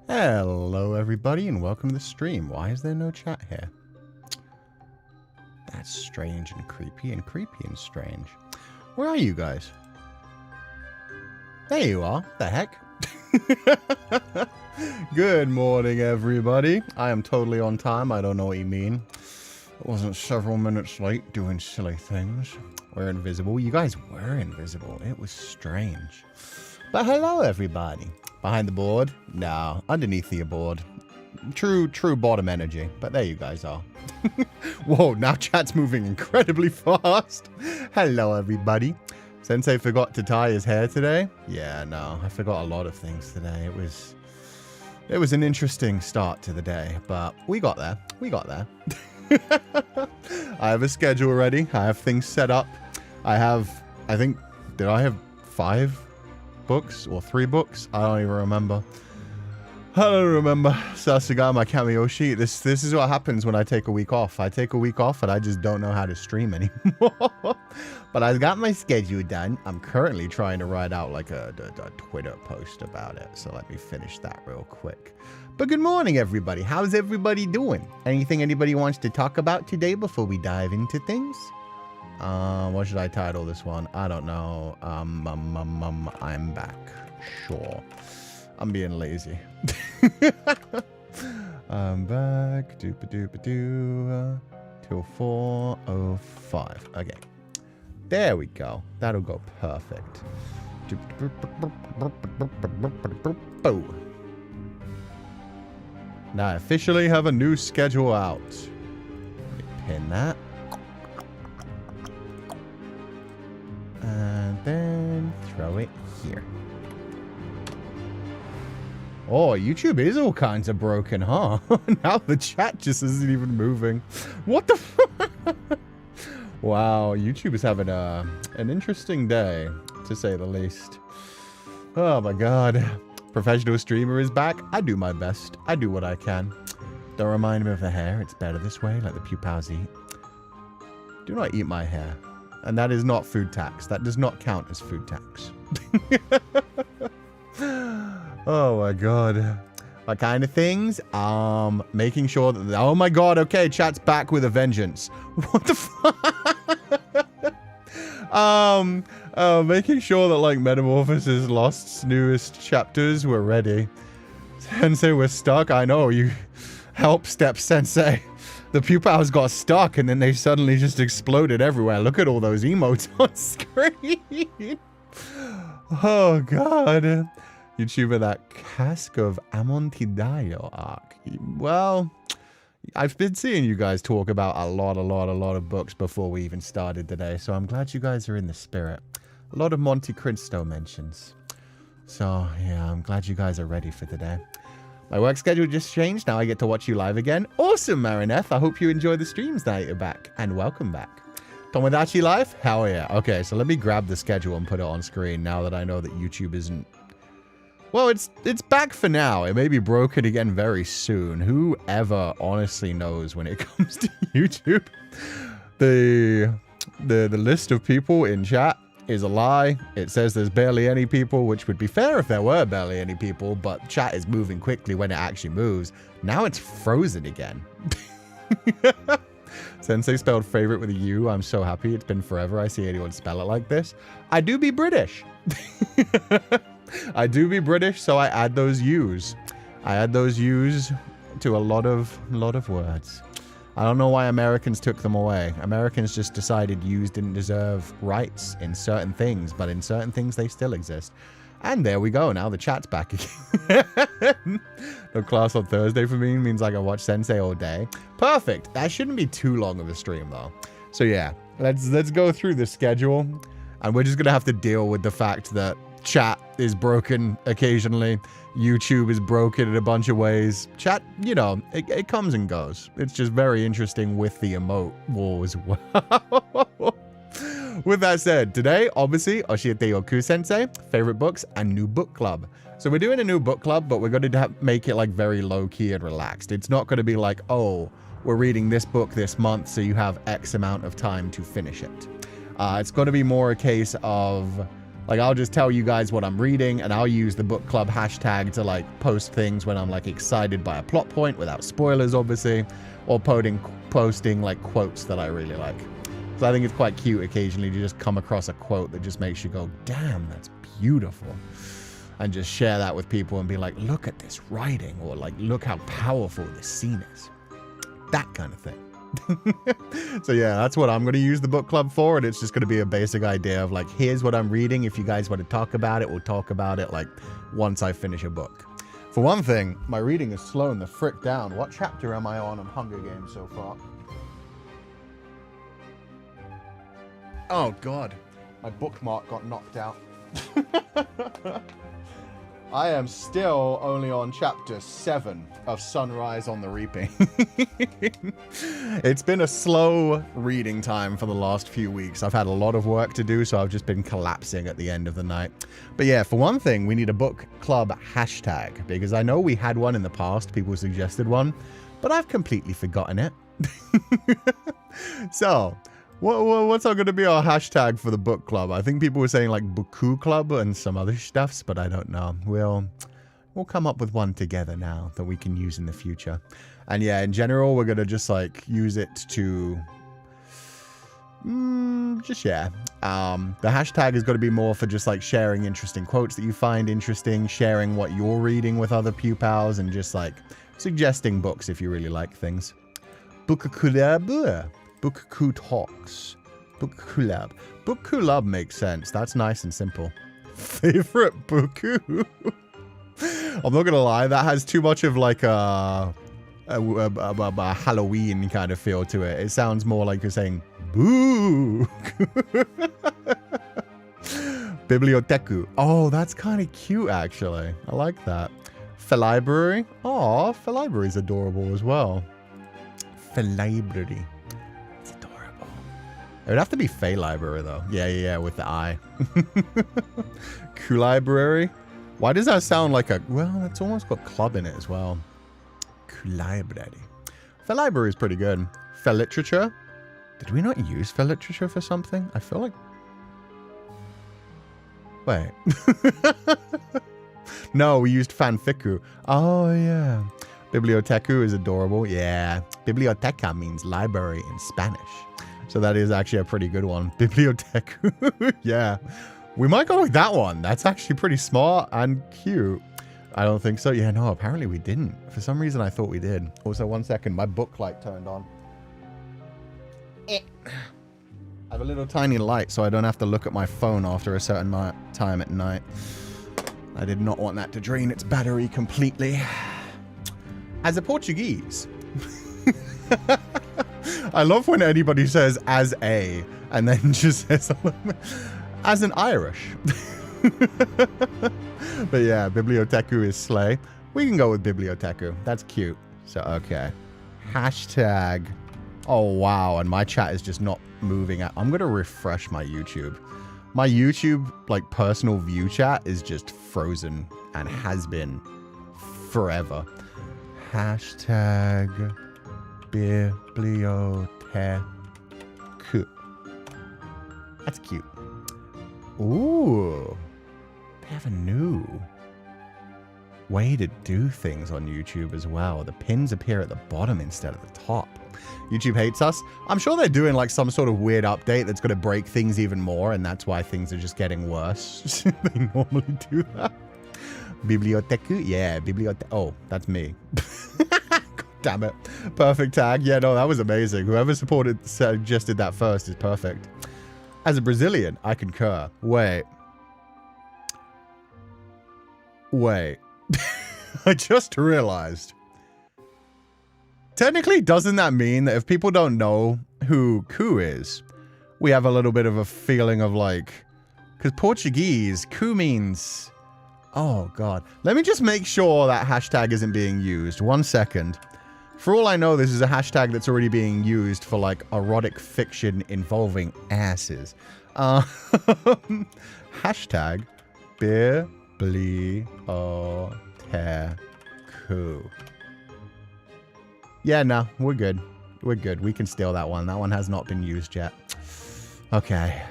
Hello everybody and welcome to the stream. Why is there no chat here? That's strange and creepy and strange. Where are you guys? There you are. The heck? Good morning everybody. I am totally on time. I don't know what you mean. I wasn't several minutes late doing silly things. We're invisible. You guys were invisible. It was strange. But hello everybody. Behind the board? No. Underneath the board. True bottom energy. But there you guys are. Whoa, now chat's moving incredibly fast. Hello, everybody. Sensei forgot to tie his hair today. Yeah, no. I forgot a lot of things today. It was an interesting start to the day. But we got there. We got there. I have a schedule ready. I have things set up. I think, did I have 5 books or 3 books? I don't even remember. Sasagama cameo sheet. This is what happens when I take a week off. I take a week off and I just don't know how to stream anymore. But I got my schedule done. I'm currently trying to write out like a Twitter post about it. So let me finish that real quick. But good morning, everybody. How's everybody doing? Anything anybody wants to talk about today before we dive into things? What should I title this one? I don't know. I'm back. Sure. I'm being lazy. I'm back. Doop-a-doop-a-doo. Till 4:05. Okay. There we go. That'll go perfect. Now I officially have a new schedule out. Let me pin that. And then throw it here. Oh, YouTube is all kinds of broken, huh? Now the chat just isn't even moving. What the fuck? Wow, YouTube is having an interesting day, to say the least. Oh my god. Professional streamer is back. I do my best. I do what I can. Don't remind me of the hair. It's better this way, like the Pupals eat. Do not eat my hair. And that is not food tax. That does not count as food tax. Oh my god. What kind of things? Making sure that... Oh my god, okay, chat's back with a vengeance. What the fuck? Making sure that, like, Metamorphosis Lost's newest chapters were ready. Sensei was stuck. I know, you... Help, Step Sensei. The Pupals got stuck and then they suddenly just exploded everywhere. Look at all those emotes on screen. Oh, God. YouTuber, that Cask of Amontillado arc. Well, I've been seeing you guys talk about a lot of books before we even started today. So I'm glad you guys are in the spirit. A lot of Monte Cristo mentions. So, yeah, I'm glad you guys are ready for today. My work schedule just changed. Now I get to watch you live again. Awesome, Marineth. I hope you enjoy the streams now you're back. And welcome back. Tomodachi Live? Hell yeah. Okay, so let me grab the schedule and put it on screen now that I know that YouTube isn't... Well, it's back for now. It may be broken again very soon. Whoever honestly knows when it comes to YouTube. The list of people in chat is a lie. It says there's barely any people, which would be fair if there were barely any people, but chat is moving quickly when it actually moves. Now it's frozen again. Sensei spelled favorite with a U. I'm so happy. It's been forever I see anyone spell it like this. I do be British. I do be British, so I add those U's. I add those U's to a lot of words. I don't know why Americans took them away. Americans just decided U's didn't deserve rights in certain things, but in certain things they still exist. And there we go. Now the chat's back again. No class on Thursday for me means I can watch Sensei all day. Perfect. That shouldn't be too long of a stream though. So yeah, let's go through the schedule, and we're just gonna have to deal with the fact that chat is broken occasionally. YouTube is broken in a bunch of ways. Chat, you know, it comes and goes. It's just very interesting with the emote wars. With that said, today, obviously, Oshiete or Cú-Sensei, favorite books, and new book club. So we're doing a new book club, but we're going to make it like very low-key and relaxed. It's not going to be like, oh, we're reading this book this month, so you have X amount of time to finish it. It's going to be more a case of Like, I'll just tell you guys what I'm reading, and I'll use the book club hashtag to, like, post things when I'm, like, excited by a plot point, without spoilers, obviously, or posting, like, quotes that I really like. So I think it's quite cute occasionally to just come across a quote that just makes you go, damn, that's beautiful. And just share that with people and be like, look at this writing, or, like, look how powerful this scene is. That kind of thing. So yeah, that's what I'm going to use the book club for, and it's just going to be a basic idea of like, here's what I'm reading. If you guys want to talk about it, we'll talk about it like once I finish a book. For one thing, my reading is slowing the frick down. What chapter am I on Hunger Games so far? Oh god, my bookmark got knocked out. I am still only on chapter 7 of Sunrise on the Reaping. It's been a slow reading time for the last few weeks. I've had a lot of work to do, so I've just been collapsing at the end of the night. But yeah, for one thing, we need a book club hashtag, because I know we had one in the past, people suggested one, but I've completely forgotten it. So, what's going to be our hashtag for the book club? I think people were saying like Buku Club and some other stuffs, but I don't know. We'll come up with one together now that we can use in the future. And yeah, in general, we're going to just like use it to just share. The hashtag is going to be more for just like sharing interesting quotes that you find interesting, sharing what you're reading with other pupils, and just like suggesting books if you really like things. Book-a-club. Book-Ku talks. Book-Kulab. Book-Kulab makes sense. That's nice and simple. Favorite Boku? I'm not gonna lie, that has too much of like a Halloween kind of feel to it. It sounds more like you're saying boo. Biblioteku. Oh, that's kind of cute actually. I like that. Felibrary. Oh, Felibrary's adorable as well. Felibrary. It would have to be Feilebrary though. Yeah, with the I. Cú-Library. Why does that sound like a... Well, it's almost got club in it as well. Cú-Library. Feilebrary is pretty good. Feliterature. Did we not use Feliterature for something? I feel like... Wait. No, we used Fanficu. Oh, yeah. Biblioteku is adorable. Yeah. Biblioteca means library in Spanish. So that is actually a pretty good one. Biblioteku. Yeah. We might go with that one. That's actually pretty smart and cute. I don't think so. Yeah, no, apparently we didn't. For some reason, I thought we did. Also, one second. My book light turned on. I have a little tiny light, so I don't have to look at my phone after a certain time at night. I did not want that to drain its battery completely. As a Portuguese... I love when anybody says as a and then just says as an Irish. But yeah, Biblioteku is slay. We can go with Biblioteku. That's cute. So, okay. Hashtag. Oh, wow. And my chat is just not moving. I'm going to refresh my YouTube. My YouTube, like, personal view chat is just frozen and has been forever. Hashtag... Biblioteku. That's cute. Ooh. They have a new way to do things on YouTube as well. The pins appear at the bottom instead of the top. YouTube hates us. I'm sure they're doing like some sort of weird update that's going to break things even more, and that's why things are just getting worse. They normally do that. Biblioteku? Yeah, biblioteku. Oh, that's me. Damn it. Perfect tag. Yeah, no, that was amazing. Whoever suggested that first is perfect. As a Brazilian, I concur. Wait. I just realized. Technically, doesn't that mean that if people don't know who Cu is, we have a little bit of a feeling of like... Because Portuguese, Cu means... Oh, God. Let me just make sure that hashtag isn't being used. 1 second. For all I know, this is a hashtag that's already being used for, like, erotic fiction involving asses. Hashtag Biblioteku. Yeah, no, we're good. We're good. We can steal that one. That one has not been used yet. Okay.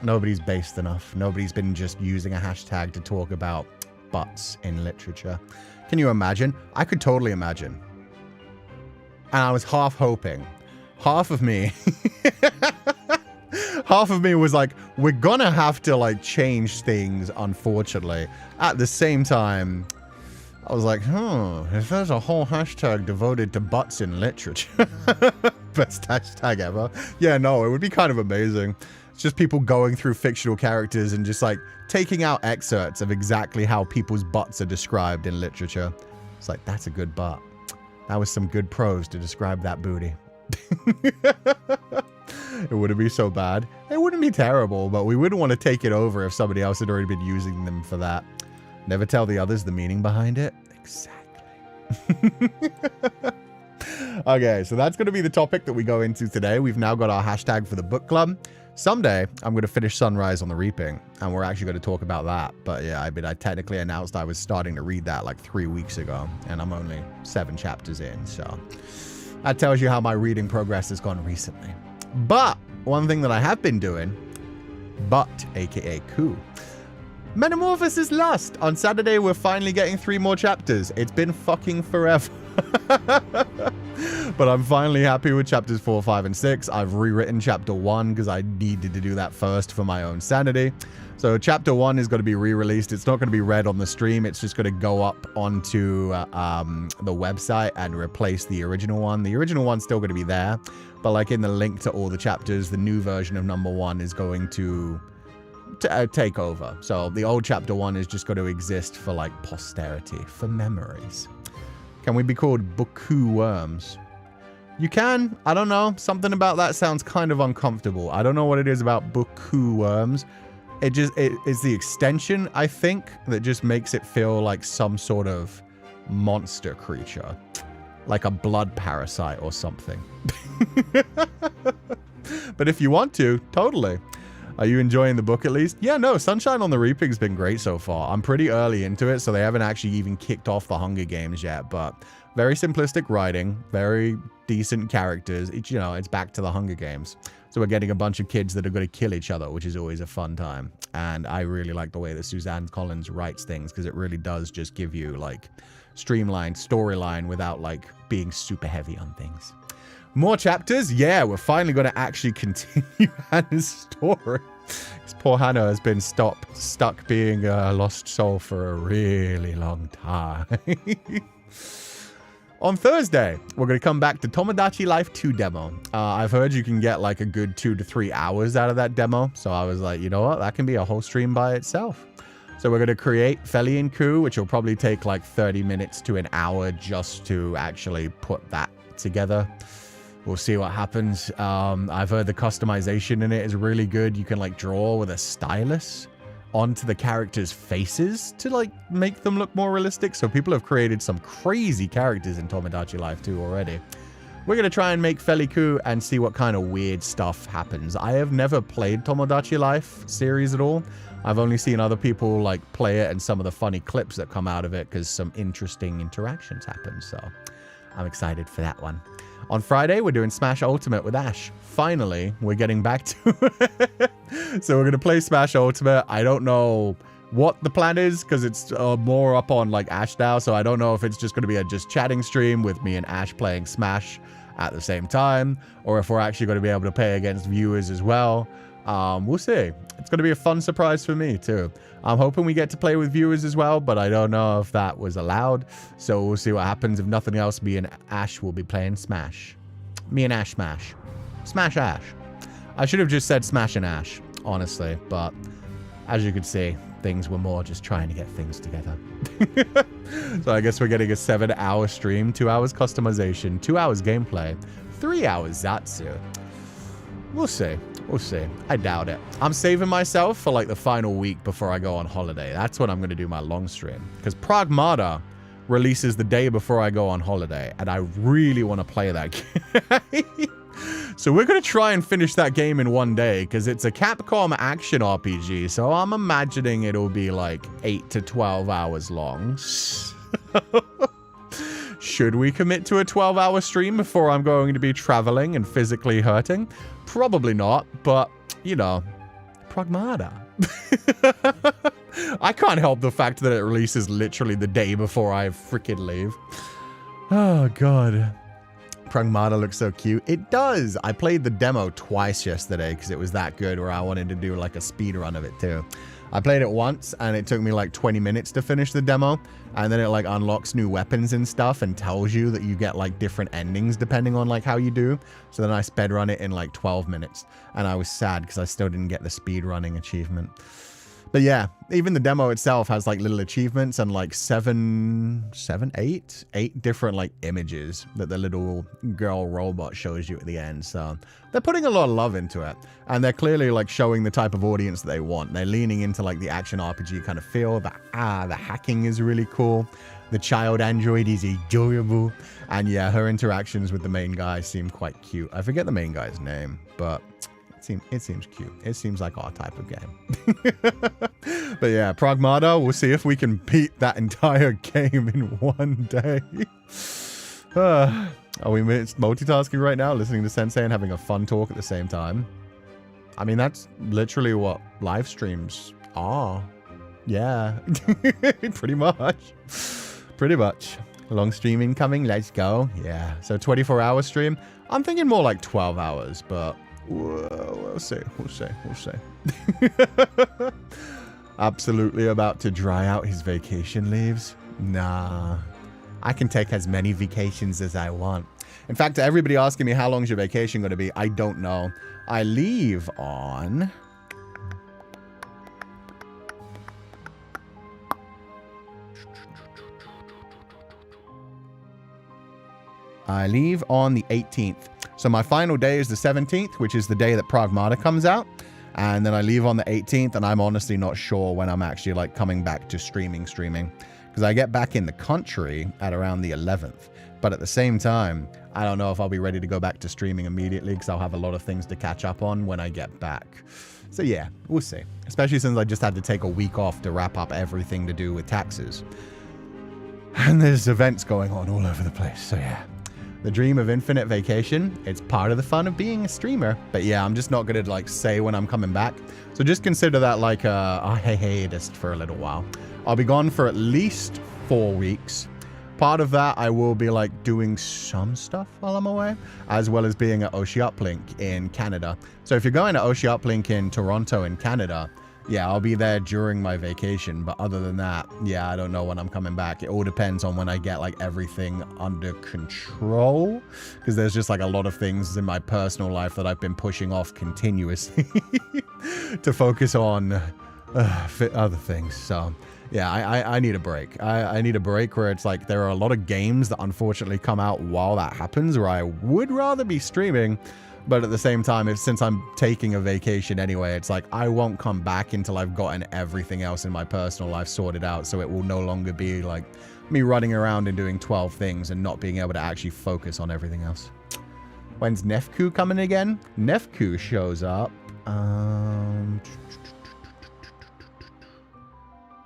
Nobody's based enough. Nobody's been just using a hashtag to talk about butts in literature. Can you imagine? I could totally imagine. And I was half hoping. Half of me... half of me was like, we're gonna have to, like, change things, unfortunately. At the same time, I was like, if there's a whole hashtag devoted to butts in literature. Best hashtag ever. Yeah, no, it would be kind of amazing. It's just people going through fictional characters and just, like, taking out excerpts of exactly how people's butts are described in literature. It's like, that's a good butt. That was some good prose to describe that booty. It wouldn't be so bad. It wouldn't be terrible, but we wouldn't want to take it over if somebody else had already been using them for that. Never tell the others the meaning behind it. Exactly. Okay, so that's going to be the topic that we go into today. We've now got our hashtag for the book club. Someday, I'm going to finish Sunrise on the Reaping, and we're actually going to talk about that. But yeah, I mean, I technically announced I was starting to read that like 3 weeks ago, and I'm only 7 chapters in, so that tells you how my reading progress has gone recently. But one thing that I have been doing, aka Cú, Metamorphosis Lust. On Saturday, we're finally getting 3 more chapters. It's been fucking forever. But I'm finally happy with chapters 4, 5, and 6. I've rewritten chapter 1 because I needed to do that first for my own sanity. So chapter 1 is going to be re-released. It's not going to be read on the stream. It's just going to go up onto the website and replace the original one. The original one's still going to be there. But like in the link to all the chapters, the new version of number 1 is going to take over. So the old chapter 1 is just going to exist for like posterity, for memories. Can we be called Boku Worms? You can. I don't know. Something about that sounds kind of uncomfortable. I don't know what it is about Boku Worms. It is the extension, I think, that just makes it feel like some sort of monster creature. Like a blood parasite or something. But if you want to, totally. Are you enjoying the book at least? Yeah, no, Sunshine on the Reaping's been great so far. I'm pretty early into it, so they haven't actually even kicked off the Hunger Games yet, but very simplistic writing, very decent characters. It's back to the Hunger Games. So we're getting a bunch of kids that are going to kill each other, which is always a fun time. And I really like the way that Suzanne Collins writes things, because it really does just give you, like, streamlined storyline without, like, being super heavy on things. More chapters? Yeah, we're finally going to actually continue Hannah's story. Because poor Hannah has been stuck being a lost soul for a really long time. On Thursday, we're going to come back to Tomodachi Life 2 demo. I've heard you can get like a good 2 to 3 hours out of that demo. So I was like, you know what? That can be a whole stream by itself. So we're going to create Féileacán and Cú, which will probably take like 30 minutes to an hour just to actually put that together. We'll see what happens. I've heard the customization in it is really good. You can like draw with a stylus onto the characters' faces to like make them look more realistic. So people have created some crazy characters in Tomodachi Life 2 already. We're going to try and make Féileacán and see what kind of weird stuff happens. I have never played Tomodachi Life series at all. I've only seen other people like play it and some of the funny clips that come out of it because some interesting interactions happen. So I'm excited for that one. On Friday, we're doing Smash Ultimate with Ash. Finally, we're getting back to it. So we're going to play Smash Ultimate. I don't know what the plan is because it's more up on like Ash now. So I don't know if it's just going to be a just chatting stream with me and Ash playing Smash at the same time, or if we're actually going to be able to play against viewers as well. We'll see. It's going to be a fun surprise for me too. I'm hoping we get to play with viewers as well, but I don't know if that was allowed. So we'll see what happens. If nothing else, me and Ash will be playing Smash. Me and Ash Smash. Smash Ash. I should have just said Smash and Ash, honestly. But as you can see, things were more just trying to get things together. So I guess we're getting a 7-hour stream, 2 hours customization, 2 hours gameplay, 3 hours Zatsu. We'll see. We'll see. I doubt it. I'm saving myself for like the final week before I go on holiday. That's when I'm going to do my long stream. Because Pragmata releases the day before I go on holiday. And I really want to play that game. So we're going to try and finish that game in one day. Because it's a Capcom action RPG. So I'm imagining it'll be like 8 to 12 hours long. Should we commit to a 12-hour stream before I'm going to be traveling and physically hurting? Probably not, but, you know, Pragmata. I can't help the fact that it releases literally the day before I freaking leave. Oh, God. Pragmata looks so cute. It does. I played the demo twice yesterday because it was that good where I wanted to do like a speed run of it too. I played it once and it took me like 20 minutes to finish the demo, and then it like unlocks new weapons and stuff and tells you that you get like different endings depending on like how you do. So then I sped run it in like 12 minutes and I was sad because I still didn't get the speed running achievement. But yeah, even the demo itself has like little achievements and like eight different like images that the little girl robot shows you at the end. So they're putting a lot of love into it, and they're clearly like showing the type of audience they want. They're leaning into like the action RPG kind of feel. The hacking is really cool. The child android is enjoyable, and yeah, her interactions with the main guy seem quite cute. I forget the main guy's name, but it seems cute. It seems like our type of game. But yeah, Pragmata, we'll see if we can beat that entire game in one day. Are we multitasking right now, listening to Sensei and having a fun talk at the same time? I mean, that's literally what live streams are. Yeah, pretty much. Pretty much. Long streaming coming, let's go. Yeah, so 24-hour stream. I'm thinking more like 12 hours, but we'll see. Absolutely about to dry out his vacation leaves. Nah, I can take as many vacations as I want. In fact, everybody asking me how long is your vacation going to be, I don't know. I leave on... I leave on the 18th. So my final day is the 17th, which is the day that Pragmata comes out. And then I leave on the 18th, and I'm honestly not sure when I'm actually like coming back to streaming. Because I get back in the country at around the 11th. But at the same time, I don't know if I'll be ready to go back to streaming immediately because I'll have a lot of things to catch up on when I get back. So yeah, we'll see. Especially since I just had to take a week off to wrap up everything to do with taxes. And there's events going on all over the place, so yeah. The dream of infinite vacation, it's part of the fun of being a streamer. But yeah, I'm just not going to like say when I'm coming back. So just consider that like a hiatus for a little while. I'll be gone for at least 4 weeks. Part of that, I will be like doing some stuff while I'm away, as well as being at Oshiete in Canada. So if you're going to Oshiete in Toronto in Canada, yeah, I'll be there during my vacation. But other than that, yeah, I don't know when I'm coming back. It all depends on when I get like everything under control, because there's just like a lot of things in my personal life that I've been pushing off continuously to focus on other things. So yeah, I need a break. I need a break where it's like there are a lot of games that unfortunately come out while that happens, where I would rather be streaming. But at the same time, since I'm taking a vacation anyway, it's like I won't come back until I've gotten everything else in my personal life sorted out. So it will no longer be like me running around and doing 12 things and not being able to actually focus on everything else. When's Nefku coming again? Nefku shows up on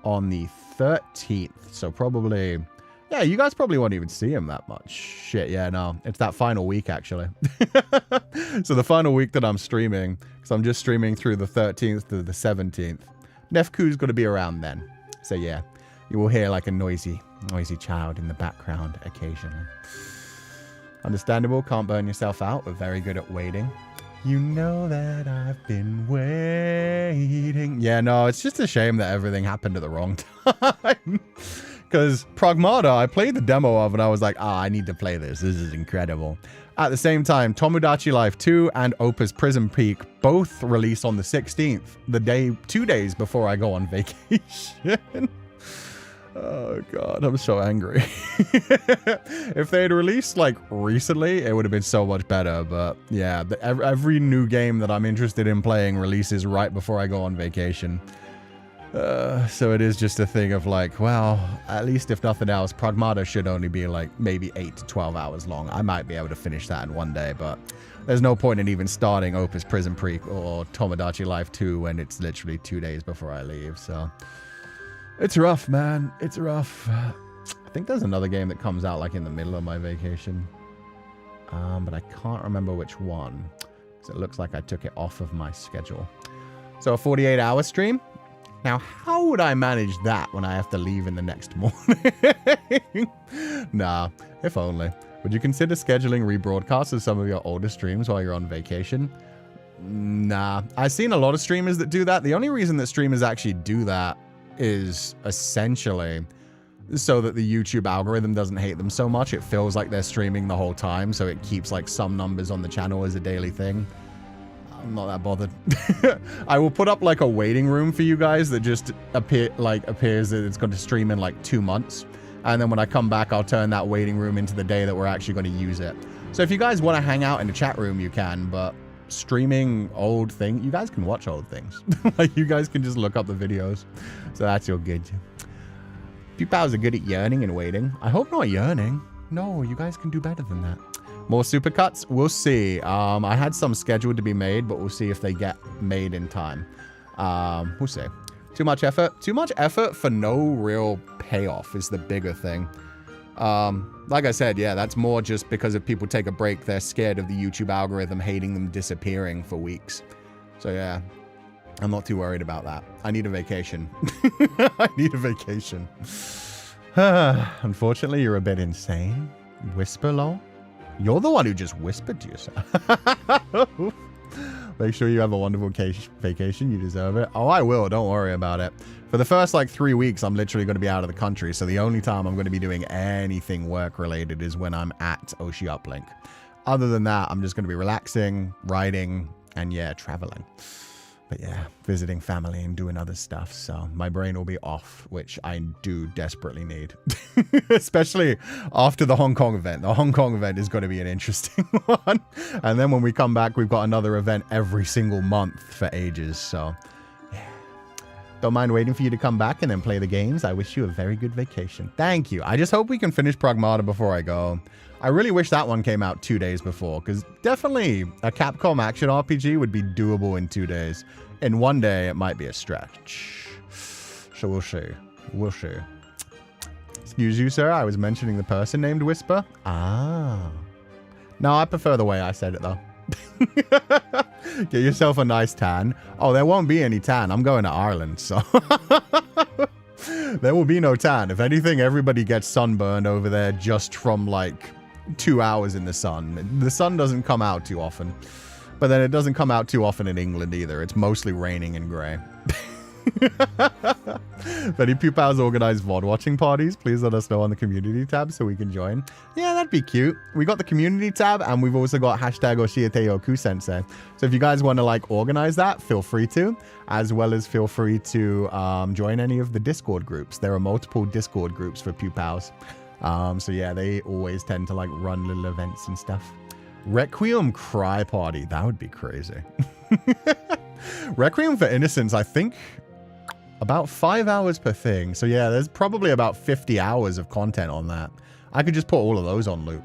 the 13th. So probably... yeah, you guys probably won't even see him that much. Shit, yeah, no. It's that final week, actually. So the final week that I'm streaming, because I'm just streaming through the 13th to the 17th, Nefku's going to be around then. So yeah, you will hear like a noisy child in the background occasionally. Understandable, can't burn yourself out. We're very good at waiting. You know that I've been waiting. Yeah, no, it's just a shame that everything happened at the wrong time. Because Pragmata, I played the demo of, and I was like, I need to play this. This is incredible. At the same time, Tomodachi Life 2 and Opus Prism Peak both release on the 16th, 2 days before I go on vacation. Oh, God, I'm so angry. If they had released, like, recently, it would have been so much better. But, yeah, every new game that I'm interested in playing releases right before I go on vacation. So it is just a thing of like, well, at least if nothing else, Pragmata should only be like maybe 8 to 12 hours long. I might be able to finish that in one day, but there's no point in even starting Opus Prism Peak or Tomodachi Life 2 when it's literally 2 days before I leave. So it's rough, man. It's rough. I think there's another game that comes out like in the middle of my vacation. But I can't remember which one, because it looks like I took it off of my schedule. So a 48-hour stream. Now, how would I manage that when I have to leave in the next morning? Nah, if only. Would you consider scheduling rebroadcasts of some of your older streams while you're on vacation? Nah, I've seen a lot of streamers that do that. The only reason that streamers actually do that is essentially so that the YouTube algorithm doesn't hate them so much. It feels like they're streaming the whole time, so it keeps like some numbers on the channel as a daily thing. I'm not that bothered. I will put up like a waiting room for you guys that just appears that it's going to stream in like 2 months. And then when I come back, I'll turn that waiting room into the day that we're actually going to use it. So if you guys want to hang out in the chat room, you can, but streaming old thing, you guys can watch old things. Like you guys can just look up the videos. So that's your good. Pupals are good at yearning and waiting. I hope not yearning. No, you guys can do better than that. More supercuts? We'll see. I had some scheduled to be made, but we'll see if they get made in time. We'll see. Too much effort? Too much effort for no real payoff is the bigger thing. Like I said, yeah, that's more just because if people take a break, they're scared of the YouTube algorithm hating them disappearing for weeks. So yeah, I'm not too worried about that. I need a vacation. I need a vacation. Unfortunately, you're a bit insane. Whisper, lol. You're the one who just whispered to yourself. Make sure you have a wonderful vacation. You deserve it. Oh, I will. Don't worry about it. For the first, like, 3 weeks, I'm literally going to be out of the country. So the only time I'm going to be doing anything work-related is when I'm at Oshikatsu. Other than that, I'm just going to be relaxing, writing, and, yeah, traveling. But, yeah, visiting family and doing other stuff. So my brain will be off, which I do desperately need. Especially after the Hong Kong event. The Hong Kong event is going to be an interesting one. And then when we come back, we've got another event every single month for ages. So, yeah. Don't mind waiting for you to come back and then play the games. I wish you a very good vacation. Thank you. I just hope we can finish Pragmata before I go. I really wish that one came out 2 days before, because definitely a Capcom action RPG would be doable in 2 days. In 1 day, it might be a stretch. So we'll see. We'll see. Excuse you, sir. I was mentioning the person named Whisper. Ah. No, I prefer the way I said it, though. Get yourself a nice tan. Oh, there won't be any tan. I'm going to Ireland, so... There will be no tan. If anything, everybody gets sunburned over there just from, like, 2 hours in the sun. The sun doesn't come out too often. But then it doesn't come out too often in England either. It's mostly raining and grey. If any Pupals organize VOD watching parties, please let us know on the community tab so we can join. Yeah, that'd be cute. We got the community tab and we've also got hashtag Oshiete or Cú-Sensei. So if you guys want to like organize that, feel free to, as well as feel free to join any of the Discord groups. There are multiple Discord groups for Pupals. So yeah, they always tend to like run little events and stuff. Requiem Cry Party. That would be crazy. Requiem for Innocence, I think about 5 hours per thing. So yeah, there's probably about 50 hours of content on that. I could just put all of those on loop.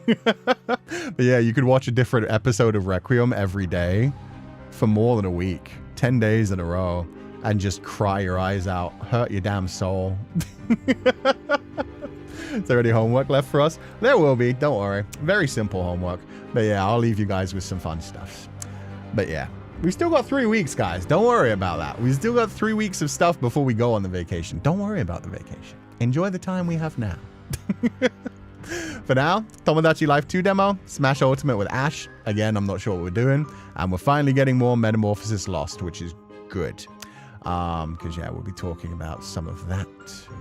But yeah, you could watch a different episode of Requiem every day for more than a week. 10 days in a row. And just cry your eyes out. Hurt your damn soul. Is there any homework left for us? There will be, don't worry. Very simple homework. But yeah, I'll leave you guys with some fun stuff. But yeah, we've still got 3 weeks, guys. Don't worry about that. We've still got 3 weeks of stuff before we go on the vacation. Don't worry about the vacation. Enjoy the time we have now. For now, Tomodachi Life 2 demo, Smash Ultimate with Ash. Again, I'm not sure what we're doing. And we're finally getting more Metamorphosis Lost, which is good. Because yeah, we'll be talking about some of that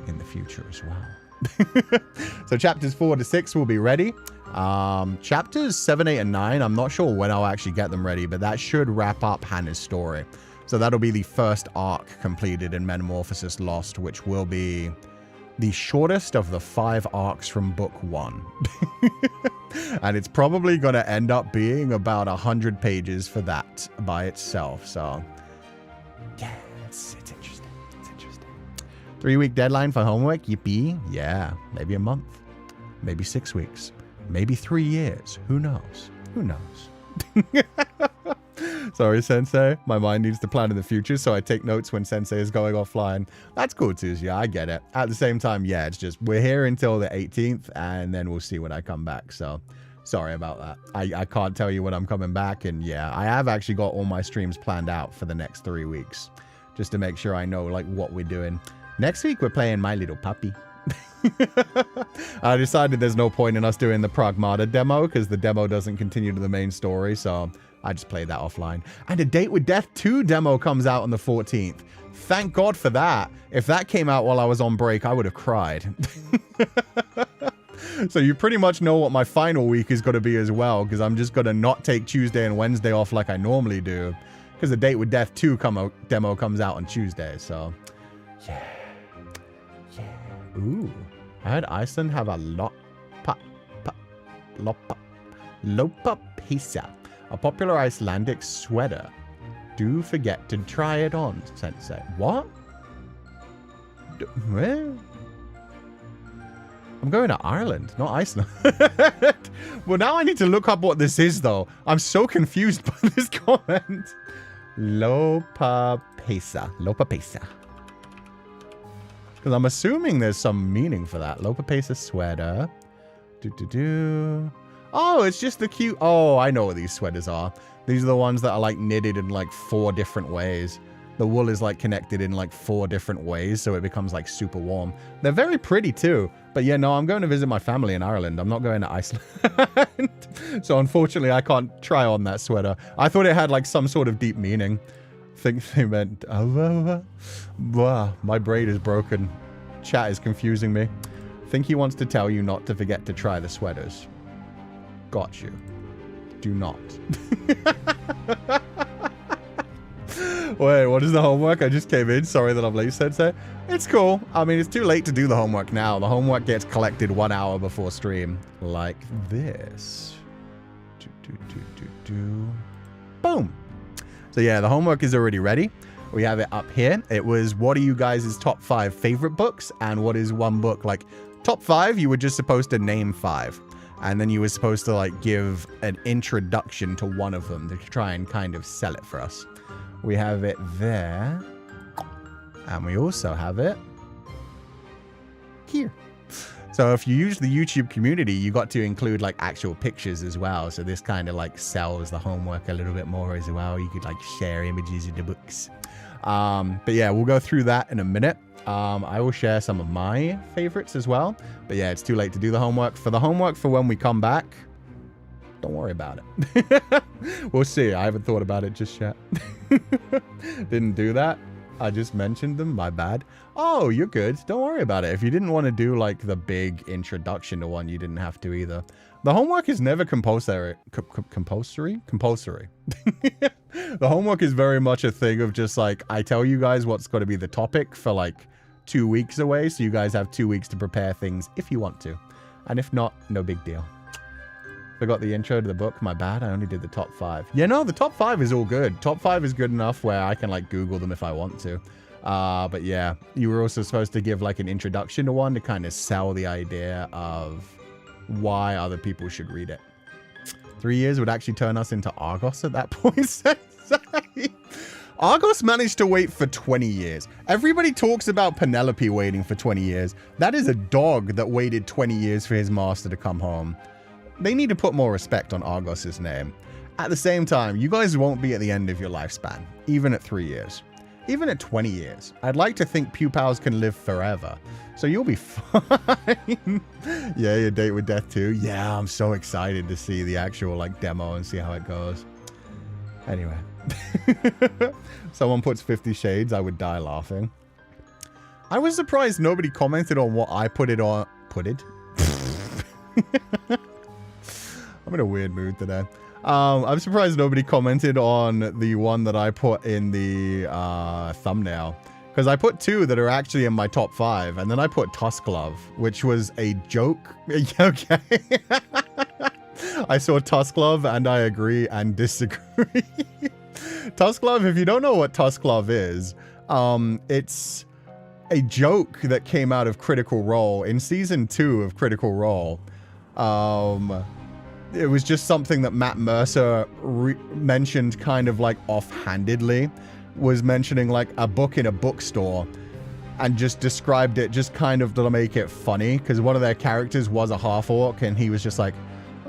in the future as well. So chapters 4 to 6 will be ready. Chapters 7, 8, and 9, I'm not sure when I'll actually get them ready, but that should wrap up Hannah's story. So that'll be the first arc completed in Metamorphosis Lost, which will be the shortest of the 5 arcs from book 1. And it's probably going to end up being about 100 pages for that by itself. So yeah, it's interesting. 3-week deadline for homework? Yippee. Yeah, maybe a month. Maybe 6 weeks. Maybe 3 years. Who knows? Who knows? Sorry, Sensei. My mind needs to plan in the future, so I take notes when Sensei is going offline. That's cool, too. Yeah, I get it. At the same time, yeah, it's just we're here until the 18th, and then we'll see when I come back. So Sorry about that. I can't tell you when I'm coming back. And yeah, I have actually got all my streams planned out for the next 3 weeks. Just to make sure I know like what we're doing. Next week, we're playing My Little Puppy. I decided there's no point in us doing the Pragmata demo because the demo doesn't continue to the main story. So I just played that offline. And A Date with Death 2 demo comes out on the 14th. Thank God for that. If that came out while I was on break, I would have cried. So you pretty much know what my final week is going to be as well, because I'm just going to not take Tuesday and Wednesday off like I normally do, because The Date with Death 2 demo comes out on Tuesday. So yeah. Ooh, I heard Iceland have a Lopa Pisa, a popular Icelandic sweater. Do forget to try it on, Sensei. What? Where? I'm going to Ireland, not Iceland. Well, now I need to look up what this is, though. I'm so confused by this comment. Lopa Pisa. Lopa Pisa. Because I'm assuming there's some meaning for that. Lopa Pisa sweater. Oh, it's just the cute... Oh, I know what these sweaters are. These are the ones that are like knitted in like 4 different ways. The wool is like connected in like 4 different ways, so it becomes like super warm. They're very pretty too. But yeah, no, I'm going to visit my family in Ireland. I'm not going to Iceland. So unfortunately, I can't try on that sweater. I thought it had like some sort of deep meaning. I think they meant... My brain is broken. Chat is confusing me. I think he wants to tell you not to forget to try the sweaters. Got you. Do not. Wait, what is the homework? I just came in. Sorry that I'm late, Sensei. It's cool. I mean, it's too late to do the homework now. The homework gets collected 1 hour before stream. Like this. Boom. So yeah, the homework is already ready. We have it up here. It was, what are you guys' top 5 favorite books? And what is one book? Like, top 5, you were just supposed to name 5. And then you were supposed to, like, give an introduction to one of them to try and kind of sell it for us. We have it there. And we also have it here. So if you use the YouTube community, you got to include, like, actual pictures as well. So this kind of, like, sells the homework a little bit more as well. You could, like, share images of the books. But yeah, we'll go through that in a minute. I will share some of my favorites as well. But yeah, it's too late to do the homework. For the homework for when we come back, don't worry about it. We'll see. I haven't thought about it just yet. Didn't do that. I just mentioned them. My bad. Oh, you're good. Don't worry about it. If you didn't want to do like the big introduction to one, you didn't have to either. The homework is never compulsory. Compulsory? The homework is very much a thing of just like, I tell you guys what's got to be the topic for like 2 weeks away. So you guys have 2 weeks to prepare things if you want to. And if not, no big deal. Forgot the intro to the book. My bad. I only did the top 5. Yeah, no, the top 5 is all good. Top 5 is good enough where I can like Google them if I want to. But yeah, you were also supposed to give like an introduction to one to kind of sell the idea of why other people should read it. 3 years would actually turn us into Argos at that point. Argos managed to wait for 20 years. Everybody talks about Penelope waiting for 20 years. That is a dog that waited 20 years for his master to come home. They need to put more respect on Argos's name. At the same time, you guys won't be at the end of your lifespan, even at 3 years. Even at 20 years. I'd like to think Pupals can live forever. So you'll be fine. Yeah, your date with death too. Yeah, I'm so excited to see the actual like demo and see how it goes. Anyway. Someone puts 50 Shades, I would die laughing. I was surprised nobody commented on what I put it on. I'm in a weird mood today. I'm surprised nobody commented on the one that I put in the thumbnail. Because I put 2 that are actually in my top 5. And then I put Tusk Love, which was a joke. Okay. I saw Tusk Love and I agree and disagree. Tusk Love, if you don't know what Tusk Love is, it's a joke that came out of Critical Role. In season 2 of Critical Role, it was just something that Matt Mercer mentioned kind of like offhandedly, was mentioning like a book in a bookstore and just described it just kind of to make it funny because one of their characters was a half-orc and he was just like,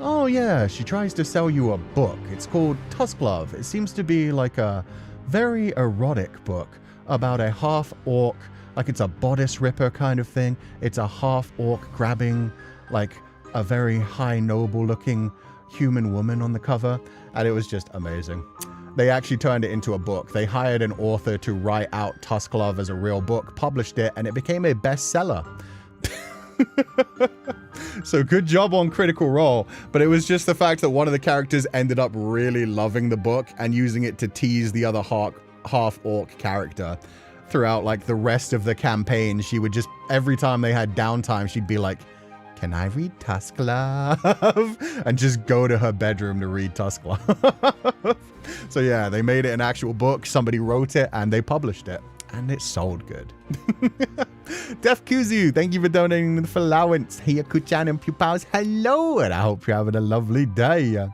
Oh yeah, she tries to sell you a book. It's called Tusk Love. It seems to be like a very erotic book about a half-orc, like it's a bodice ripper kind of thing. It's a half-orc grabbing like a very high noble looking human woman on the cover, and it was just amazing. They actually turned it into a book. They hired an author to write out Tusk Love as a real book, published it, and it became a bestseller. So good job on Critical Role, but it was just the fact that one of the characters ended up really loving the book and using it to tease the other half-orc character throughout like the rest of the campaign. She would just, every time they had downtime, she'd be like, can I read Tusk Love? And just go to her bedroom to read Tusk Love. So yeah, they made it an actual book, somebody wrote it, and they published it. And it sold good. Def Kuzu, thank you for donating for allowance. Hiaku-chan and Pupals, hello, and I hope you're having a lovely day.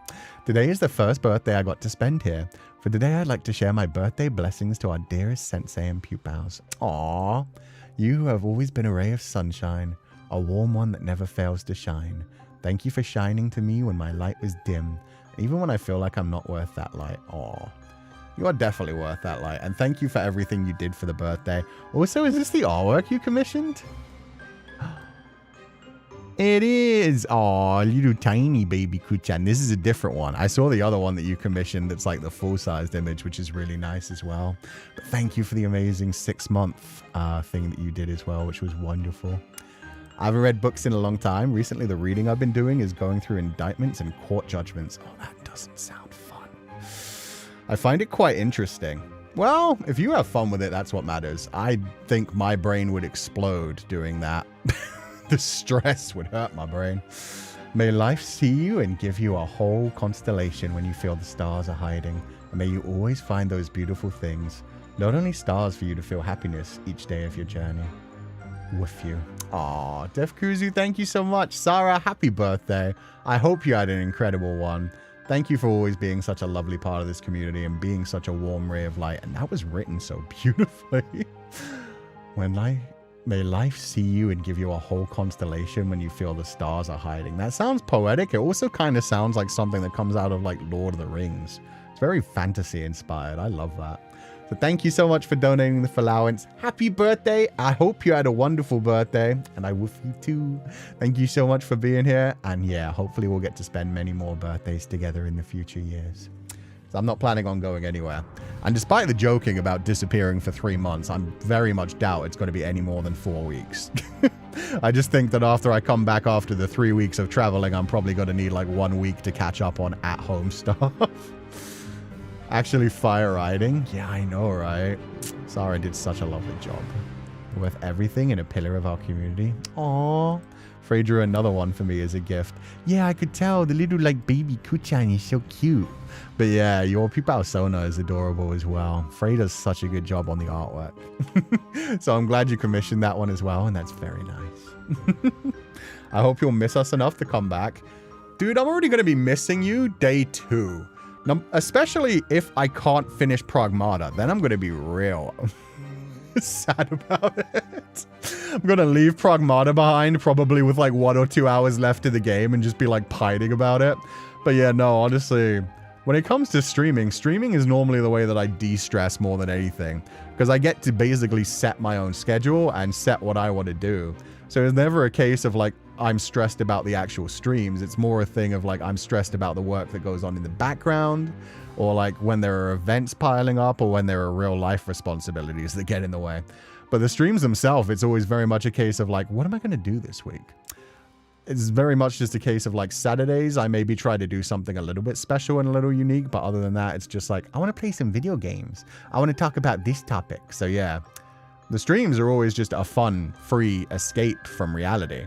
Today is the first birthday I got to spend here. For today, I'd like to share my birthday blessings to our dearest sensei and Pupals. Aww, you have always been a ray of sunshine, a warm one that never fails to shine. Thank you for shining to me when my light was dim, even when I feel like I'm not worth that light. Aww. You are definitely worth that light, and thank you for everything you did for the birthday. Also, is this the artwork you commissioned? It is! Aw, little tiny baby Ku-chan. This is a different one. I saw the other one that you commissioned that's like the full-sized image, which is really nice as well. But thank you for the amazing 6-month thing that you did as well, which was wonderful. I haven't read books in a long time. Recently, the reading I've been doing is going through indictments and court judgments. Oh, that doesn't sound fun. I find it quite interesting. Well, if you have fun with it, that's what matters. I think my brain would explode doing that. The stress would hurt my brain. May life see you and give you a whole constellation when you feel the stars are hiding. And may you always find those beautiful things. Not only stars for you to feel happiness each day of your journey. With you. Aw, Def Kuzu, thank you so much. Sarah, happy birthday. I hope you had an incredible one. Thank you for always being such a lovely part of this community and being such a warm ray of light. And that was written so beautifully. May life see you and give you a whole constellation when you feel the stars are hiding. That sounds poetic. It also kind of sounds like something that comes out of like Lord of the Rings. It's very fantasy inspired. I love that. So thank you so much for donating the allowance. Happy birthday. I hope you had a wonderful birthday. And I wish you too. Thank you so much for being here. And yeah, hopefully we'll get to spend many more birthdays together in the future years. So I'm not planning on going anywhere. And despite the joking about disappearing for 3 months, I very much doubt it's going to be any more than 4 weeks. I just think that after I come back after the 3 weeks of traveling, I'm probably going to need like 1 week to catch up on at-home stuff. Actually, fire riding? Yeah, I know, right? Sarah did such a lovely job. Worth everything and a pillar of our community. Aww. Frey drew another one for me as a gift. Yeah, I could tell. The little, like, baby Ku-chan is so cute. But yeah, your Pupal Sona is adorable as well. Frey does such a good job on the artwork. So I'm glad you commissioned that one as well, and that's very nice. I hope you'll miss us enough to come back. Dude, I'm already going to be missing you day 2. Especially if I can't finish Pragmata, then I'm going to be real sad about it. I'm going to leave Pragmata behind, probably with like 1 or 2 hours left of the game and just be like pining about it. But yeah, no, honestly, when it comes to streaming is normally the way that I de-stress more than anything. Because I get to basically set my own schedule and set what I want to do. So it's never a case of like, I'm stressed about the actual streams. It's more a thing of like, I'm stressed about the work that goes on in the background, or like when there are events piling up, or when there are real life responsibilities that get in the way. But the streams themselves, it's always very much a case of like, what am I going to do this week? It's very much just a case of like Saturdays, I maybe try to do something a little bit special and a little unique. But other than that, it's just like, I want to play some video games. I want to talk about this topic. So yeah. The streams are always just a fun, free escape from reality.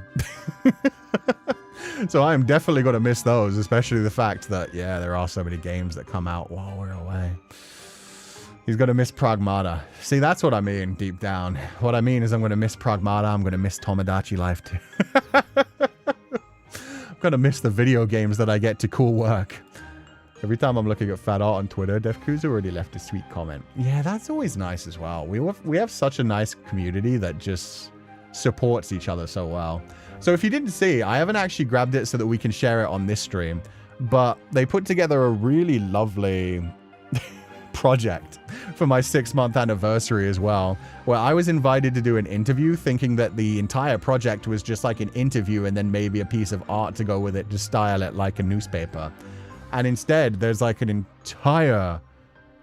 So I'm definitely going to miss those, especially the fact that, yeah, there are so many games that come out while we're away. He's going to miss Pragmata. See, that's what I mean deep down. What I mean is I'm going to miss Pragmata. I'm going to miss Tomodachi Life too. I'm going to miss the video games that I get to cool work. Every time I'm looking at Fat Art on Twitter, Defku's already left a sweet comment. Yeah, that's always nice as well. We have such a nice community that just supports each other so well. So if you didn't see, I haven't actually grabbed it so that we can share it on this stream, but they put together a really lovely project for my 6-month anniversary as well, where I was invited to do an interview, thinking that the entire project was just like an interview and then maybe a piece of art to go with it to style it like a newspaper. And instead, there's like an entire,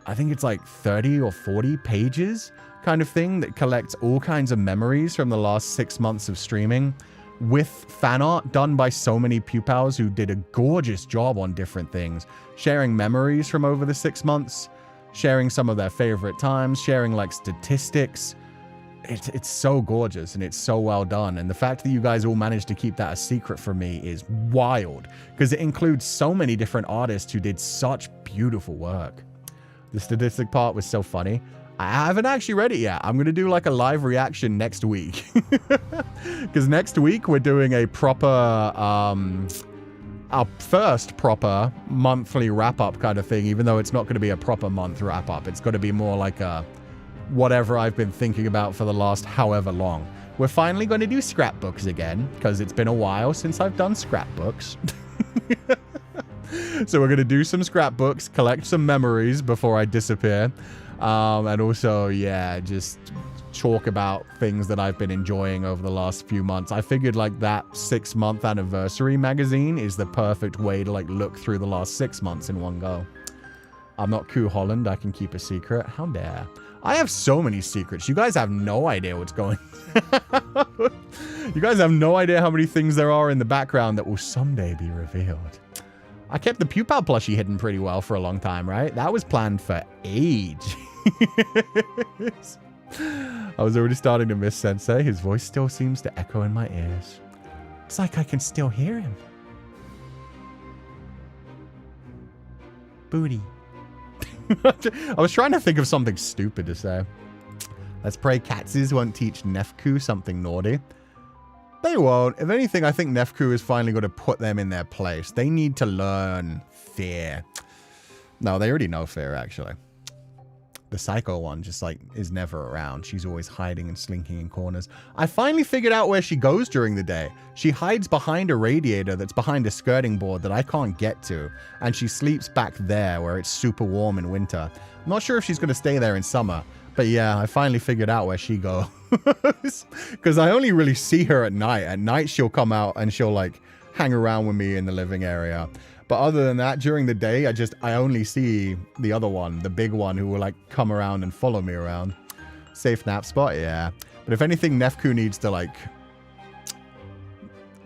I think it's like 30 or 40 pages kind of thing that collects all kinds of memories from the last 6 months of streaming, with fan art done by so many Pupals who did a gorgeous job on different things, sharing memories from over the 6 months, sharing some of their favorite times, sharing like statistics. It's so gorgeous and it's so well done. And the fact that you guys all managed to keep that a secret from me is wild, because it includes so many different artists who did such beautiful work. The statistic part was so funny. I haven't actually read it yet. I'm going to do like a live reaction next week. Because next week we're doing a proper, our first proper monthly wrap-up kind of thing, even though it's not going to be a proper month wrap-up. It's going to be more like a whatever I've been thinking about for the last however long. We're finally going to do scrapbooks again, because it's been a while since I've done scrapbooks. So we're going to do some scrapbooks, collect some memories before I disappear. And also, yeah, just talk about things that I've been enjoying over the last few months. I figured like that 6-month anniversary magazine is the perfect way to like look through the last 6 months in one go. I'm not Ku Holland. I can keep a secret. How dare. I have so many secrets. You guys have no idea what's going on. You guys have no idea how many things there are in the background that will someday be revealed. I kept the Pupal plushie hidden pretty well for a long time, right? That was planned for ages. I was already starting to miss Sensei. His voice still seems to echo in my ears. It's like I can still hear him. Booty. I was trying to think of something stupid to say. Let's pray Katses won't teach Nefku something naughty. They won't. If anything, I think Nefku is finally going to put them in their place. They need to learn fear. No, they already know fear, actually. The psycho one just, like, is never around. She's always hiding and slinking in corners. I finally figured out where she goes during the day. She hides behind a radiator that's behind a skirting board that I can't get to. And she sleeps back there where it's super warm in winter. I'm not sure if she's going to stay there in summer. But yeah, I finally figured out where she goes. Because I only really see her at night. At night, she'll come out and she'll, like, hang around with me in the living area. But other than that, during the day, I only see the other one, the big one, who will, like, come around and follow me around. Safe nap spot? Yeah. But if anything, Nefku needs to, like,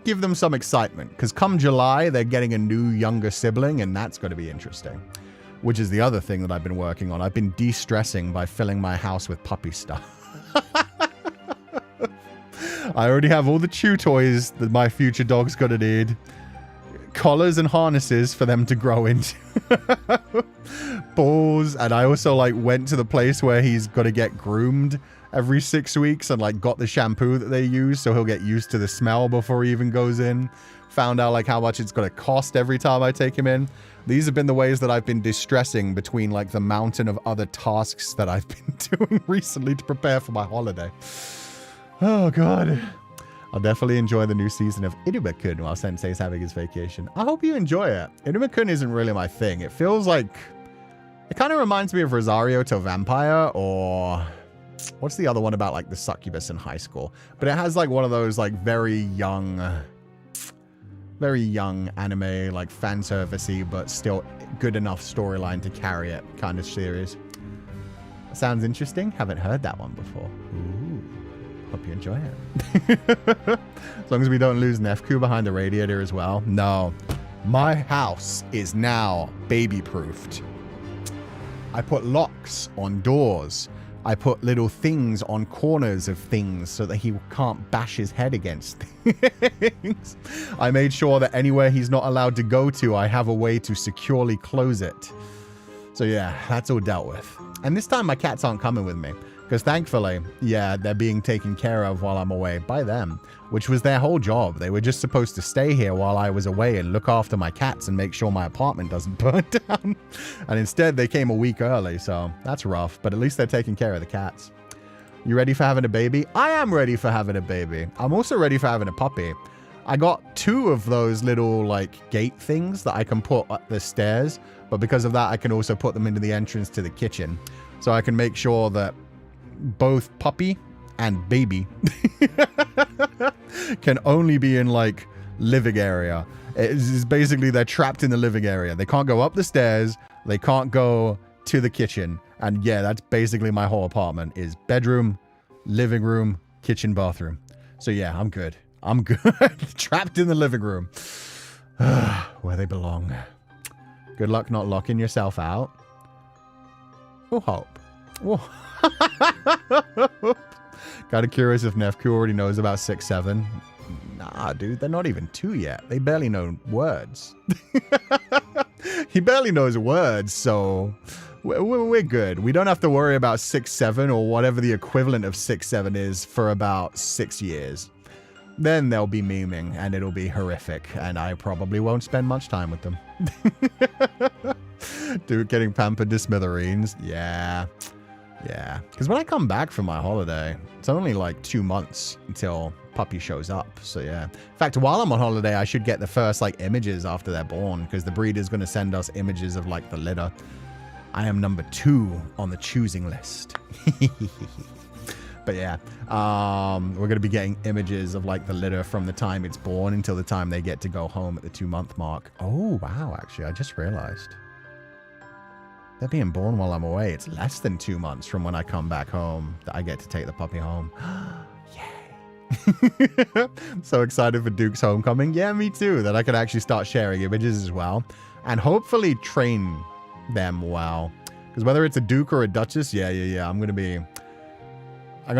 give them some excitement. Because come July, they're getting a new, younger sibling, and that's going to be interesting. Which is the other thing that I've been working on. I've been de-stressing by filling my house with puppy stuff. I already have all the chew toys that my future dog's gonna need. Collars and harnesses for them to grow into. Balls. And I also, like, went to the place where he's got to get groomed every 6 weeks and, like, got the shampoo that they use so he'll get used to the smell before he even goes in. Found out, like, how much it's going to cost every time I take him in. These have been the ways that I've been distressing between, like, the mountain of other tasks that I've been doing recently to prepare for my holiday. Oh, God. I'll definitely enjoy the new season of Inuma-kun while Sensei's having his vacation. I hope you enjoy it. Inuma-kun isn't really my thing. It feels like... It kind of reminds me of Rosario to Vampire, or... What's the other one about, like, the succubus in high school? But it has, like, one of those, like, very young anime, like, fan servicey, but still good enough storyline to carry it kind of series. Sounds interesting. Haven't heard that one before. Ooh. Hope you enjoy it. As long as we don't lose Nefku behind the radiator as well. No. My house is now baby-proofed. I put locks on doors. I put little things on corners of things so that he can't bash his head against things. I made sure that anywhere he's not allowed to go to, I have a way to securely close it. So yeah, that's all dealt with. And this time my cats aren't coming with me. Because thankfully, yeah, they're being taken care of while I'm away by them, which was their whole job. They were just supposed to stay here while I was away and look after my cats and make sure my apartment doesn't burn down. And instead, they came a week early, so that's rough. But at least they're taking care of the cats. You ready for having a baby? I am ready for having a baby. I'm also ready for having a puppy. I got 2 of those little like gate things that I can put up the stairs, but because of that, I can also put them into the entrance to the kitchen. So I can make sure that both puppy and baby can only be in like living area. It's basically they're trapped in the living area. They can't go up the stairs. They can't go to the kitchen. And yeah, that's basically my whole apartment is bedroom, living room, kitchen, bathroom. So yeah, I'm good. I'm good. Trapped in the living room. Where they belong. Good luck not locking yourself out. We'll hope. Kind of curious if Nefku already knows about 6-7. Nah, dude, they're not even 2 yet. They barely know words. He barely knows words, so we're good. We don't have to worry about 6-7 or whatever the equivalent of 6-7 is for about 6 years. Then they'll be memeing, and it'll be horrific, and I probably won't spend much time with them. Dude, getting pampered to smithereens. Yeah. Yeah. Because when I come back from my holiday, it's only like 2 months until puppy shows up. So yeah. In fact, while I'm on holiday, I should get the first like images after they're born, because the breeder's going to send us images of like the litter. I am number 2 on the choosing list. But yeah, we're going to be getting images of like the litter from the time it's born until the time they get to go home at the 2-month mark. Oh, wow. Actually, I just realized they're being born while I'm away. It's less than 2 months from when I come back home that I get to take the puppy home. Yay. So excited for Duke's homecoming. Yeah, me too. That I could actually start sharing images as well. And hopefully train them well. Because whether it's a Duke or a Duchess, yeah. I'm going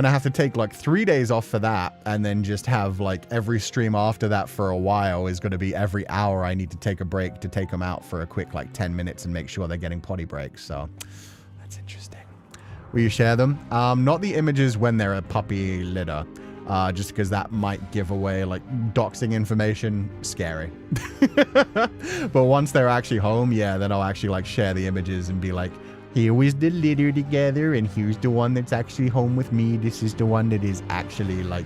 to have to take like 3 days off for that. And then just have like every stream after that for a while is going to be every hour I need to take a break to take them out for a quick like 10 minutes and make sure they're getting potty breaks. So that's interesting. Will you share them? Not the images when they're a puppy litter. Just because that might give away like doxing information. Scary. But once they're actually home, yeah, then I'll actually like share the images and be like, here was the litter together, and here's the one that's actually home with me. This is the one that is actually like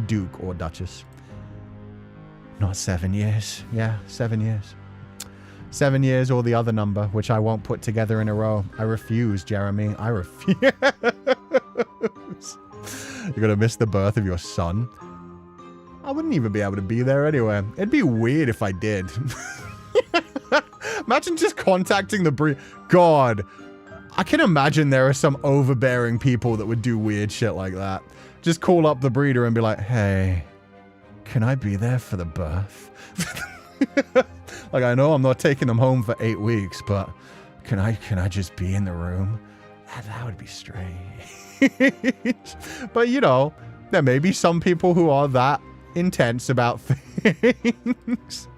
Duke or Duchess. Not 7 years. Yeah, 7 years. 7 years or the other number, which I won't put together in a row. I refuse, Jeremy. I refuse. You're going to miss the birth of your son? I wouldn't even be able to be there anyway. It'd be weird if I did. Imagine just contacting the breed. God. I can imagine there are some overbearing people that would do weird shit like that. Just call up the breeder and be like, hey, can I be there for the birth? Like, I know I'm not taking them home for 8 weeks, but can I just be in the room? That would be strange. But, you know, there may be some people who are that intense about things.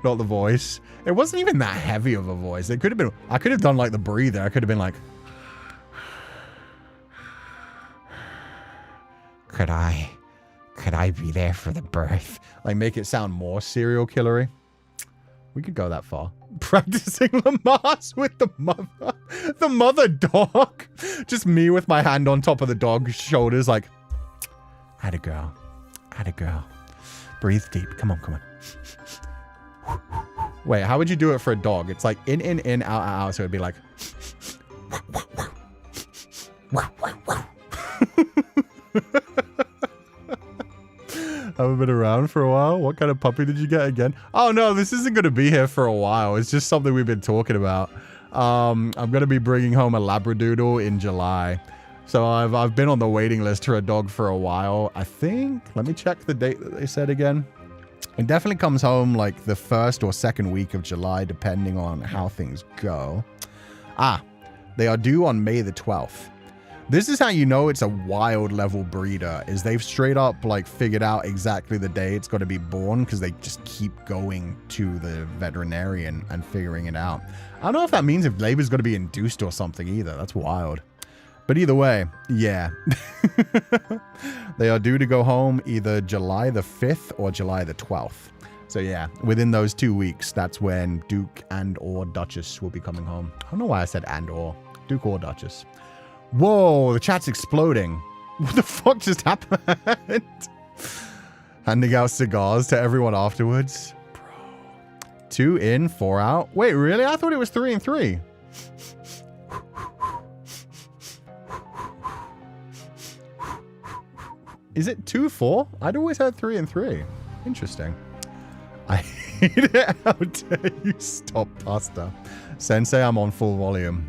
Not the voice. It wasn't even that heavy of a voice. It could have been, I could have done like the breather. I could have been like, could I be there for the birth? Like make it sound more serial killery. We could go that far. Practicing Lamaze with the mother dog. Just me with my hand on top of the dog's shoulders like, atta girl. Breathe deep. Come on. Wait, how would you do it for a dog? It's like in, out, so it'd be like... Haven't been around for a while? What kind of puppy did you get again? Oh no, this isn't going to be here for a while. It's just something we've been talking about. I'm going to be bringing home a Labradoodle in July. So I've been on the waiting list for a dog for a while. I think, let me check the date that they said again. It definitely comes home like the 1st or 2nd week of July, depending on how things go. They are due on May the 12th. This is how you know it's a wild level breeder, is they've straight up like figured out exactly the day it's got to be born because they just keep going to the veterinarian and figuring it out. I don't know if that means if labor's got to be induced or something either. That's wild. But either way, yeah. They are due to go home either July the 5th or July the 12th. So yeah, within those 2 weeks, that's when Duke and or Duchess will be coming home. I don't know why I said and or. Duke or Duchess. Whoa, the chat's exploding. What the fuck just happened? Handing out cigars to everyone afterwards. Bro. 2 in, 4 out. Wait, really? I thought it was 3 and 3. Is it 2, 4? I'd always heard 3 and 3. Interesting. I hate it. How dare you stop pasta. Sensei, I'm on full volume.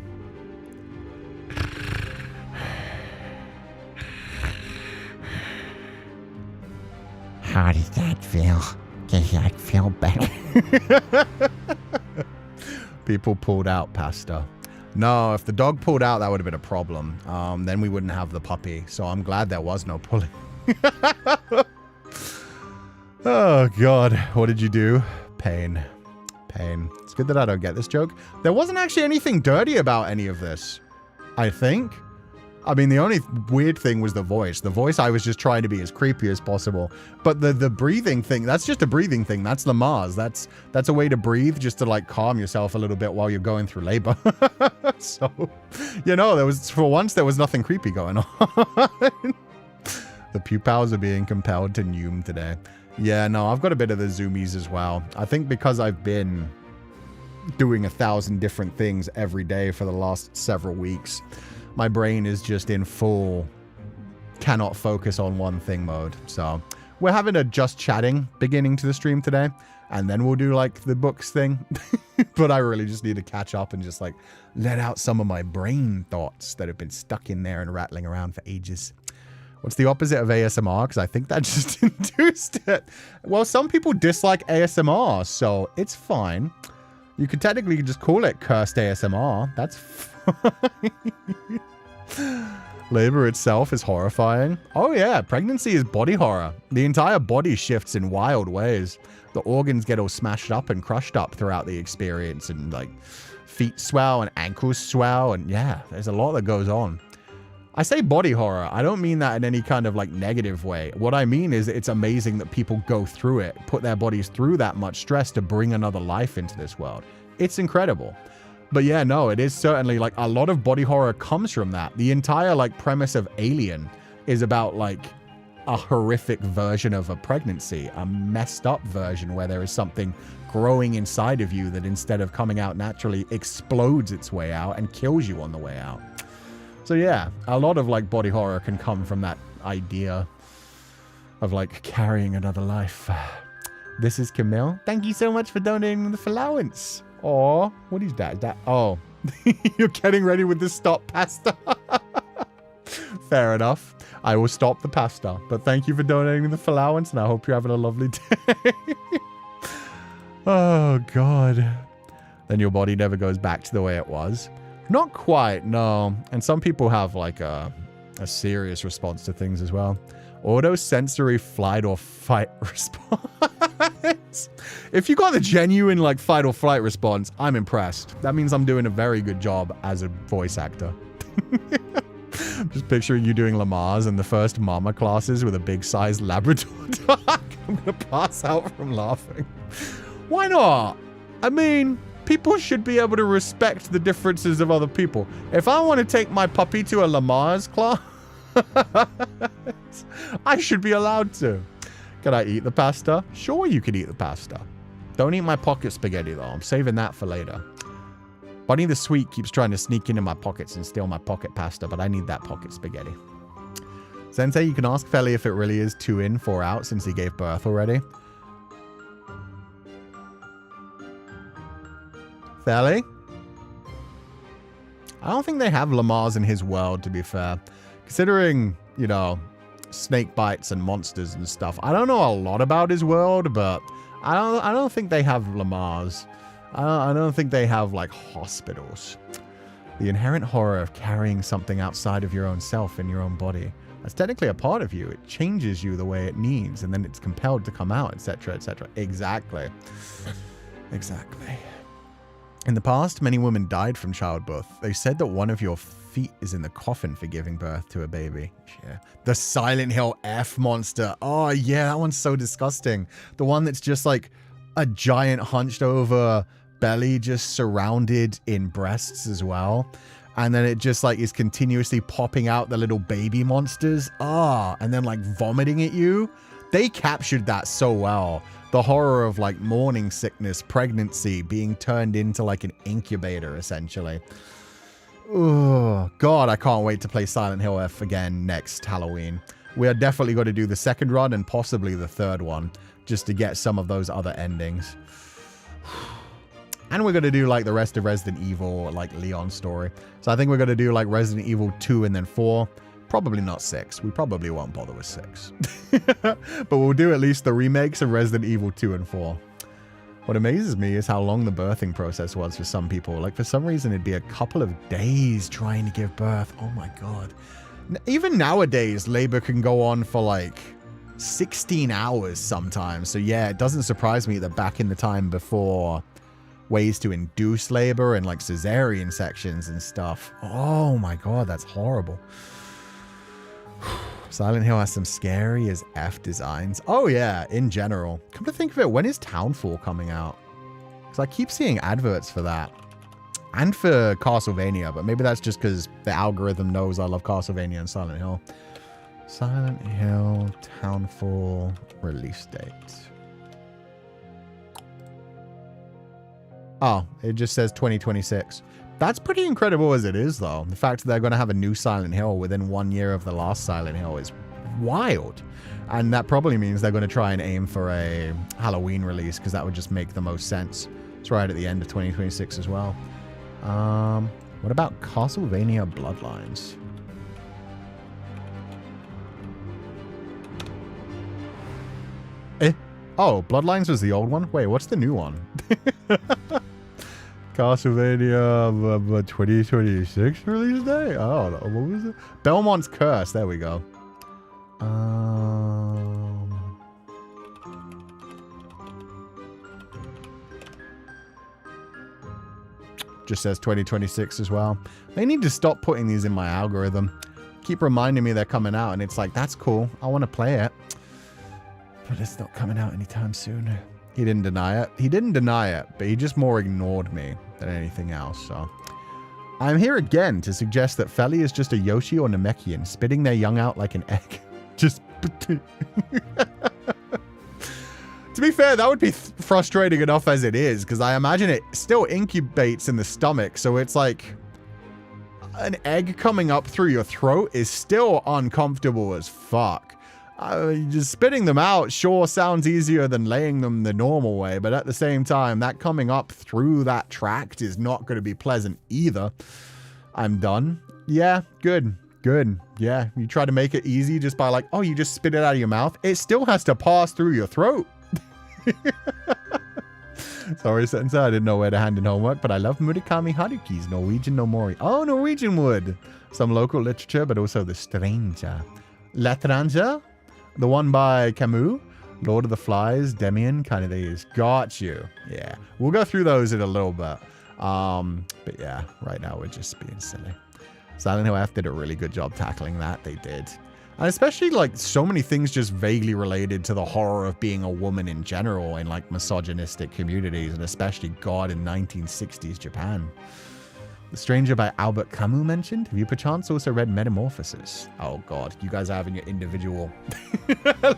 How did that feel? Did that feel better? People pulled out pasta. No, if the dog pulled out, that would have been a problem. Then we wouldn't have the puppy. So I'm glad there was no pulling. Oh, God. What did you do? Pain. Pain. It's good that I don't get this joke. There wasn't actually anything dirty about any of this, I think. I mean, the only weird thing was the voice. The voice, I was just trying to be as creepy as possible. But the breathing thing, that's just a breathing thing. That's Lamaze. That's a way to breathe, just to like calm yourself a little bit while you're going through labor. So, you know, for once, there was nothing creepy going on. The Pupals are being compelled to Noom today. Yeah, no, I've got a bit of the zoomies as well. I think because I've been doing 1,000 different things every day for the last several weeks, my brain is just in full cannot focus on one thing mode. So we're having a just chatting beginning to the stream today, and then we'll do like the books thing. But I really just need to catch up and just like let out some of my brain thoughts that have been stuck in there and rattling around for ages. What's the opposite of ASMR? Because I think that just induced it. Well, some people dislike ASMR, so it's fine. You could technically just call it cursed ASMR. That's fine. Labor itself is horrifying. Oh yeah, pregnancy is body horror. The entire body shifts in wild ways. The organs get all smashed up and crushed up throughout the experience, and like feet swell and ankles swell, and yeah, there's a lot that goes on. I say body horror. I don't mean that in any kind of like negative way. What I mean is it's amazing that people go through it, put their bodies through that much stress to bring another life into this world. It's incredible. But yeah, no, it is certainly like a lot of body horror comes from that. The entire like premise of Alien is about like a horrific version of a pregnancy, a messed up version where there is something growing inside of you that instead of coming out naturally explodes its way out and kills you on the way out. So yeah, a lot of like body horror can come from that idea of like carrying another life. This is Camille. Thank you so much for donating the allowance. Or what is that? Is that? Oh, you're getting ready with the stop pasta. Fair enough. I will stop the pasta. But thank you for donating the allowance, and I hope you're having a lovely day. Oh God. Then your body never goes back to the way it was. Not quite, no. And some people have like a serious response to things as well. Auto-sensory flight or fight response. If you got the genuine like fight or flight response, I'm impressed. That means I'm doing a very good job as a voice actor. Just picturing you doing Lamaze in the first mama classes with a big sized Labrador dog. I'm gonna pass out from laughing. Why not? I mean, people should be able to respect the differences of other people. If I want to take my puppy to a Lamaze class, I should be allowed to. Can I eat the pasta? Sure, you can eat the pasta. Don't eat my pocket spaghetti, though. I'm saving that for later. Bunny the Sweet keeps trying to sneak into my pockets and steal my pocket pasta, but I need that pocket spaghetti. Sensei, you can ask Feli if it really is 2 in, 4 out since he gave birth already. Feli? I don't think they have Lamaze in his world, to be fair. Considering, you know, snake bites and monsters and stuff. I don't know a lot about his world, but I don't think they have Lamaze. I don't think they have, like, hospitals. The inherent horror of carrying something outside of your own self in your own body. That's technically a part of you. It changes you the way it needs, and then it's compelled to come out, etc., etc. Exactly. Exactly. In the past, many women died from childbirth. They said that one of your feet is in the coffin for giving birth to a baby. Yeah. The Silent Hill F monster. Oh, yeah, that one's so disgusting. The one that's just like a giant hunched over belly just surrounded in breasts as well. And then it just like is continuously popping out the little baby monsters. Ah, and then like vomiting at you. They captured that so well. The horror of like morning sickness, pregnancy, being turned into like an incubator, essentially. Oh, God, I can't wait to play Silent Hill F again next Halloween. We are definitely going to do the second run and possibly the third one, just to get some of those other endings. And we're going to do like the rest of Resident Evil, like Leon's story. So I think we're going to do like Resident Evil 2 and then 4. Probably not 6. We probably won't bother with 6. But we'll do at least the remakes of Resident Evil 2 and 4. What amazes me is how long the birthing process was for some people. Like, for some reason, it'd be a couple of days trying to give birth. Oh my God. Even nowadays, labor can go on for like 16 hours sometimes. So yeah, it doesn't surprise me that back in the time before ways to induce labor and like cesarean sections and stuff. Oh my God, that's horrible. Silent Hill has some scary as F designs. Oh yeah, in general. Come to think of it, when is Townfall coming out? Because I keep seeing adverts for that. And for Castlevania, but maybe that's just because the algorithm knows I love Castlevania and Silent Hill. Silent Hill, Townfall, release date. Oh, it just says 2026. That's pretty incredible as it is, though. The fact that they're going to have a new Silent Hill within 1 year of the last Silent Hill is wild. And that probably means they're going to try and aim for a Halloween release, because that would just make the most sense. It's right at the end of 2026 as well. What about Castlevania Bloodlines? Oh, Bloodlines was the old one? Wait, what's the new one? Castlevania 2026 release day? Oh, what was it? Belmont's Curse. There we go. Just says 2026 as well. They need to stop putting these in my algorithm. Keep reminding me they're coming out, and it's like, that's cool. I want to play it. But it's not coming out anytime soon. He didn't deny it. He didn't deny it, but he just more ignored me than anything else, so. I'm here again to suggest that Feli is just a Yoshi or Namekian, spitting their young out like an egg. Just... To be fair, that would be frustrating enough as it is, because I imagine it still incubates in the stomach, so it's like... An egg coming up through your throat is still uncomfortable as fuck. Just spitting them out sure sounds easier than laying them the normal way, but at the same time, that coming up through that tract is not going to be pleasant either. I'm done. Yeah, good. Good. Yeah, you try to make it easy just by like, oh, you just spit it out of your mouth. It still has to pass through your throat. Sorry, Sensei, I didn't know where to hand in homework, but I love Murakami Haruki's Norwegian no Mori. Oh, Norwegian wood. Some local literature, but also The Stranger. L'Étranger? The one by Camus, Lord of the Flies, Demian, kind of these. Got you. Yeah. We'll go through those in a little bit. But yeah, right now we're just being silly. Silent Hill F did a really good job tackling that. They did. And especially like so many things just vaguely related to the horror of being a woman in general in like misogynistic communities, and especially God in 1960s Japan. The Stranger by Albert Camus mentioned. Have you perchance also read Metamorphosis? Oh God, you guys are having your individual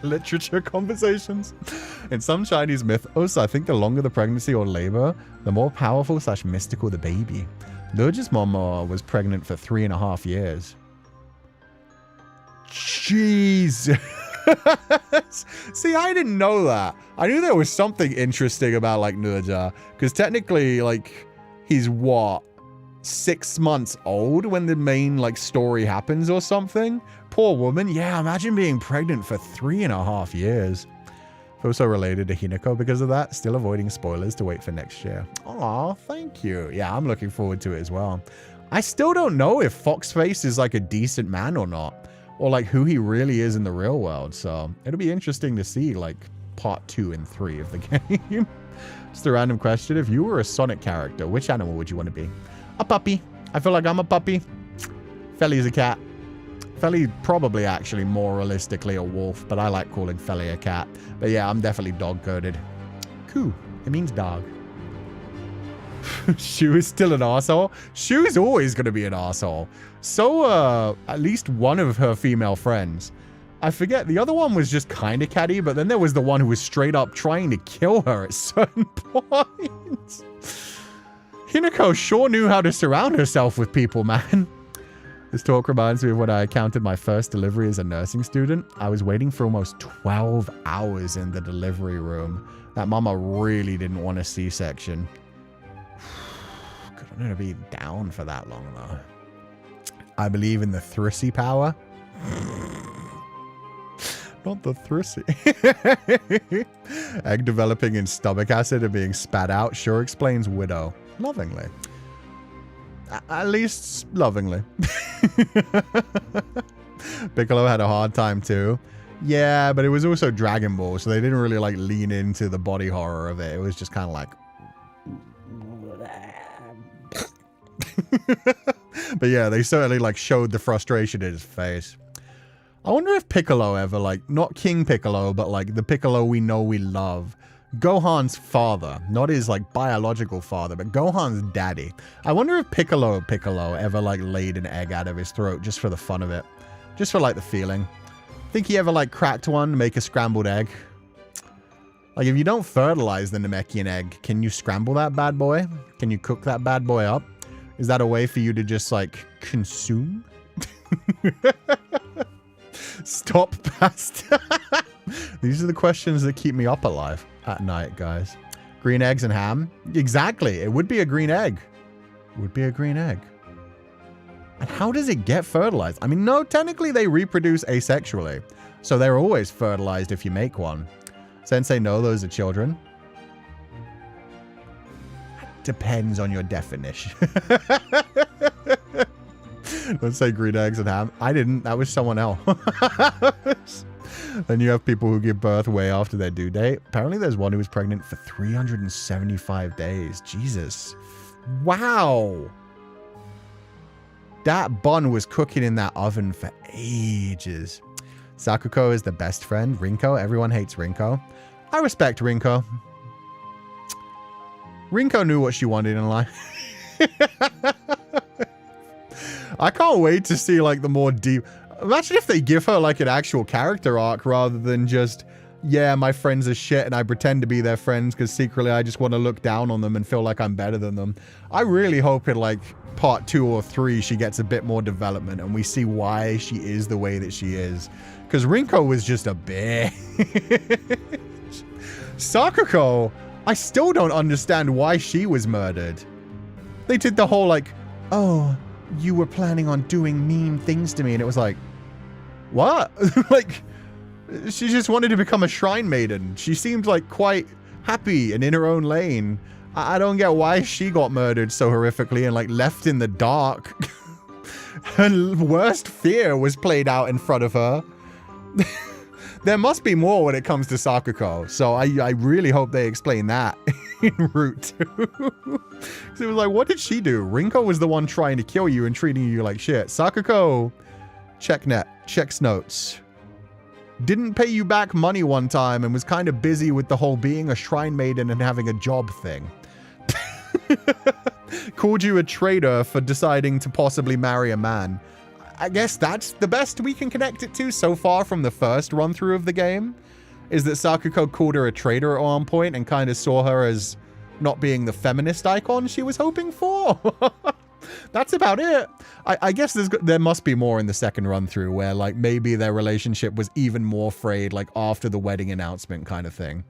literature conversations. In some Chinese mythos, I think the longer the pregnancy or labor, the more powerful / mystical the baby. Lurge's mama was pregnant for 3.5 years. Jeez. See, I didn't know that. I knew there was something interesting about like Nurja, because technically like he's what? 6 months old when the main like story happens or something. Poor woman. Yeah, imagine being pregnant for 3.5 years. Also related to Hinako because of that. Still avoiding spoilers to wait for next year. Aw, thank you. Yeah, I'm looking forward to it as well. I still don't know if Foxface is like a decent man or not, or like who he really is in the real world. So it'll be interesting to see like part 2 and 3 of the game. Just a random question. If you were a Sonic character, which animal would you want to be? A puppy. I feel like I'm a puppy. Feli's a cat. Feli probably actually more realistically a wolf, but I like calling Feli a cat. But yeah, I'm definitely dog-coded. Coo. It means dog. Shu is still an arsehole. Shu's always going to be an arsehole. So, at least one of her female friends. I forget, the other one was just kind of catty, but then there was the one who was straight up trying to kill her at certain points. Hinako sure knew how to surround herself with people, man. This talk reminds me of when I encountered my first delivery as a nursing student. I was waiting for almost 12 hours in the delivery room. That mama really didn't want a C-section. I'm gonna be down for that long, though. I believe in the Thrissy power. Not the Thrissy. Egg developing in stomach acid and being spat out sure explains widow. Lovingly. At least lovingly. Piccolo had a hard time too. Yeah, but it was also Dragon Ball, so they didn't really like lean into the body horror of it. It was just kind of like... But yeah, they certainly like showed the frustration in his face. I wonder if Piccolo ever, like, not King Piccolo, but like the Piccolo we know we love, Gohan's father, not his like biological father, but Gohan's daddy. I wonder if Piccolo ever like laid an egg out of his throat just for the fun of it, just for like the feeling. Think he ever like cracked one to make a scrambled egg? Like if you don't fertilize the Namekian egg, can you scramble that bad boy? Can you cook that bad boy up? Is that a way for you to just like consume? Stop pasta. These are the questions that keep me up alive at night, guys. Green eggs and ham? Exactly. It would be a green egg. It would be a green egg. And how does it get fertilized? I mean, no, technically they reproduce asexually. So they're always fertilized if you make one. Sensei, no, those are children. Depends on your definition. Let's say green eggs and ham. I didn't. That was someone else. Then you have people who give birth way after their due date. Apparently there's one who was pregnant for 375 days. Jesus. Wow. That bun was cooking in that oven for ages. Sakuko is the best friend. Rinko. Everyone hates Rinko. I respect Rinko. Rinko knew what she wanted in life. I can't wait to see like the more deep... Imagine if they give her like an actual character arc rather than just, yeah, my friends are shit and I pretend to be their friends because secretly I just want to look down on them and feel like I'm better than them. I really hope in like part 2 or 3 she gets a bit more development and we see why she is the way that she is. Because Rinko was just a bitch. Sakuko, I still don't understand why she was murdered. They did the whole like, oh, you were planning on doing mean things to me. And it was like, what? Like, she just wanted to become a shrine maiden. She seemed like quite happy and in her own lane. I don't get why she got murdered so horrifically and like left in the dark. Her worst fear was played out in front of her. There must be more when it comes to Sakuko. So I really hope they explain that in Route 2. Because it was like, what did she do? Rinko was the one trying to kill you and treating you like shit. Sakuko, checks notes. Didn't pay you back money one time and was kind of busy with the whole being a shrine maiden and having a job thing. Called you a traitor for deciding to possibly marry a man. I guess that's the best we can connect it to so far from the first run through of the game, is that Sakuko called her a traitor at one point and kind of saw her as not being the feminist icon she was hoping for. That's about it. I guess there must be more in the second run through where like maybe their relationship was even more frayed like after the wedding announcement kind of thing.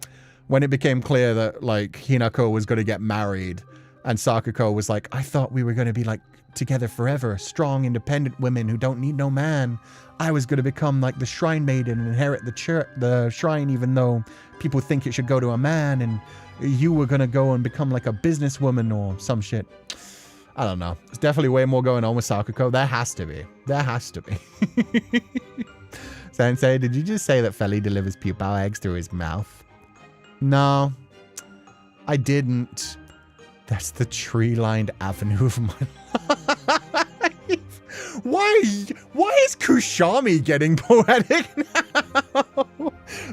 When it became clear that like Hinako was going to get married and Sakuko was like, I thought we were going to be like together forever, strong, independent women who don't need no man. I was going to become like the shrine maiden and inherit the shrine even though people think it should go to a man, and you were going to go and become like a businesswoman or some shit. I don't know. There's definitely way more going on with Sakuko. There has to be. There has to be. Sensei, did you just say that Feli delivers pupal eggs through his mouth? No, I didn't. That's the tree-lined avenue of my life. Why is Kushami getting poetic now?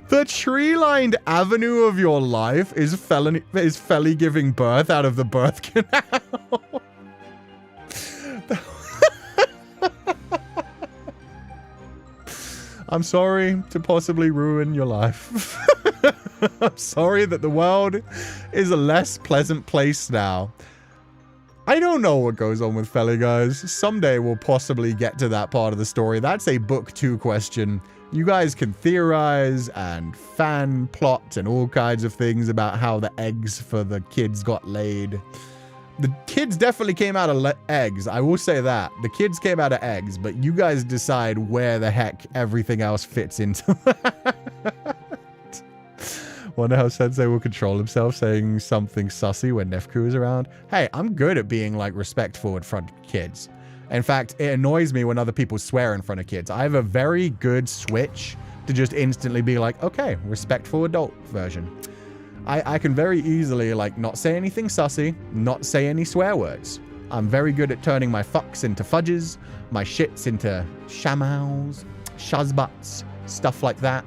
The tree-lined avenue of your life is Feli giving birth out of the birth canal. I'm sorry to possibly ruin your life. I'm sorry that the world is a less pleasant place now. I don't know what goes on with Feli, guys. Someday we'll possibly get to that part of the story. That's a book 2 question. You guys can theorize and fan plot and all kinds of things about how the eggs for the kids got laid. The kids definitely came out of eggs. I will say that. The kids came out of eggs, but you guys decide where the heck everything else fits into that. Wonder how Sensei will control himself saying something sussy when Nefku is around. Hey, I'm good at being, like, respectful in front of kids. In fact, it annoys me when other people swear in front of kids. I have a very good switch to just instantly be like, okay, respectful adult version. I can very easily, like, not say anything sussy, not say any swear words. I'm very good at turning my fucks into fudges, my shits into shamaus, shazbutts, stuff like that.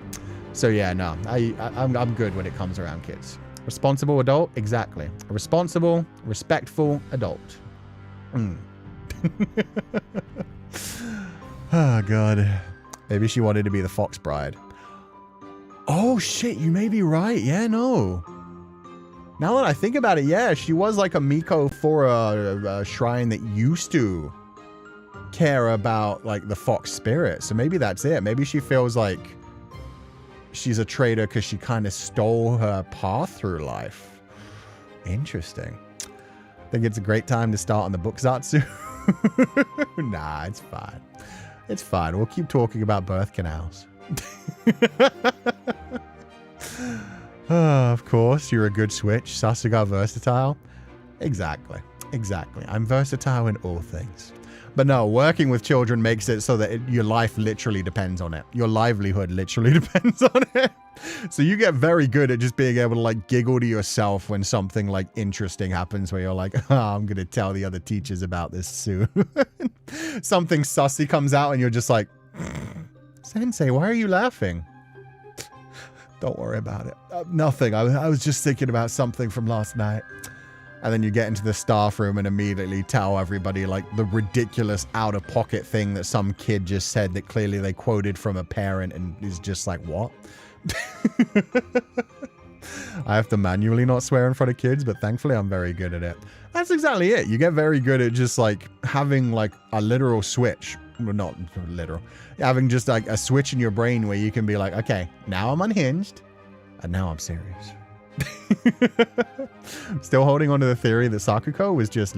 So yeah, no, I'm good when it comes around kids. Responsible adult? Exactly. A responsible, respectful adult. Oh, God. Maybe she wanted to be the fox bride. Oh, shit, you may be right. Yeah, no. Now that I think about it, yeah, she was like a Miko for a shrine that used to care about, like, the fox spirit. So maybe that's it. Maybe she feels like she's a traitor because she kind of stole her path through life. Interesting. I think it's a great time to start on the book Zatsu. Nah, it's fine. It's fine. We'll keep talking about birth canals. Of course, you're a good switch. Sasuga versatile. Exactly. Exactly. I'm versatile in all things. But no, working with children makes it so that your life literally depends on it. Your livelihood literally depends on it. So you get very good at just being able to, like, giggle to yourself when something, like, interesting happens where you're like, oh, I'm going to tell the other teachers about this soon. Something sussy comes out and you're just like, Sensei, why are you laughing? Don't worry about it. Nothing. I was just thinking about something from last night. And then you get into the staff room and immediately tell everybody, like, the ridiculous out-of-pocket thing that some kid just said that clearly they quoted from a parent and is just like, what? I have to manually not swear in front of kids, but thankfully I'm very good at it. That's exactly it. You get very good at just, like, having, like, a literal switch. Well, not literal. Having just, like, a switch in your brain where you can be like, okay, now I'm unhinged, and now I'm serious. Still holding on to the theory that Sakuko was just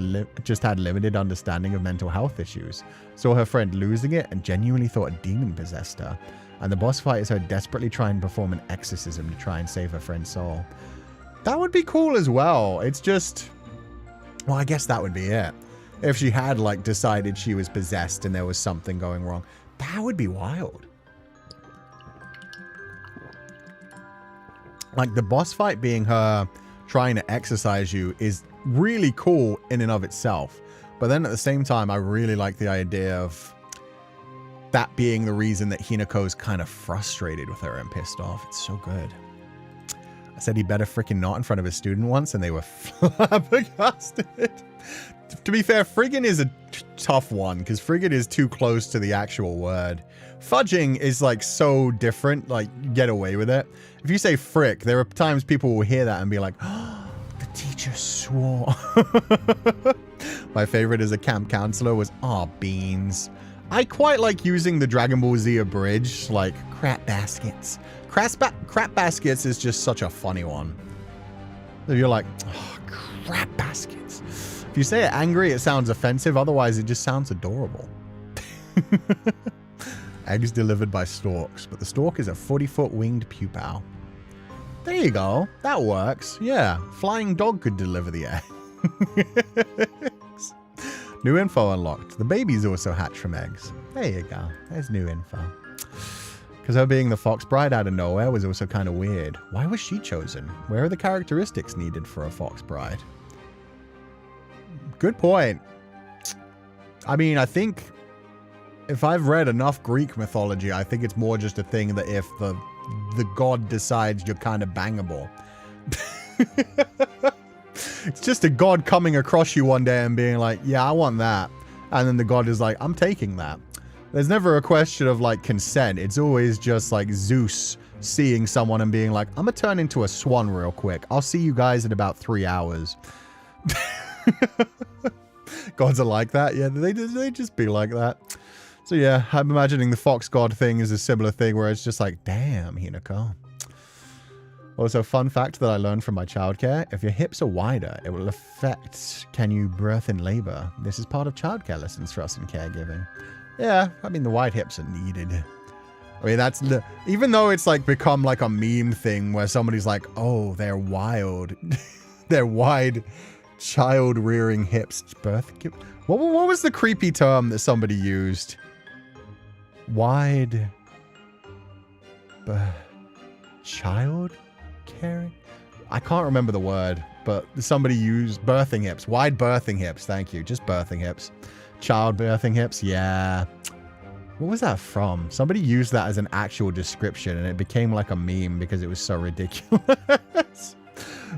had limited understanding of mental health issues. Saw her friend losing it and genuinely thought a demon possessed her. And the boss fight is her desperately trying to perform an exorcism to try and save her friend's soul. That would be cool as well. It's just... Well, I guess that would be it. If she had, like, decided she was possessed and there was something going wrong. That would be wild. Like, the boss fight being her trying to exercise you is really cool in and of itself. But then at the same time, I really like the idea of that being the reason that Hinako's kind of frustrated with her and pissed off. It's so good. I said he better freaking not in front of a student once, and they were flabbergasted. To be fair, friggin' is a tough one, because friggin' is too close to the actual word. Fudging is, like, so different, like, get away with it. If you say frick, there are times people will hear that and be like, oh, the teacher swore. My favorite as a camp counselor was, aw, beans. I quite like using the Dragon Ball Z abridged, like, crap baskets. Crap baskets is just such a funny one. So you're like, oh, crap baskets. If you say it angry, it sounds offensive. Otherwise, it just sounds adorable. Eggs delivered by storks, but the stork is a 40-foot winged pupal. There you go. That works. Yeah, flying dog could deliver the eggs. New info unlocked. The babies also hatch from eggs. There you go. There's new info. Because her being the fox bride out of nowhere was also kind of weird. Why was she chosen? Where are the characteristics needed for a fox bride? Good point. I mean, I think if I've read enough Greek mythology, I think it's more just a thing that if the god decides you're kind of bangable. It's just a god coming across you one day and being like, yeah, I want that. And then the god is like, I'm taking that. There's never a question of like consent. It's always just like Zeus seeing someone and being like, I'm gonna turn into a swan real quick. I'll see you guys in about 3 hours. Gods are like that. Yeah, they just be like that. So yeah, I'm imagining the fox god thing is a similar thing where it's just like, damn, Hinako. Also, fun fact that I learned from my childcare, if your hips are wider, it will affect can you birth in labor. This is part of childcare lessons for us in caregiving. Yeah, I mean, the wide hips are needed. I mean, that's, even though it's like become like a meme thing where somebody's like, oh, they're wild. They're wide child rearing hips. Birth? What was the creepy term that somebody used? Wide child caring? I can't remember the word, but somebody used birthing hips. Wide birthing hips. Thank you. Just birthing hips. Child birthing hips. Yeah. What was that from? Somebody used that as an actual description and it became like a meme because it was so ridiculous.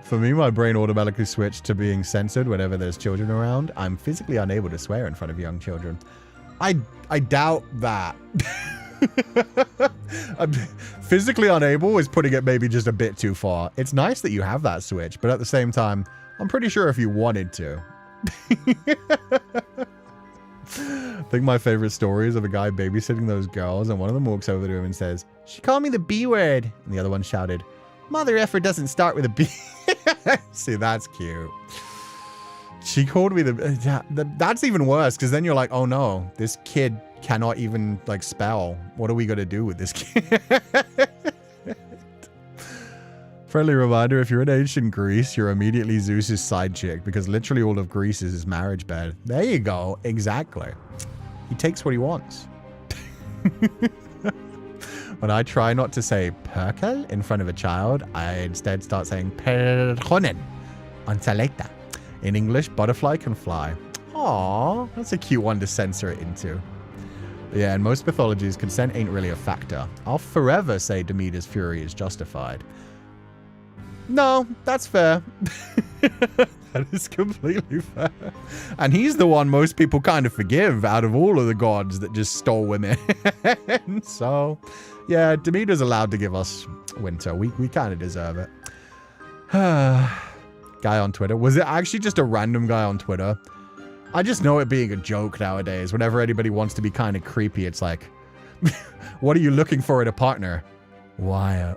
For me, my brain automatically switched to being censored whenever there's children around. I'm physically unable to swear in front of young children. I doubt that. Physically unable is putting it maybe just a bit too far. It's nice that you have that switch, but at the same time, I'm pretty sure if you wanted to. I think my favorite story is of a guy babysitting those girls, and one of them walks over to him and says, "She called me the B word." And the other one shouted, "Mother effer doesn't start with a B." See, that's cute. She called me that's even worse, because then you're like, oh no, this kid cannot even like spell. What are we going to do with this kid? Friendly reminder, if you're in ancient Greece, you're immediately Zeus's side chick, because literally all of Greece is his marriage bed. There you go. Exactly. He takes what he wants. When I try not to say perkel in front of a child, I instead start saying perjonen on saleta. In English, butterfly can fly. Aww, that's a cute one to censor it into. Yeah, in most mythologies, consent ain't really a factor. I'll forever say Demeter's fury is justified. No, that's fair. That is completely fair. And he's the one most people kind of forgive out of all of the gods that just stole women. So, yeah, Demeter's allowed to give us winter. We kind of deserve it. Guy on Twitter. Was it actually just a random guy on Twitter? I just know it being a joke nowadays. Whenever anybody wants to be kind of creepy, it's like, what are you looking for in a partner? My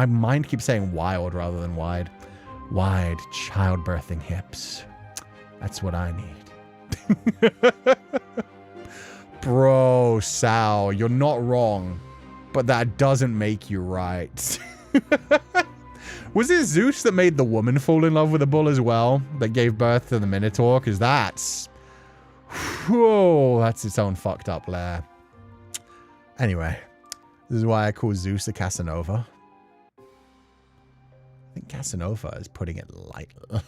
mind keeps saying wild rather than wide. Wide childbirthing hips. That's what I need. Bro, Sal, you're not wrong. But that doesn't make you right. Was it Zeus that made the woman fall in love with the bull as well? That gave birth to the Minotaur? Because that's... Whoa, that's its own fucked up lair. Anyway. This is why I call Zeus a Casanova. I think Casanova is putting it lightly.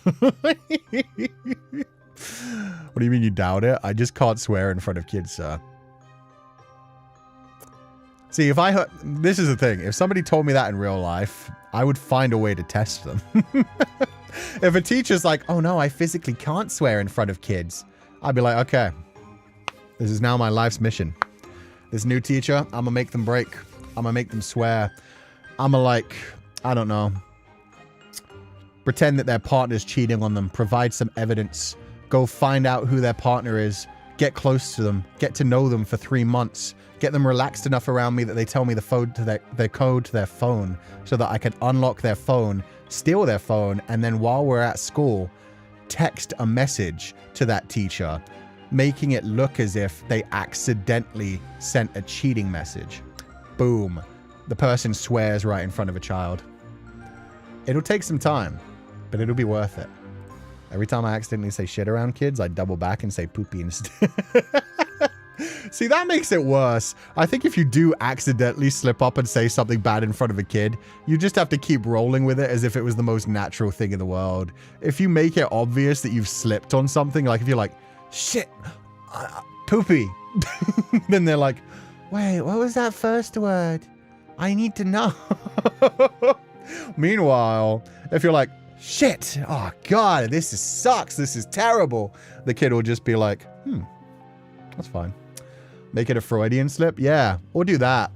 What do you mean you doubt it? I just can't swear in front of kids, sir. See, if I heard... This is the thing. If somebody told me that in real life, I would find a way to test them. If a teacher's like, oh no, I physically can't swear in front of kids, I'd be like, okay, this is now my life's mission. This new teacher, I'm gonna make them break. I'm gonna make them swear. I'm gonna, like, I don't know, pretend that their partner's cheating on them, provide some evidence, go find out who their partner is, get close to them, get to know them for 3 months, get them relaxed enough around me that they tell me the phone to their code to their phone so that I can unlock their phone, steal their phone, and then while we're at school, text a message to that teacher, making it look as if they accidentally sent a cheating message. Boom. The person swears right in front of a child. It'll take some time, but it'll be worth it. Every time I accidentally say shit around kids, I double back and say poopy instead. See, that makes it worse. I think if you do accidentally slip up and say something bad in front of a kid, you just have to keep rolling with it as if it was the most natural thing in the world. If you make it obvious that you've slipped on something, like if you're like, shit, poopy, then they're like, wait, what was that first word? I need to know. Meanwhile, if you're like, shit, oh God, this sucks, this is terrible, the kid will just be like, that's fine. Make it a Freudian slip? Yeah, or do that.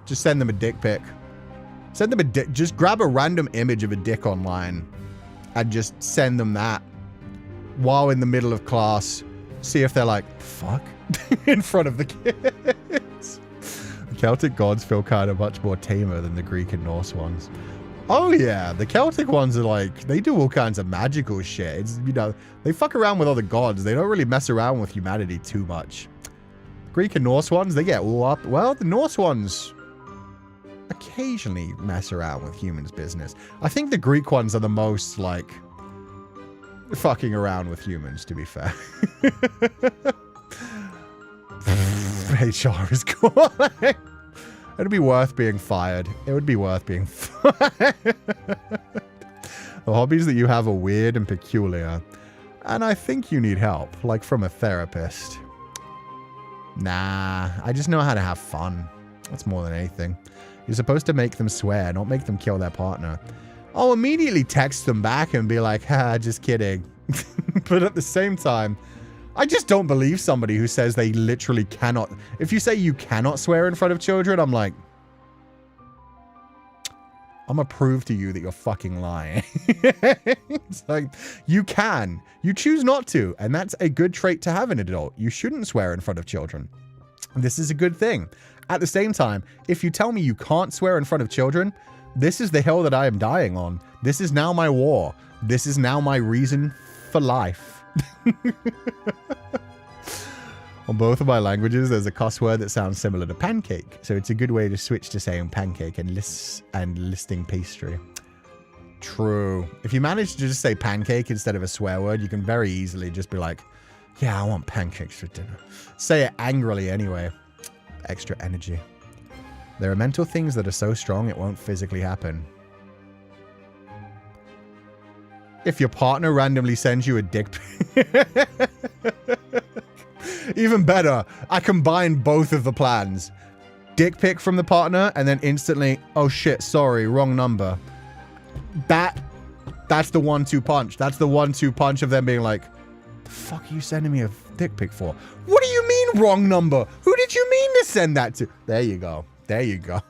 Just send them a dick pic. Send them a dick. Just grab a random image of a dick online and just send them that while in the middle of class. See if they're like, fuck, in front of the kids. The Celtic gods feel kind of much more tamer than the Greek and Norse ones. Oh yeah, the Celtic ones are like, they do all kinds of magical shit. It's, you know, they fuck around with other gods. They don't really mess around with humanity too much. Greek and Norse ones, they get all up. Well, the Norse ones occasionally mess around with humans' business. I think the Greek ones are the most, like, fucking around with humans, to be fair. HR is cool. It'd be worth being fired. It would be worth being fired. The hobbies that you have are weird and peculiar. And I think you need help, like from a therapist. Nah, I just know how to have fun. That's more than anything. You're supposed to make them swear, not make them kill their partner. I'll immediately text them back and be like, ha, just kidding. But at the same time, I just don't believe somebody who says they literally cannot. If you say you cannot swear in front of children, I'm like, I'm gonna prove to you that you're fucking lying. It's like, you can. You choose not to. And that's a good trait to have in an adult. You shouldn't swear in front of children. This is a good thing. At the same time, if you tell me you can't swear in front of children, this is the hill that I am dying on. This is now my war. This is now my reason for life. On both of my languages, there's a cuss word that sounds similar to pancake. So it's a good way to switch to saying pancake and listing pastry. True. If you manage to just say pancake instead of a swear word, you can very easily just be like, yeah, I want pancakes for dinner. Say it angrily anyway. Extra energy. There are mental things that are so strong it won't physically happen. If your partner randomly sends you a dick pic. Even better, I combine both of the plans. Dick pic from the partner and then instantly, oh shit, sorry, wrong number. That's the 1-2 punch. That's the 1-2 punch of them being like, the fuck are you sending me a dick pic for? What do you mean wrong number? Who did you mean to send that to? There you go. There you go.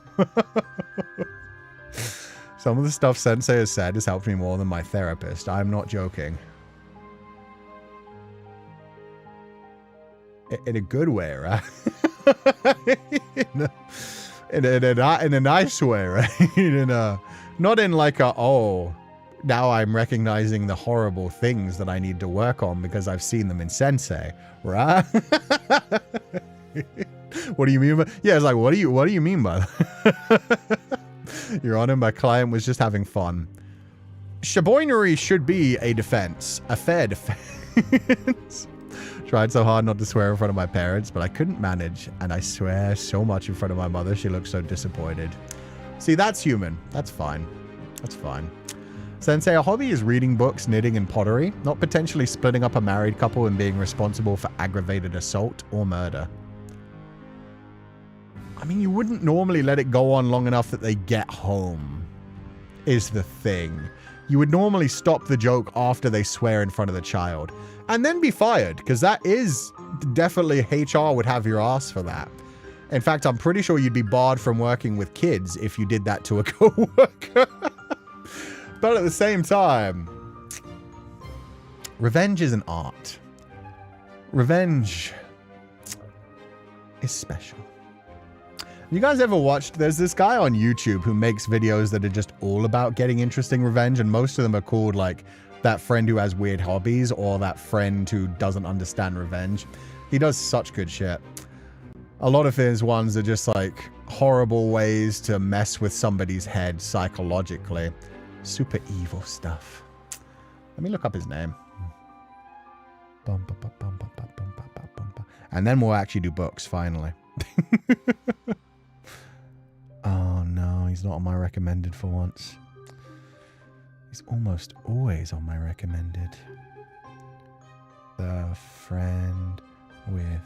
Some of the stuff Sensei has said has helped me more than my therapist. I'm not joking. In a good way, right? in a nice way, right? Not in like a, oh, now I'm recognizing the horrible things that I need to work on because I've seen them in Sensei, right? What do you mean by? Yeah, it's like, what do you mean by that? Your Honor, my client was just having fun. Chaboinery should be a defense, a fair defense. Tried so hard not to swear in front of my parents, but I couldn't manage, and I swear so much in front of my mother, she looked so disappointed. See, that's human. That's fine. That's fine. Sensei, a hobby is reading books, knitting, and pottery, not potentially splitting up a married couple and being responsible for aggravated assault or murder. I mean, you wouldn't normally let it go on long enough that they get home, is the thing. You would normally stop the joke after they swear in front of the child. And then be fired, because that is definitely HR would have your ass for that. In fact, I'm pretty sure you'd be barred from working with kids if you did that to a coworker. But at the same time, revenge is an art. Revenge is special. You guys ever watched, there's this guy on YouTube who makes videos that are just all about getting interesting revenge, and most of them are called like that friend who has weird hobbies or that friend who doesn't understand revenge. He does such good shit. A lot of his ones are just like horrible ways to mess with somebody's head psychologically. Super evil stuff. Let me look up his name. And then we'll actually do books, finally. Oh no, he's not on my recommended for once. He's almost always on my recommended. The friend with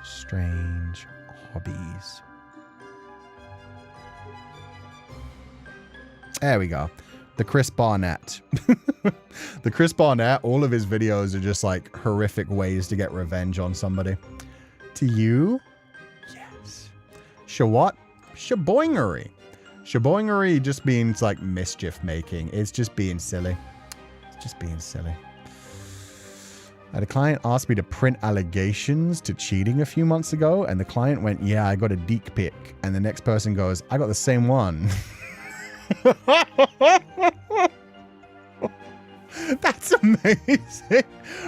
strange hobbies. There we go. The Chris Barnett. The Chris Barnett, all of his videos are just like horrific ways to get revenge on somebody. To you, What? Shaboingery. Shaboingery just means like mischief making. It's just being silly. It's just being silly. I had a client asked me to print allegations to cheating a few months ago, and the client went, yeah, I got a deek pic. And the next person goes, I got the same one. That's amazing.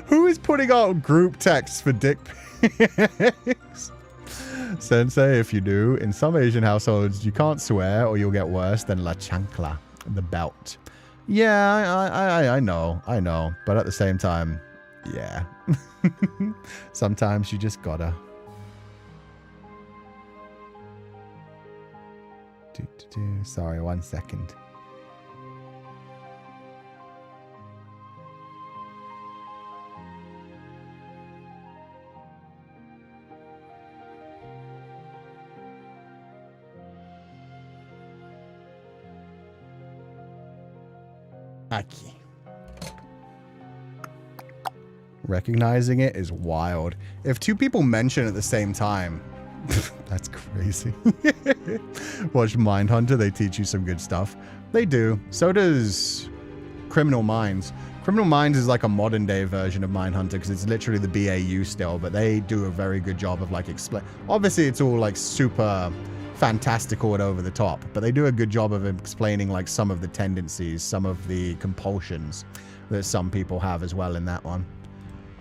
Who is putting out group texts for dick pics? Sensei, if you do, in some Asian households, you can't swear or you'll get worse than la chancla, the belt. Yeah, I know. But at the same time, yeah. Sometimes you just gotta. Sorry, 1 second. Aki. Recognizing it is wild. If two people mention at the same time, that's crazy. Watch Mindhunter, they teach you some good stuff. They do. So does Criminal Minds. Criminal Minds is like a modern day version of Mindhunter because it's literally the BAU still, but they do a very good job of like explain. Obviously, it's all like super fantastical and over the top, but they do a good job of explaining like some of the tendencies, some of the compulsions that some people have as well in that one.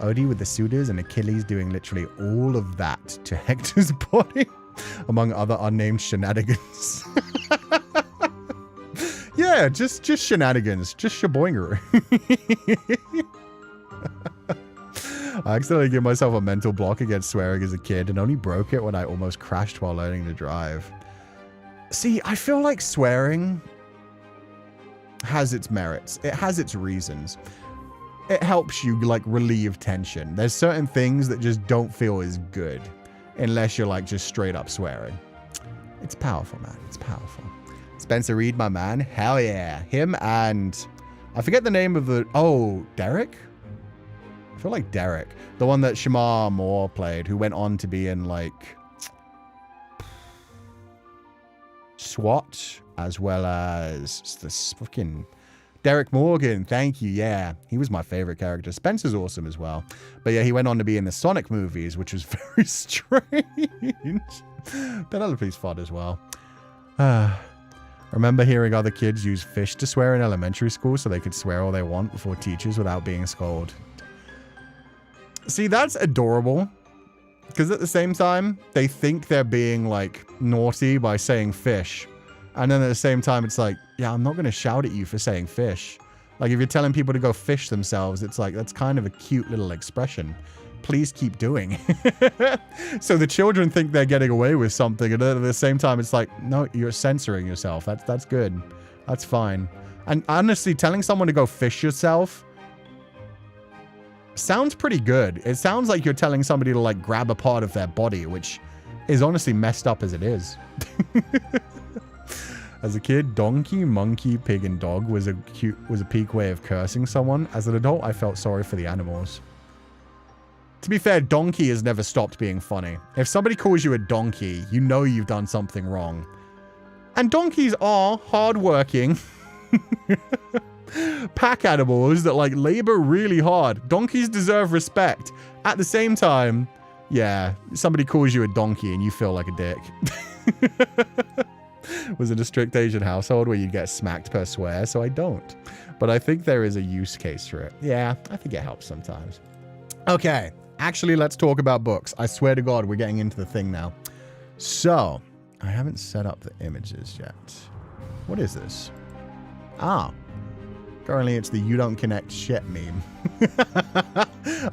Odie with the suitors and Achilles doing literally all of that to Hector's body, among other unnamed shenanigans. Yeah, just shenanigans, just shaboingery. I accidentally gave myself a mental block against swearing as a kid and only broke it when I almost crashed while learning to drive. See, I feel like swearing has its merits. It has its reasons. It helps you like relieve tension. There's certain things that just don't feel as good unless you're like just straight up swearing. It's powerful, man. It's powerful. Spencer Reed, my man. Hell yeah. Him and I forget the name of the... Oh, Derek? I feel like Derek. The one that Shamar Moore played, who went on to be in like SWAT, as well as this fucking Derek Morgan. Thank you. Yeah, he was my favorite character. Spencer's awesome as well. But yeah, he went on to be in the Sonic movies, which was very strange. Penelope's fun as well. Remember hearing other kids use fish to swear in elementary school so they could swear all they want before teachers without being scolded. See, that's adorable. Because at the same time, they think they're being, like, naughty by saying fish. And then at the same time, it's like, yeah, I'm not going to shout at you for saying fish. Like, if you're telling people to go fish themselves, it's like, that's kind of a cute little expression. Please keep doing. So the children think they're getting away with something. And then at the same time, it's like, no, you're censoring yourself. That's good. That's fine. And honestly, telling someone to go fish yourself sounds pretty good. It sounds like you're telling somebody to like grab a part of their body, which is honestly messed up as it is. As a kid, donkey, monkey, pig, and dog was a peak way of cursing someone. As an adult, I felt sorry for the animals. To be fair, donkey has never stopped being funny. If somebody calls you a donkey, you know you've done something wrong. And donkeys are hardworking pack animals that like labor really hard. Donkeys deserve respect. At the same time, yeah, somebody calls you a donkey and you feel like a dick. Was it a strict Asian household where you'd get smacked per swear? So I don't. But I think there is a use case for it. Yeah, I think it helps sometimes. Okay, actually, let's talk about books. I swear to God, we're getting into the thing now. So, I haven't set up the images yet. What is this? Ah. Currently, it's the you don't connect shit meme.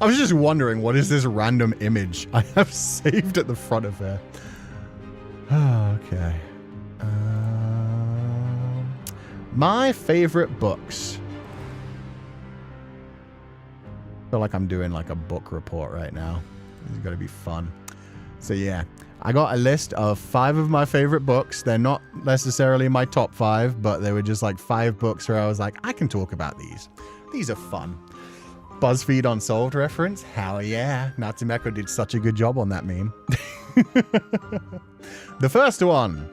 I was just wondering, what is this random image I have saved at the front of there? Okay. My favorite books. I feel like I'm doing like a book report right now. This is going to be fun. So yeah, I got a list of 5 of my favorite books. They're not necessarily my top 5, but they were just like 5 books where I was like, I can talk about these. These are fun. BuzzFeed Unsolved reference. Hell yeah. Natsumeko did such a good job on that meme. The first one.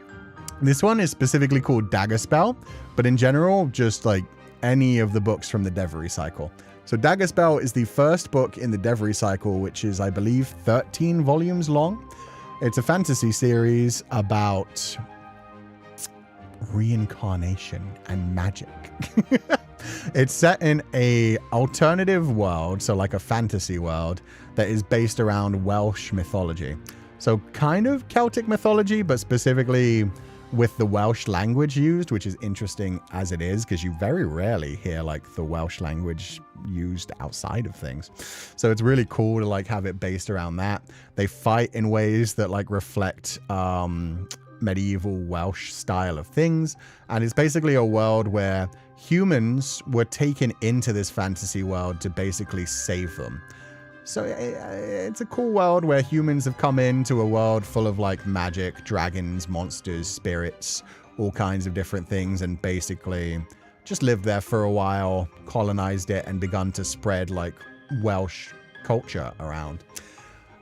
This one is specifically called Dagger Spell, but in general, just like any of the books from the Devery cycle. So Dagger Spell is the first book in the Devery cycle, which is, I believe, 13 volumes long. It's a fantasy series about reincarnation and magic. It's set in a alternative world, so like a fantasy world, that is based around Welsh mythology. So kind of Celtic mythology, but specifically with the Welsh language used, which is interesting as it is, because you very rarely hear like the Welsh language used outside of things. So it's really cool to like have it based around that. They fight in ways that like reflect medieval Welsh style of things, and it's basically a world where humans were taken into this fantasy world to basically save them. So it's a cool world where humans have come into a world full of like magic, dragons, monsters, spirits, all kinds of different things, and basically just lived there for a while, colonized it, and begun to spread like Welsh culture around.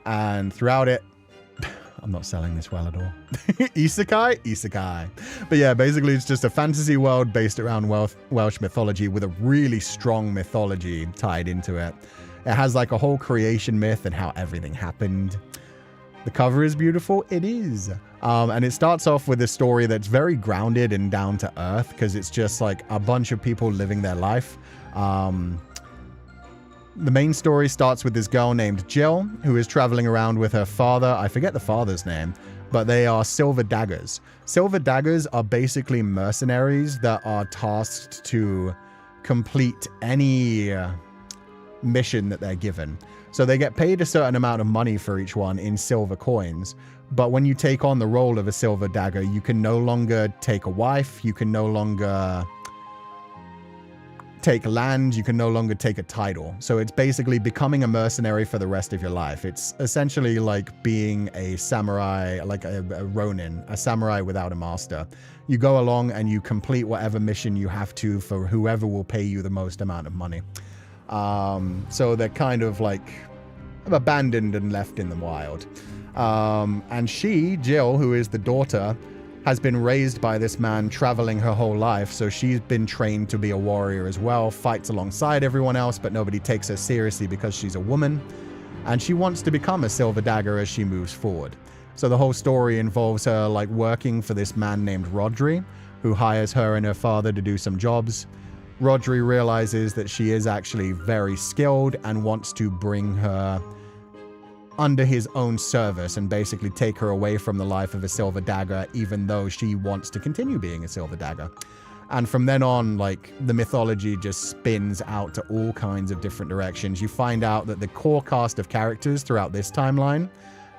And throughout it, I'm not selling this well at all. Isekai. But yeah, basically it's just a fantasy world based around Welsh mythology with a really strong mythology tied into it. It has like a whole creation myth and how everything happened. The cover is beautiful. It is. And it starts off with a story that's very grounded and down to earth, because it's just like a bunch of people living their life. The main story starts with this girl named Jill, who is traveling around with her father. I forget the father's name, but they are silver daggers. Silver daggers are basically mercenaries that are tasked to complete any mission that they're given. So they get paid a certain amount of money for each one in silver coins. But when you take on the role of a silver dagger, you can no longer take a wife. You can no longer take land. You can no longer take a title. So it's basically becoming a mercenary for the rest of your life. It's essentially like being a samurai, like a ronin, a samurai without a master. You go along and you complete whatever mission you have to for whoever will pay you the most amount of money. So they're kind of like abandoned and left in the wild. And she, Jill, who is the daughter, has been raised by this man traveling her whole life. So she's been trained to be a warrior as well, fights alongside everyone else, but nobody takes her seriously because she's a woman. And she wants to become a silver dagger as she moves forward. So the whole story involves her like working for this man named Rodri, who hires her and her father to do some jobs. Rodri realizes that she is actually very skilled and wants to bring her under his own service and basically take her away from the life of a silver dagger, even though she wants to continue being a silver dagger. And from then on, like, the mythology just spins out to all kinds of different directions. You find out that the core cast of characters throughout this timeline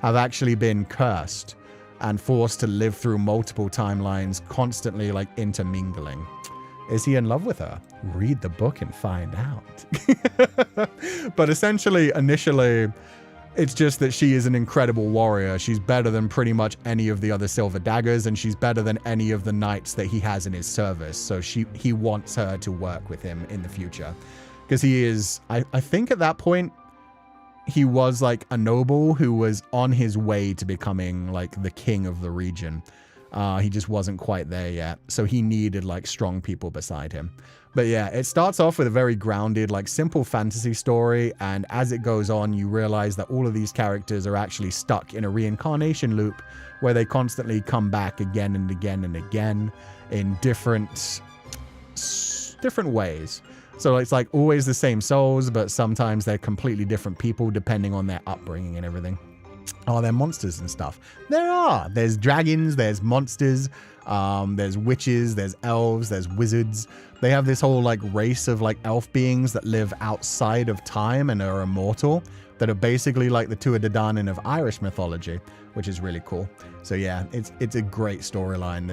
have actually been cursed and forced to live through multiple timelines, constantly like intermingling. Is he in love with her? Read the book and find out. But essentially, initially, it's just that she is an incredible warrior. She's better than pretty much any of the other silver daggers, and she's better than any of the knights that he has in his service. So he wants her to work with him in the future. Because he is, I think at that point, he was like a noble who was on his way to becoming like the king of the region. He just wasn't quite there yet. So he needed like strong people beside him. But yeah, it starts off with a very grounded, like simple fantasy story. And as it goes on, you realize that all of these characters are actually stuck in a reincarnation loop where they constantly come back again and again and again in different ways. So it's like always the same souls, but sometimes they're completely different people depending on their upbringing and everything. Oh, they're monsters and stuff. There are. There's dragons, there's monsters, there's witches, there's elves, there's wizards. They have this whole like race of like elf beings that live outside of time and are immortal, that are basically like the Tuatha Dé Danann of Irish mythology, which is really cool. So yeah, it's a great storyline.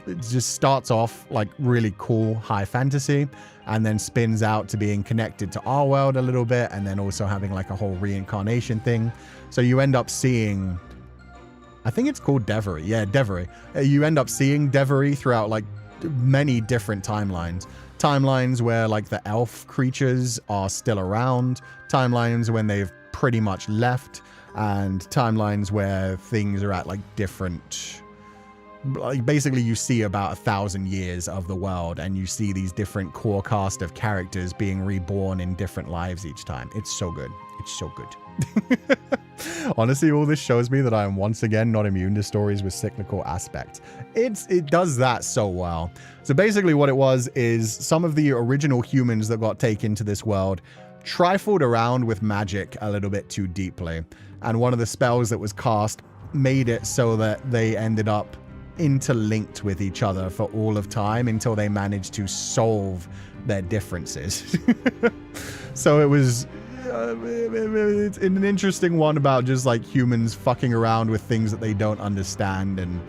It just starts off like really cool high fantasy and then spins out to being connected to our world a little bit, and then also having like a whole reincarnation thing. So you end up seeing, I think it's called Devery. Yeah, Devery. You end up seeing Devery throughout like many different timelines. Timelines where like the elf creatures are still around. Timelines when they've pretty much left. and timelines where things are at like different, like basically you see about 1,000 years of the world, and you see these different core cast of characters being reborn in different lives each time. It's so good. It's so good. Honestly, all this shows me that I am once again not immune to stories with cyclical aspects. It does that so well. So basically what it was is some of the original humans that got taken to this world trifled around with magic a little bit too deeply. And one of the spells that was cast made it so that they ended up interlinked with each other for all of time until they managed to solve their differences. So it was it's an interesting one about just like humans fucking around with things that they don't understand. And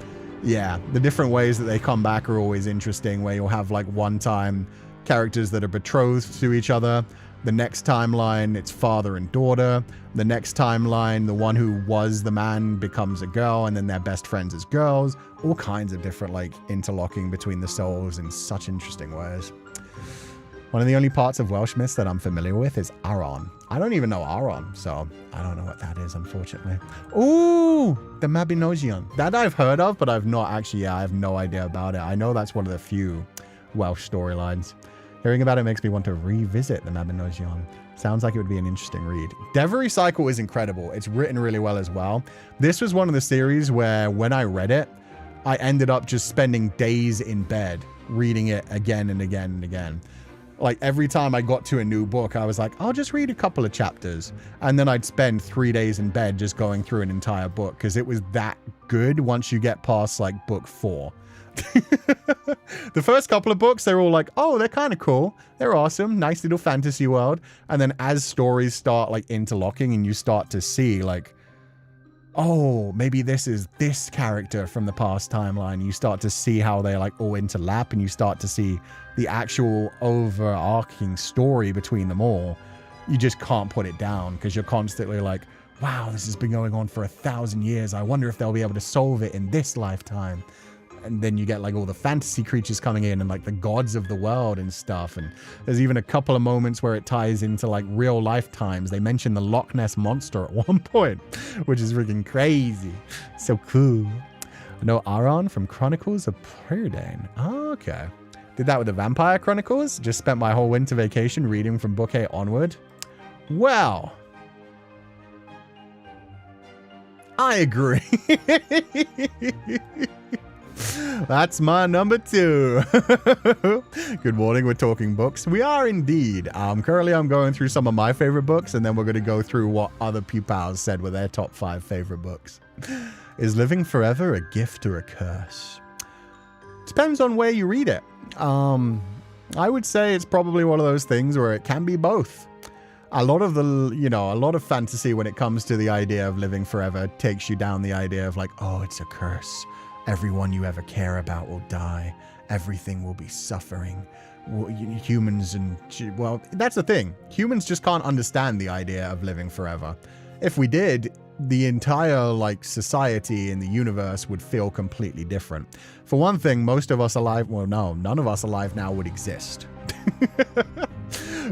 yeah, the different ways that they come back are always interesting, where you'll have like one time characters that are betrothed to each other. The next timeline, it's father and daughter. The next timeline, the one who was the man becomes a girl, and then they're best friends as girls. All kinds of different like interlocking between the souls in such interesting ways. One of the only parts of Welsh myths that I'm familiar with is Aron. I don't even know Aron, so I don't know what that is, unfortunately. Ooh, the Mabinogion. That I've heard of, but I've not actually, yeah, I have no idea about it. I know that's one of the few Welsh storylines. Hearing about it makes me want to revisit the Mabinogion. Sounds like it would be an interesting read. Devery Cycle is incredible. It's written really well as well. This was one of the series where when I read it, I ended up just spending days in bed reading it again and again and again. Like every time I got to a new book, I was like, I'll just read a couple of chapters. And then I'd spend 3 days in bed just going through an entire book because it was that good once you get past like book 4. The first couple of books, they're all like, oh, they're kind of cool. They're awesome. Nice little fantasy world. And then as stories start like interlocking and you start to see like, oh, maybe this is this character from the past timeline. You start to see how they like all interlap, and you start to see the actual overarching story between them all. You just can't put it down because you're constantly like, wow, this has been going on for 1,000 years. I wonder if they'll be able to solve it in this lifetime. And then you get like all the fantasy creatures coming in and like the gods of the world and stuff. And there's even a couple of moments where it ties into like real lifetimes. They mention the Loch Ness Monster at one point, which is freaking crazy. So cool. I know Aron from Chronicles of Prydain. Oh, okay. Did that with the Vampire Chronicles. Just spent my whole winter vacation reading from book 8 onward. Well, I agree. That's my number 2. Good morning, we're talking books. We are indeed. Currently I'm going through some of my favorite books, and then we're going to go through what other Pupals said were their top 5 favorite books. Is living forever a gift or a curse? Depends on where you read it. I would say it's probably one of those things where it can be both. A lot of a lot of fantasy when it comes to the idea of living forever takes you down the idea of like, oh, it's a curse. Everyone you ever care about will die. Everything will be suffering. Humans and, well, that's the thing. Humans just can't understand the idea of living forever. If we did, the entire, like, society in the universe would feel completely different. For one thing, most of us alive, well, no, none of us alive now would exist.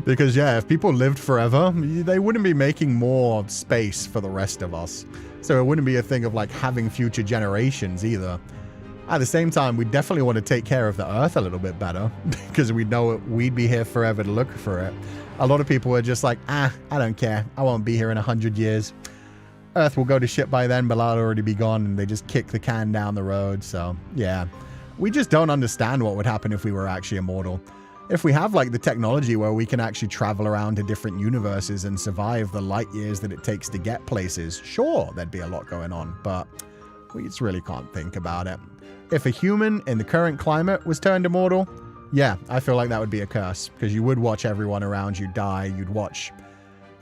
Because, yeah, if people lived forever, they wouldn't be making more space for the rest of us. So it wouldn't be a thing of like having future generations either. At the same time, we definitely want to take care of the Earth a little bit better because we know we'd be here forever to look for it. A lot of people are just like, I don't care. I won't be here in 100 years. Earth will go to shit by then, but I'll already be gone, and they just kick the can down the road. So yeah, we just don't understand what would happen if we were actually immortal. If we have like the technology where we can actually travel around to different universes and survive the light years that it takes to get places, sure, there'd be a lot going on, but we just really can't think about it. If a human in the current climate was turned immortal, yeah, I feel like that would be a curse because you would watch everyone around you die. You'd watch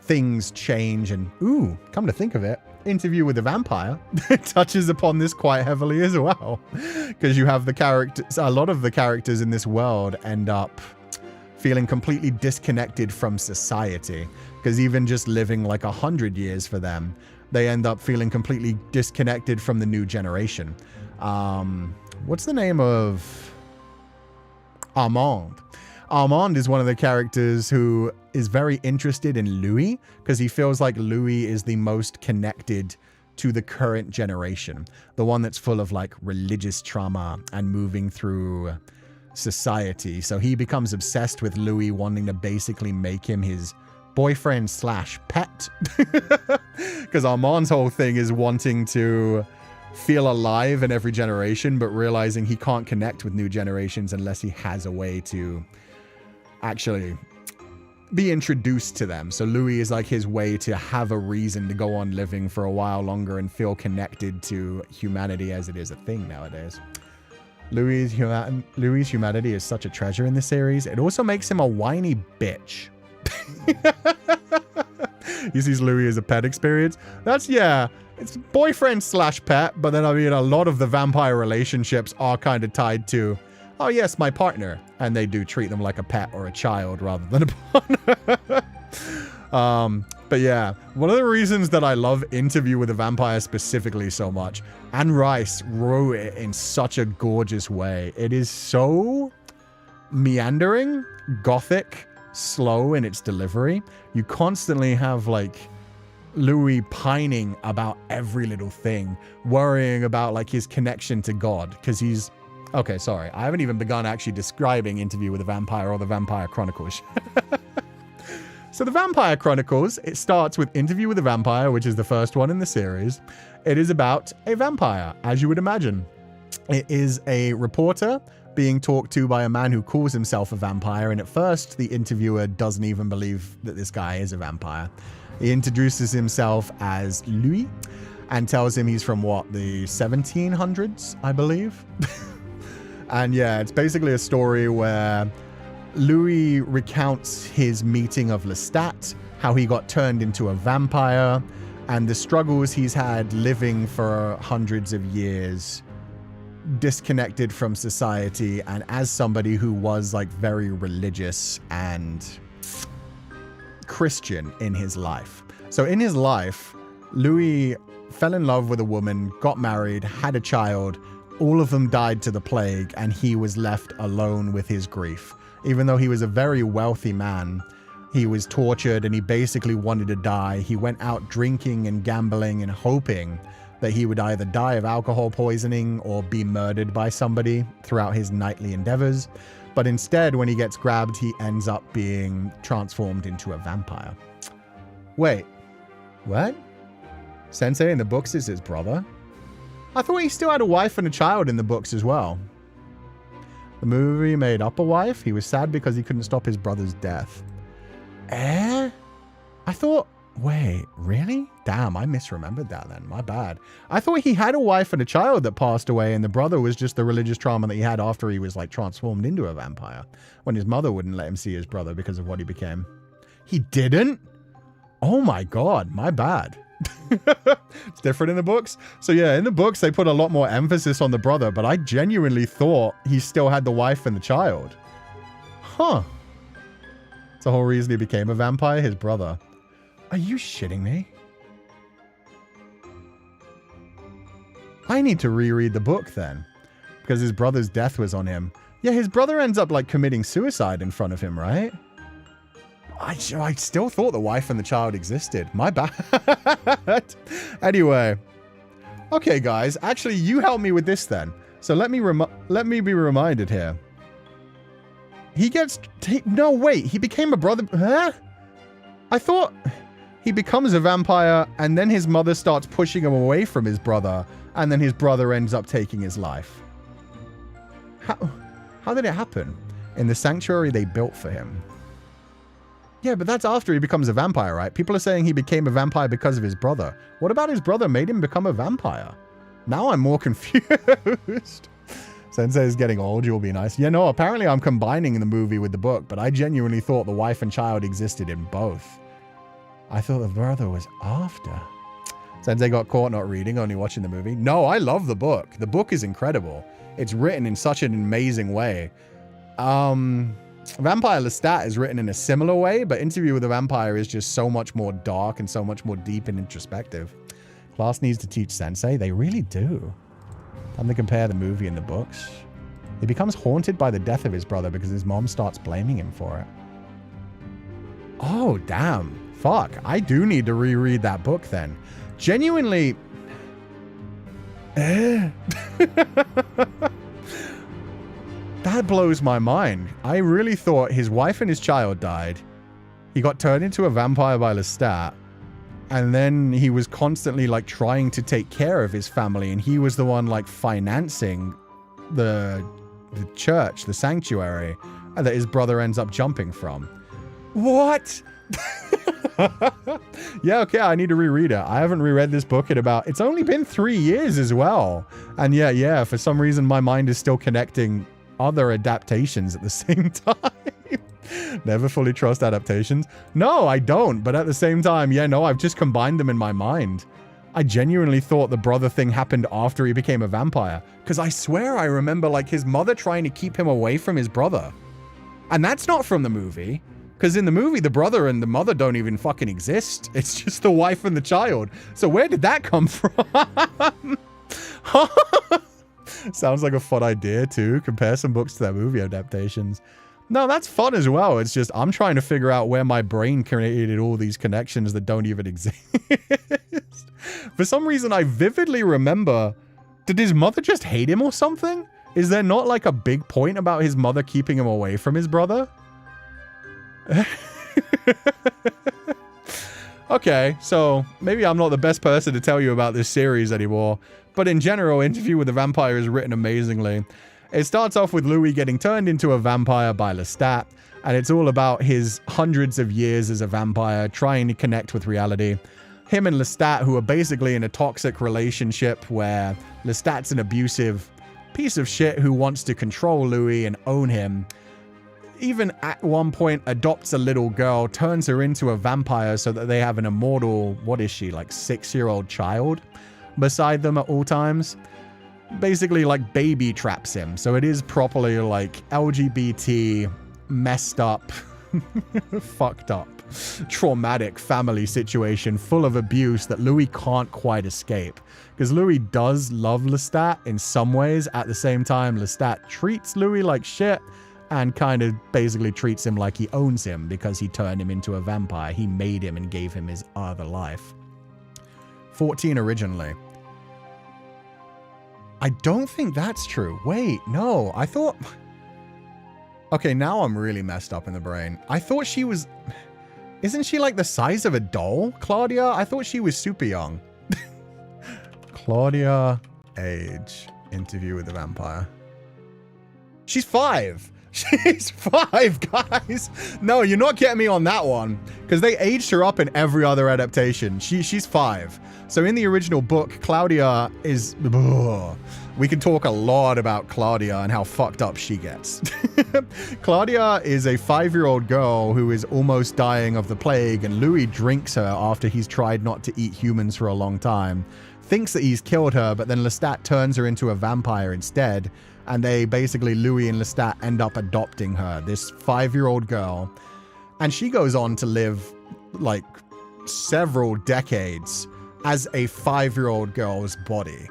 things change and, ooh, come to think of it, Interview with the Vampire touches upon this quite heavily as well, because you have the characters, a lot of the characters in this world end up feeling completely disconnected from society, because even just living like 100 years for them, they end up feeling completely disconnected from the new generation. What's the name of Armand? Armand is one of the characters who is very interested in Louis because he feels like Louis is the most connected to the current generation. The one that's full of like religious trauma and moving through society. So he becomes obsessed with Louis, wanting to basically make him his boyfriend / pet. Because Armand's whole thing is wanting to feel alive in every generation, but realizing he can't connect with new generations unless he has a way to actually be introduced to them. So Louis is like his way to have a reason to go on living for a while longer and feel connected to humanity as it is a thing nowadays. Louis' humanity is such a treasure in the series. It also makes him a whiny bitch. He sees Louis as a pet experience. That's, yeah, it's boyfriend / pet, but then I mean a lot of the vampire relationships are kind of tied to, oh yes, my partner, and they do treat them like a pet or a child rather than a partner. But yeah, one of the reasons that I love Interview with a Vampire specifically so much, Anne Rice wrote it in such a gorgeous way. It is so meandering, gothic, slow in its delivery. You constantly have like Louis pining about every little thing, worrying about like his connection to God, because he's okay, sorry, I haven't even begun actually describing Interview with a Vampire or the Vampire Chronicles. So the Vampire Chronicles, it starts with Interview with a Vampire, which is the first one in the series. It is about a vampire, as you would imagine. It is a reporter being talked to by a man who calls himself a vampire, and at first the interviewer doesn't even believe that this guy is a vampire. He introduces himself as Louis and tells him he's from what, the 1700s, I believe? And yeah, it's basically a story where Louis recounts his meeting of Lestat, how he got turned into a vampire, and the struggles he's had living for hundreds of years, disconnected from society, and as somebody who was like very religious and Christian in his life. So in his life, Louis fell in love with a woman, got married, had a child. All of them died to the plague, and he was left alone with his grief. Even though he was a very wealthy man, he was tortured and he basically wanted to die. He went out drinking and gambling and hoping that he would either die of alcohol poisoning or be murdered by somebody throughout his nightly endeavors. But instead, when he gets grabbed, he ends up being transformed into a vampire. Wait, what? Sensei in the books is his brother? I thought he still had a wife and a child in the books as well. The movie made up a wife. He was sad because he couldn't stop his brother's death. I thought... Wait, really? Damn, I misremembered that then. My bad. I thought he had a wife and a child that passed away, and the brother was just the religious trauma that he had after he was like transformed into a vampire, when his mother wouldn't let him see his brother because of what he became. He didn't? Oh my god, my bad. It's different in the books. So yeah, in the books they put a lot more emphasis on the brother, but I genuinely thought he still had the wife and the child. Huh. It's the whole reason he became a vampire, his brother. Are you shitting me? I need to reread the book then, because his brother's death was on him. Yeah, his brother ends up like committing suicide in front of him, right? I still thought the wife and the child existed. My bad. Anyway. Okay, guys. Actually, you help me with this then. So let me be reminded here. He gets... No, wait. He became a brother... Huh? I thought he becomes a vampire and then his mother starts pushing him away from his brother and then his brother ends up taking his life. How did it happen? In the sanctuary they built for him. Yeah, but that's after he becomes a vampire, right? People are saying he became a vampire because of his brother. What about his brother made him become a vampire? Now I'm more confused. Sensei is getting old, you'll be nice. Yeah, no, apparently I'm combining the movie with the book, but I genuinely thought the wife and child existed in both. I thought the brother was after. Sensei got caught not reading, only watching the movie. No, I love the book. The book is incredible. It's written in such an amazing way. Vampire Lestat is written in a similar way, but Interview with a Vampire is just so much more dark and so much more deep and introspective. Class needs to teach Sensei. They really do. Time to compare the movie and the books. He becomes haunted by the death of his brother because his mom starts blaming him for it. Oh, damn. Fuck. I do need to reread that book then. Genuinely... That blows my mind. I really thought his wife and his child died. He got turned into a vampire by Lestat. And then he was constantly like trying to take care of his family. And he was the one like financing the church, the sanctuary, that his brother ends up jumping from. What? Yeah, okay, I need to reread it. I haven't reread this book in about... It's only been 3 years as well. And yeah, for some reason my mind is still connecting other adaptations at the same time. Never fully trust adaptations. No, I don't. But at the same time, yeah, no, I've just combined them in my mind. I genuinely thought the brother thing happened after he became a vampire. Because I swear I remember like his mother trying to keep him away from his brother. And that's not from the movie. Because in the movie, the brother and the mother don't even fucking exist. It's just the wife and the child. So where did that come from? Sounds like a fun idea too. Compare some books to their movie adaptations. No, that's fun as well. It's just I'm trying to figure out where my brain created all these connections that don't even exist. For some reason, I vividly remember, did his mother just hate him or something? Is there not like a big point about his mother keeping him away from his brother? Okay, so maybe I'm not the best person to tell you about this series anymore, but in general, Interview with the Vampire is written amazingly. It starts off with Louis getting turned into a vampire by Lestat, and it's all about his hundreds of years as a vampire trying to connect with reality. Him and Lestat, who are basically in a toxic relationship where Lestat's an abusive piece of shit who wants to control Louis and own him. Even at one point adopts a little girl, turns her into a vampire so that they have an immortal, what is she, like 6-year-old child beside them at all times. Basically like baby traps him. So it is properly like LGBT, messed up, fucked up, traumatic family situation full of abuse that Louis can't quite escape. Because Louis does love Lestat in some ways. At the same time, Lestat treats Louis like shit and kind of basically treats him like he owns him because he turned him into a vampire. He made him and gave him his other life. 14 originally. I don't think that's true. Wait, no, I thought... Okay, now I'm really messed up in the brain. I thought she was... Isn't she like the size of a doll, Claudia? I thought she was super young. Claudia, age, Interview with the Vampire. She's 5. She's 5, guys. No, you're not getting me on that one. Because they aged her up in every other adaptation. She's 5. So in the original book, Claudia is... Ugh. We can talk a lot about Claudia and how fucked up she gets. Claudia is a 5-year-old girl who is almost dying of the plague, and Louis drinks her after he's tried not to eat humans for a long time. Thinks that he's killed her, but then Lestat turns her into a vampire instead. And they basically, Louis and Lestat end up adopting her, this 5-year-old girl. And she goes on to live like several decades as a 5-year-old girl's body,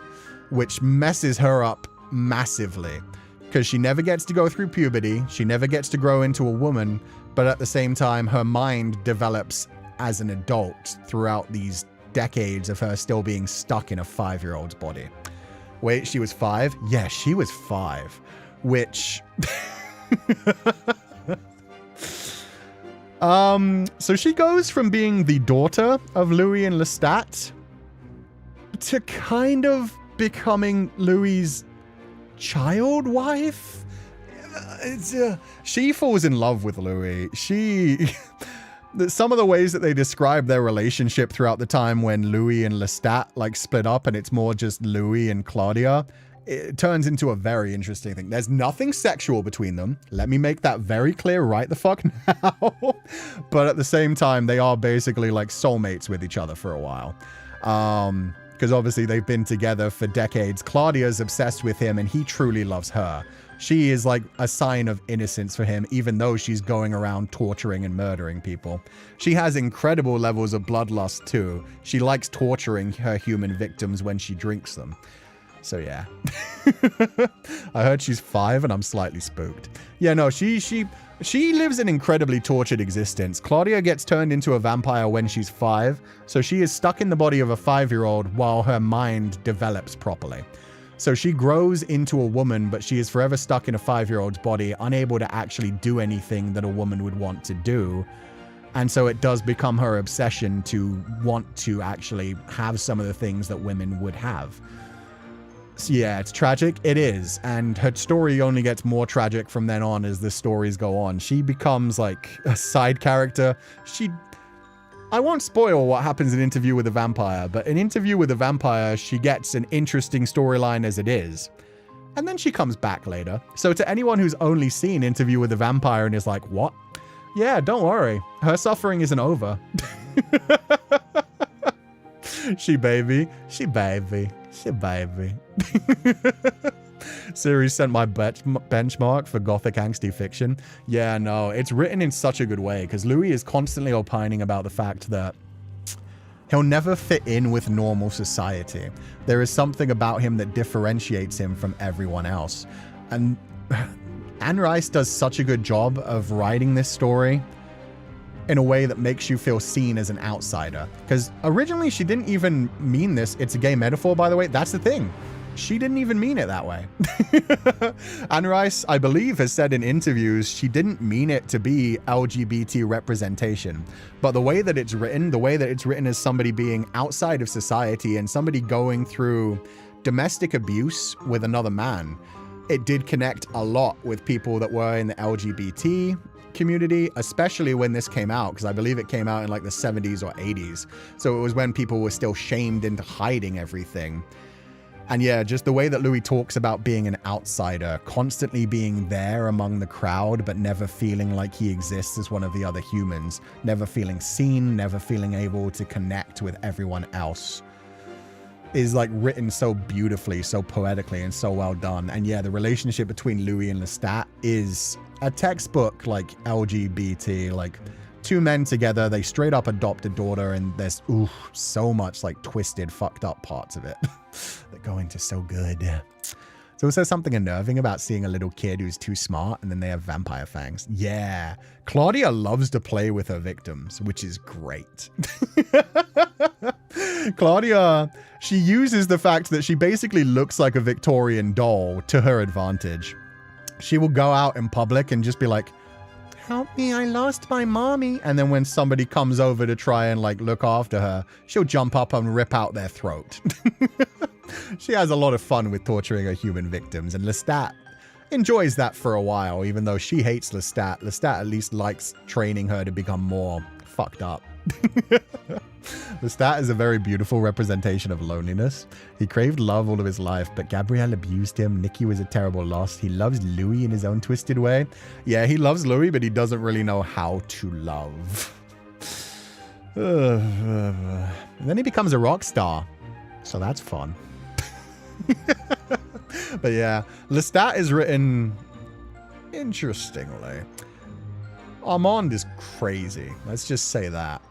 which messes her up massively because she never gets to go through puberty. She never gets to grow into a woman, but at the same time, her mind develops as an adult throughout these decades of her still being stuck in a 5-year-old's body. Wait, she was 5? Yeah, she was 5, which... So she goes from being the daughter of Louis and Lestat to kind of becoming Louis's child wife. She falls in love with Louis. Some of the ways that they describe their relationship throughout the time when Louis and Lestat like split up and it's more just Louis and Claudia, it turns into a very interesting thing. There's nothing sexual between them. Let me make that very clear right the fuck now. But at the same time, they are basically like soulmates with each other for a while. Because obviously they've been together for decades. Claudia's obsessed with him and he truly loves her. She is like a sign of innocence for him, even though she's going around torturing and murdering people. She has incredible levels of bloodlust too. She likes torturing her human victims when she drinks them. So yeah. I heard she's 5 and I'm slightly spooked. Yeah, no, she lives an incredibly tortured existence. Claudia gets turned into a vampire when she's 5, so she is stuck in the body of a 5-year-old while her mind develops properly. So she grows into a woman, but she is forever stuck in a 5-year-old's body, unable to actually do anything that a woman would want to do. And so it does become her obsession to want to actually have some of the things that women would have. So yeah, it's tragic. It is. And her story only gets more tragic from then on as the stories go on. She becomes like a side character. I won't spoil what happens in Interview with a Vampire, but in Interview with a Vampire, she gets an interesting storyline as it is. And then she comes back later. So to anyone who's only seen Interview with a Vampire and is like, what? Yeah, don't worry. Her suffering isn't over. She baby. Series sent my benchmark for gothic angsty fiction. Yeah, no, it's written in such a good way because Louis is constantly opining about the fact that he'll never fit in with normal society. There is something about him that differentiates him from everyone else. And Anne Rice does such a good job of writing this story in a way that makes you feel seen as an outsider. Because originally she didn't even mean this. It's a gay metaphor, by the way. That's the thing. She didn't even mean it that way. Anne Rice, I believe, has said in interviews she didn't mean it to be LGBT representation. But the way that it's written as somebody being outside of society and somebody going through domestic abuse with another man, it did connect a lot with people that were in the LGBT community, especially when this came out, because I believe it came out in like the 70s or 80s. So it was when people were still shamed into hiding everything. And yeah, just the way that Louis talks about being an outsider, constantly being there among the crowd, but never feeling like he exists as one of the other humans, never feeling seen, never feeling able to connect with everyone else, is like written so beautifully, so poetically, and so well done. And yeah, the relationship between Louis and Lestat is a textbook like LGBT, like two men together, they straight up adopt a daughter, and there's so much like twisted, fucked up parts of it that go into so good. There's also something unnerving about seeing a little kid who's too smart and then they have vampire fangs. Yeah, Claudia loves to play with her victims, which is great. Claudia, she uses the fact that she basically looks like a Victorian doll to her advantage. She will go out in public and just be like, help me, I lost my mommy. And then when somebody comes over to try and like look after her, she'll jump up and rip out their throat. She has a lot of fun with torturing her human victims, and Lestat enjoys that for a while, even though she hates Lestat. Lestat at least likes training her to become more fucked up. Lestat is a very beautiful representation of loneliness. He craved love all of his life, but Gabrielle abused him. Nicky was a terrible loss. He loves Louis in his own twisted way. Yeah, he loves Louis, but he doesn't really know how to love. And then he becomes a rock star, so that's fun. But yeah, Lestat is written interestingly. Armand is crazy. Let's just say that.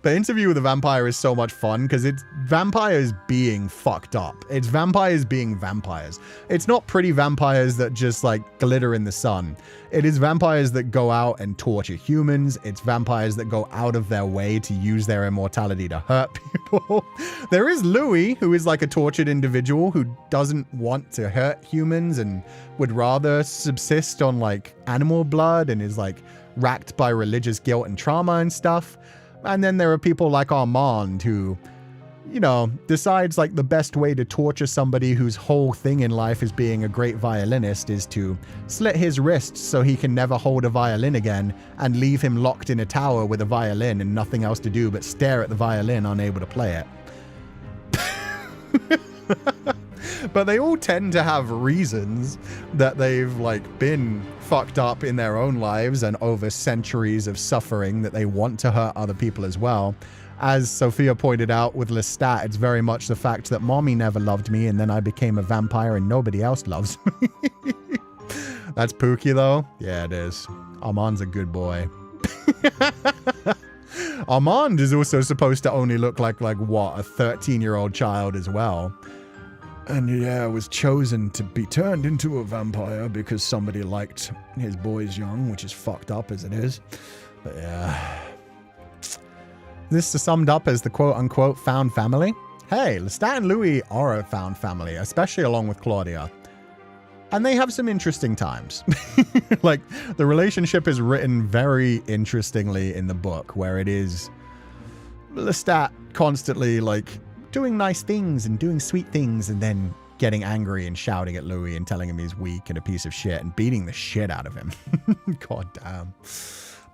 But Interview with a Vampire is so much fun because it's vampires being fucked up. It's vampires being vampires. It's not pretty vampires that just like glitter in the sun. It is vampires that go out and torture humans. It's vampires that go out of their way to use their immortality to hurt people. There is Louis, who is like a tortured individual who doesn't want to hurt humans and would rather subsist on like animal blood and is like racked by religious guilt and trauma and stuff. And then there are people like Armand who, you know, decides like the best way to torture somebody whose whole thing in life is being a great violinist is to slit his wrists so he can never hold a violin again and leave him locked in a tower with a violin and nothing else to do but stare at the violin, unable to play it. But they all tend to have reasons that they've like been fucked up in their own lives and over centuries of suffering that they want to hurt other people as well. As Sophia pointed out with Lestat, it's very much the fact that mommy never loved me and then I became a vampire and nobody else loves me. That's Pookie though. Yeah, it is. Armand's a good boy. Armand is also supposed to only look like what, a 13-year-old child as well. And yeah, was chosen to be turned into a vampire because somebody liked his boys young, which is fucked up as it is. But yeah. This is summed up as the quote-unquote found family. Hey, Lestat and Louis are a found family, especially along with Claudia. And they have some interesting times. Like, the relationship is written very interestingly in the book, where it is Lestat constantly, like, doing nice things and doing sweet things and then getting angry and shouting at Louis and telling him he's weak and a piece of shit and beating the shit out of him. God damn.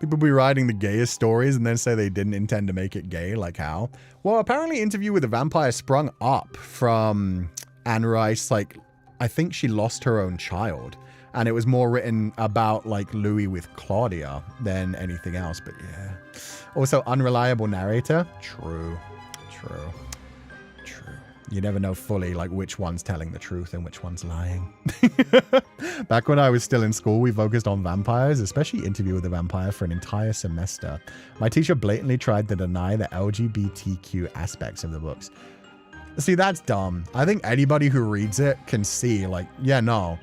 People be writing the gayest stories and then say they didn't intend to make it gay. Like how? Well, apparently Interview with a Vampire sprung up from Anne Rice. Like, I think she lost her own child. And it was more written about, like, Louis with Claudia than anything else. But yeah. Also, unreliable narrator. True. You never know fully, like, which one's telling the truth and which one's lying. Back when I was still in school, we focused on vampires, especially Interview with a Vampire, for an entire semester. My teacher blatantly tried to deny the LGBTQ aspects of the books. See, that's dumb. I think anybody who reads it can see, like, yeah, no.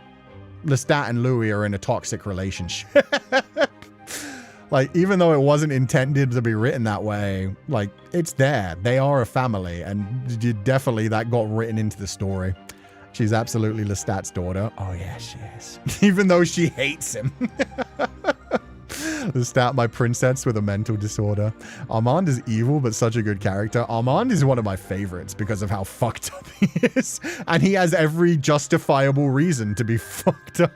Lestat and Louis are in a toxic relationship. Like, even though it wasn't intended to be written that way, like, it's there. They are a family, and definitely that got written into the story. She's absolutely Lestat's daughter. Oh, yeah, she is. Even though she hates him. Lestat, my princess with a mental disorder. Armand is evil, but such a good character. Armand is one of my favorites because of how fucked up he is. And he has every justifiable reason to be fucked up.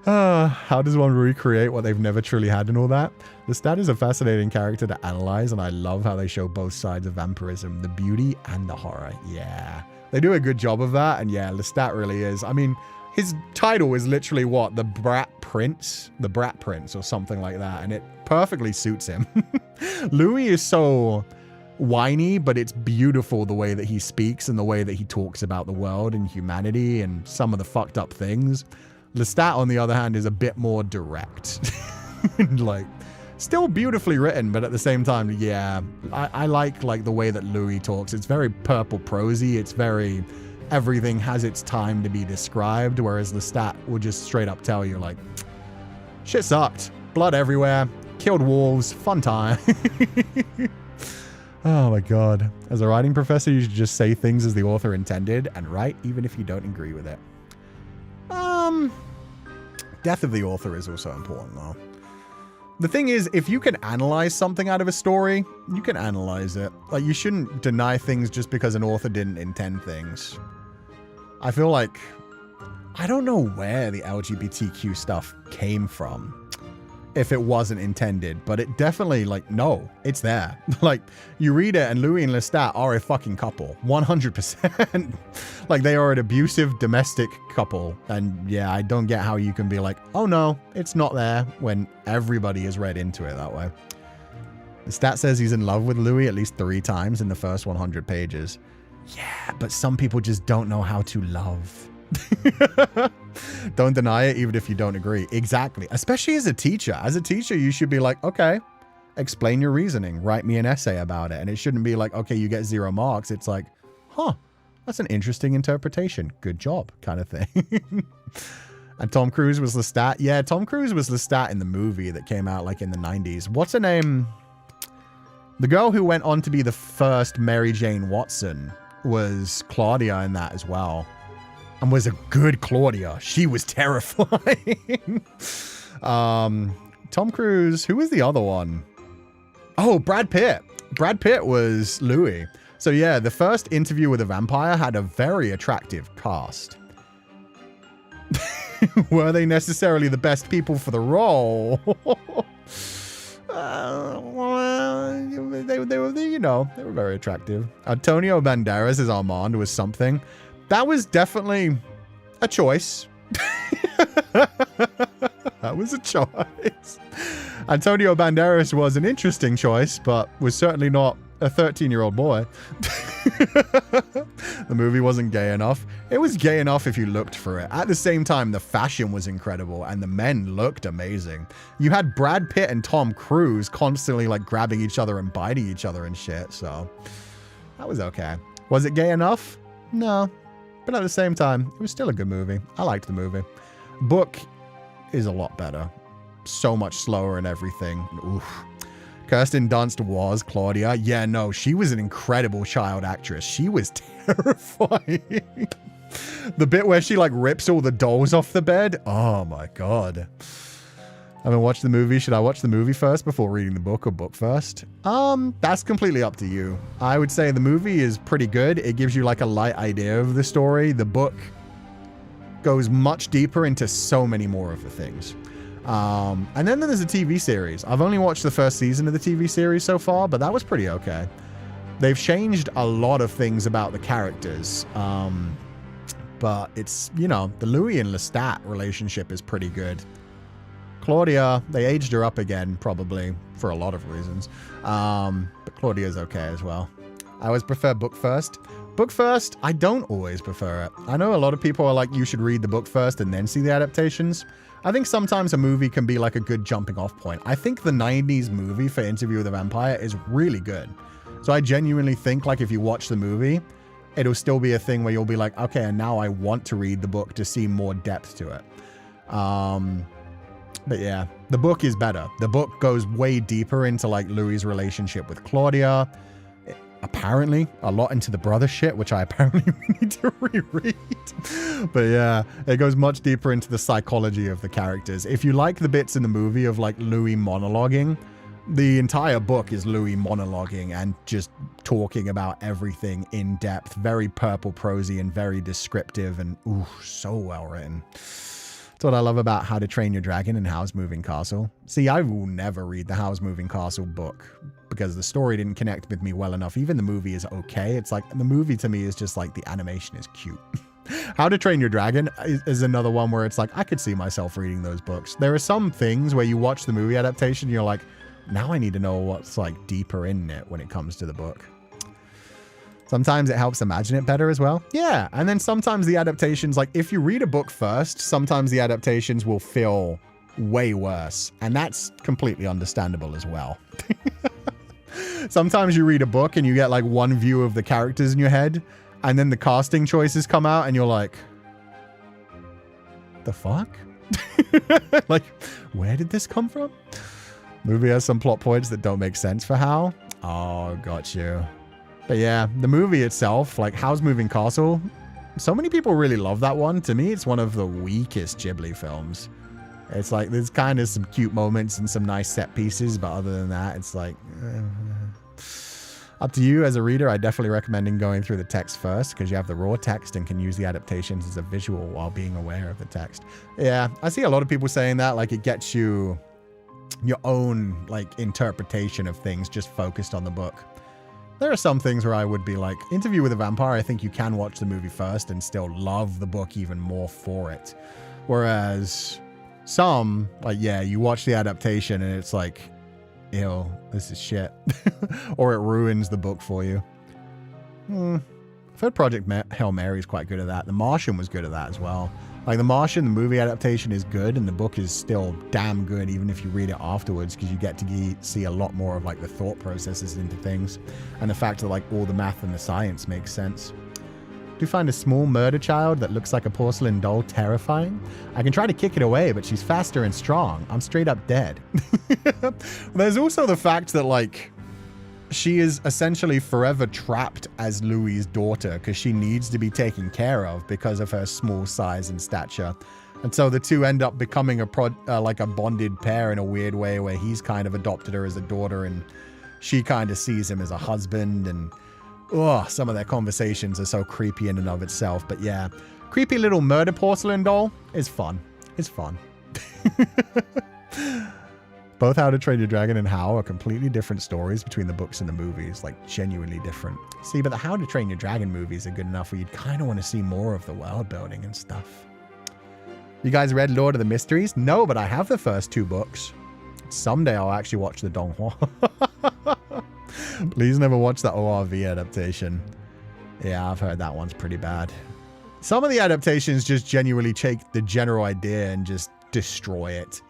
How does one recreate what they've never truly had and all that? Lestat is a fascinating character to analyze, and I love how they show both sides of vampirism, the beauty and the horror. Yeah, they do a good job of that, and yeah, Lestat really is. I mean, his title is literally what? The Brat Prince? The Brat Prince or something like that, and it perfectly suits him. Louis is so whiny, but it's beautiful the way that he speaks and the way that he talks about the world and humanity and some of the fucked up things. Lestat, on the other hand, is a bit more direct. Like, still beautifully written, but at the same time, yeah, I like the way that Louis talks. It's very purple prosy. It's very, everything has its time to be described, whereas Lestat will just straight up tell you, like, shit sucked. Blood everywhere. Killed wolves. Fun time. Oh my god. As a writing professor, you should just say things as the author intended and write even if you don't agree with it. Death of the author is also important, though. The thing is, if you can analyze something out of a story, you can analyze it. Like, you shouldn't deny things just because an author didn't intend things. I feel like, I don't know where the LGBTQ stuff came from, if it wasn't intended, but it definitely, like, no, it's there. Like, you read it and Louis and Lestat are a fucking couple, 100%. Like, they are an abusive domestic couple, and yeah, I don't get how you can be like, oh no, it's not there, when everybody is read into it that way. Lestat says he's in love with Louis at least 3 times in the first 100 pages. Yeah, but some people just don't know how to love. Don't deny it even if you don't agree. Exactly. Especially as a teacher. As a teacher, you should be like, okay, explain your reasoning. Write me an essay about it. And it shouldn't be like, okay, you get 0 marks. It's like, huh, that's an interesting interpretation. Good job, kind of thing. And Tom Cruise was Lestat. Yeah, Tom Cruise was Lestat in the movie that came out like in the 90s. What's her name? The girl who went on to be the first Mary Jane Watson was Claudia in that as well. And was a good Claudia. She was terrifying. Tom Cruise. Who was the other one? Oh, Brad Pitt. Brad Pitt was Louis. So yeah, the first Interview with a Vampire had a very attractive cast. Were they necessarily the best people for the role? They were, you know, they were very attractive. Antonio Banderas as Armand was something. That was definitely a choice. That was a choice. Antonio Banderas was an interesting choice, but was certainly not a 13-year-old boy. The movie wasn't gay enough. It was gay enough if you looked for it. At the same time, the fashion was incredible and the men looked amazing. You had Brad Pitt and Tom Cruise constantly like grabbing each other and biting each other and shit, so that was okay. Was it gay enough? No. But at the same time, it was still a good movie. I liked the movie. Book is a lot better. So much slower and everything. Oof. Kirsten Dunst was Claudia. Yeah, no, she was an incredible child actress. She was terrifying. The bit where she like rips all the dolls off the bed. Oh my God. I haven't watched the movie. Should I watch the movie first before reading the book or book first? That's completely up to you. I would say the movie is pretty good. It gives you like a light idea of the story. The book goes much deeper into so many more of the things. And then there's a TV series. I've only watched the first season of the TV series so far, but that was pretty okay. They've changed a lot of things about the characters. But it's, you know, the Louis and Lestat relationship is pretty good. Claudia, they aged her up again, probably, for a lot of reasons. But Claudia's okay as well. I always prefer book first. Book first, I don't always prefer it. I know a lot of people are like, you should read the book first and then see the adaptations. I think sometimes a movie can be like a good jumping off point. I think the 90s movie for Interview with the Vampire is really good. So I genuinely think like if you watch the movie, it'll still be a thing where you'll be like, okay, and now I want to read the book to see more depth to it. But yeah, the book is better. The book goes way deeper into like Louis' relationship with Claudia. Apparently, a lot into the brother shit, which I apparently need to reread. But yeah, it goes much deeper into the psychology of the characters. If you like the bits in the movie of like Louis monologuing, the entire book is Louis monologuing and just talking about everything in depth. Very purple prosy and very descriptive and ooh, so well written. That's what I love about How to Train Your Dragon and Howl's Moving Castle. See, I will never read the Howl's Moving Castle book because the story didn't connect with me well enough. Even the movie is okay. It's like, the movie to me is just like, the animation is cute. How to Train Your Dragon is another one where it's like, I could see myself reading those books. There are some things where you watch the movie adaptation, you're like, now I need to know what's like deeper in it when it comes to the book. Sometimes it helps imagine it better as well. Yeah, and then sometimes the adaptations, like if you read a book first, sometimes the adaptations will feel way worse. And that's completely understandable as well. Sometimes you read a book and you get like one view of the characters in your head, and then the casting choices come out and you're like, the fuck? Like, where did this come from? Movie has some plot points that don't make sense for Hal. Oh, got you. But yeah, the movie itself, like Howl's Moving Castle, so many people really love that one. To me, it's one of the weakest Ghibli films. It's like, there's kind of some cute moments and some nice set pieces, but other than that, it's like, up to you as a reader. I definitely recommend going through the text first because you have the raw text and can use the adaptations as a visual while being aware of the text. Yeah, I see a lot of people saying that, like it gets you your own like interpretation of things just focused on the book. There are some things where I would be like, Interview with a Vampire, I think you can watch the movie first and still love the book even more for it. Whereas some, like, yeah, you watch the adaptation and it's like, ew, this is shit. Or it ruins the book for you. I've heard Project Hail Mary is quite good at that. The Martian was good at that as well. Like The Martian, the movie adaptation is good and the book is still damn good even if you read it afterwards because you get to see a lot more of like the thought processes into things and the fact that like all the math and the science makes sense. Do you find a small murder child that looks like a porcelain doll terrifying? I can try to kick it away, but she's faster and strong. I'm straight up dead. There's also the fact that like she is essentially forever trapped as Louis' daughter because she needs to be taken care of because of her small size and stature. And so the two end up becoming like a bonded pair in a weird way where he's kind of adopted her as a daughter and she kind of sees him as a husband. And some of their conversations are so creepy in and of itself. But yeah, creepy little murder porcelain doll is fun. It's fun. Both How to Train Your Dragon and How are completely different stories between the books and the movies, like genuinely different. See, but the How to Train Your Dragon movies are good enough where you'd kind of want to see more of the world building and stuff. You guys read Lord of the Mysteries? No, but I have the first two books. Someday I'll actually watch the Donghua. Please never watch the ORV adaptation. Yeah, I've heard that one's pretty bad. Some of the adaptations just genuinely take the general idea and just destroy it.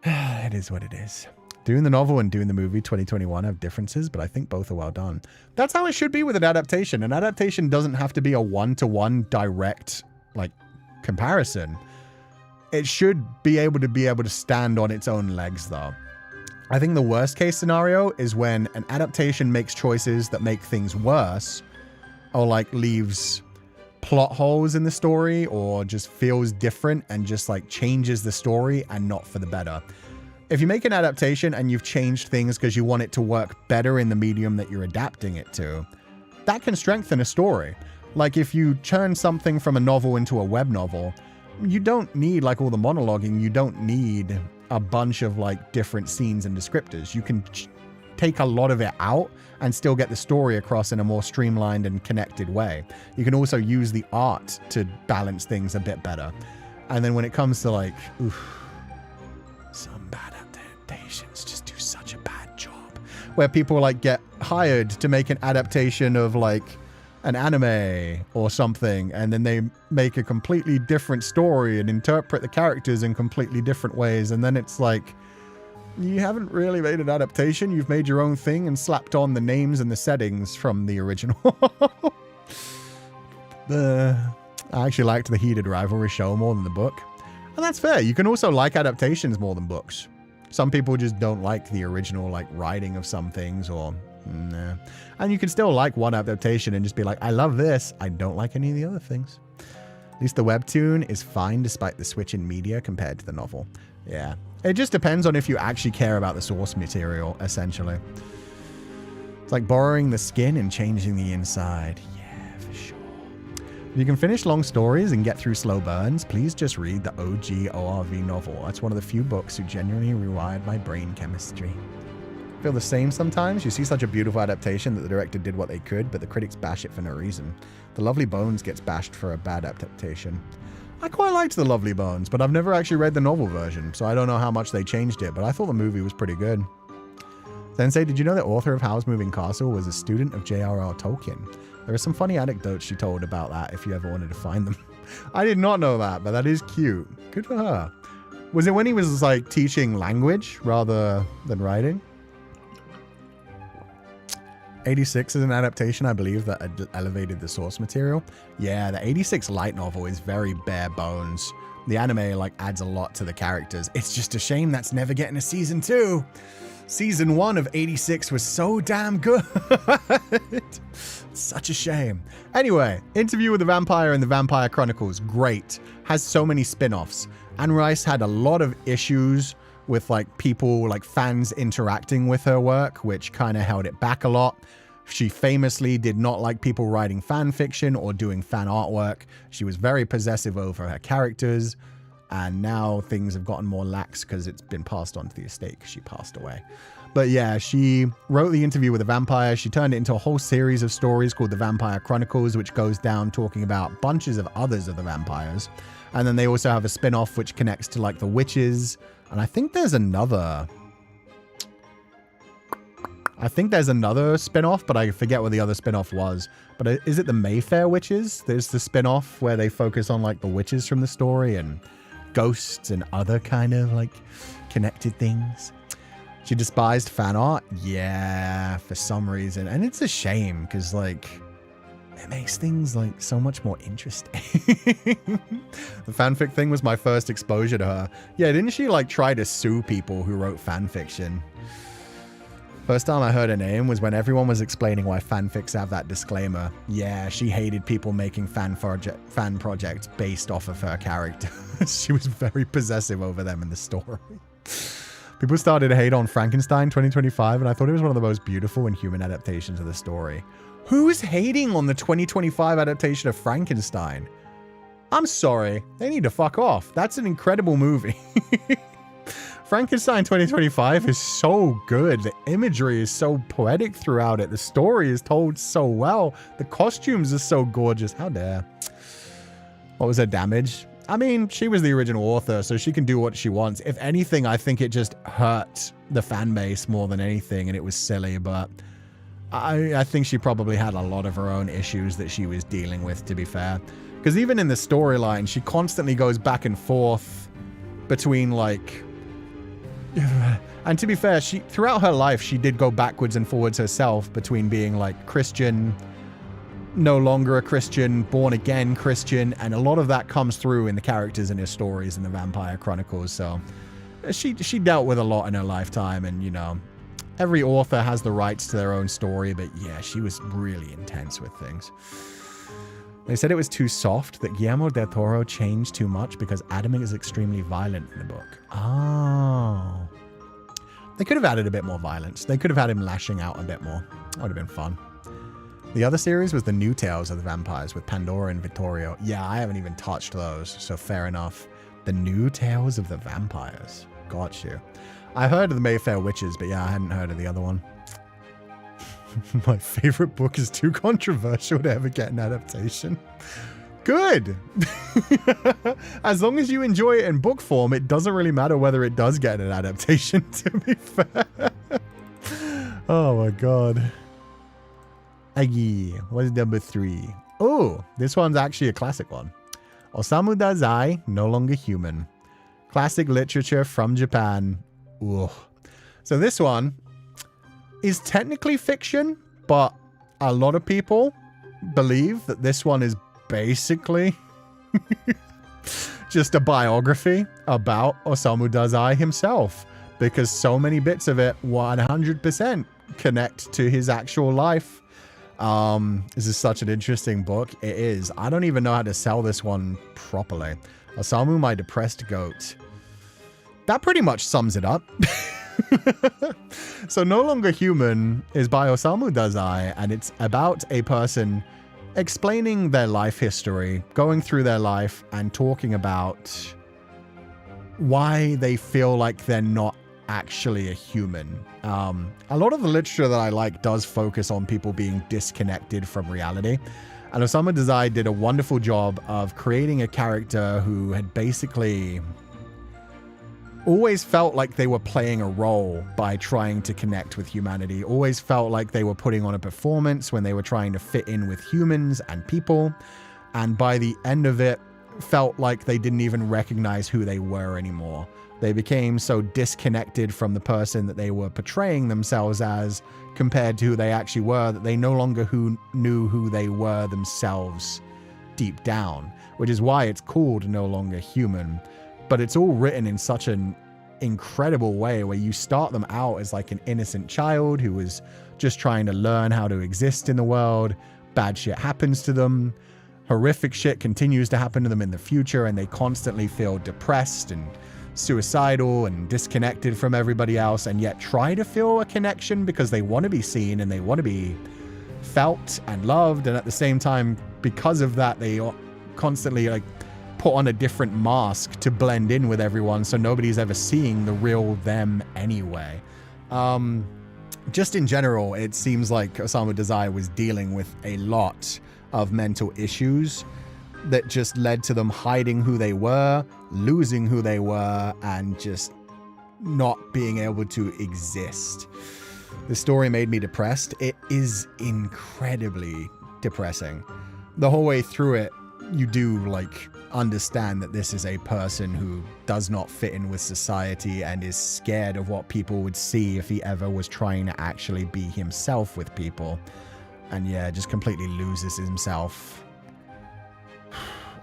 It is what it is. Doing the novel and doing the movie 2021 have differences, but I think both are well done. That's how it should be with an adaptation. An adaptation doesn't have to be a one-to-one direct, like, comparison. It should be able to stand on its own legs, though. I think the worst case scenario is when an adaptation makes choices that make things worse, or like leaves plot holes in the story, or just feels different and just like changes the story and not for the better. If you make an adaptation and you've changed things because you want it to work better in the medium that you're adapting it to, that can strengthen a story. Like if you turn something from a novel into a web novel, you don't need like all the monologuing. You don't need a bunch of like different scenes and descriptors. You can take a lot of it out and still get the story across in a more streamlined and connected way. You can also use the art to balance things a bit better. And then when it comes to like, some bad adaptations just do such a bad job. Where people like get hired to make an adaptation of like an anime or something, and then they make a completely different story and interpret the characters in completely different ways, and then it's like, you haven't really made an adaptation, you've made your own thing and slapped on the names and the settings from the original. I actually liked the Heated Rivalry show more than the book, and that's fair. You can also like adaptations more than books. Some people just don't like the original like writing of some things, or nah. And you can still like one adaptation and just be like, I love this, I don't like any of the other things. At least the webtoon is fine despite the switch in media compared to the novel. Yeah, it just depends on if you actually care about the source material, essentially. It's like borrowing the skin and changing the inside. Yeah, for sure. If you can finish long stories and get through slow burns, please just read the OG ORV novel. That's one of the few books who genuinely rewired my brain chemistry. Feel the same sometimes. You see such a beautiful adaptation that the director did what they could, but the critics bash it for no reason. The Lovely Bones gets bashed for a bad adaptation. I quite liked The Lovely Bones, but I've never actually read the novel version, so I don't know how much they changed it, but I thought the movie was pretty good. Sensei, did you know the author of Howl's Moving Castle was a student of J.R.R. Tolkien? There are some funny anecdotes she told about that if you ever wanted to find them. I did not know that, but that is cute. Good for her. Was it when he was like teaching language rather than writing? 86 is an adaptation, I believe, that elevated the source material. Yeah, the 86 light novel is very bare bones. The anime like adds a lot to the characters. It's just a shame that's never getting a season 2. Season 1 of 86 was so damn good. Such a shame. Anyway, Interview with the Vampire and the Vampire Chronicles, great. Has so many spin-offs. Anne Rice had a lot of issues with like people, like fans interacting with her work, which kind of held it back a lot. She famously did not like people writing fan fiction or doing fan artwork. She was very possessive over her characters, and now things have gotten more lax because it's been passed on to the estate because she passed away. But yeah, she wrote the Interview with the Vampire. She turned it into a whole series of stories called The Vampire Chronicles, which goes down talking about bunches of others of the vampires. And then they also have a spin-off which connects to like the witches. And I think there's another spin-off, but I forget what the other spin-off was. But is it the Mayfair Witches? There's the spin-off where they focus on like the witches from the story and ghosts and other kind of like connected things. She despised fan art. Yeah, for some reason. And it's a shame because like it makes things like so much more interesting. The fanfic thing was my first exposure to her. Yeah, didn't she like try to sue people who wrote fanfiction? First time I heard her name was when everyone was explaining why fanfics have that disclaimer. Yeah, she hated people making fan projects based off of her character. She was very possessive over them in the story. People started to hate on Frankenstein 2025, and I thought it was one of the most beautiful and human adaptations of the story. Who's hating on the 2025 adaptation of Frankenstein? I'm sorry. They need to fuck off. That's an incredible movie. Frankenstein 2025 is so good. The imagery is so poetic throughout it. The story is told so well. The costumes are so gorgeous. How dare. What was her damage? I mean, she was the original author, so she can do what she wants. If anything, I think it just hurt the fan base more than anything, and it was silly, but I think she probably had a lot of her own issues that she was dealing with, to be fair. Because even in the storyline, she constantly goes back and forth between, like... And to be fair, throughout her life, she did go backwards and forwards herself between being like Christian, no longer a Christian, born again Christian, and a lot of that comes through in the characters in her stories in the Vampire Chronicles. So she dealt with a lot in her lifetime, and you know, every author has the rights to their own story, but yeah, she was really intense with things. They said it was too soft, that Guillermo del Toro changed too much because Adam is extremely violent in the book. Oh. They could have added a bit more violence. They could have had him lashing out a bit more. That would have been fun. The other series was the New Tales of the Vampires with Pandora and Vittorio. Yeah, I haven't even touched those, so fair enough. The New Tales of the Vampires. Got you. I heard of the Mayfair Witches, but yeah, I hadn't heard of the other one. My favorite book is too controversial to ever get an adaptation. Good. As long as you enjoy it in book form, it doesn't really matter whether it does get an adaptation, to be fair. Oh my god. Aggie, what is number 3? Oh, this one's actually a classic one. Osamu Dazai, No Longer Human. Classic literature from Japan. Ooh. So this one is technically fiction, but a lot of people believe that this one is basically just a biography about Osamu Dazai himself, because so many bits of it 100% connect to his actual life. This is such an interesting book. It is. I don't even know how to sell this one properly. Osamu, my depressed goat. That pretty much sums it up. So No Longer Human is by Osamu Dazai, and it's about a person explaining their life history, going through their life and talking about why they feel like they're not actually a human. A lot of the literature that I like does focus on people being disconnected from reality. And Osamu Dazai did a wonderful job of creating a character who had basically always felt like they were playing a role by trying to connect with humanity, always felt like they were putting on a performance when they were trying to fit in with humans and people, and by the end of it, felt like they didn't even recognize who they were anymore. They became so disconnected from the person that they were portraying themselves as compared to who they actually were that they no longer knew who they were themselves deep down, which is why it's called No Longer Human. But it's all written in such an incredible way where you start them out as like an innocent child who was just trying to learn how to exist in the world. Bad shit happens to them. Horrific shit continues to happen to them in the future, and they constantly feel depressed and suicidal and disconnected from everybody else, and yet try to feel a connection because they want to be seen and they want to be felt and loved. And at the same time, because of that, they constantly like put on a different mask to blend in with everyone, so nobody's ever seeing the real them anyway. Just in general, it seems like Osamu Dazai was dealing with a lot of mental issues that just led to them hiding who they were, losing who they were, and just not being able to exist. The story made me depressed. It is incredibly depressing. The whole way through it, you do like understand that this is a person who does not fit in with society and is scared of what people would see if he ever was trying to actually be himself with people. And yeah, just completely loses himself.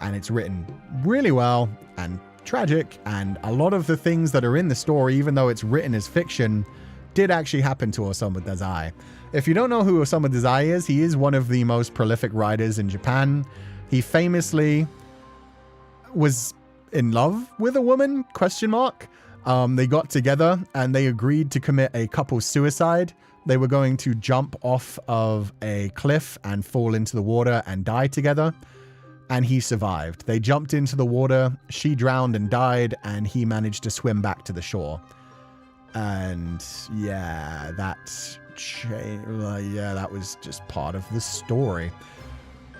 And it's written really well and tragic, and a lot of the things that are in the story, even though it's written as fiction, did actually happen to Osamu Dazai. If you don't know who Osamu Dazai is, he is one of the most prolific writers in Japan. He famously was in love with a woman, ? They got together and they agreed to commit a couple suicide. They were going to jump off of a cliff and fall into the water and die together. And he survived. They jumped into the water, she drowned and died, and he managed to swim back to the shore. And yeah, that was just part of the story.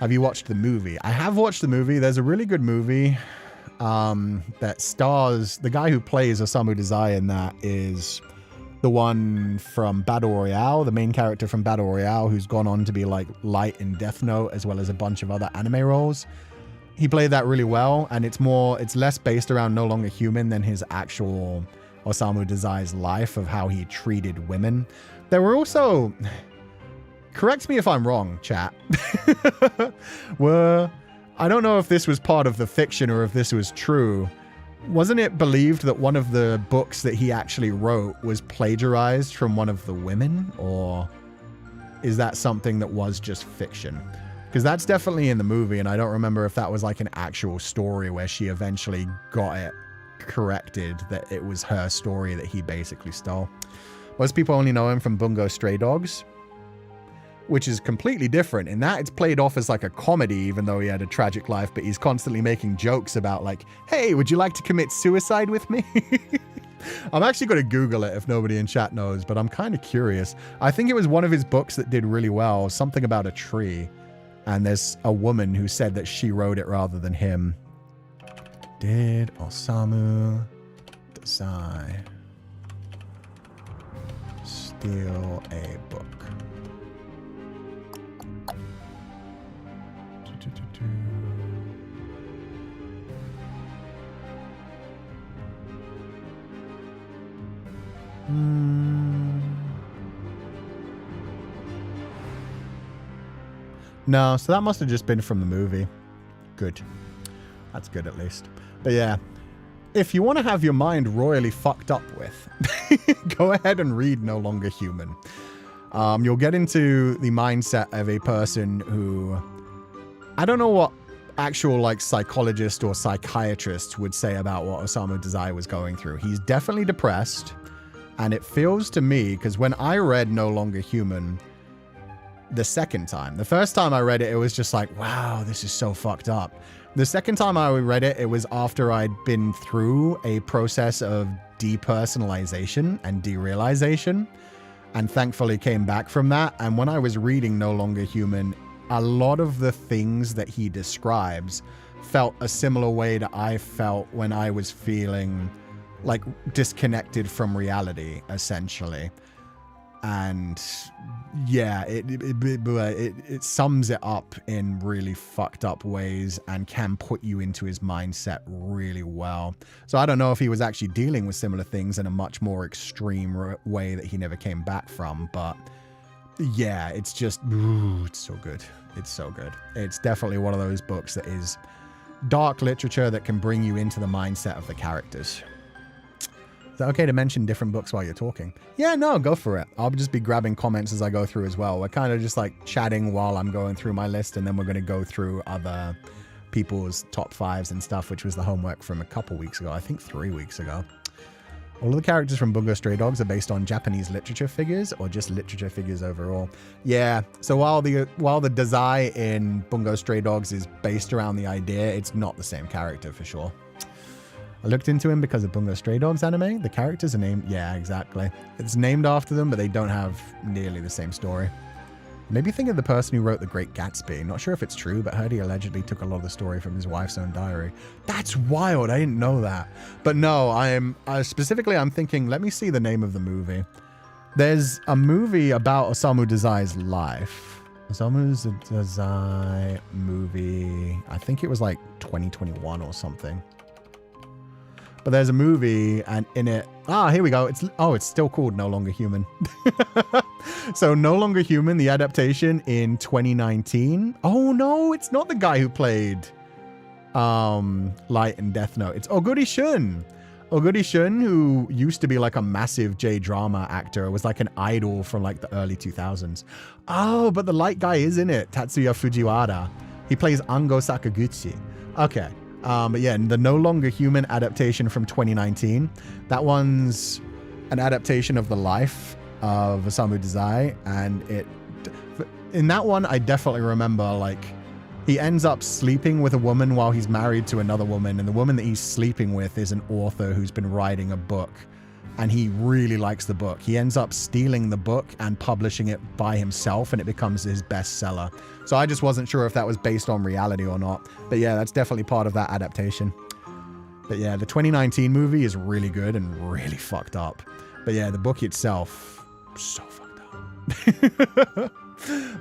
Have you watched the movie? I have watched the movie. There's a really good movie that stars the guy who plays Osamu Dazai in that is the one from Battle Royale, the main character from Battle Royale, who's gone on to be like Light in Death Note, as well as a bunch of other anime roles. He played that really well, and it's less based around No Longer Human than his actual Osamu Dazai's life, of how he treated women. There were also, correct me if I'm wrong, chat, I don't know if this was part of the fiction or if this was true. Wasn't it believed that one of the books that he actually wrote was plagiarized from one of the women? Or is that something that was just fiction? Because that's definitely in the movie, and I don't remember if that was like an actual story where she eventually got it corrected that it was her story that he basically stole. Most people only know him from Bungo Stray Dogs, which is completely different. In that, it's played off as like a comedy, even though he had a tragic life, but he's constantly making jokes about like, hey, would you like to commit suicide with me? I'm actually going to Google it if nobody in chat knows, but I'm kind of curious. I think it was one of his books that did really well, something about a tree. And there's a woman who said that she wrote it rather than him. Did Osamu Dazai steal a book? No, so that must have just been from the movie. Good. That's good at least. But yeah, if you want to have your mind royally fucked up with, go ahead and read No Longer Human. You'll get into the mindset of a person who, I don't know what actual like psychologist or psychiatrist would say about what Osamu Dazai was going through. He's definitely depressed, and it feels to me, because when I read No Longer Human the second time, the first time I read it, it was just like, wow, this is so fucked up. The second time I read it, it was after I'd been through a process of depersonalization and derealization, and thankfully came back from that. And when I was reading No Longer Human, a lot of the things that he describes felt a similar way that I felt when I was feeling like disconnected from reality, essentially. And yeah, it sums it up in really fucked up ways and can put you into his mindset really well. So I don't know if he was actually dealing with similar things in a much more extreme way that he never came back from, but yeah, it's just, ooh, it's so good. It's so good. It's definitely one of those books that is dark literature that can bring you into the mindset of the characters. Is that okay to mention different books while you're talking? Yeah, no, go for it. I'll just be grabbing comments as I go through as well. We're kind of just like chatting while I'm going through my list, and then we're going to go through other people's top fives and stuff, which was the homework from a couple weeks ago. I think 3 weeks ago. All of the characters from Bungo Stray Dogs are based on Japanese literature figures or just literature figures overall. Yeah, so while the Dazai in Bungo Stray Dogs is based around the idea, it's not the same character for sure. I looked into him because of Bungo Stray Dogs anime. The characters are named... Yeah, exactly. It's named after them, but they don't have nearly the same story. Maybe think of the person who wrote The Great Gatsby. Not sure if it's true, but heard he allegedly took a lot of the story from his wife's own diary. That's wild. I didn't know that. But no, I'm thinking, let me see the name of the movie. There's a movie about Osamu Dazai's life. Osamu Dazai movie. I think it was like 2021 or something. But there's a movie, and in it, here we go. It's still called No Longer Human. So No Longer Human, the adaptation in 2019. Oh no, it's not the guy who played Light and Death Note. It's Oguri Shun. Oguri Shun, who used to be like a massive J-drama actor, was like an idol from like the early 2000s. Oh, but the light guy is in it, Tatsuya Fujiwara. He plays Ango Sakaguchi. Okay. But yeah, the No Longer Human adaptation from 2019. That one's an adaptation of the life of Osamu Dazai, and in that one, I definitely remember like he ends up sleeping with a woman while he's married to another woman, and the woman that he's sleeping with is an author who's been writing a book, and he really likes the book. He ends up stealing the book and publishing it by himself, and it becomes his bestseller. So I just wasn't sure if that was based on reality or not. But yeah, that's definitely part of that adaptation. But yeah, the 2019 movie is really good and really fucked up. But yeah, the book itself, so fucked up.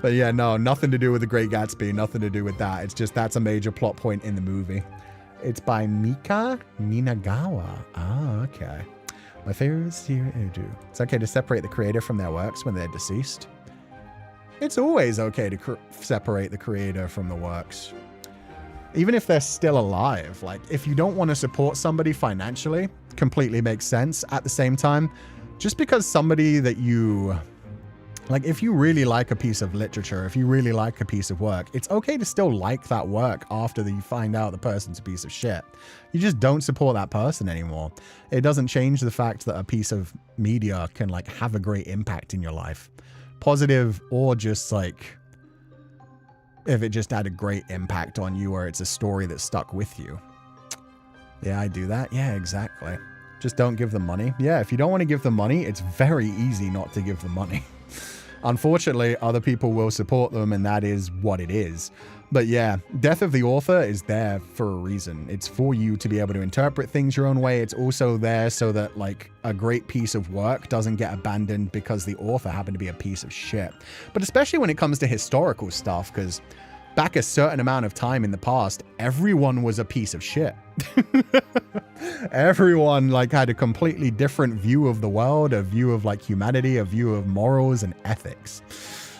But yeah, no, nothing to do with The Great Gatsby, nothing to do with that. It's just that's a major plot point in the movie. It's by Mika Ninagawa. Ah, okay. My favorite here, it's okay to separate the creator from their works when they're deceased. It's always okay to separate the creator from the works. Even if they're still alive. Like, if you don't want to support somebody financially, completely makes sense. At the same time, just because somebody that you... Like, if you really like a piece of literature, if you really like a piece of work, it's okay to still like that work after you find out the person's a piece of shit. You just don't support that person anymore. It doesn't change the fact that a piece of media can, like, have a great impact in your life. Positive or just, like, if it just had a great impact on you or it's a story that stuck with you. Yeah, I do that. Yeah, exactly. Just don't give them money. Yeah, if you don't want to give them money, it's very easy not to give them money. Unfortunately, other people will support them, and that is what it is. But yeah, death of the author is there for a reason. It's for you to be able to interpret things your own way. It's also there so that, like, a great piece of work doesn't get abandoned because the author happened to be a piece of shit. But especially when it comes to historical stuff, because back a certain amount of time in the past, everyone was a piece of shit. Everyone, like, had a completely different view of the world, a view of, like, humanity, a view of morals and ethics.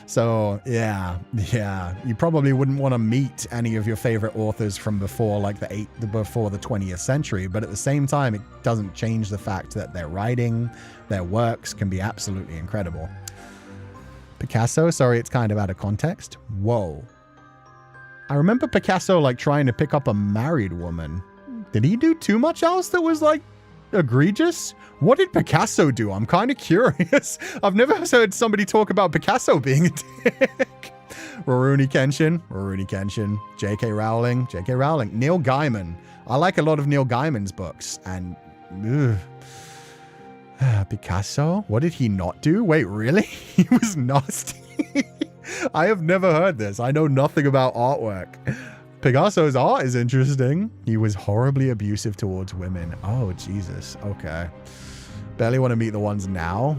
So, yeah, you probably wouldn't want to meet any of your favorite authors from before, like, before the 20th century, but at the same time, it doesn't change the fact that their writing, their works can be absolutely incredible. Picasso, sorry, it's kind of out of context. Whoa. I remember Picasso, like, trying to pick up a married woman. Did he do too much else that was, like, egregious? What did Picasso do? I'm kind of curious. I've never heard somebody talk about Picasso being a dick. Rurouni Kenshin, J.K. Rowling, Neil Gaiman. I like a lot of Neil Gaiman's books. And Picasso? What did he not do? Wait, really? He was nasty. I have never heard this. I know nothing about artwork. Picasso's art is interesting. He was horribly abusive towards women. Oh, Jesus. Okay. Barely want to meet the ones now,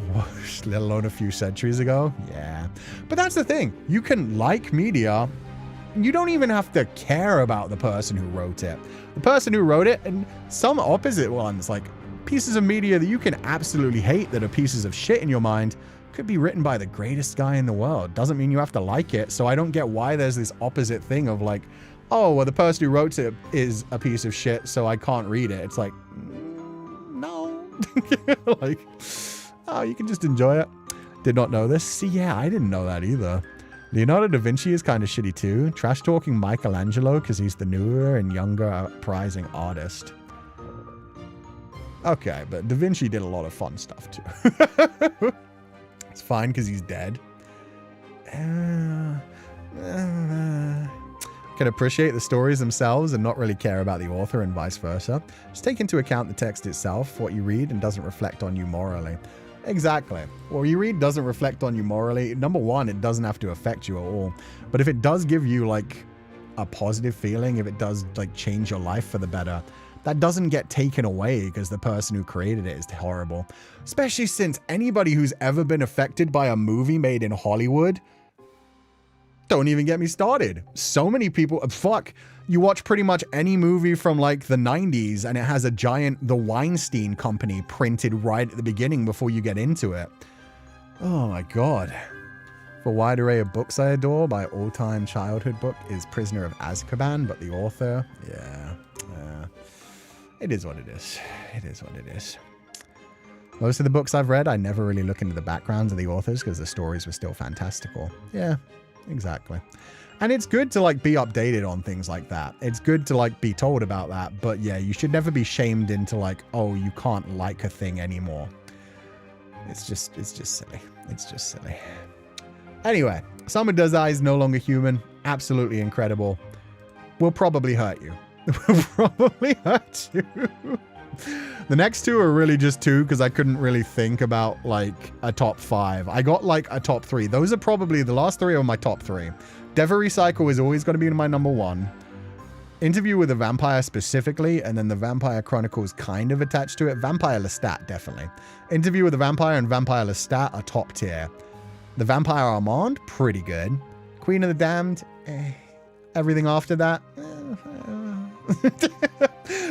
let alone a few centuries ago. Yeah. But that's the thing. You can like media. You don't even have to care about the person who wrote it. The person who wrote it, and some opposite ones, like pieces of media that you can absolutely hate that are pieces of shit in your mind, could be written by the greatest guy in the world. Doesn't mean you have to like it. So I don't get why there's this opposite thing of like, oh, well, the person who wrote it is a piece of shit, so I can't read it. It's like, no. Like, oh, you can just enjoy it. Did not know this. See, yeah, I didn't know that either. Leonardo da Vinci is kind of shitty too. Trash talking Michelangelo because he's the newer and younger uprising artist. Okay, but Da Vinci did a lot of fun stuff too. It's fine because he's dead. Can appreciate the stories themselves and not really care about the author and vice versa. Just take into account the text itself, what you read, and doesn't reflect on you morally. Exactly. What you read doesn't reflect on you morally. Number one, it doesn't have to affect you at all. But if it does give you like a positive feeling, if it does like change your life for the better, that doesn't get taken away because the person who created it is horrible. Especially since anybody who's ever been affected by a movie made in Hollywood, don't even get me started. So many people, fuck, you watch pretty much any movie from like the 90s and it has a giant The Weinstein Company printed right at the beginning before you get into it. Oh my God. For a wide array of books I adore, my all-time childhood book is Prisoner of Azkaban, but the author, it is what it is. It is what it is. Most of the books I've read, I never really look into the backgrounds of the authors because the stories were still fantastical. Yeah, exactly. And it's good to like be updated on things like that. It's good to like be told about that. But yeah, you should never be shamed into like, oh, you can't like a thing anymore. It's just silly. It's just silly. Anyway, Someone Does Eye is no longer human. Absolutely incredible. Will probably hurt you. Will probably hurt you. The next two are really just two because I couldn't really think about like a top 5. I got like a top 3. Those are probably the last 3 are my top 3. Devil Recycle is always going to be my number 1. Interview with a Vampire specifically, and then the Vampire Chronicles kind of attached to it. Vampire Lestat, definitely. Interview with a Vampire and Vampire Lestat are top tier. The Vampire Armand, pretty good. Queen of the Damned, everything after that,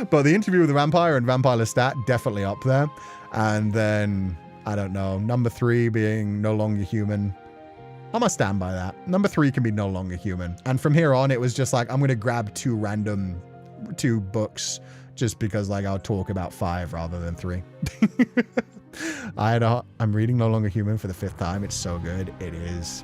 but the Interview with the Vampire and Vampire Lestat, definitely up there. And then, I don't know, number 3 being no longer human. I'm gonna stand by that. Number 3 can be no longer human. And from here on, it was just like, I'm gonna grab 2 books just because like I'll talk about 5 rather than 3. I'm reading No Longer Human for the 5th time. It's so good. It is.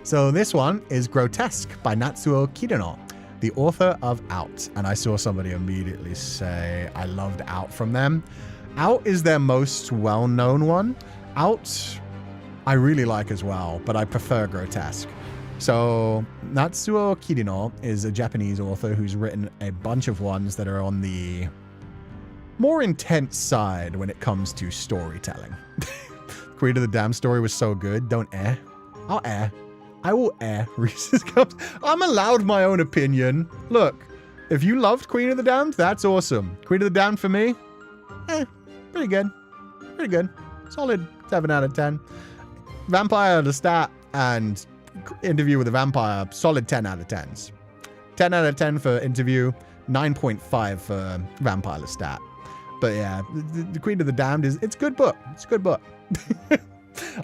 So this one is Grotesque by Natsuo Kirino, the author of Out. And I saw somebody immediately say, I loved Out from them. Out is their most well-known one. Out, I really like as well, but I prefer Grotesque. So Natsuo Kirino is a Japanese author who's written a bunch of ones that are on the more intense side when it comes to storytelling. Queen of the Damned story was so good. Don't air. I'll air. I will air Reese's Cups. I'm allowed my own opinion. Look, if you loved Queen of the Damned, that's awesome. Queen of the Damned for me, pretty good. Pretty good. Solid 7 out of 10. Vampire Lestat and Interview with a Vampire, solid 10 out of 10s. 10 out of 10 for Interview, 9.5 for Vampire Lestat. But yeah, the Queen of the Damned it's a good book. It's a good book.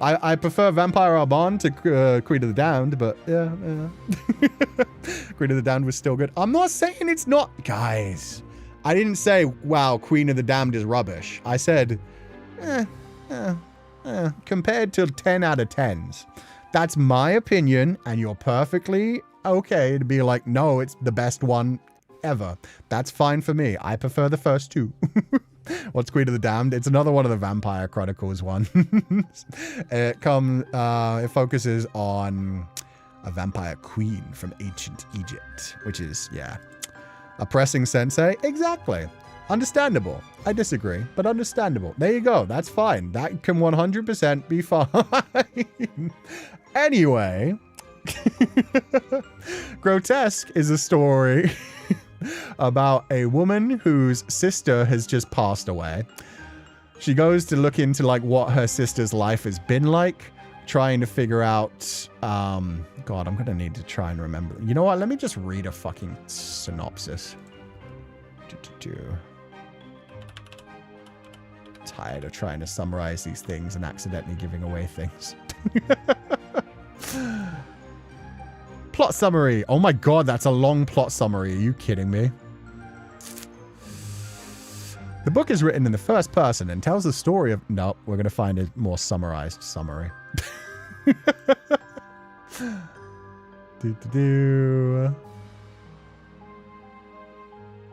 I prefer Vampire Arbonne to Queen of the Damned, but yeah. Queen of the Damned was still good. I'm not saying it's not, guys. I didn't say, wow, Queen of the Damned is rubbish. I said, compared to 10 out of 10s. That's my opinion, and you're perfectly okay to be like, no, it's the best one ever. That's fine for me. I prefer the first 2. What's Queen of the Damned? It's another one of the Vampire Chronicles one. It focuses on a vampire queen from ancient Egypt, which is, yeah, oppressing sensei. Exactly. Understandable. I disagree, but understandable. There you go. That's fine. That can 100% be fine. Anyway, Grotesque is a story about a woman whose sister has just passed away. She goes to look into like what her sister's life has been like, trying to figure out, God, I'm gonna need to try and remember. You know what? Let me just read a fucking synopsis. Tired of trying to summarize these things and accidentally giving away things. Plot summary. Oh my god, that's a long plot summary. Are you kidding me? The book is written in the first person and tells the story of... No, we're going to find a more summarized summary.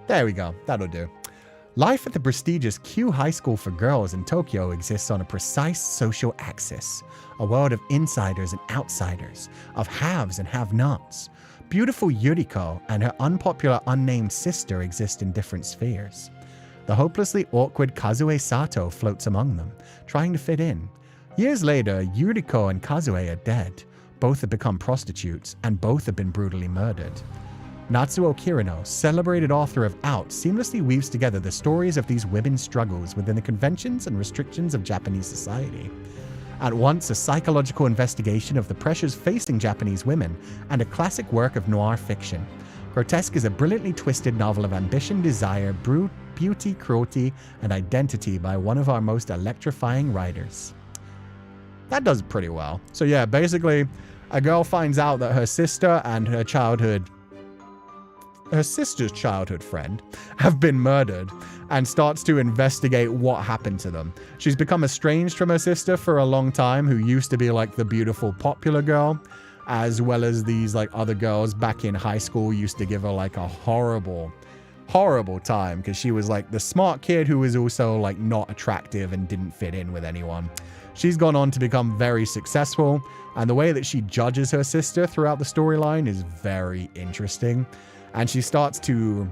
There we go. That'll do. Life at the prestigious Q High School for Girls in Tokyo exists on a precise social axis. A world of insiders and outsiders, of haves and have-nots. Beautiful Yuriko and her unpopular unnamed sister exist in different spheres. The hopelessly awkward Kazue Sato floats among them, trying to fit in. Years later, Yuriko and Kazue are dead. Both have become prostitutes, and both have been brutally murdered. Natsuo Kirino, celebrated author of Out, seamlessly weaves together the stories of these women's struggles within the conventions and restrictions of Japanese society. At once a psychological investigation of the pressures facing Japanese women and a classic work of noir fiction, Grotesque is a brilliantly twisted novel of ambition, desire, beauty, cruelty, and identity by one of our most electrifying writers. That does it pretty well. So yeah, basically, a girl finds out that her sister and her sister's childhood friend have been murdered and starts to investigate what happened to them. She's become estranged from her sister for a long time, who used to be like the beautiful popular girl, as well as these like other girls back in high school used to give her like a horrible time because she was like the smart kid who was also like not attractive and didn't fit in with anyone. She's gone on to become very successful, and the way that she judges her sister throughout the storyline is very interesting. And she starts to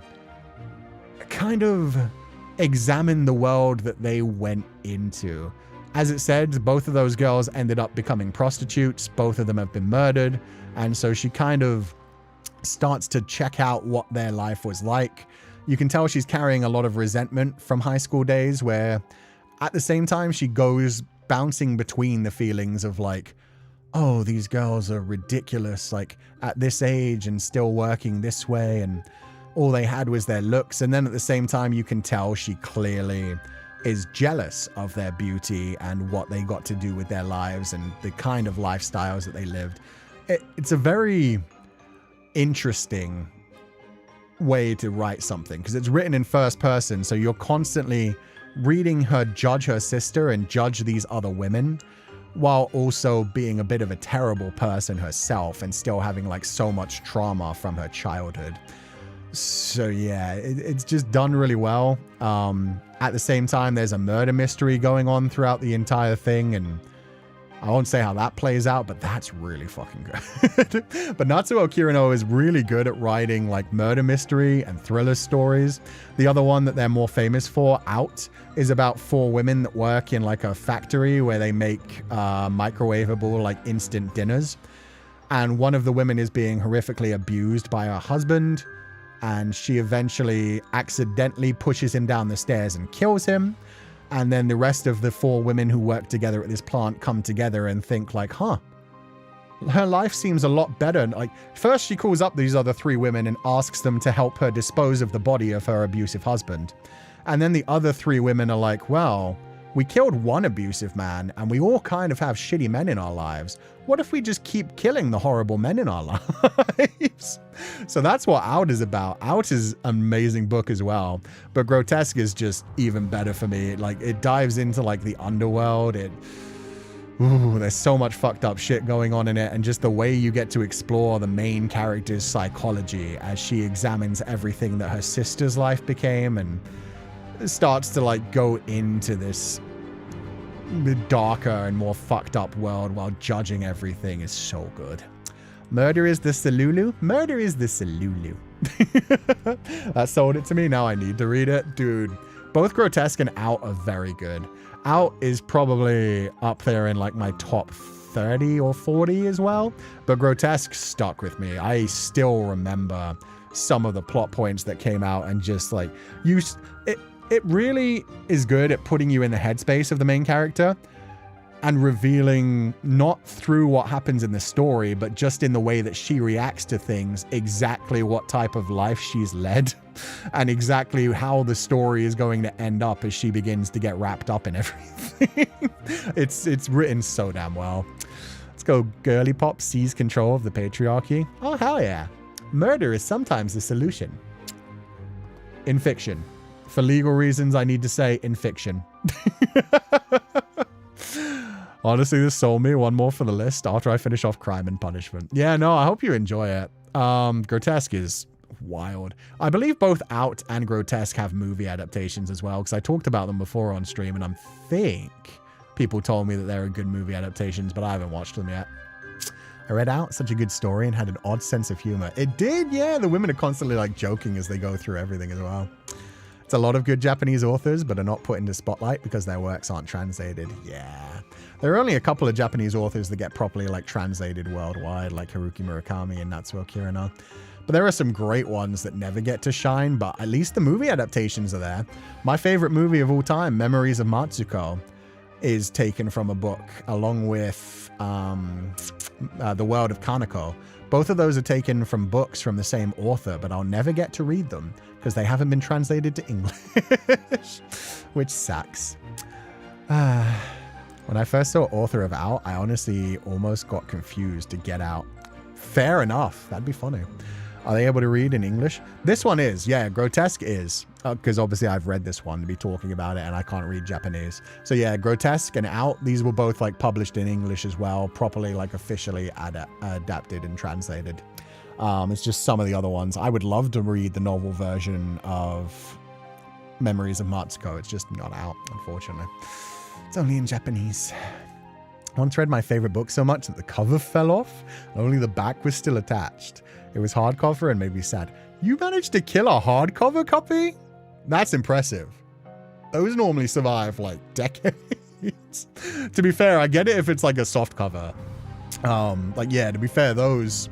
kind of examine the world that they went into. As it said, both of those girls ended up becoming prostitutes. Both of them have been murdered. And so she kind of starts to check out what their life was like. You can tell she's carrying a lot of resentment from high school days, where at the same time she goes bouncing between the feelings of like, oh, these girls are ridiculous, like at this age and still working this way, and all they had was their looks. And then at the same time, you can tell she clearly is jealous of their beauty and what they got to do with their lives and the kind of lifestyles that they lived. It's a very interesting way to write something because it's written in first person, so you're constantly reading her judge her sister and judge these other women while also being a bit of a terrible person herself and still having like so much trauma from her childhood. So yeah, it's just done really well. At the same time, there's a murder mystery going on throughout the entire thing, and I won't say how that plays out, but that's really fucking good. But Natsuo Kirino is really good at writing like murder mystery and thriller stories. The other one that they're more famous for, Out, is about 4 women that work in like a factory where they make microwavable like instant dinners. And one of the women is being horrifically abused by her husband, and she eventually accidentally pushes him down the stairs and kills him. And then the rest of the 4 women who work together at this plant come together and think like, huh, her life seems a lot better. Like, first she calls up these other 3 women and asks them to help her dispose of the body of her abusive husband. And then the other 3 women are like, well, we killed one abusive man and we all kind of have shitty men in our lives. What if we just keep killing the horrible men in our lives? So that's what Out is about. Out is an amazing book as well, but Grotesque is just even better for me. Like, it dives into like the underworld. There's so much fucked up shit going on in it, and just the way you get to explore the main character's psychology as she examines everything that her sister's life became and starts to like go into this darker and more fucked up world while judging everything is so good. Murder is the Salulu. Murder is the Salulu. That sold it to me. Now I need to read it. Dude, both Grotesque and Out are very good. Out is probably up there in like my top 30 or 40 as well, but Grotesque stuck with me. I still remember some of the plot points that came out, and just like it really is good at putting you in the headspace of the main character and revealing, not through what happens in the story, but just in the way that she reacts to things, exactly what type of life she's led and exactly how the story is going to end up as she begins to get wrapped up in everything. It's written so damn well. Let's go. Girly Pop seize control of the patriarchy. Oh, hell yeah. Murder is sometimes the solution. In fiction. For legal reasons, I need to say in fiction. Honestly, this sold me. One more for the list after I finish off Crime and Punishment. Yeah, no, I hope you enjoy it. Grotesque is wild. I believe both Out and Grotesque have movie adaptations as well, because I talked about them before on stream, and I think people told me that they were good movie adaptations, but I haven't watched them yet. I read Out, such a good story, and had an odd sense of humor. It did, yeah. The women are constantly like joking as they go through everything as well. It's a lot of good Japanese authors, but are not put into spotlight because their works aren't translated. Yeah. There are only a couple of Japanese authors that get properly like translated worldwide, like Haruki Murakami and Natsuo Kirino. But there are some great ones that never get to shine, but at least the movie adaptations are there. My favorite movie of all time, Memories of Matsuko, is taken from a book, along with The World of Kaneko. Both of those are taken from books from the same author, but I'll never get to read them because they haven't been translated to English, which sucks. When I first saw author of Out, I honestly almost got confused to Get Out. Fair enough. That'd be funny. Are they able to read in English? This one is. Yeah, Grotesque is. Because obviously I've read this one to be talking about it, and I can't read Japanese. So yeah, Grotesque and Out, these were both like published in English as well, properly like officially adapted and translated. It's just some of the other ones. I would love to read the novel version of Memories of Matsuko. It's just not out, unfortunately. It's only in Japanese. I once read my favorite book so much that the cover fell off. Only the back was still attached. It was hardcover and made me sad. You managed to kill a hardcover copy? That's impressive. Those normally survive like decades. To be fair, I get it if it's like a soft cover. Like, yeah, to be fair, those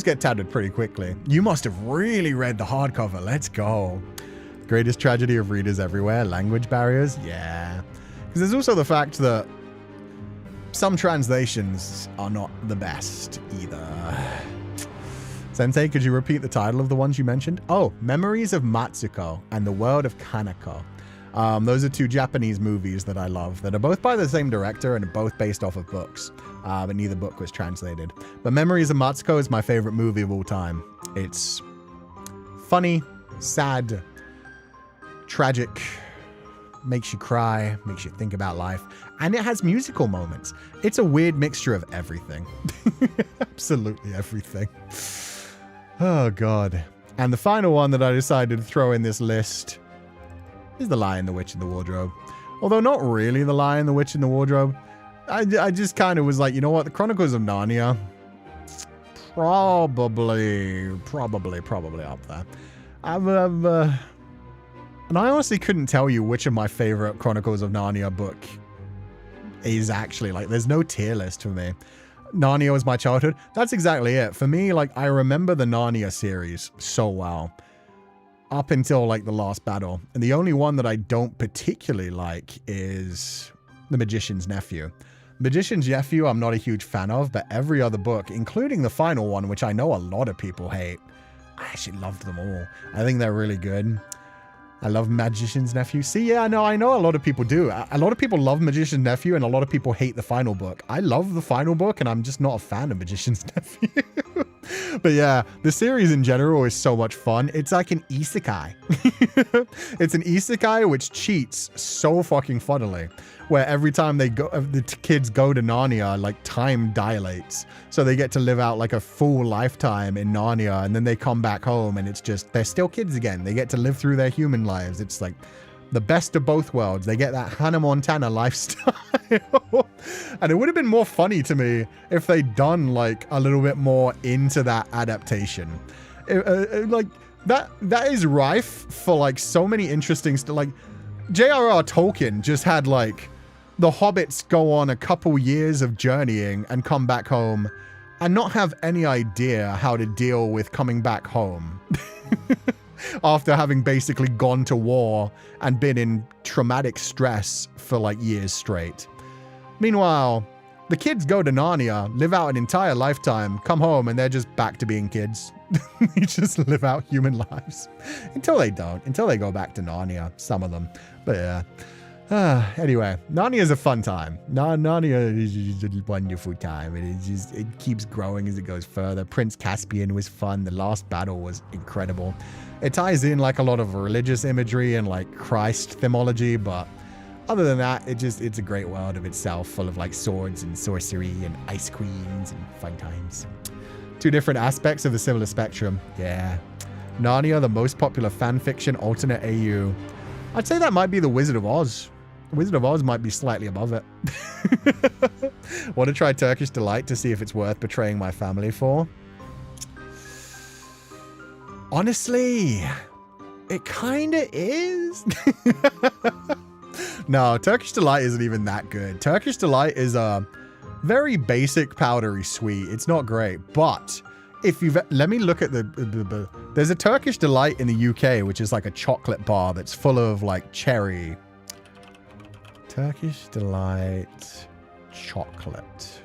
get tattered pretty quickly. You must have really read the hardcover. Let's go. Greatest tragedy of readers everywhere. Language barriers. Yeah. Because there's also the fact that some translations are not the best either. Sensei, could you repeat the title of the ones you mentioned? Oh, Memories of Matsuko and the World of Kaneko. Those are two Japanese movies that I love that are both by the same director and are both based off of books, but neither book was translated. But Memories of Matsuko is my favorite movie of all time. It's funny, sad, tragic, makes you cry, makes you think about life, and it has musical moments. It's a weird mixture of everything. Absolutely everything. Oh, God. And the final one that I decided to throw in this list is The Lion, the Witch, and the Wardrobe. Although not really The Lion, the Witch, and the Wardrobe. I just kind of was like, you know what? The Chronicles of Narnia, probably up there. And I honestly couldn't tell you which of my favorite Chronicles of Narnia book is actually, like, there's no tier list for me. Narnia was my childhood. That's exactly it. For me, like, I remember the Narnia series so well. Up until, like, the last battle. And the only one that I don't particularly like is The Magician's Nephew. Magician's Nephew I'm not a huge fan of, but every other book, including the final one, which I know a lot of people hate, I actually loved them all. I think they're really good. I love Magician's Nephew. See, yeah, no, I know a lot of people do. A lot of people love Magician's Nephew, and a lot of people hate the final book. I love the final book, and I'm just not a fan of Magician's Nephew. But yeah, the series in general is so much fun. It's like an isekai. It's an isekai which cheats so fucking funnily. Where every time they go, the kids go to Narnia, like time dilates. So they get to live out like a full lifetime in Narnia, and then they come back home and it's just, they're still kids again. They get to live through their human lives. It's like the best of both worlds. They get that Hannah Montana lifestyle. And it would have been more funny to me if they'd done like a little bit more into that adaptation. Like that is rife for like so many interesting stuff. Like J.R.R. Tolkien just had like the hobbits go on a couple years of journeying and come back home and not have any idea how to deal with coming back home after having basically gone to war and been in traumatic stress for like years straight. Meanwhile, the kids go to Narnia, live out an entire lifetime, come home, and they're just back to being kids. They just live out human lives. Until they don't. Until they go back to Narnia, some of them. But yeah. Anyway, Narnia is a fun time. Narnia is a wonderful time. It keeps growing as it goes further. Prince Caspian was fun. The last battle was incredible. It ties in like a lot of religious imagery and like Christ themology, but other than that, it's a great world of itself, full of like swords and sorcery and ice queens and fun times. Two different aspects of a similar spectrum. Yeah. Narnia, the most popular fanfiction alternate AU. I'd say that might be The Wizard of Oz. Wizard of Oz might be slightly above it. Want to try Turkish Delight to see if it's worth betraying my family for? Honestly, it kind of is. No, Turkish Delight isn't even that good. Turkish Delight is a very basic powdery sweet. It's not great, but if you've, let me look at there's a Turkish Delight in the UK, which is like a chocolate bar that's full of like cherry. Turkish Delight chocolate.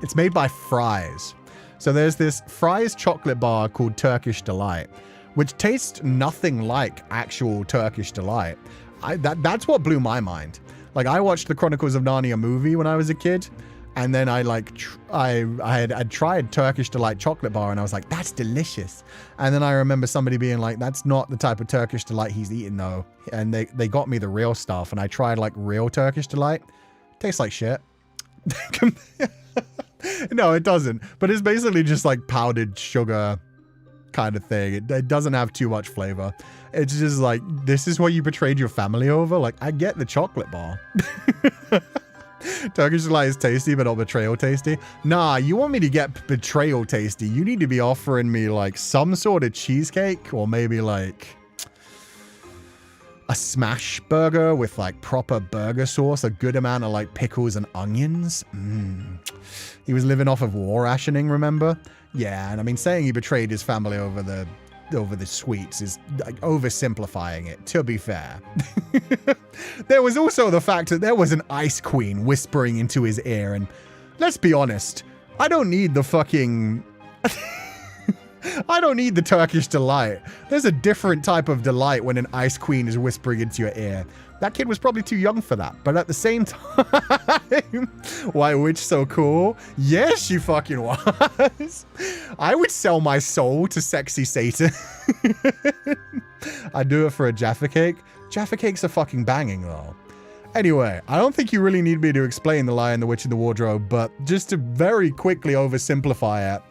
It's made by Fry's. So there's this Fry's chocolate bar called Turkish Delight, which tastes nothing like actual Turkish Delight. That's what blew my mind. Like I watched the Chronicles of Narnia movie when I was a kid, and then I had tried Turkish Delight chocolate bar, and I was like, that's delicious. And then I remember somebody being like, that's not the type of Turkish Delight he's eating though. And they got me the real stuff, and I tried like real Turkish Delight. Tastes like shit. No, it doesn't. But it's basically just like powdered sugar kind of thing. It doesn't have too much flavor. It's just like, this is what you betrayed your family over? Like, I get the chocolate bar. Turkish Delight is tasty, but not betrayal tasty. Nah, you want me to get betrayal tasty, you need to be offering me like some sort of cheesecake, or maybe like a smash burger with like proper burger sauce, a good amount of like pickles and onions. He was living off of war rationing, remember? Yeah, and I mean, saying he betrayed his family over the sweets is like oversimplifying it, to be fair. There was also the fact that there was an ice queen whispering into his ear, and let's be honest, I don't need the fucking I don't need the Turkish delight. There's a different type of delight when an ice queen is whispering into your ear. That kid was probably too young for that. But at the same time, White Witch so cool? Yes, she fucking was. I would sell my soul to sexy Satan. I'd do it for a Jaffa cake. Jaffa cakes are fucking banging though. Anyway, I don't think you really need me to explain The Lion, the Witch, and the Wardrobe, but just to very quickly oversimplify it,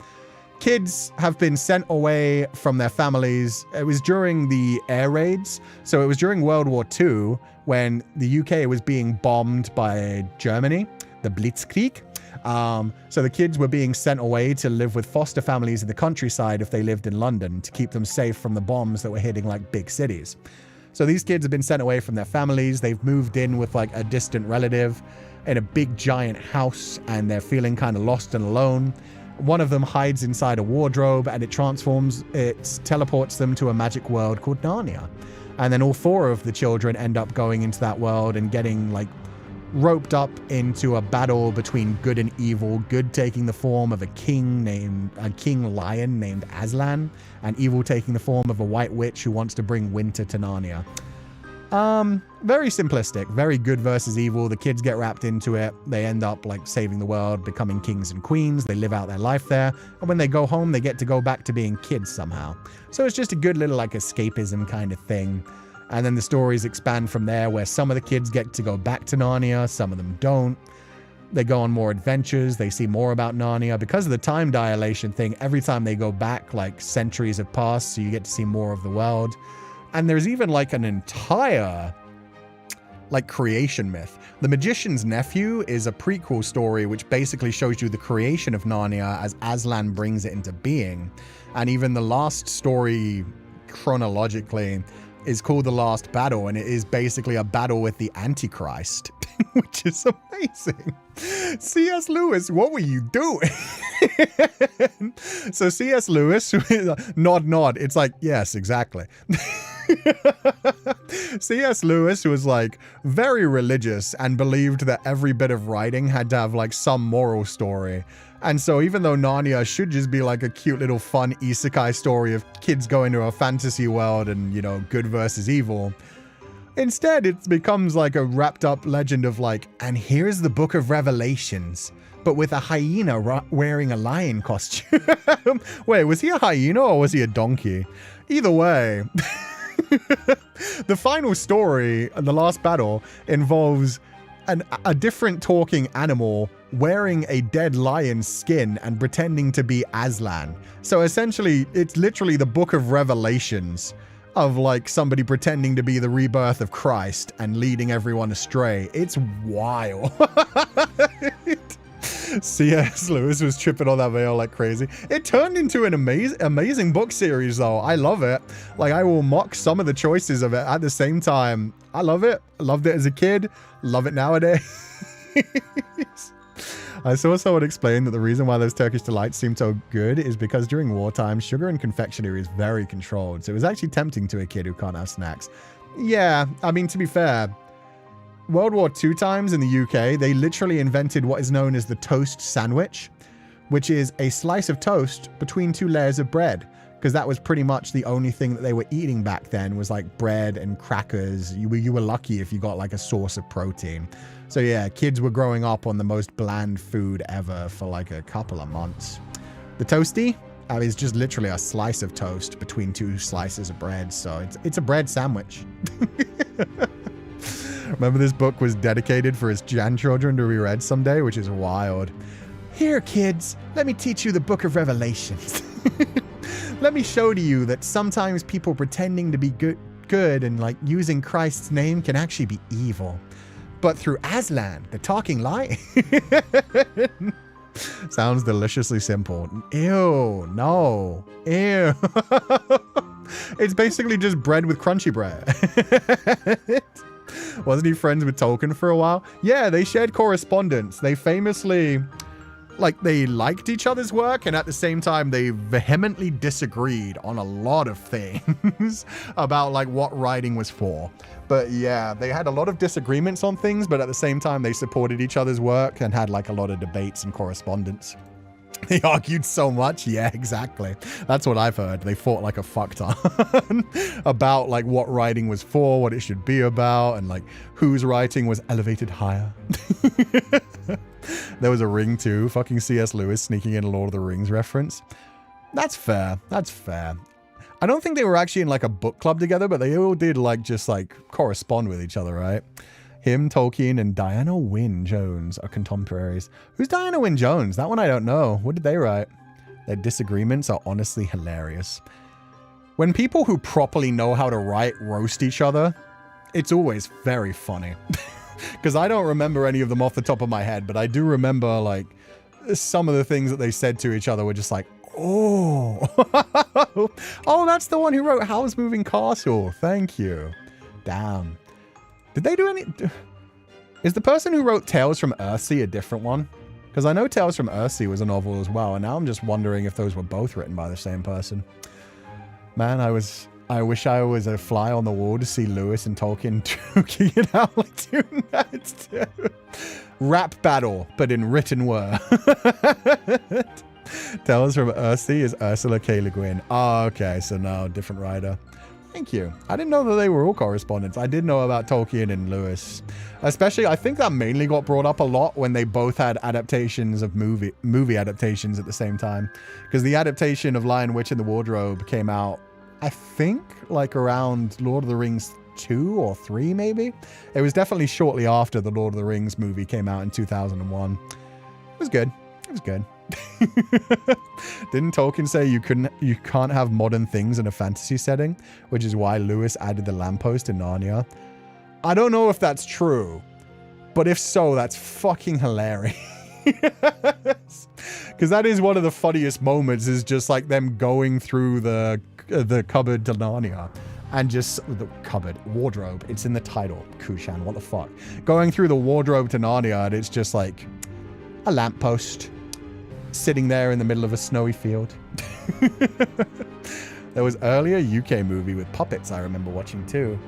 kids have been sent away from their families. It was during the air raids. So it was during World War II when the UK was being bombed by Germany, the Blitzkrieg. So the kids were being sent away to live with foster families in the countryside if they lived in London to keep them safe from the bombs that were hitting like big cities. So these kids have been sent away from their families. They've moved in with like a distant relative in a big giant house and they're feeling kind of lost and alone. One of them hides inside a wardrobe and it teleports them to a magic world called Narnia. And then all four of the children end up going into that world and getting like roped up into a battle between good and evil, good taking the form of a king lion named Aslan, and evil taking the form of a white witch who wants to bring winter to Narnia. Very simplistic, very good versus evil. The kids get wrapped into it. They end up like saving the world, becoming kings and queens. They live out their life there. And when they go home, they get to go back to being kids somehow. So it's just a good little like escapism kind of thing. And then the stories expand from there where some of the kids get to go back to Narnia, some of them don't. They go on more adventures. They see more about Narnia. Because of the time dilation thing, every time they go back, like centuries have passed, so you get to see more of the world. And there's even like an entire like creation myth. The Magician's Nephew is a prequel story which basically shows you the creation of Narnia as Aslan brings it into being. And even the last story chronologically is called The Last Battle, and it is basically a battle with the Antichrist, which is amazing. C.S. Lewis, what were you doing? So C.S. Lewis, nod, it's like, yes, exactly. C.S. Lewis was like very religious and believed that every bit of writing had to have like some moral story. And so even though Narnia should just be like a cute little fun isekai story of kids going to a fantasy world and, you know, good versus evil, instead it becomes like a wrapped up legend of like, and here's the Book of Revelations, but with a hyena wearing a lion costume. Wait, was he a hyena or was he a donkey? Either way, the final story, The Last Battle, involves a different talking animal wearing a dead lion's skin and pretending to be Aslan. So essentially, it's literally the Book of Revelations of like somebody pretending to be the rebirth of Christ and leading everyone astray. It's wild. C.S. Lewis was tripping on that veil like crazy. It turned into an amazing book series though. I love it. Like I will mock some of the choices of it at the same time. I love it. I loved it as a kid. Love it nowadays. I saw someone explain that the reason why those Turkish delights seem so good is because during wartime, sugar and confectionery is very controlled. So it was actually tempting to a kid who can't have snacks. Yeah, I mean, to be fair, World War II times in the UK, they literally invented what is known as the toast sandwich, which is a slice of toast between two layers of bread. Because that was pretty much the only thing that they were eating back then was like bread and crackers. You were lucky if you got like a source of protein. So yeah, kids were growing up on the most bland food ever for like a couple of months. The toasty is just literally a slice of toast between two slices of bread. So it's a bread sandwich. Remember this book was dedicated for his grandchildren to be read someday, which is wild. Here, kids, let me teach you the Book of Revelations. Let me show to you that sometimes people pretending to be good and like using Christ's name can actually be evil. But through Aslan, the talking lion. Sounds deliciously simple. Ew, no. Ew. It's basically just bread with crunchy bread. Wasn't he friends with Tolkien for a while? Yeah, they shared correspondence. They famously, like, they liked each other's work, and at the same time, they vehemently disagreed on a lot of things about, like, what writing was for. But yeah, they had a lot of disagreements on things, but at the same time, they supported each other's work and had, like, a lot of debates and correspondence. They argued so much. Yeah, exactly. That's what I've heard. They fought like a fuck ton about like what writing was for, what it should be about, and like whose writing was elevated higher. There was a ring too. Fucking C.S. Lewis sneaking in a Lord of the Rings reference. That's fair. That's fair. I don't think they were actually in like a book club together, but they all did like just like correspond with each other, right? Him, Tolkien, and Diana Wynne Jones are contemporaries. Who's Diana Wynne Jones? That one I don't know. What did they write? Their disagreements are honestly hilarious. When people who properly know how to write roast each other, it's always very funny. Because I don't remember any of them off the top of my head, but I do remember like some of the things that they said to each other were just like, oh. Oh, that's the one who wrote Howl's Moving Castle. Thank you. Damn. Did they do any... Is the person who wrote Tales from Earthsea a different one? Because I know Tales from Earthsea was a novel as well, and now I'm just wondering if those were both written by the same person. Man, I wish I was a fly on the wall to see Lewis and Tolkien duking it out like two nerds do. Rap battle, but in written word. Tales from Earthsea is Ursula K. Le Guin. Oh, okay, so now different writer. Thank you. I didn't know that they were all correspondents. I did know about Tolkien and Lewis. Especially, I think that mainly got brought up a lot when they both had adaptations of movie adaptations at the same time. Because the adaptation of Lion, Witch, and the Wardrobe came out, I think, like around Lord of the Rings 2 or 3, maybe? It was definitely shortly after the Lord of the Rings movie came out in 2001. It was good. It was good. Didn't Tolkien say you can't have modern things in a fantasy setting, which is why Lewis added the lamppost in Narnia? I don't know if that's true, but if so, that's fucking hilarious. Because that is one of the funniest moments, is just like them going through the cupboard to Narnia. And just the cupboard, wardrobe, it's in the title, Kushan, what the fuck? Going through the wardrobe to Narnia, and it's just like a lamppost sitting there in the middle of a snowy field. There was earlier UK movie with puppets I remember watching too.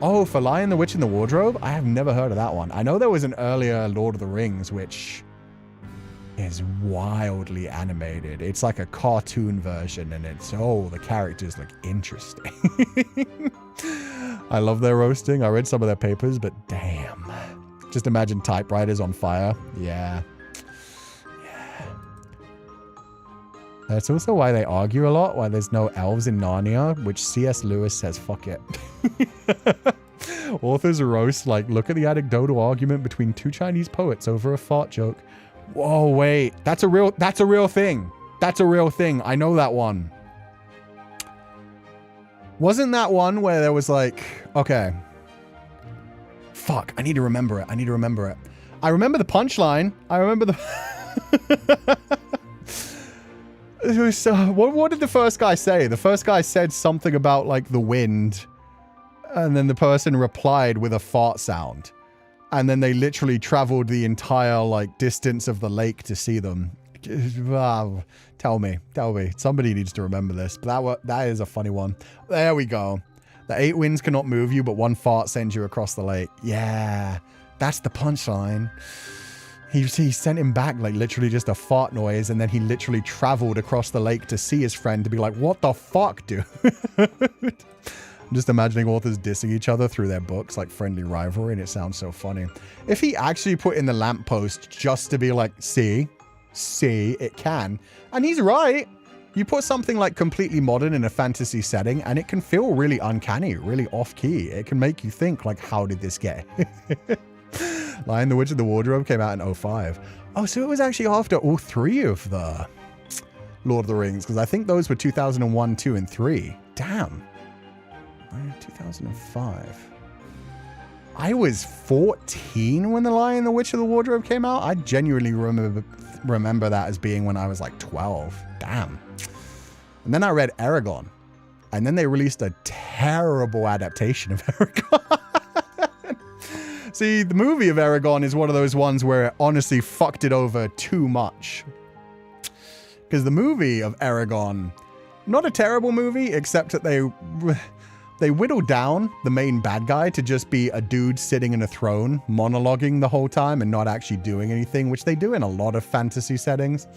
Oh, for Lion, the Witch, and the Wardrobe? I have never heard of that one. I know there was an earlier Lord of the Rings, which is wildly animated. It's like a cartoon version, and it's, oh, the characters look interesting. I love their roasting. I read some of their papers, but damn. Just imagine typewriters on fire. Yeah. That's also why they argue a lot, why there's no elves in Narnia, which C.S. Lewis says, fuck it. Authors roast, like, look at the anecdotal argument between two Chinese poets over a fart joke. Whoa, wait. That's a real thing. That's a real thing. I know that one. Wasn't that one where there was like, okay. Fuck, I need to remember it. I remember the punchline. I remember the... It was, what did the first guy say? The first guy said something about like the wind, and then the person replied with a fart sound, and then they literally traveled the entire like distance of the lake to see them. Wow. Tell me, somebody needs to remember this. But that is a funny one. There we go. The 8 winds cannot move you, but one fart sends you across the lake. Yeah, that's the punchline. He sent him back like literally just a fart noise, and then he literally traveled across the lake to see his friend to be like, what the fuck, dude? I'm just imagining authors dissing each other through their books like friendly rivalry, and it sounds so funny. If he actually put in the lamppost just to be like, see, it can. And he's right. You put something like completely modern in a fantasy setting, and it can feel really uncanny, really off-key. It can make you think like, how did this get? Lion, the Witch, and the Wardrobe came out in 2005. Oh, so it was actually after all 3 of the Lord of the Rings, because I think those were 2001, 2, and 3. Damn. 2005. I was 14 when The Lion, the Witch, and the Wardrobe came out. I genuinely remember that as being when I was like 12. Damn. And then I read Eragon. And then they released a terrible adaptation of Eragon. See, the movie of Eragon is one of those ones where it honestly fucked it over too much. Because the movie of Eragon, not a terrible movie, except that they whittled down the main bad guy to just be a dude sitting in a throne, monologuing the whole time and not actually doing anything, which they do in a lot of fantasy settings.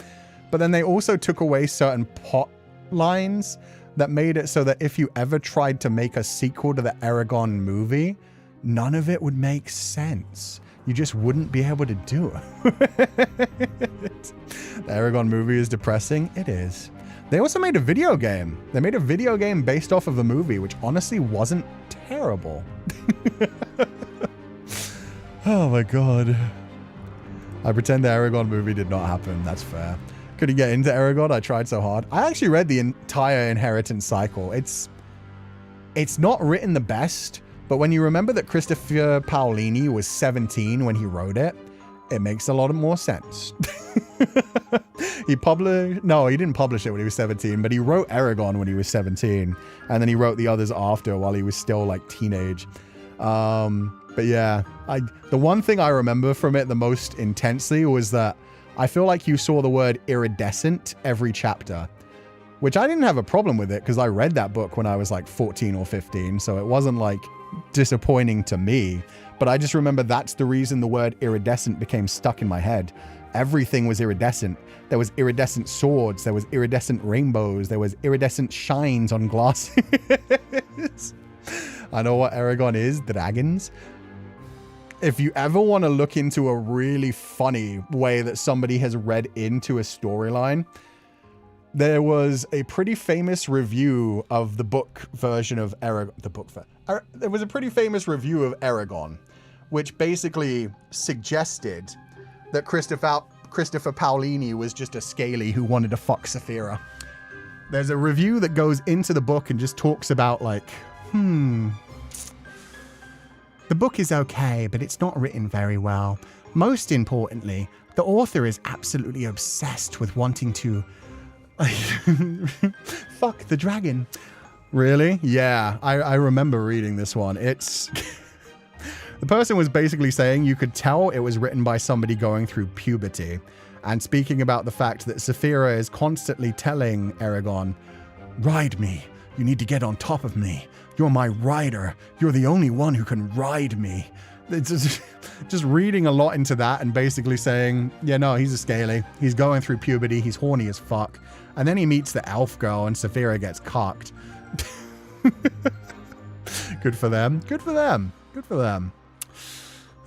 But then they also took away certain plot lines that made it so that if you ever tried to make a sequel to the Eragon movie, none of it would make sense. You just wouldn't be able to do it. The Eragon movie is depressing. It is. They also made a video game. They made a video game based off of the movie, which honestly wasn't terrible. Oh my god. I pretend the Eragon movie did not happen. That's fair. Couldn't get into Eragon. I tried so hard. I actually read the entire Inheritance cycle. It's not written the best, but when you remember that Christopher Paolini was 17 when he wrote it, it makes a lot more sense. He didn't publish it when he was 17, but he wrote Eragon when he was 17, and then he wrote the others after while he was still like teenage. But yeah, the one thing I remember from it the most intensely was that I feel like you saw the word iridescent every chapter, which I didn't have a problem with it because I read that book when I was like 14 or 15, so it wasn't like disappointing to me. But I just remember that's the reason the word iridescent became stuck in my head. Everything was iridescent. There was iridescent swords, there was iridescent rainbows, there was iridescent shines on glasses. I know what Eragon is, dragons. If you ever want to look into a really funny way that somebody has read into a storyline, there was a pretty famous review of the book version of Eragon. There was a pretty famous review of Eragon, which basically suggested that Christopher Paolini was just a scaly who wanted to fuck Saphira. There's a review that goes into the book and just talks about like, the book is okay, but it's not written very well. Most importantly, the author is absolutely obsessed with wanting to fuck the dragon. Really? Yeah, I remember reading this one. It's... The person was basically saying you could tell it was written by somebody going through puberty, and speaking about the fact that Saphira is constantly telling Eragon, "Ride me. You need to get on top of me. You're my rider. You're the only one who can ride me." It's just reading a lot into that and basically saying, yeah, no, he's a scaly. He's going through puberty. He's horny as fuck. And then he meets the elf girl and Saphira gets cocked. Good for them. Good for them. Good for them.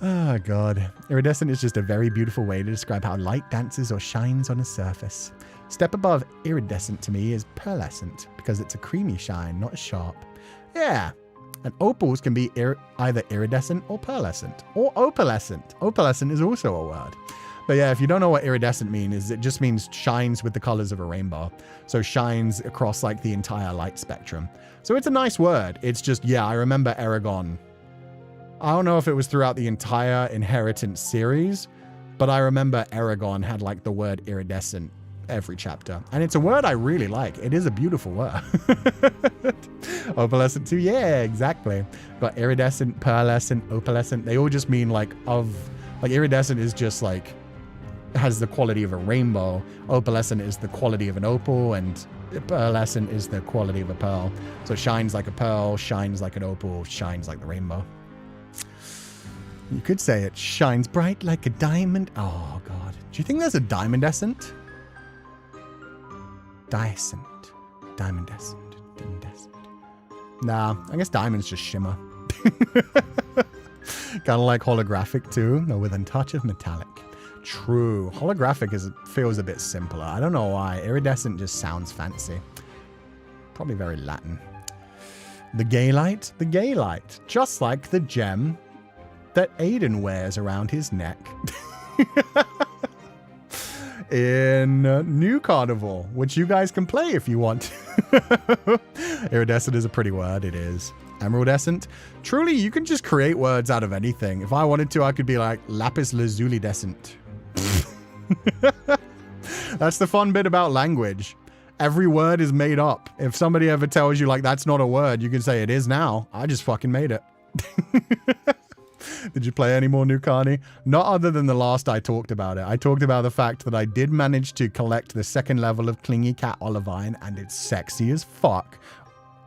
Oh, God. Iridescent is just a very beautiful way to describe how light dances or shines on a surface. Step above iridescent to me is pearlescent, because it's a creamy shine, not a sharp. Yeah. And opals can be either iridescent or pearlescent, or opalescent. Opalescent is also a word. But yeah, if you don't know what iridescent means, it just means shines with the colors of a rainbow. So shines across like the entire light spectrum. So it's a nice word. It's just, yeah, I remember Eragon. I don't know if it was throughout the entire Inheritance series, but I remember Eragon had like the word iridescent every chapter. And it's a word I really like. It is a beautiful word. Opalescent too. Yeah, exactly. Got iridescent, pearlescent, opalescent. They all just mean like iridescent is just like, has the quality of a rainbow. Opalescent is the quality of an opal, and pearlescent is the quality of a pearl. So shines like a pearl, shines like an opal, shines like the rainbow. You could say it shines bright like a diamond. Oh, God. Do you think there's a diamondescent? Diascent. Diamondescent. Diamondescent. Nah, I guess diamonds just shimmer. Kind of like holographic too, though with a touch of metallic. True. Holographic feels a bit simpler. I don't know why. Iridescent just sounds fancy. Probably very Latin. The gay light. The gay light. Just like the gem that Aiden wears around his neck. In New Carnival, which you guys can play if you want. Iridescent is a pretty word. It is. Emeraldescent. Truly, you can just create words out of anything. If I wanted to, I could be like lapis lazuli-descent. That's the fun bit about language. Every word is made up. If somebody ever tells you like that's not a word, you can say it is now. I just fucking made it. Did you play any more New Carni? Not other than the last I talked about it. I talked about the fact that I did manage to collect the second level of Clingy Cat Olivine, and it's sexy as fuck.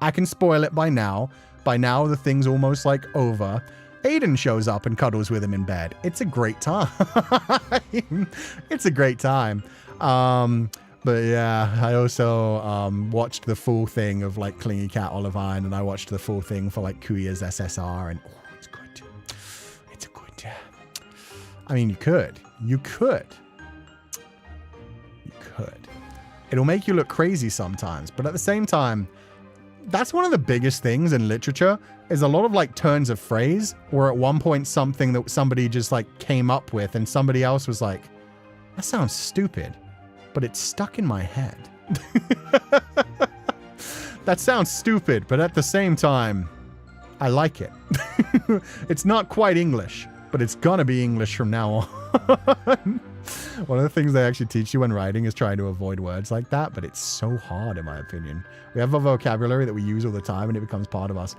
I can spoil it by now. By now, the thing's almost like over. Aiden shows up and cuddles with him in bed. It's a great time. It's a great time. But yeah, I also watched the full thing of like Clingy Cat Olivine, and I watched the full thing for like Kuya's SSR, and oh, it's good. It's a good. I mean, you could. It'll make you look crazy sometimes, but at the same time, that's one of the biggest things in literature is a lot of like turns of phrase where at one point something that somebody just like came up with and somebody else was like, that sounds stupid, but it's stuck in my head. That sounds stupid, but at the same time, I like it. It's not quite English, but it's gonna be English from now on. One of the things they actually teach you when writing is trying to avoid words like that, but it's so hard in my opinion. We have a vocabulary that we use all the time and it becomes part of us.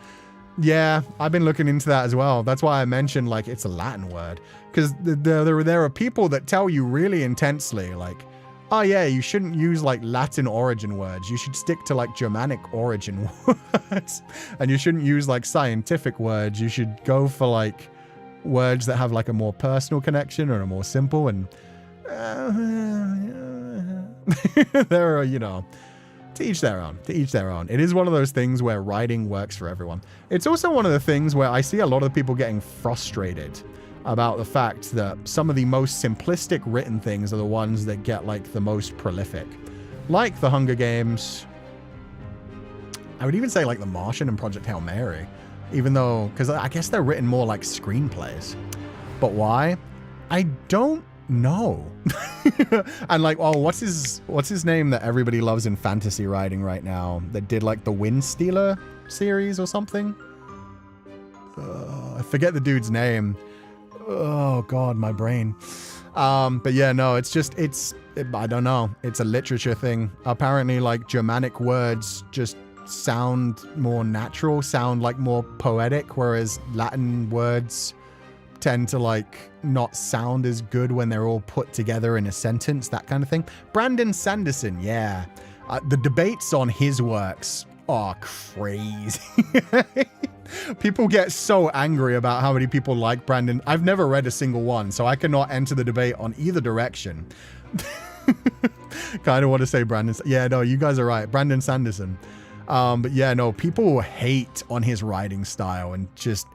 Yeah, I've been looking into that as well. That's why I mentioned like it's a Latin word, because there are people that tell you really intensely like, oh yeah, you shouldn't use like Latin origin words. You should stick to like Germanic origin words, and you shouldn't use like scientific words. You should go for like words that have like a more personal connection or a more simple, and there are, you know, to each their own. It is one of those things where writing works for everyone. It's also one of the things where I see a lot of people getting frustrated about the fact that some of the most simplistic written things are the ones that get like the most prolific. Like the Hunger Games. I would even say like The Martian and Project Hail Mary. Even though, because I guess they're written more like screenplays. But why? I don't know. And like, oh, what's his name that everybody loves in fantasy writing right now that did like the Windstealer series or something? I forget the dude's name. Oh god, my brain. But yeah, no, it's just, I don't know. It's a literature thing. Apparently like Germanic words just sound more natural, sound like more poetic, whereas Latin words tend to like not sound as good when they're all put together in a sentence, that kind of thing. Brandon Sanderson, yeah. The debates on his works are crazy. People get so angry about how many people like Brandon. I've never read a single one, so I cannot enter the debate on either direction. Kind of want to say Brandon. Yeah, no, you guys are right. Brandon Sanderson. But yeah, no, people hate on his writing style and just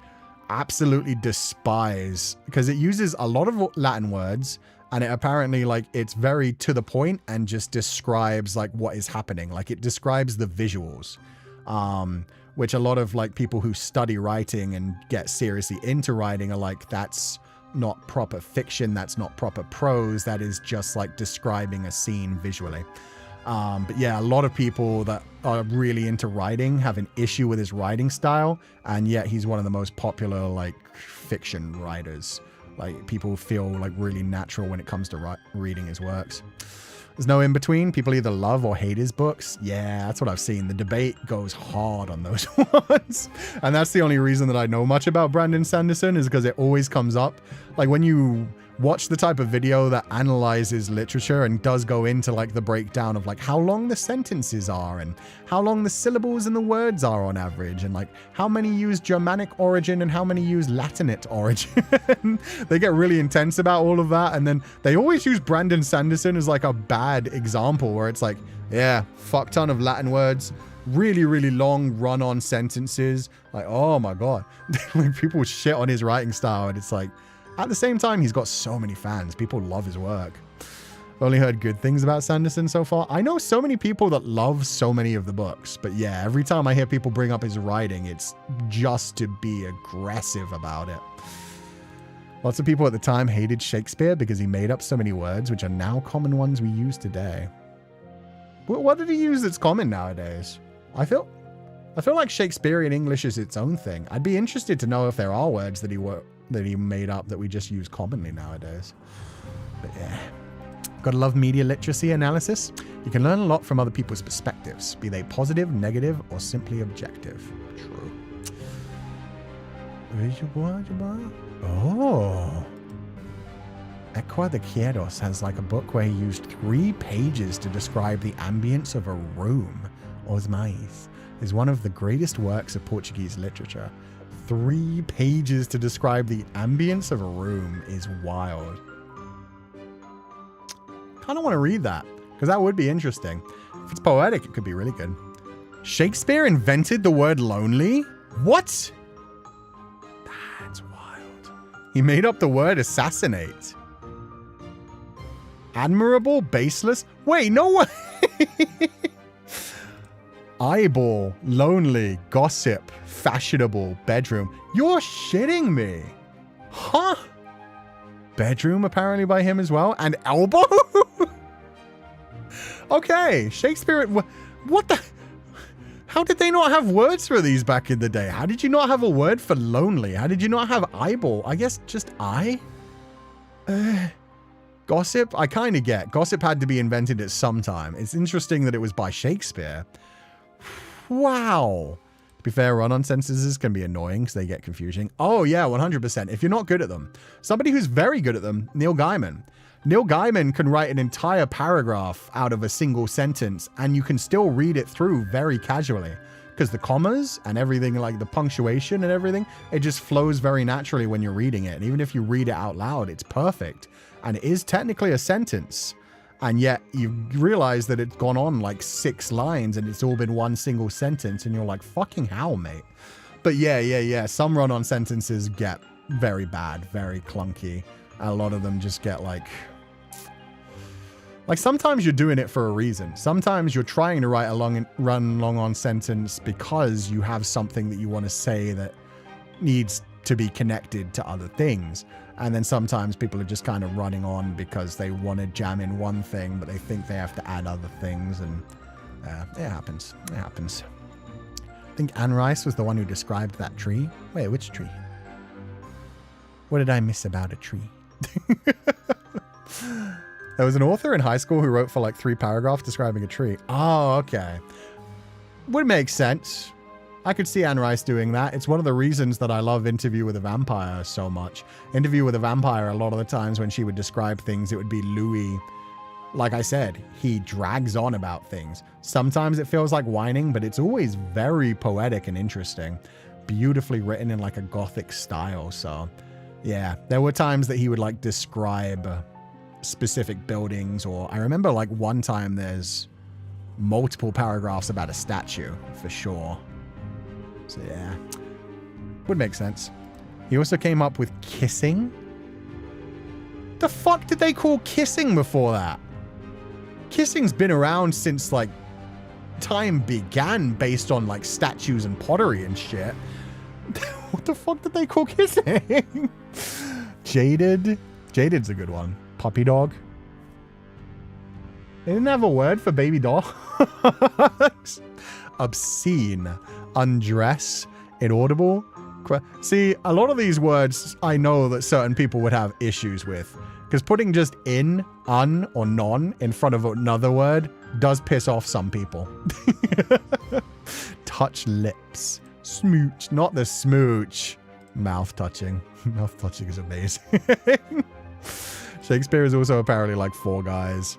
absolutely despise, because it uses a lot of Latin words and it apparently like it's very to the point and just describes like what is happening. Like it describes the visuals, which a lot of like people who study writing and get seriously into writing are like, that's not proper fiction. That's not proper prose. That is just like describing a scene visually. But yeah, a lot of people that are really into writing have an issue with his writing style, and yet he's one of the most popular like fiction writers. Like people feel like really natural when it comes to reading his works. There's no in between. People either love or hate his books. Yeah, that's what I've seen. The debate goes hard on those ones. And that's the only reason that I know much about Brandon Sanderson, is because it always comes up. Like when you watch the type of video that analyzes literature and does go into like the breakdown of like how long the sentences are and how long the syllables and the words are on average, and like how many use Germanic origin and how many use Latinate origin. They get really intense about all of that, and then they always use Brandon Sanderson as like a bad example where it's like, yeah, fuck ton of Latin words, really, really long run-on sentences. Like, oh my god. Like people shit on his writing style, and it's like, at the same time, he's got so many fans. People love his work. I've only heard good things about Sanderson so far. I know so many people that love so many of the books, but yeah, every time I hear people bring up his writing, it's just to be aggressive about it. Lots of people at the time hated Shakespeare because he made up so many words, which are now common ones we use today. What did he use that's common nowadays? I feel like Shakespearean English is its own thing. I'd be interested to know if there are words that he made up that we just use commonly nowadays. But yeah, gotta love media literacy analysis. You can learn a lot from other people's perspectives, be they positive, negative, or simply objective. True. Oh. Equa de Quieros has like a book where he used 3 pages to describe the ambience of a room. Os Mais is one of the greatest works of Portuguese literature. 3 pages to describe the ambience of a room is wild. Kind of want to read that, because that would be interesting. If it's poetic, it could be really good. Shakespeare invented the word lonely? What? That's wild. He made up the word assassinate. Admirable, baseless? Wait, no way! Eyeball, lonely, gossip, fashionable, bedroom. You're shitting me. Huh? Bedroom apparently by him as well. And elbow? Okay, Shakespeare. What the? How did they not have words for these back in the day? How did you not have a word for lonely? How did you not have eyeball? I guess just eye? Gossip? I kind of get. Gossip had to be invented at some time. It's interesting that it was by Shakespeare. Wow. To be fair, run-on sentences can be annoying because they get confusing. Oh, yeah, 100%. If you're not good at them. Somebody who's very good at them, Neil Gaiman. Neil Gaiman can write an entire paragraph out of a single sentence, and you can still read it through very casually. Because the commas and everything, like the punctuation and everything, it just flows very naturally when you're reading it. And even if you read it out loud, it's perfect. And it is technically a sentence. And yet you realize that it's gone on like 6 lines and it's all been one single sentence. And you're like, fucking hell, mate. But yeah. Some run-on sentences get very bad, very clunky. And a lot of them just get like sometimes you're doing it for a reason. Sometimes you're trying to write a long-on sentence because you have something that you want to say that needs to be connected to other things. And then sometimes people are just kind of running on because they want to jam in one thing, but they think they have to add other things. And it happens. It happens. I think Anne Rice was the one who described that tree. Wait, which tree? What did I miss about a tree? There was an author in high school who wrote for like 3 paragraphs describing a tree. Oh, okay. Would make sense. I could see Anne Rice doing that. It's one of the reasons that I love Interview with a Vampire so much. Interview with a Vampire, a lot of the times when she would describe things, it would be Louis. Like I said, he drags on about things. Sometimes it feels like whining, but it's always very poetic and interesting. Beautifully written in like a gothic style. So yeah, there were times that he would like describe specific buildings, or I remember like one time there's multiple paragraphs about a statue for sure. So yeah, would make sense. He also came up with kissing. The fuck did they call kissing before that? Kissing's been around since like time began, based on like statues and pottery and shit. What the fuck did they call kissing? Jaded. Jaded's a good one. Puppy dog. They didn't have a word for baby dogs. Obscene. Undress. Inaudible. See, a lot of these words I know that certain people would have issues with. Because putting just in, un, or non in front of another word does piss off some people. Touch lips. Smooch. Not the smooch. Mouth touching. Mouth touching is amazing. Shakespeare is also apparently like 4 guys.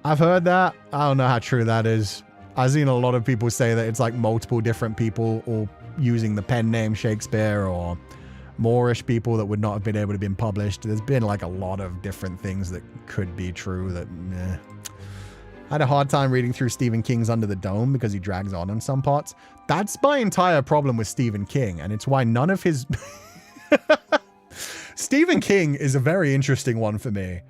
I've heard that. I don't know how true that is. I've seen a lot of people say that it's like multiple different people all using the pen name Shakespeare, or Moorish people that would not have been able to be published. There's been like a lot of different things that could be true that meh. I had a hard time reading through Stephen King's Under the Dome because he drags on some parts. That's my entire problem with Stephen King, and it's why none of his... Stephen King is a very interesting one for me,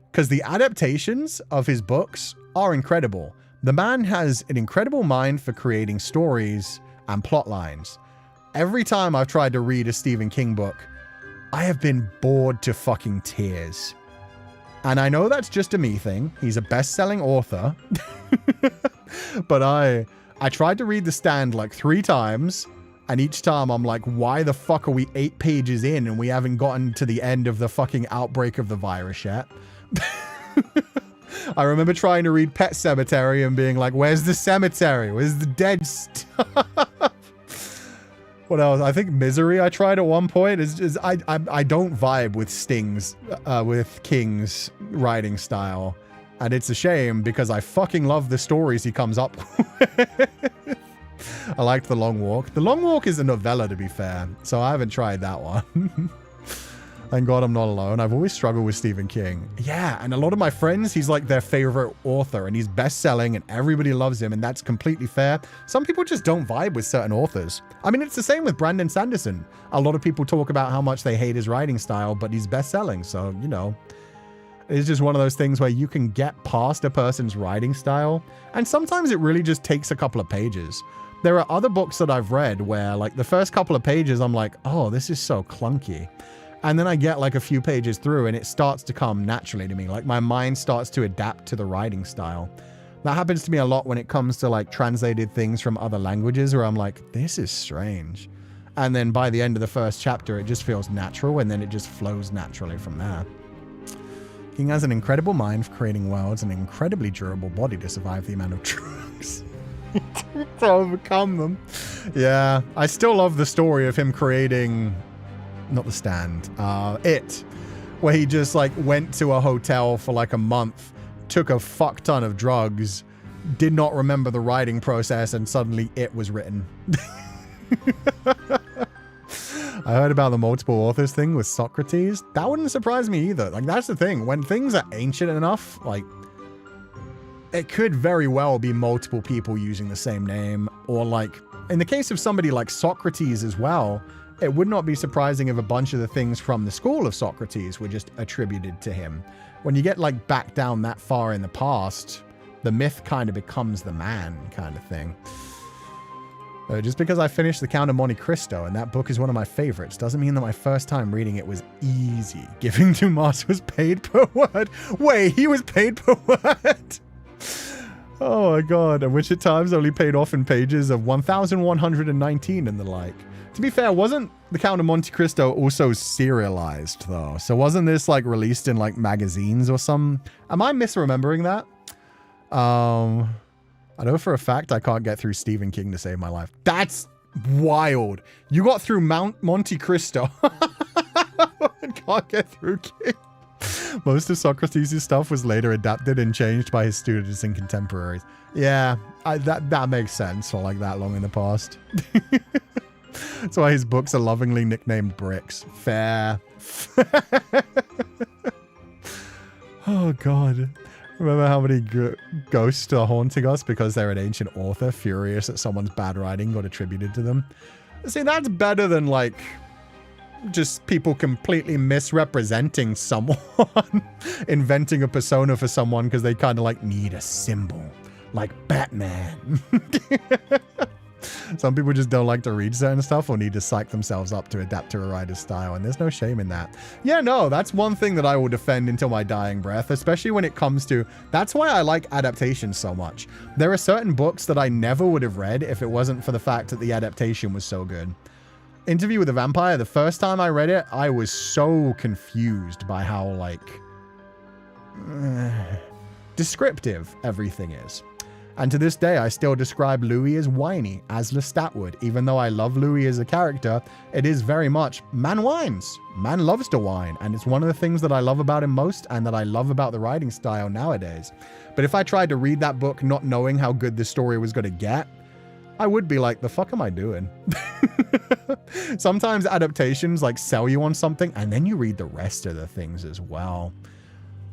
because the adaptations of his books are incredible. The man has an incredible mind for creating stories and plot lines. Every time I've tried to read a Stephen King book, I have been bored to fucking tears. And I know that's just a me thing. He's a best-selling author. But I tried to read The Stand like 3 times, and each time I'm like, why the fuck are we 8 pages in and we haven't gotten to the end of the fucking outbreak of the virus yet? I remember trying to read Pet Sematary and being like, where's the cemetery? Where's the dead stuff? What else? I think Misery I tried at one point. I don't vibe with with King's writing style. And it's a shame because I fucking love the stories he comes up with. I liked The Long Walk. The Long Walk is a novella, to be fair, so I haven't tried that one. Thank God I'm not alone. I've always struggled with Stephen King. Yeah, and a lot of my friends, he's like their favorite author, and he's best-selling, and everybody loves him, and that's completely fair. Some people just don't vibe with certain authors. I mean, it's the same with Brandon Sanderson. A lot of people talk about how much they hate his writing style, but he's best-selling, so, you know. It's just one of those things where you can get past a person's writing style, and sometimes it really just takes a couple of pages. There are other books that I've read where, like, the first couple of pages, I'm like, oh, this is so clunky. And then I get like a few pages through and it starts to come naturally to me. Like my mind starts to adapt to the writing style. That happens to me a lot when it comes to like translated things from other languages where I'm like, this is strange. And then by the end of the first chapter, it just feels natural and then it just flows naturally from there. King has an incredible mind for creating worlds and an incredibly durable body to survive the amount of drugs to overcome them. Yeah, I still love the story of him creating... Not The Stand, It, where he just like went to a hotel for like a month, took a fuck ton of drugs, did not remember the writing process, and suddenly It was written. I heard about the multiple authors thing with Socrates. That wouldn't surprise me either. Like that's the thing. When things are ancient enough, like it could very well be multiple people using the same name, or like in the case of somebody like Socrates as well, it would not be surprising if a bunch of the things from the school of Socrates were just attributed to him. When you get like back down that far in the past, the myth kind of becomes the man kind of thing. Just because I finished The Count of Monte Cristo and that book is one of my favorites doesn't mean that my first time reading it was easy. Giving Dumas was paid per word. Wait, he was paid per word? Oh my god, and which at times only paid off in pages of 1,119 and the like. To be fair, wasn't The Count of Monte Cristo also serialized, though? So wasn't this, like, released in, like, magazines or some... Am I misremembering that? I know for a fact I can't get through Stephen King to save my life. That's wild. You got through Monte Cristo. And can't get through King. Most of Socrates' stuff was later adapted and changed by his students and contemporaries. Yeah, that makes sense for, like, that long in the past. That's why his books are lovingly nicknamed bricks. Fair. Oh, God. Remember how many ghosts are haunting us because they're an ancient author furious that someone's bad writing got attributed to them? See, that's better than, like, just people completely misrepresenting someone. Inventing a persona for someone because they kind of, like, need a symbol. Like Batman. Some people just don't like to read certain stuff or need to psych themselves up to adapt to a writer's style, and there's no shame in that. Yeah, no, that's one thing that I will defend until my dying breath, especially when it comes to... That's why I like adaptations so much. There are certain books that I never would have read if it wasn't for the fact that the adaptation was so good. Interview with a Vampire, the first time I read it, I was so confused by how, like... descriptive everything is. And to this day, I still describe Louis as whiny, as Lestat would. Even though I love Louis as a character, it is very much, man whines. Man loves to whine. And it's one of the things that I love about him most and that I love about the writing style nowadays. But if I tried to read that book not knowing how good the story was going to get, I would be like, the fuck am I doing? Sometimes adaptations like sell you on something and then you read the rest of the things as well.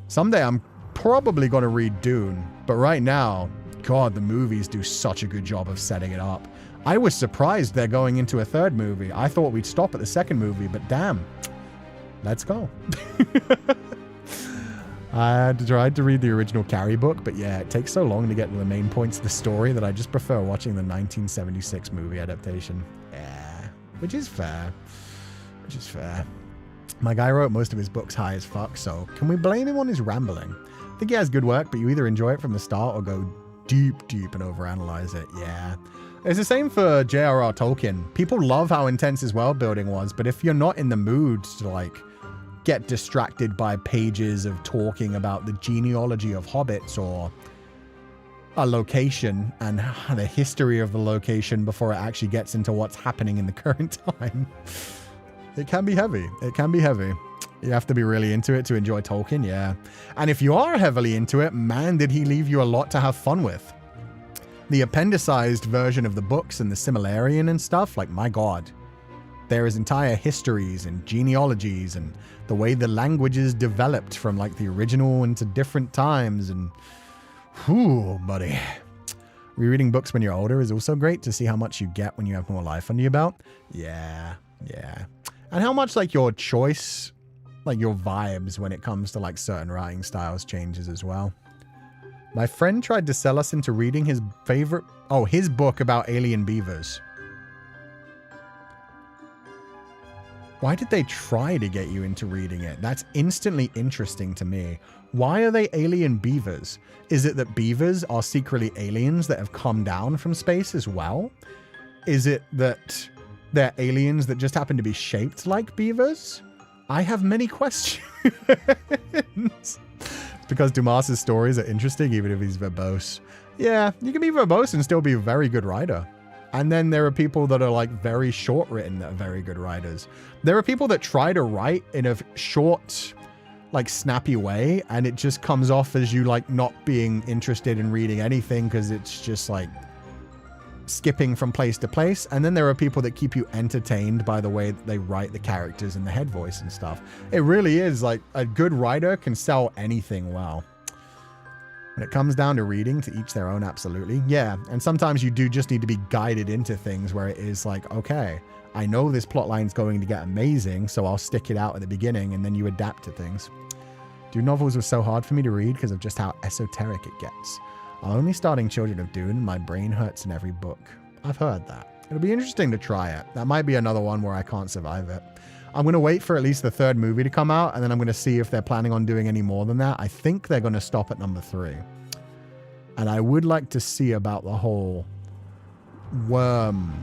Someday I'm probably going to read Dune, but right now... God, the movies do such a good job of setting it up. I was surprised they're going into a third movie. I thought we'd stop at the second movie, but damn. Let's go. I had tried to read the original Carrie book, but yeah, it takes so long to get to the main points of the story that I just prefer watching the 1976 movie adaptation. Yeah, which is fair. Which is fair. My guy wrote most of his books high as fuck, so can we blame him on his rambling? I think he has good work, but you either enjoy it from the start or go deep and overanalyze it. Yeah. It's the same for J.R.R. Tolkien. People love how intense his world building was, but if you're not in the mood to, like, get distracted by pages of talking about the genealogy of hobbits or a location and the history of the location before it actually gets into what's happening in the current time, it can be heavy. It can be heavy. You have to be really into it to enjoy Tolkien, yeah. And if you are heavily into it, man, did he leave you a lot to have fun with. The appendicized version of the books and the Silmarillion and stuff, like, my god. there is entire histories and genealogies and the way the languages developed from like the original into different times. And whew, buddy. Rereading books when you're older is also great to see how much you get when you have more life under your belt. Yeah. And how much like your choice, like your vibes when it comes to like certain writing styles changes as well. My friend tried to sell us into reading his book about alien beavers. Why did they try to get you into reading it? That's instantly interesting to me. Why are they alien beavers? Is it that beavers are secretly aliens that have come down from space as well? Is it that they're aliens that just happen to be shaped like beavers? I have many questions. It's because Dumas's stories are interesting even if he's verbose. Yeah, you can be verbose and still be a very good writer. And then there are people that are like very short written that are very good writers. There are people that try to write in a short, like snappy way, and it just comes off as you like not being interested in reading anything because it's just like skipping from place to place. And then there are people that keep you entertained by the way that they write the characters and the head voice and stuff. It really is like a good writer can sell anything well. When it comes down to reading, to each their own, absolutely. Yeah, and sometimes you do just need to be guided into things where it is like, okay, I know this plot line's going to get amazing, so I'll stick it out at the beginning, and then you adapt to things. Dune novels were so hard for me to read because of just how esoteric it gets. I'm only starting Children of Dune, and my brain hurts in every book. I've heard that. It'll be interesting to try it. That might be another one where I can't survive it. I'm going to wait for at least the third movie to come out, and then I'm going to see if they're planning on doing any more than that. I think they're going to stop at number 3. And I would like to see about the whole worm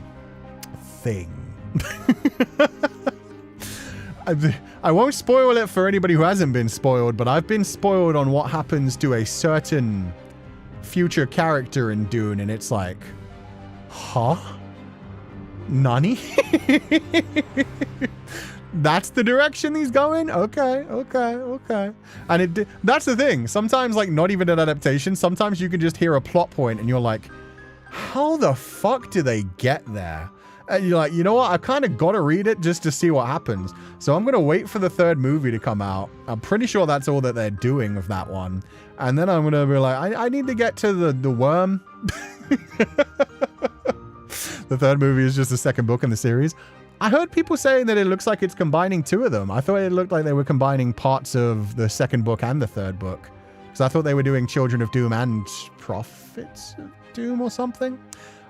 thing. I won't spoil it for anybody who hasn't been spoiled, but I've been spoiled on what happens to a certain future character in Dune, and it's like, huh? Nani? That's the direction he's going? Okay. And that's the thing. Sometimes, like, not even an adaptation. Sometimes you can just hear a plot point and you're like, how the fuck do they get there? And you're like, you know what? I kind of got to read it just to see what happens. So I'm going to wait for the third movie to come out. I'm pretty sure that's all that they're doing with that one. And then I'm going to be like, I need to get to the worm. The third movie is just the second book in the series. I heard people saying that it looks like it's combining 2 of them. I thought it looked like they were combining parts of the second book and the third book. Because I thought they were doing Children of Doom and Prophets of Doom or something.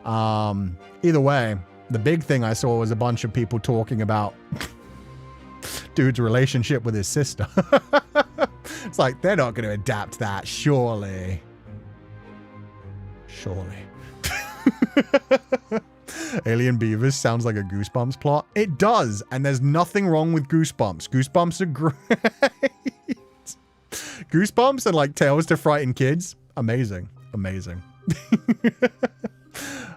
Either way, the big thing I saw was a bunch of people talking about dude's relationship with his sister. It's like, they're not going to adapt that, surely. Alien Beavers sounds like a Goosebumps plot. It does, and there's nothing wrong with Goosebumps. Goosebumps are great. Goosebumps and like Tales to Frighten Kids. Amazing.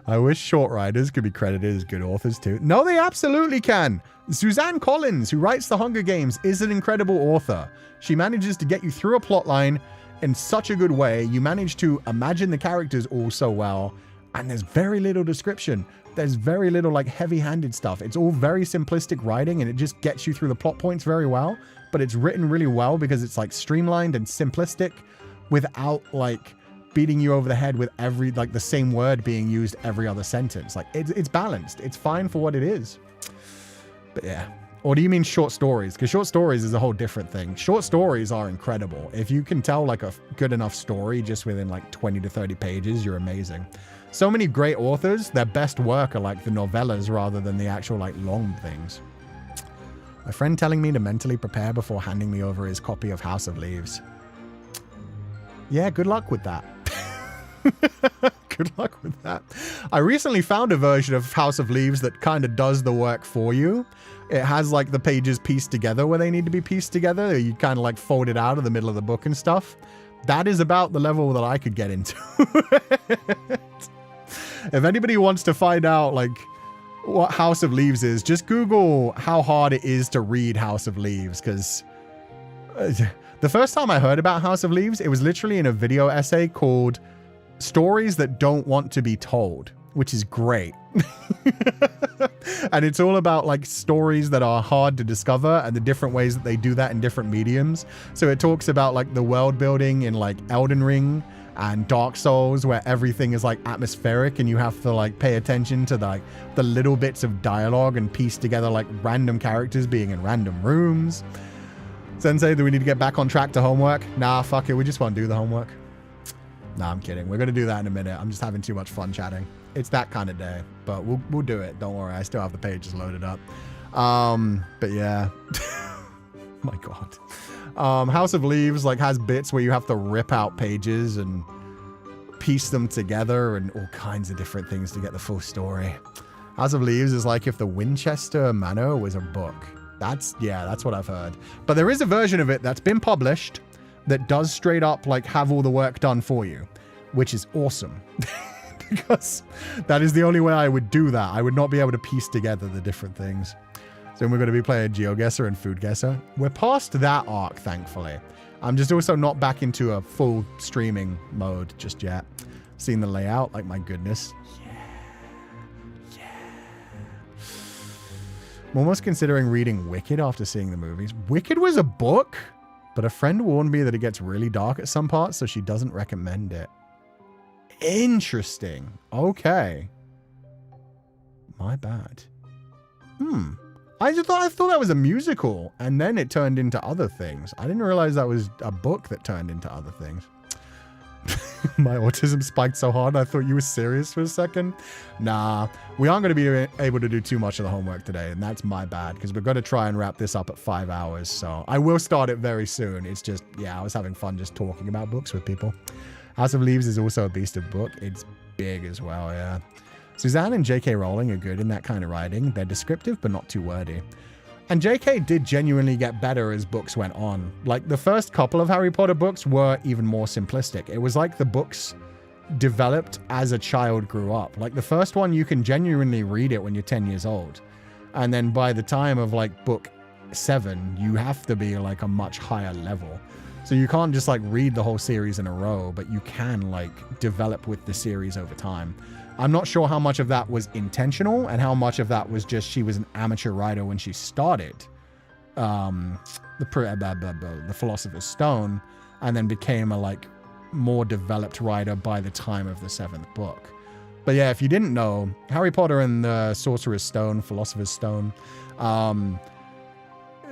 I wish short writers could be credited as good authors too. No, they absolutely can. Suzanne Collins, who writes The Hunger Games, is an incredible author. She manages to get you through a plot line in such a good way. You manage to imagine the characters all so well. And there's very little description. There's very little like heavy-handed stuff. It's all very simplistic writing and it just gets you through the plot points very well. But it's written really well because it's like streamlined and simplistic without like beating you over the head with every like the same word being used every other sentence. Like it's balanced. It's fine for what it is. But yeah. Or do you mean short stories? Because short stories is a whole different thing. Short stories are incredible. If you can tell like a good enough story just within like 20 to 30 pages, you're amazing. So many great authors, their best work are like the novellas rather than the actual like long things. My friend telling me to mentally prepare before handing me over his copy of House of Leaves. Yeah, good luck with that. Good luck with that. I recently found a version of House of Leaves that kind of does the work for you. It has like the pages pieced together where they need to be pieced together. You kind of like fold it out of the middle of the book and stuff. That is about the level that I could get into. If anybody wants to find out like what House of Leaves is, just Google how hard it is to read House of Leaves. Because the first time I heard about House of Leaves, it was literally in a video essay called Stories That Don't Want to Be Told, which is great. And it's all about like stories that are hard to discover and the different ways that they do that in different mediums. So it talks about like the world building in like Elden Ring and Dark Souls, where everything is like atmospheric and you have to like pay attention to like the little bits of dialogue and piece together like random characters being in random rooms. Sensei, do we need to get back on track to homework? Nah, fuck it. We just want to do the homework. Nah, I'm kidding. We're going to do that in a minute. I'm just having too much fun chatting. It's that kind of day, but we'll do it. Don't worry. I still have the pages loaded up. But yeah. My God. House of Leaves like has bits where you have to rip out pages and piece them together and all kinds of different things to get the full story. House of Leaves is like if the Winchester Manor was a book. That's what I've heard. But there is a version of it that's been published that does straight up like have all the work done for you, which is awesome. Because that is the only way I would do that. I would not be able to piece together the different things. So we're going to be playing GeoGuessr and Food Guesser. We're past that arc, thankfully. I'm just also not back into a full streaming mode just yet. Seeing the layout, like my goodness. Yeah. I'm almost considering reading Wicked after seeing the movies. Wicked was a book, but a friend warned me that it gets really dark at some parts, so she doesn't recommend it. Interesting. Okay. My bad. I thought that was a musical, and then it turned into other things. I didn't realize that was a book that turned into other things. My autism spiked so hard, I thought you were serious for a second. Nah, we aren't going to be able to do too much of the homework today, and that's my bad, because we're going to try and wrap this up at 5 hours, so I will start it very soon. It's just, yeah, I was having fun just talking about books with people. House of Leaves is also a beast of book. It's big as well, yeah. Suzanne and J.K. Rowling are good in that kind of writing. They're descriptive, but not too wordy. And J.K. did genuinely get better as books went on. Like, the first couple of Harry Potter books were even more simplistic. It was like the books developed as a child grew up. Like, the first one, you can genuinely read it when you're 10 years old. And then by the time of, like, book 7, you have to be, like, a much higher level. So you can't just, like, read the whole series in a row, but you can, like, develop with the series over time. I'm not sure how much of that was intentional and how much of that was just she was an amateur writer when she started the Philosopher's Stone and then became a like more developed writer by the time of the 7th book. But yeah, if you didn't know, Harry Potter and the Sorcerer's Stone, Philosopher's Stone,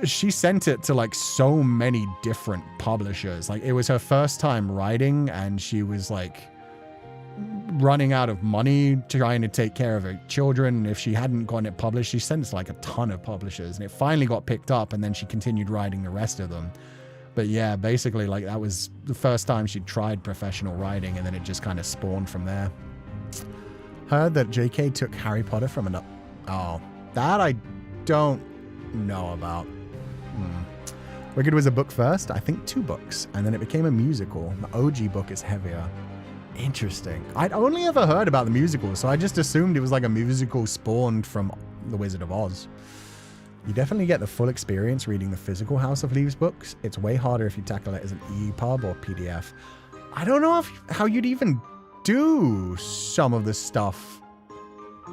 she sent it to like so many different publishers. Like it was her first time writing and she was like running out of money trying to take care of her children. If she hadn't gotten it published, she sent it to like a ton of publishers and it finally got picked up and then she continued writing the rest of them. But yeah, basically like that was the first time she tried professional writing and then it just kind of spawned from there. Heard that JK took Harry Potter from another... Oh, that I don't know about. Wicked was a book first, I think 2 books, and then it became a musical. The OG book is heavier. Interesting. I'd only ever heard about the musical, so I just assumed it was like a musical spawned from The Wizard of Oz. You definitely get the full experience reading the physical House of Leaves books. It's way harder if you tackle it as an EPUB or PDF. I don't know how you'd even do some of the stuff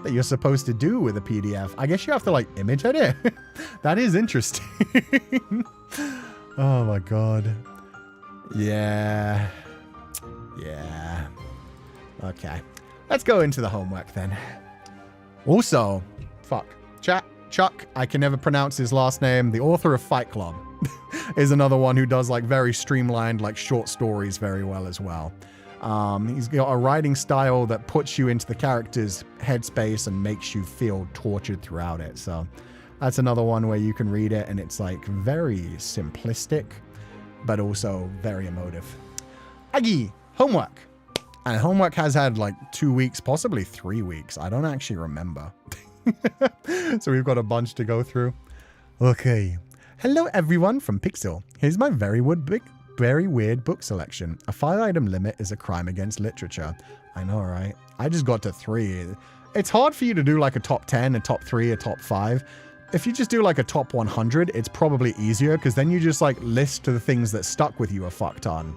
that you're supposed to do with a PDF. I guess you have to like image edit. That is interesting. Oh my God. Yeah. Okay. Let's go into the homework then. Also, Chuck, I can never pronounce his last name. The author of Fight Club is another one who does like very streamlined, like short stories very well as well. He's got a writing style that puts you into the character's headspace and makes you feel tortured throughout it. So that's another one where you can read it and it's like very simplistic, but also very emotive. Aggie, homework. And homework has had like 2 weeks, possibly 3 weeks. I don't actually remember. So we've got a bunch to go through. Okay. Hello everyone from Pixel. Here's my very weird book selection. A 5-item limit is a crime against literature. I know, right? I just got to 3. It's hard for you to do like a top 10, a top 3, a top 5. If you just do like a top 100, it's probably easier because then you just like list the things that stuck with you a fuck ton.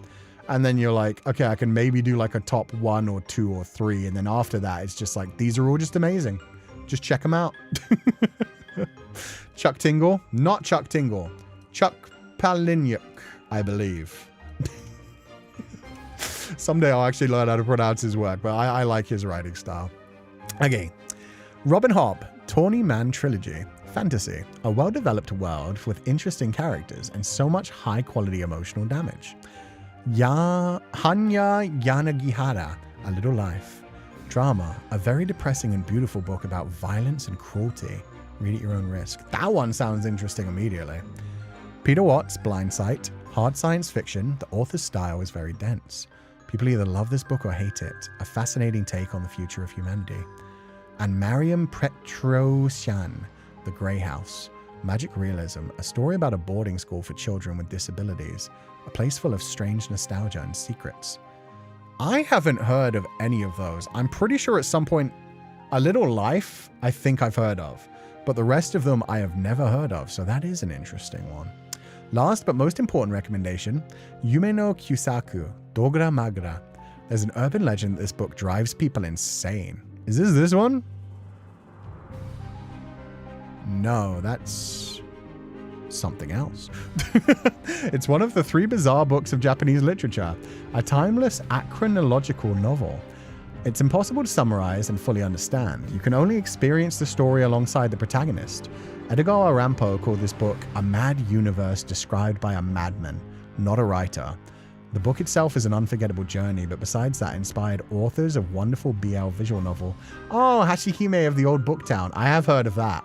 And then you're like, okay, I can maybe do like a top 1 or 2 or 3. And then after that, it's just like, these are all just amazing. Just check them out. Chuck Tingle. Not Chuck Tingle. Chuck Palahniuk, I believe. Someday I'll actually learn how to pronounce his work, but I like his writing style. Okay. Robin Hobb, Tawny Man Trilogy. Fantasy. A well-developed world with interesting characters and so much high-quality emotional damage. Hanya Yanagihara, A Little Life. Drama. A very depressing and beautiful book about violence and cruelty. Read at your own risk. That one sounds interesting immediately. Peter Watts, Blind Sight. Hard science fiction. The author's style is very dense. People either love this book or hate it. A fascinating take on the future of humanity. And Mariam Petrosyan, The Grey House. Magic realism. A story about a boarding school for children with disabilities. A place full of strange nostalgia and secrets. I haven't heard of any of those. I'm pretty sure at some point, A Little Life, I think I've heard of. But the rest of them I have never heard of, so that is an interesting one. Last but most important recommendation, Yume no Kyusaku, Dogra Magra. There's an urban legend that this book drives people insane. Is this one? No, that's something else. It's one of the 3 bizarre books of Japanese literature, a timeless achronological novel. It's impossible to summarize and fully understand. You can only experience the story alongside the protagonist. Edgar Allan Poe called this book a mad universe described by a madman, not a writer. The book itself is an unforgettable journey, but besides that, inspired authors of wonderful BL visual novel. Oh, Hashihime of the Old Book Town. I have heard of that.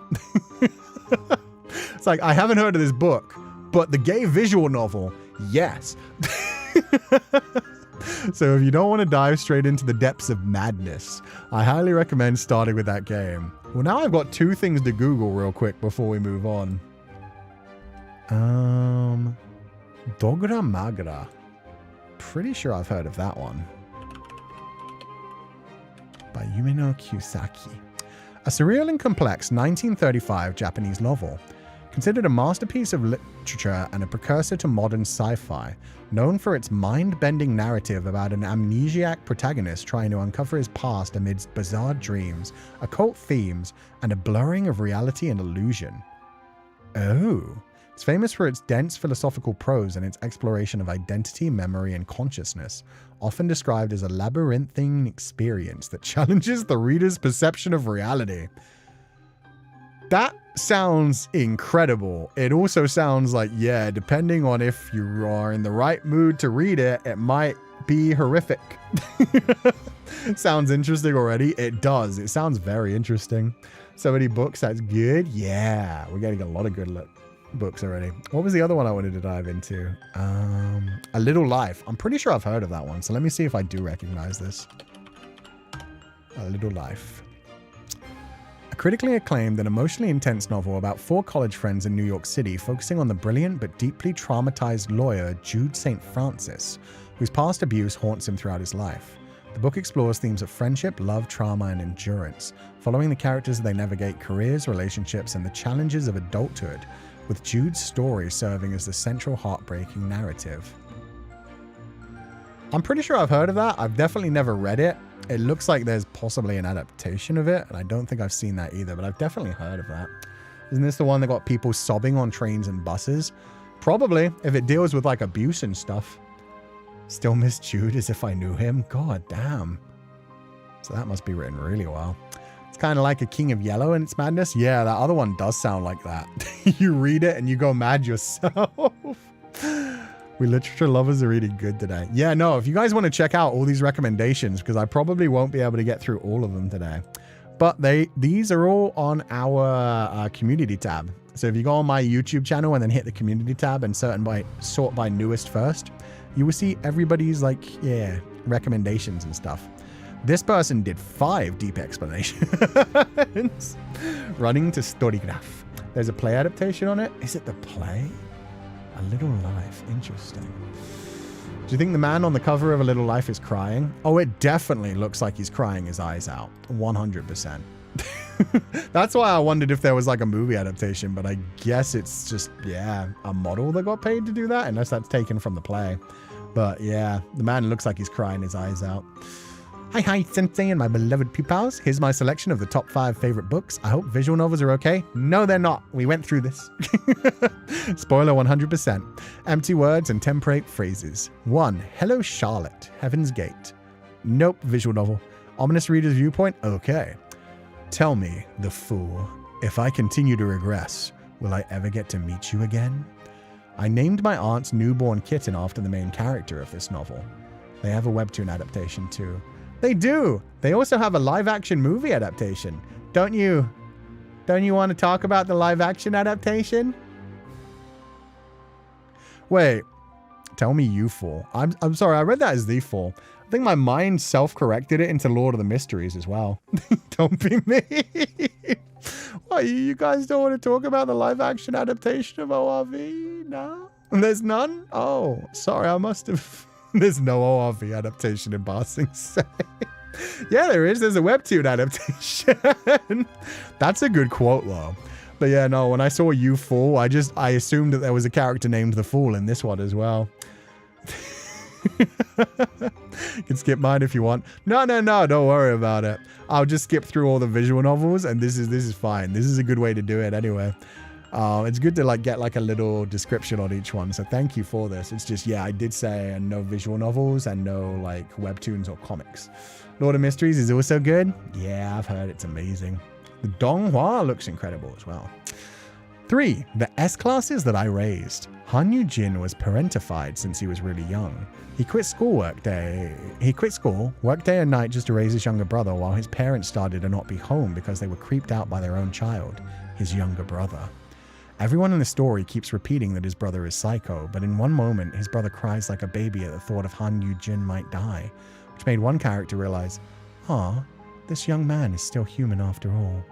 It's like, I haven't heard of this book, but the gay visual novel, yes. So if you don't want to dive straight into the depths of madness, I highly recommend starting with that game. Well, now I've got 2 things to Google real quick before we move on. Dogra Magra. Pretty sure I've heard of that one. By Yumeno Kyusaki. A surreal and complex 1935 Japanese novel. Considered a masterpiece of literature and a precursor to modern sci-fi, known for its mind-bending narrative about an amnesiac protagonist trying to uncover his past amidst bizarre dreams, occult themes, and a blurring of reality and illusion. Oh. It's famous for its dense philosophical prose and its exploration of identity, memory, and consciousness, often described as a labyrinthine experience that challenges the reader's perception of reality. That sounds incredible. It also sounds like, yeah, depending on if you are in the right mood to read it, it might be horrific. Sounds interesting already. It does. It sounds very interesting. So many books. That's good. Yeah, we're getting a lot of good books already. What was the other one I wanted to dive into? A Little Life. I'm pretty sure I've heard of that one. So let me see if I do recognize this. A Little Life. A critically acclaimed and emotionally intense novel about 4 college friends in New York City, focusing on the brilliant but deeply traumatized lawyer Jude St. Francis, whose past abuse haunts him throughout his life. The book explores themes of friendship, love, trauma, and endurance, following the characters as they navigate careers, relationships, and the challenges of adulthood, with Jude's story serving as the central heartbreaking narrative. I'm pretty sure I've heard of that. I've definitely never read it. It looks like there's possibly an adaptation of it, and I don't think I've seen that either, but I've definitely heard of that. Isn't this the one that got people sobbing on trains and buses? Probably, if it deals with like abuse and stuff. Still miss Jude as if I knew him. God damn. So that must be written really well. It's kind of like a King of Yellow and its madness. Yeah, that other one does sound like that. You read it and you go mad yourself. We literature lovers are reading good today. Yeah, no, if you guys want to check out all these recommendations, because I probably won't be able to get through all of them today, but these are all on our community tab. So if you go on my YouTube channel and then hit the community tab and sort by newest first, you will see everybody's recommendations and stuff. This person did 5 deep explanations. Running to Storygraph. There's a play adaptation on it. Is it the play? A Little Life. Interesting. Do you think the man on the cover of A Little Life is crying? Oh, it definitely looks like he's crying his eyes out. 100%. That's why I wondered if there was like a movie adaptation, but I guess it's just, yeah, a model that got paid to do that, unless that's taken from the play. But yeah, the man looks like he's crying his eyes out. Hi, Sensei and my beloved Pupals. Here's my selection of the top 5 favorite books. I hope visual novels are okay. No, they're not. We went through this. Spoiler 100%. Empty words and template phrases. 1. Hello, Charlotte. Heaven's Gate. Nope, visual novel. Ominous reader's viewpoint? Okay. Tell me, the fool, if I continue to regress, will I ever get to meet you again? I named my aunt's newborn kitten after the main character of this novel. They have a webtoon adaptation too. They do! They also have a live-action movie adaptation. Don't you want to talk about the live-action adaptation? Wait. Tell me you fool. I'm sorry, I read that as the fool. I think my mind self-corrected it into Lord of the Mysteries as well. Don't be me. What, you guys don't want to talk about the live-action adaptation of ORV? No? There's none? Oh, sorry, I must have... There's no ORV adaptation in Ba Sing Se. Yeah, there is. There's a webtoon adaptation. That's a good quote, though. But yeah, no, when I saw You Fool, I assumed that there was a character named The Fool in this one as well. You can skip mine if you want. No, don't worry about it. I'll just skip through all the visual novels, and this is fine. This is a good way to do it anyway. It's good to get a little description on each one, so thank you for this. It's just, yeah, I did say no visual novels and no webtoons or comics. Lord of Mysteries is also good. Yeah, I've heard it's amazing. The Donghua looks incredible as well. 3. The S-classes that I raised. Han Yu-jin was parentified since he was really young. He quit school, worked day and night just to raise his younger brother while his parents started to not be home because they were creeped out by their own child, his younger brother. Everyone in the story keeps repeating that his brother is psycho, but in one moment, his brother cries like a baby at the thought of Han Yu-jin might die, which made one character realize, this young man is still human after all.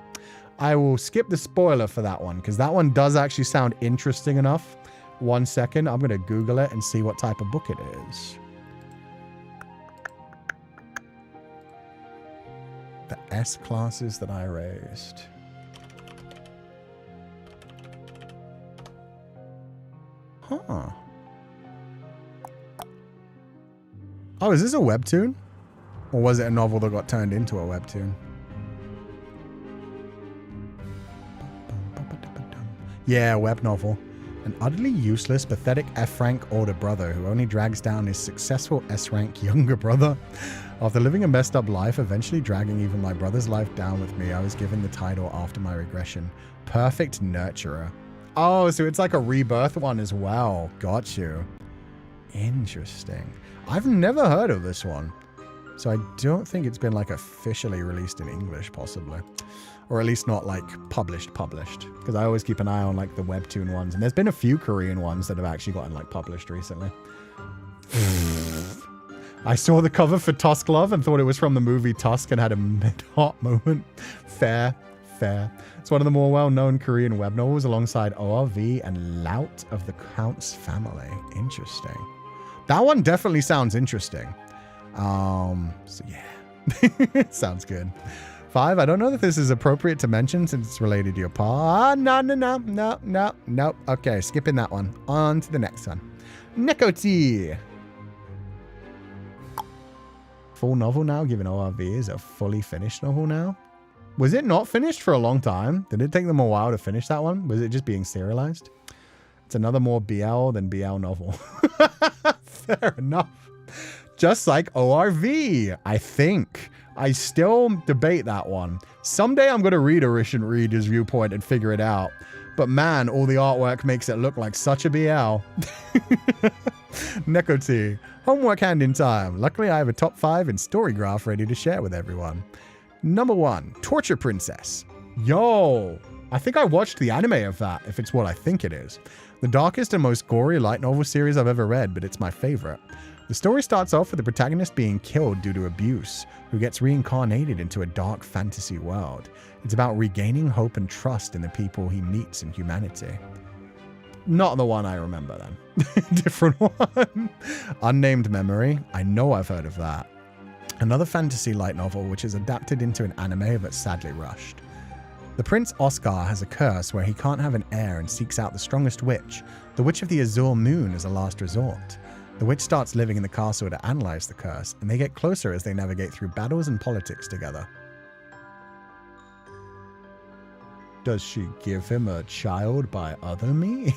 I will skip the spoiler for that one, because that one does actually sound interesting enough. 1 second, I'm going to Google it and see what type of book it is. The S-classes that I raised. Huh. Oh, is this a webtoon? Or was it a novel that got turned into a webtoon? Yeah, web novel. An utterly useless, pathetic F-rank older brother who only drags down his successful S-rank younger brother. After living a messed up life, eventually dragging even my brother's life down with me, I was given the title after my regression. Perfect Nurturer. Oh, so it's like a rebirth one as well. Got you. Interesting. I've never heard of this one. So I don't think it's been officially released in English, possibly. Or at least not published. Because I always keep an eye on the webtoon ones. And there's been a few Korean ones that have actually gotten published recently. I saw the cover for Tusk Love and thought it was from the movie Tusk and had a mid-hot moment. Fair. It's one of the more well-known Korean web novels alongside ORV and Lout of the Count's Family. Interesting. That one definitely sounds interesting. So yeah. Sounds good. 5. I don't know if this is appropriate to mention since it's related to your paw. No. Okay, skipping that one. On to the next one. Nekoti. Full novel now, given ORV is a fully finished novel now. Was it not finished for a long time? Did it take them a while to finish that one? Was it just being serialized? It's another more BL than BL novel. Fair enough. Just like ORV, I think. I still debate that one. Someday I'm going to read Orishan Reader's viewpoint and figure it out. But man, all the artwork makes it look like such a BL. Nekoti. Homework hand in time. Luckily I have a top 5 and story graph ready to share with everyone. Number 1, Torture Princess. Yo, I think I watched the anime of that, if it's what I think it is. The darkest and most gory light novel series I've ever read, but it's my favorite. The story starts off with the protagonist being killed due to abuse, who gets reincarnated into a dark fantasy world. It's about regaining hope and trust in the people he meets in humanity. Not the one I remember then. Different one. Unnamed Memory. I know I've heard of that. Another fantasy light novel which is adapted into an anime but sadly rushed. The Prince Oscar has a curse where he can't have an heir and seeks out the strongest witch, the Witch of the Azure Moon, as a last resort. The witch starts living in the castle to analyze the curse, and they get closer as they navigate through battles and politics together. Does she give him a child by other means?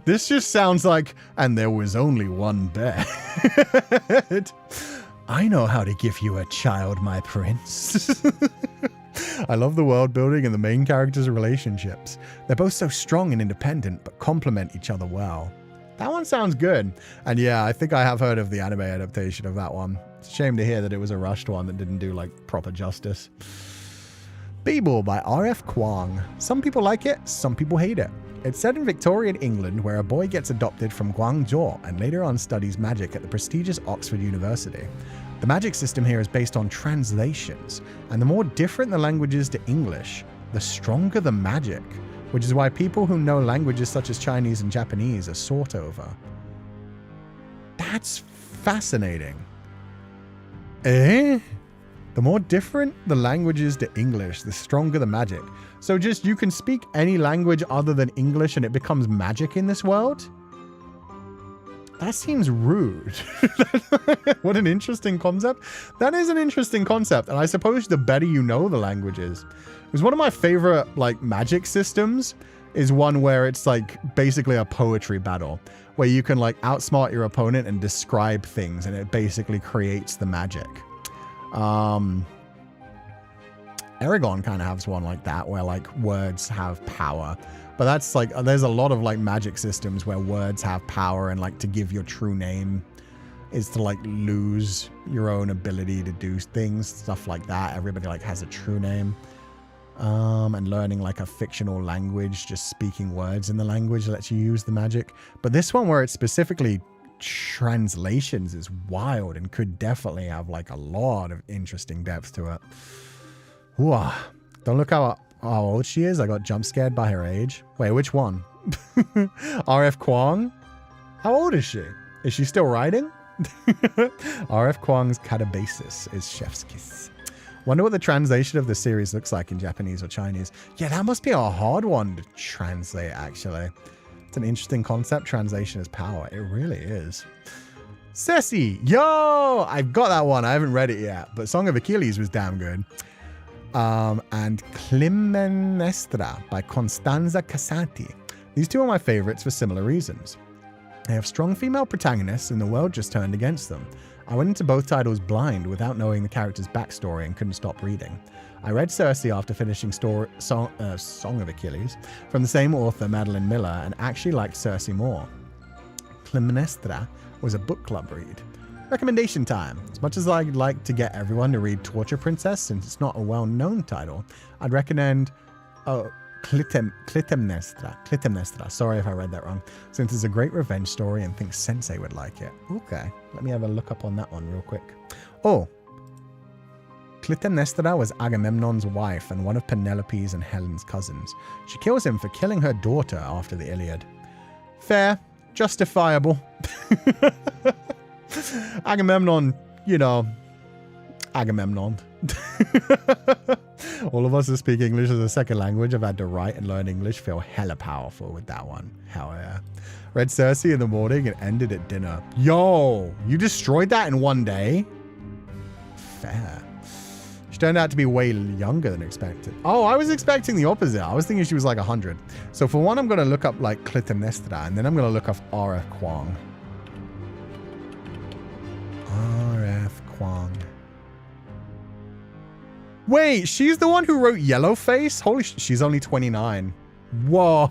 This just sounds like, and there was only one bed. I know how to give you a child, my prince. I love the world building and the main characters' relationships. They're both so strong and independent, but complement each other well. That one sounds good. And yeah, I think I have heard of the anime adaptation of that one. It's a shame to hear that it was a rushed one that didn't do like proper justice. Beeble by R.F. Kwong. Some people like it, some people hate it. It's set in Victorian England where a boy gets adopted from Guangzhou and later on studies magic at the prestigious Oxford University. The magic system here is based on translations, and the more different the languages to English, the stronger the magic, which is why people who know languages such as Chinese and Japanese are sought over. That's fascinating. Eh? The more different the languages to English, the stronger the magic. So just you can speak any language other than English and it becomes magic in this world? That seems rude. What an interesting concept. That is an interesting concept. And I suppose the better you know the languages. Because one of my favorite like magic systems is one where it's like basically a poetry battle where you can like outsmart your opponent and describe things and it basically creates the magic. Aragon kind of has one like that where like words have power, but that's like there's a lot of like magic systems where words have power and like to give your true name is to like lose your own ability to do things, stuff like that. Everybody like has a true name. And learning like a fictional language, just speaking words in the language lets you use the magic. But this one where it's specifically translations is wild and could definitely have like a lot of interesting depth to it. Ooh, don't look how old she is. I got jump scared by her age. Wait, which one? RF Kwong? How old is she? Is she still writing? RF Kwong's Katabasis is chef's kiss. Wonder what the translation of the series looks like in Japanese or Chinese. Yeah, that must be a hard one to translate, actually. It's an interesting concept. Translation is power. It really is. Ceci! Yo! I've got that one. I haven't read it yet, but Song of Achilles was damn good. And Climenestra by Constanza Casati. These two are my favorites for similar reasons. They have strong female protagonists and the world just turned against them. I went into both titles blind without knowing the character's backstory and couldn't stop reading. I read Circe after finishing Song of Achilles from the same author, Madeline Miller, and actually liked Circe more. Climenestra was a book club read. Recommendation time. As much as I'd like to get everyone to read Torture Princess since it's not a well-known title, I'd recommend Clitemnestra. Sorry if I read that wrong. Since it's a great revenge story and think Sensei would like it. Okay, let me have a look up on that one real quick. Oh, Clitemnestra was Agamemnon's wife and one of Penelope's and Helen's cousins. She kills him for killing her daughter after the Iliad. Fair, justifiable. Agamemnon, you know, Agamemnon. All of us who speak English as a second language have had to write and learn English feel hella powerful with that one. Hell yeah. Read Circe in the morning and ended at dinner. Yo, you destroyed that in one day? Fair. She turned out to be way younger than expected. Oh, I was expecting the opposite. I was thinking she was like 100. So for one, I'm going to look up like Clitemnestra and then I'm going to look up R.F. Kwong. R.F. Kwong. Wait, she's the one who wrote Yellowface? Holy she's only 29. Whoa.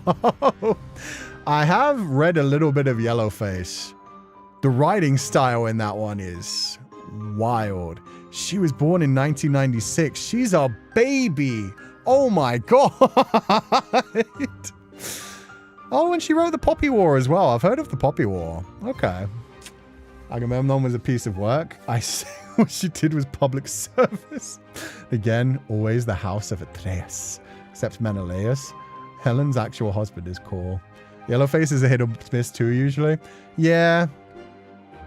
I have read a little bit of Yellowface. The writing style in that one is wild. She was born in 1996. She's a baby. Oh my god. Oh, and she wrote the Poppy War as well. I've heard of the Poppy War. Okay. Agamemnon was a piece of work. I say what she did was public service. Again, always the house of Atreus. Except Menelaus. Helen's actual husband is cool. Yellowface is a hit or miss too, usually. Yeah.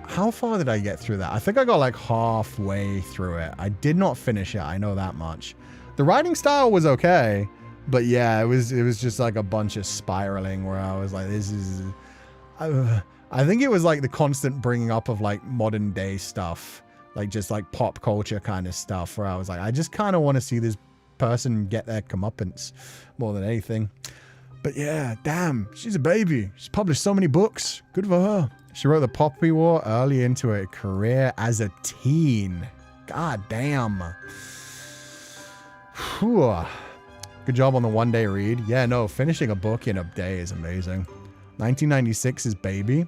How far did I get through that? I think I got like halfway through it. I did not finish it. I know that much. The writing style was okay. But yeah, it was just like a bunch of spiraling where I was like, this is... I think it was like the constant bringing up of like modern day stuff, like just like pop culture kind of stuff, where I was like, I just kind of want to see this person get their comeuppance more than anything. But yeah, damn, she's a baby. She's published so many books. Good for her. She wrote The Poppy War early into her career as a teen. God damn. Whew. Good job on the one-day read. Yeah, no, finishing a book in a day is amazing. 1996's Baby.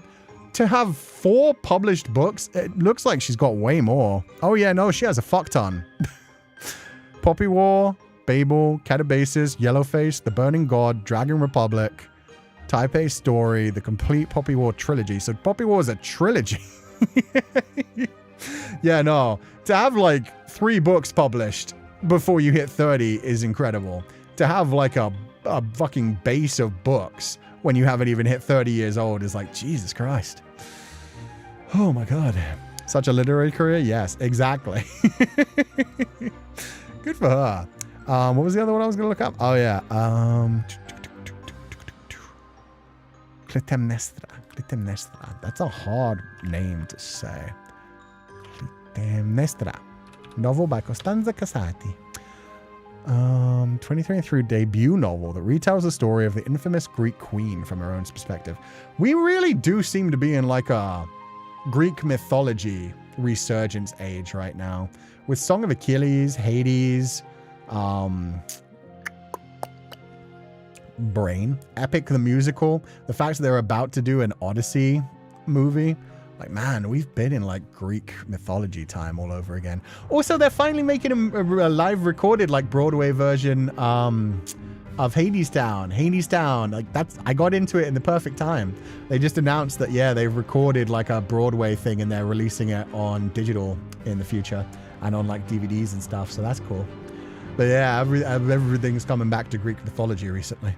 To have 4 published books, it looks like she's got way more. Oh yeah, no, she has a fuck ton. Poppy War, Babel, Catabasis, Yellowface, The Burning God, Dragon Republic, Taipei Story, the complete Poppy War trilogy. So Poppy War is a trilogy. Yeah, no. To have like 3 books published before you hit 30 is incredible. To have like a fucking base of books when you haven't even hit 30 years old is like, Jesus Christ. Oh my God. Such a literary career? Yes, exactly. Good for her. What was the other one I was going to look up? Oh, yeah. Clytemnestra. Clytemnestra. That's a hard name to say. Clytemnestra. Novel by Costanza Casati. 2023 debut novel that retells the story of the infamous Greek queen from her own perspective. We really do seem to be in like a Greek mythology resurgence age right now. With Song of Achilles, Hades, Brain, Epic the musical, the fact that they're about to do an Odyssey movie. Like, man, we've been in like Greek mythology time all over again. Also, they're finally making a live recorded like Broadway version of Hadestown. Hadestown, like that's, I got into it in the perfect time. They just announced that, yeah, they've recorded like a Broadway thing and they're releasing it on digital in the future and on like DVDs and stuff. So that's cool. But yeah, everything's coming back to Greek mythology recently.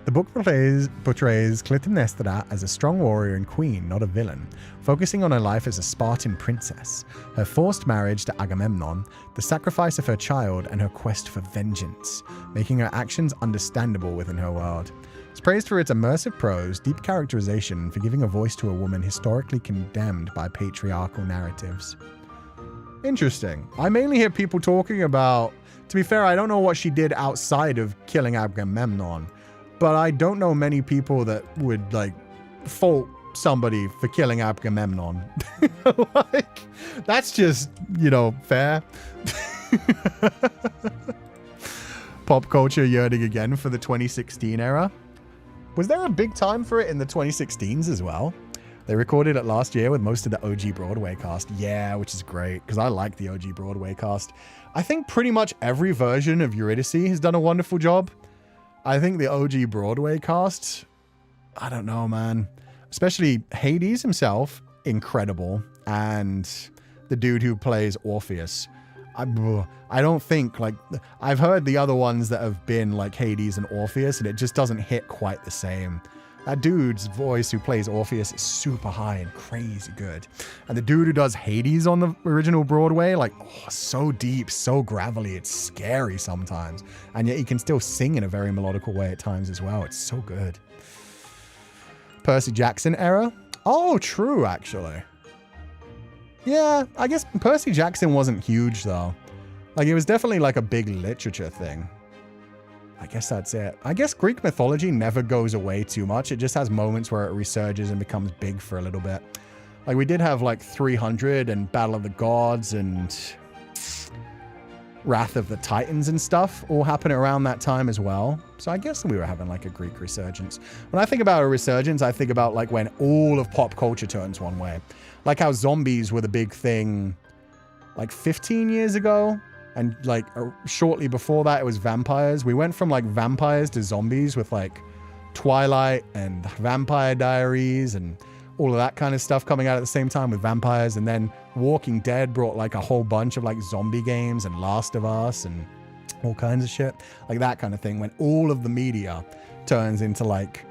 The book portrays Clytemnestra as a strong warrior and queen, not a villain, focusing on her life as a Spartan princess, her forced marriage to Agamemnon, the sacrifice of her child, and her quest for vengeance, making her actions understandable within her world. It's praised for its immersive prose, deep characterization, and for giving a voice to a woman historically condemned by patriarchal narratives. Interesting. I mainly hear people talking about, to be fair, I don't know what she did outside of killing Agamemnon, but I don't know many people that would like fault somebody for killing Agamemnon. Like, that's just, you know, fair. Pop culture yearning again for the 2016 era. Was there a big time for it in the 2016s as well? They recorded it last year with most of the OG Broadway cast. Yeah, which is great, because I like the OG Broadway cast. I think pretty much every version of Eurydice has done a wonderful job. I think the OG Broadway cast, I don't know, man. Especially Hades himself, incredible. And the dude who plays Orpheus. I don't think, like, I've heard the other ones that have been like Hades and Orpheus, and it just doesn't hit quite the same. That dude's voice who plays Orpheus is super high and crazy good. And the dude who does Hades on the original Broadway, like, oh, so deep, so gravelly, it's scary sometimes. And yet he can still sing in a very melodical way at times as well. It's so good. Percy Jackson era? Oh, true, actually. Yeah, I guess Percy Jackson wasn't huge, though. Like, it was definitely like a big literature thing. I guess that's it. I guess Greek mythology never goes away too much. It just has moments where it resurges and becomes big for a little bit. Like, we did have like 300 and Battle of the Gods and Wrath of the Titans and stuff all happen around that time as well. So I guess we were having like a Greek resurgence. When I think about a resurgence, I think about like when all of pop culture turns one way. Like how zombies were the big thing like 15 years ago. And like shortly before that, it was vampires. We went from like vampires to zombies with like Twilight and Vampire Diaries and all of that kind of stuff coming out at the same time with vampires. And then Walking Dead brought like a whole bunch of like zombie games and Last of Us and all kinds of shit. Like that kind of thing when all of the media turns into like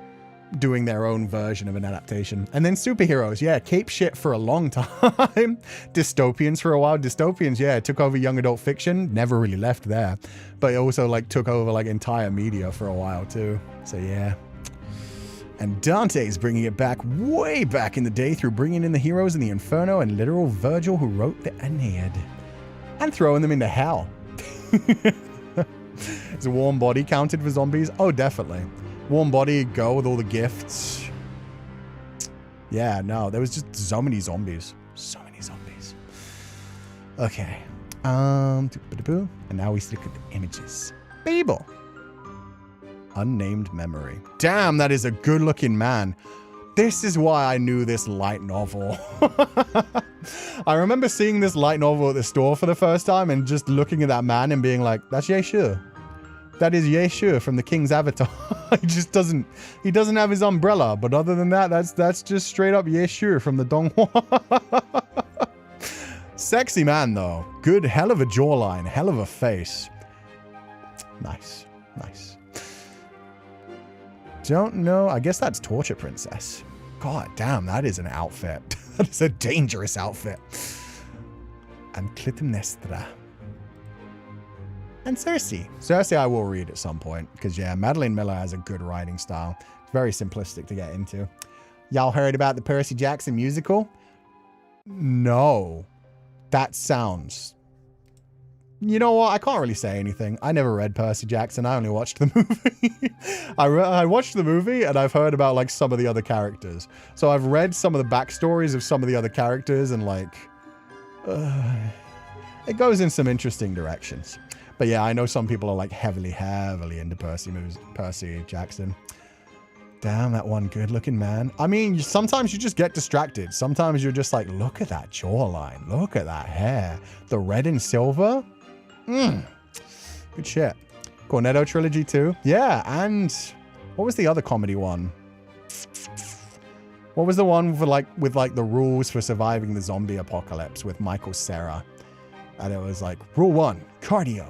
doing their own version of an adaptation. And then superheroes, yeah, cape shit for a long time. Dystopians for a while. Dystopians, yeah, took over young adult fiction, never really left there, but it also like took over like entire media for a while too. So yeah, And Dante's bringing it back way back in the day through bringing in the heroes in the Inferno and literal Virgil who wrote the Aeneid. And throwing them into hell. Is a warm body counted for zombies? Oh, definitely. Warm body, go with all the gifts. Yeah, no, there was just so many zombies. So many zombies. Okay. And now we look at the images. Babel. Unnamed memory. Damn, that is a good looking man. This is why I knew this light novel. I remember seeing this light novel at the store for the first time and just looking at that man and being like, that's Yeshua. That is Yeshua from the King's Avatar. He doesn't have his umbrella, but other than that, that's just straight up Yeshua from the Donghua. Sexy man though. Good, hell of a jawline, hell of a face. Nice, nice. Don't know. I guess that's Torture Princess. God damn, that is an outfit. That is a dangerous outfit. And Clytemnestra. And Cersei. Cersei I will read at some point. Because, yeah, Madeline Miller has a good writing style. It's very simplistic to get into. Y'all heard about the Percy Jackson musical? No. That sounds... You know what? I can't really say anything. I never read Percy Jackson. I only watched the movie. I watched the movie and I've heard about like some of the other characters. So I've read some of the backstories of some of the other characters and like... it goes in some interesting directions. But yeah, I know some people are like heavily into Percy Jackson. Damn, that one good looking man. I mean, sometimes you just get distracted. Sometimes you're just like, look at that jawline. Look at that hair. The red and silver. Good shit. Cornetto trilogy too. Yeah, and what was the other comedy one? What was the one for with the rules for surviving the zombie apocalypse with Michael Cera? And it was like, rule 1, cardio.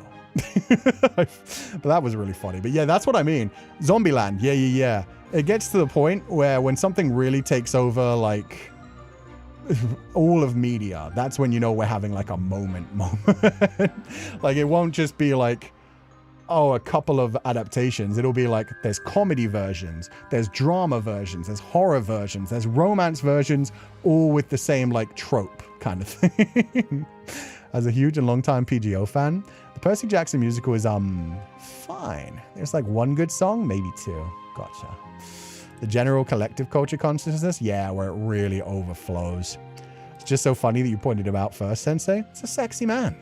But that was really funny. But yeah, that's what I mean. Zombieland. Yeah. It gets to the point where when something really takes over like all of media, that's when you know we're having like a moment. Like it won't just be like, oh, a couple of adaptations. It'll be like there's comedy versions, there's drama versions, there's horror versions, there's romance versions, all with the same like trope kind of thing. As a huge and long-time PGO fan, the Percy Jackson musical is fine. There's like one good song, maybe two. Gotcha. The general collective culture consciousness, yeah, where it really overflows. It's just so funny that you pointed him out first, Sensei. It's a sexy man.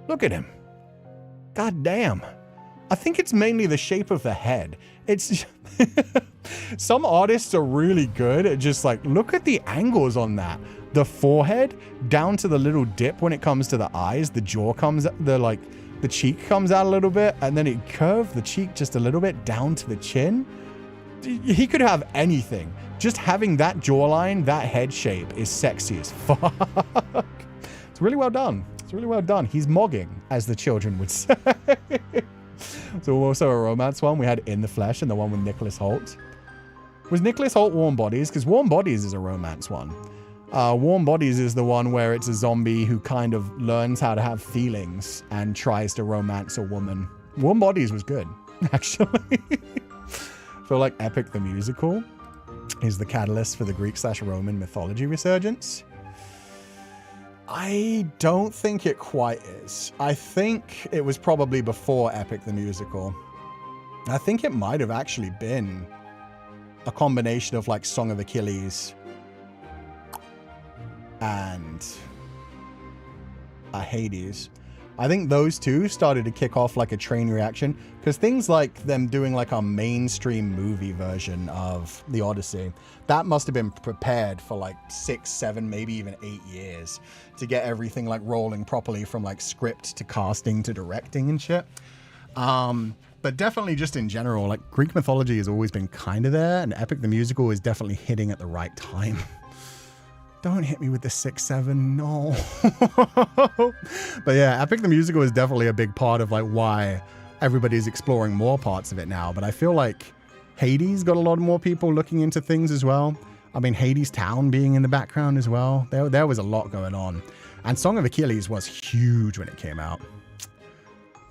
Look at him. God damn. I think it's mainly the shape of the head. It's some artists are really good at just like, look at the angles on that. The forehead down to the little dip when it comes to the eyes, the jaw comes, the cheek comes out a little bit, and then it curved the cheek just a little bit down to the chin. He could have anything. Just having that jawline, that head shape is sexy as fuck. It's really well done. It's really well done. He's mogging, as the children would say. So also a romance one. We had In the Flesh and the one with Nicholas Hoult. Was Nicholas Hoult Warm Bodies? Because Warm Bodies is a romance one. Warm Bodies is the one where it's a zombie who kind of learns how to have feelings and tries to romance a woman. Warm Bodies was good, actually. I feel like Epic the Musical is the catalyst for the Greek/Roman mythology resurgence. I don't think it quite is. I think it was probably before Epic the Musical. I think it might have actually been a combination of like Song of Achilles and Hades. I think those two started to kick off like a train reaction, because things like them doing like a mainstream movie version of the Odyssey, that must have been prepared for like 6, 7, maybe even 8 years to get everything like rolling properly, from like script to casting to directing and shit. But definitely just in general, like Greek mythology has always been kind of there, and Epic the Musical is definitely hitting at the right time. Don't hit me with the 6, 7, no. But yeah, Epic the Musical is definitely a big part of like why everybody's exploring more parts of it now. But I feel like Hades got a lot more people looking into things as well. I mean, Hades Town being in the background as well. There was a lot going on. And Song of Achilles was huge when it came out.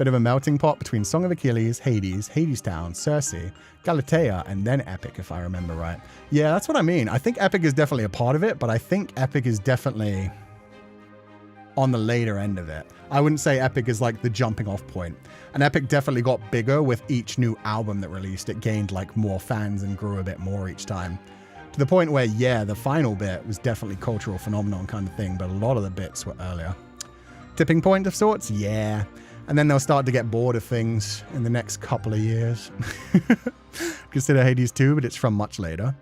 Bit of a melting pot between Song of Achilles, Hades, Hades Town, Circe, Galatea, and then Epic, if I remember right. Yeah, that's what I mean. I think Epic is definitely a part of it, but I think Epic is definitely on the later end of it. I wouldn't say Epic is like the jumping off point. And Epic definitely got bigger with each new album that released. It gained like more fans and grew a bit more each time. To the point where, yeah, the final bit was definitely cultural phenomenon kind of thing, but a lot of the bits were earlier. Tipping point of sorts? Yeah. And then they'll start to get bored of things in the next couple of years. Consider Hades 2, but it's from much later.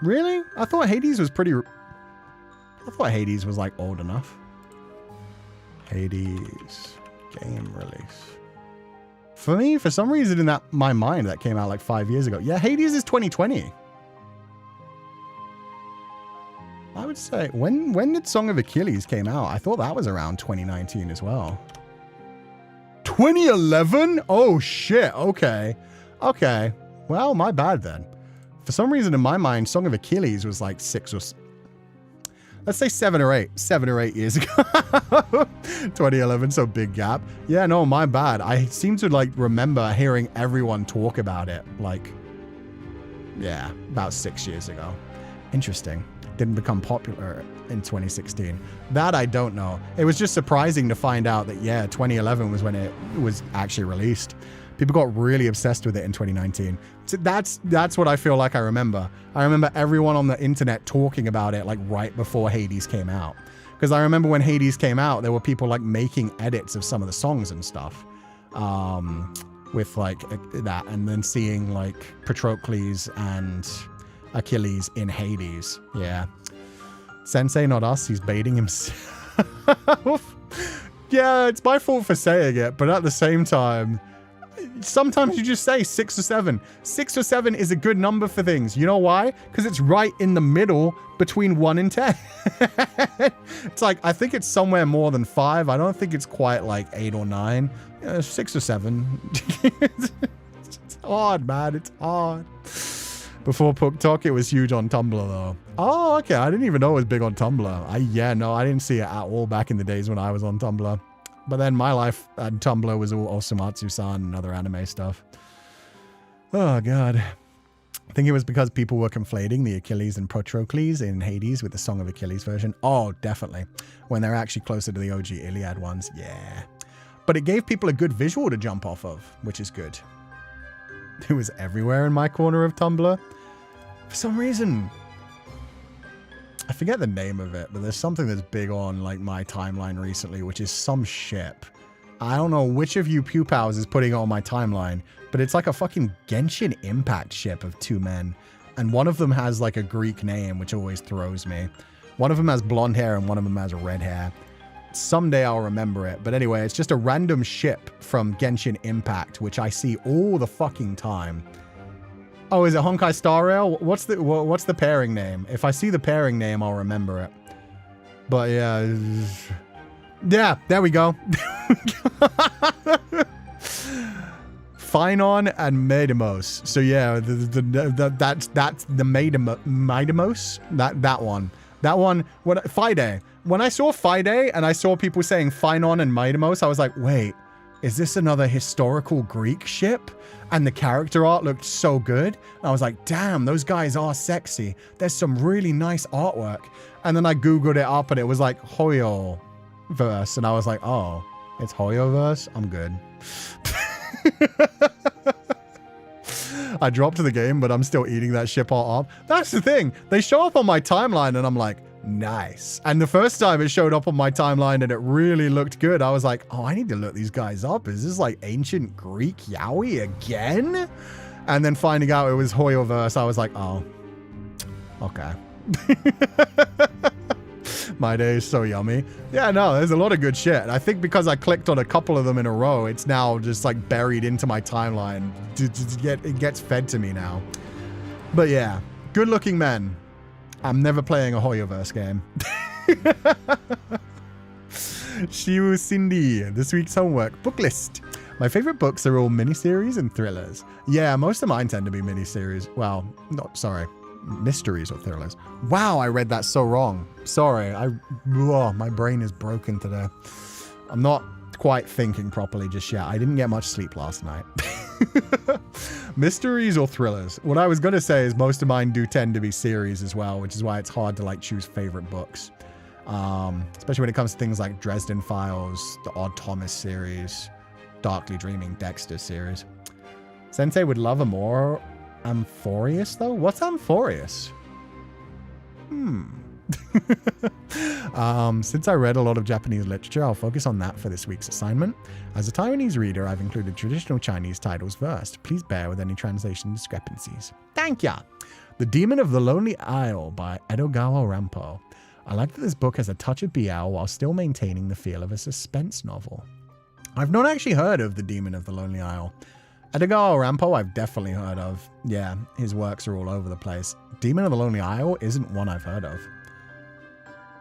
Really? I thought Hades was pretty... I thought Hades was like old enough. Hades game release. For me, for some reason in my mind, that came out like 5 years ago. Yeah, Hades is 2020. I would say, when did Song of Achilles came out? I thought that was around 2019 as well. 2011? Oh shit, okay. Okay, well, my bad then. For some reason in my mind, Song of Achilles was like let's say 7 or 8 years ago. 2011, so big gap. Yeah, no, my bad. I seem to like remember hearing everyone talk about it like, yeah, about 6 years ago. Interesting. Didn't become popular in 2016. That I don't know. It was just surprising to find out that, yeah, 2011 was when it was actually released. People got really obsessed with it in 2019. So that's what I feel like I remember. I remember everyone on the internet talking about it like right before Hades came out. Because I remember when Hades came out, there were people like making edits of some of the songs and stuff. With like that, and then seeing like Patroclus and Achilles in Hades. Yeah. Sensei, not us. He's baiting himself. Yeah, it's my fault for saying it, but at the same time, sometimes you just say 6 or 7. 6 or 7 is a good number for things. You know why? Because it's right in the middle between 1 and 10. It's like, I think it's somewhere more than 5. I don't think it's quite like 8 or 9. 6 or 7. It's hard, man. It's hard. Before PukTok, it was huge on Tumblr, though. Oh, okay. I didn't even know it was big on Tumblr. Yeah, no, I didn't see it at all back in the days when I was on Tumblr. But then my life at Tumblr was all Osamatsu-san and other anime stuff. Oh, God. I think it was because people were conflating the Achilles and Patroclus in Hades with the Song of Achilles version. Oh, definitely. When they're actually closer to the OG Iliad ones. Yeah. But it gave people a good visual to jump off of, which is good. It was everywhere in my corner of Tumblr. For some reason, I forget the name of it, but there's something that's big on like my timeline recently, which is some ship. I don't know which of you Pupals is putting it on my timeline, but it's like a fucking Genshin Impact ship of 2 men. And one of them has like a Greek name, which always throws me. One of them has blonde hair and one of them has red hair. Someday I'll remember it. But anyway, it's just a random ship from Genshin Impact, which I see all the fucking time. Oh, is it Honkai Star Rail? What's the pairing name? If I see the pairing name, I'll remember it. But yeah. Yeah, there we go. Phynon and Maidemos. So yeah, that's the Maidemos. That one. That one, Fide. When I saw Fide and I saw people saying Phynon and Maidemos, I was like, wait, is this another historical Greek ship? And the character art looked so good. And I was like, damn, those guys are sexy. There's some really nice artwork. And then I Googled it up and it was like Hoyo-verse. And I was like, oh, it's Hoyo-verse? I'm good. I dropped the game, but I'm still eating that ship art up. That's the thing. They show up on my timeline and I'm like, nice. And the first time it showed up on my timeline and it really looked good, I was like, oh, I need to look these guys up. Is this like ancient Greek yaoi again? And then finding out it was Hoyo-verse, I was like, oh, okay. My day is so yummy. Yeah, no, there's a lot of good shit. I think because I clicked on a couple of them in a row, it's now just like buried into my timeline. It gets fed to me now. But yeah, good looking men. I'm never playing a Hoyo-verse game. Shiwu Cindy, this week's homework book list. My favorite books are all miniseries and thrillers. Yeah, most of mine tend to be miniseries. Well, mysteries or thrillers. Wow, I read that so wrong. Sorry, my brain is broken today. I'm not quite thinking properly just yet. I didn't get much sleep last night. Mysteries or thrillers? What I was going to say is most of mine do tend to be series as well, which is why it's hard to like choose favorite books. Especially when it comes to things like Dresden Files, the Odd Thomas series, Darkly Dreaming Dexter series. Sensei would love a more Amphorius though? What's Amphorius? Since I read a lot of Japanese literature, I'll focus on that for this week's assignment. As a Taiwanese reader, I've included traditional Chinese titles first. Please bear with any translation discrepancies. Thank ya! The Demon of the Lonely Isle by Edogawa Rampo. I like that this book has a touch of BL while still maintaining the feel of a suspense novel. I've not actually heard of The Demon of the Lonely Isle. Edogawa Rampo I've definitely heard of. Yeah, his works are all over the place. Demon of the Lonely Isle isn't one I've heard of.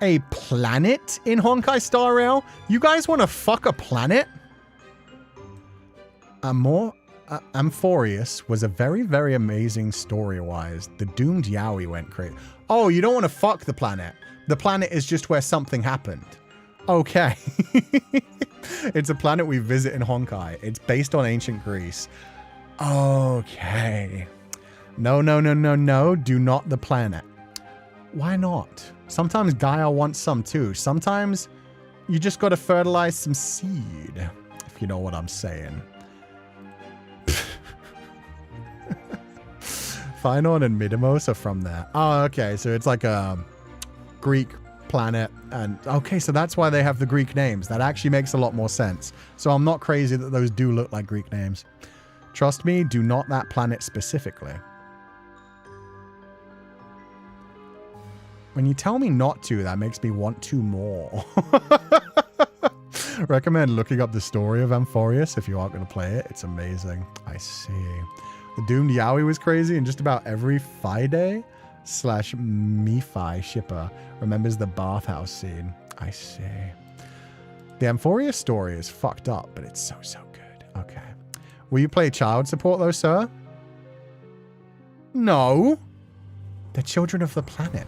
A planet in Honkai Star Rail? You guys want to fuck a planet? Amphorius was a very, very amazing story-wise. The doomed yaoi went crazy. Oh, you don't want to fuck the planet. The planet is just where something happened. Okay. It's a planet we visit in Honkai. It's based on ancient Greece. Okay. No. Do not the planet. Why not? Sometimes Gaia wants some too. Sometimes you just got to fertilize some seed, if you know what I'm saying. Phynon and Midimos are from there. Oh, okay. So it's like a Greek planet. And okay, so that's why they have the Greek names. That actually makes a lot more sense. So I'm not crazy that those do look like Greek names. Trust me, do not that planet specifically. When you tell me not to, that makes me want to more. Recommend looking up the story of Amphorius if you aren't going to play it. It's amazing. I see. The Doomed Yaoi was crazy, and just about every Fide/Mifi shipper remembers the bathhouse scene. I see. The Amphorius story is fucked up, but it's so good. Okay. Will you play child support though, sir? No. They're children of the planet.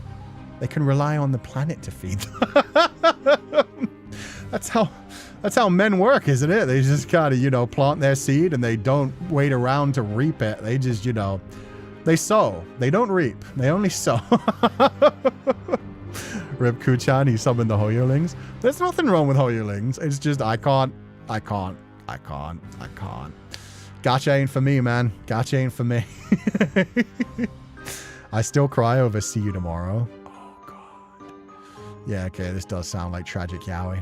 They can rely on the planet to feed them. That's how men work, isn't it? They just kind of, plant their seed and they don't wait around to reap it. They just, they sow. They don't reap. They only sow. Rip Kuchan, he summoned the Hoyolings. There's nothing wrong with Hoyolings. It's just I can't. Gacha ain't for me, man. Gacha ain't for me. I still cry over See You Tomorrow. Oh, God. Yeah, okay, this does sound like tragic yaoi.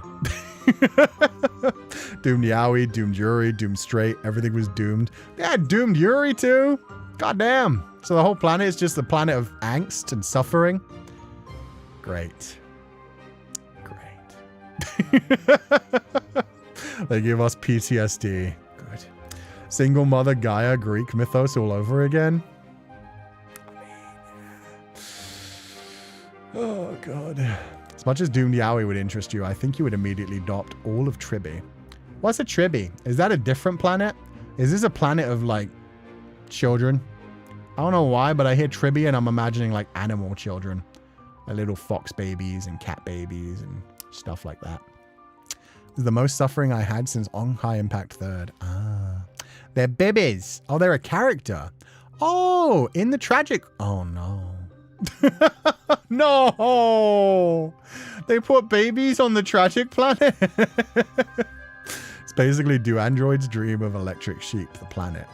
Doomed yaoi, doomed Yuri, doomed straight. Everything was doomed. Yeah, doomed Yuri too. God damn. So the whole planet is just the planet of angst and suffering. Great. They give us PTSD. Good. Single mother Gaia, Greek mythos all over again. Oh, God. As much as Doomed Yaoi would interest you, I think you would immediately adopt all of Tribi. What's a Tribi? Is that a different planet? Is this a planet of, like, children? I don't know why, but I hear Tribi and I'm imagining, like, animal children. Like little fox babies and cat babies and stuff like that. This is the most suffering I had since Honkai Impact 3rd. Ah. They're babies. Oh, they're a character. Oh, in the tragic... Oh, no. No! They put babies on the tragic planet? It's basically Do Androids Dream of Electric Sheep, the planet.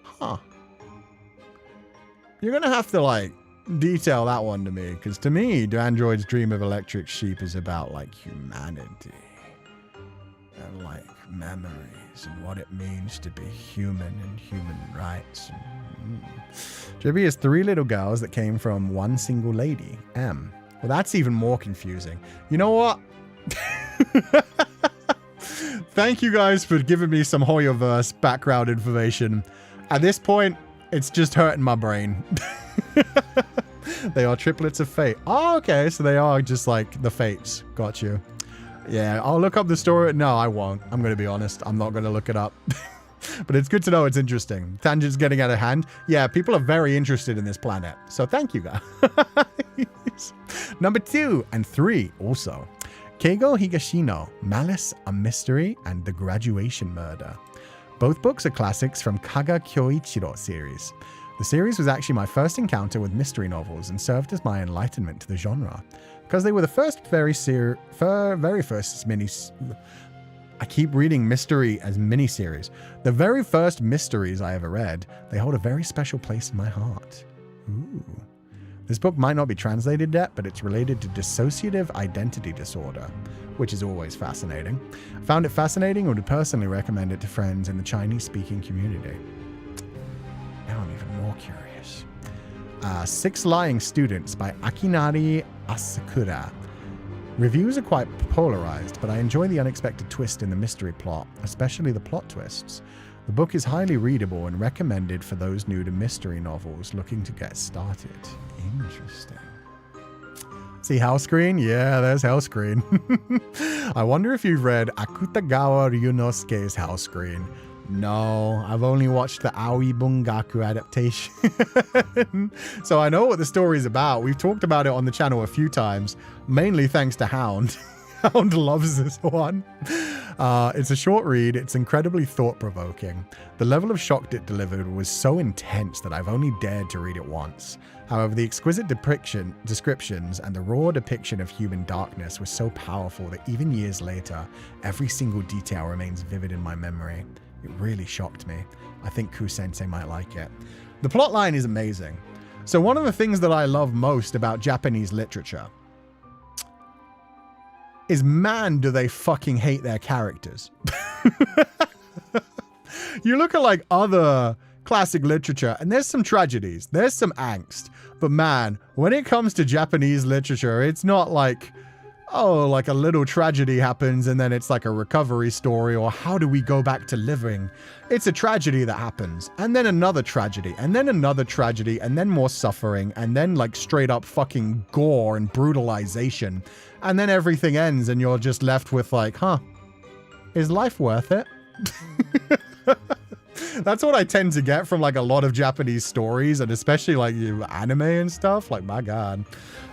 Huh. You're gonna have to, like, detail that one to me, because to me, Do Androids Dream of Electric Sheep is about, like, humanity. And, like, memories and what it means to be human and human rights. Tribi is 3 little girls that came from one single lady, M. Well, that's even more confusing. You know what? Thank you guys for giving me some Hoyoverse background information. At this point, it's just hurting my brain. They are triplets of fate. Oh, okay. So they are just like the fates. Got you. Yeah, I'll look up the story. No, I won't. I'm going to be honest. I'm not going to look it up. But it's good to know it's interesting. Tangent's getting out of hand. Yeah, people are very interested in this planet. So thank you, guys. Number 2 and 3 also. Keigo Higashino, Malice, a Mystery, and The Graduation Murder. Both books are classics from Kaga Kyoichiro series. The series was actually my first encounter with mystery novels and served as my enlightenment to the genre. Because they were the very first mini... I keep reading mystery as miniseries. The very first mysteries I ever read, they hold a very special place in my heart. Ooh. This book might not be translated yet, but it's related to dissociative identity disorder, which is always fascinating. I found it fascinating and would personally recommend it to friends in the Chinese-speaking community. Now I'm even more curious. 6 Lying Students by Akinari Asakura. Reviews are quite polarized, but I enjoy the unexpected twist in the mystery plot, especially the plot twists. The book is highly readable and recommended for those new to mystery novels looking to get started. Interesting. See Hellscreen? Yeah, there's Hellscreen. I wonder if you've read Akutagawa Ryunosuke's Hellscreen. No, I've only watched the Aoi Bungaku adaptation. So I know what the story's about. We've talked about it on the channel a few times, mainly thanks to Hound. Hound loves this one. It's a short read. It's incredibly thought-provoking. The level of shock it delivered was so intense that I've only dared to read it once. However, the exquisite descriptions and the raw depiction of human darkness was so powerful that even years later, every single detail remains vivid in my memory. It really shocked me. I think Cú-Sensei might like it. The plotline is amazing. So one of the things that I love most about Japanese literature is, man, do they fucking hate their characters. You look at like other classic literature and there's some tragedies, there's some angst, but man, when it comes to Japanese literature, it's not like, oh, like a little tragedy happens and then it's like a recovery story, or how do we go back to living? It's a tragedy that happens, and then another tragedy, and then another tragedy, and then more suffering, and then like straight up fucking gore and brutalization. And then everything ends and you're just left with like, huh, is life worth it? That's what I tend to get from like a lot of Japanese stories, and especially like anime and stuff. Like, my God,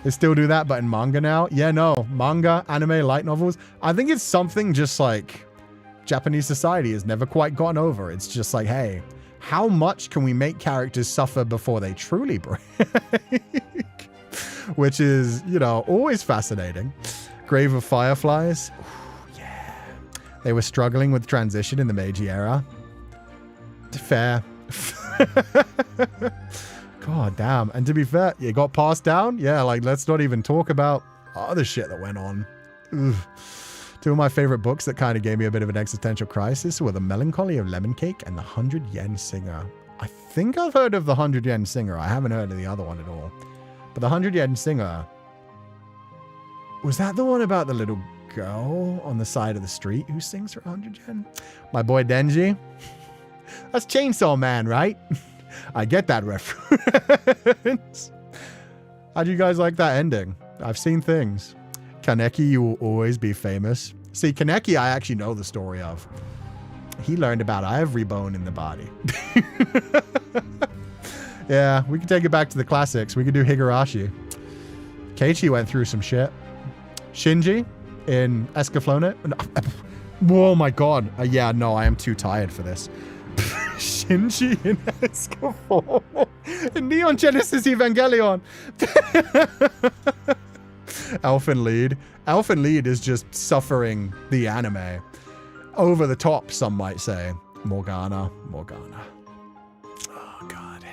they still do that, but in manga now. Yeah, no, manga, anime, light novels. I think it's something just like Japanese society has never quite gotten over. It's just like, hey, how much can we make characters suffer before they truly break? Which is, you know, always fascinating. Grave of Fireflies. Ooh, yeah. They were struggling with transition in the Meiji era. Fair. God damn. And to be fair, it got passed down. Yeah, like, let's not even talk about other shit that went on. Ugh. 2 of my favorite books that kind of gave me a bit of an existential crisis were The Melancholy of Lemon Cake and The 100 Yen Singer. I think I've heard of The 100 Yen Singer. I haven't heard of the other one at all. But The 100 Yen Singer, was that the one about the little girl on the side of the street who sings for 100 yen? My boy Denji. That's Chainsaw Man, right? I get that reference. How do you guys like that ending? I've seen things. Kaneki, you will always be famous. See, Kaneki, I actually know the story of. He learned about every bone in the body. Yeah, we can take it back to the classics. We could do Higurashi. Keiichi went through some shit. Shinji in Escaflowne. Oh my God. Yeah, no, I am too tired for this. Shinji in Escaflowne. In Neon Genesis Evangelion. Elfen Lied. Elfen Lied is just suffering the anime. Over the top, some might say. Morgana. Oh, God.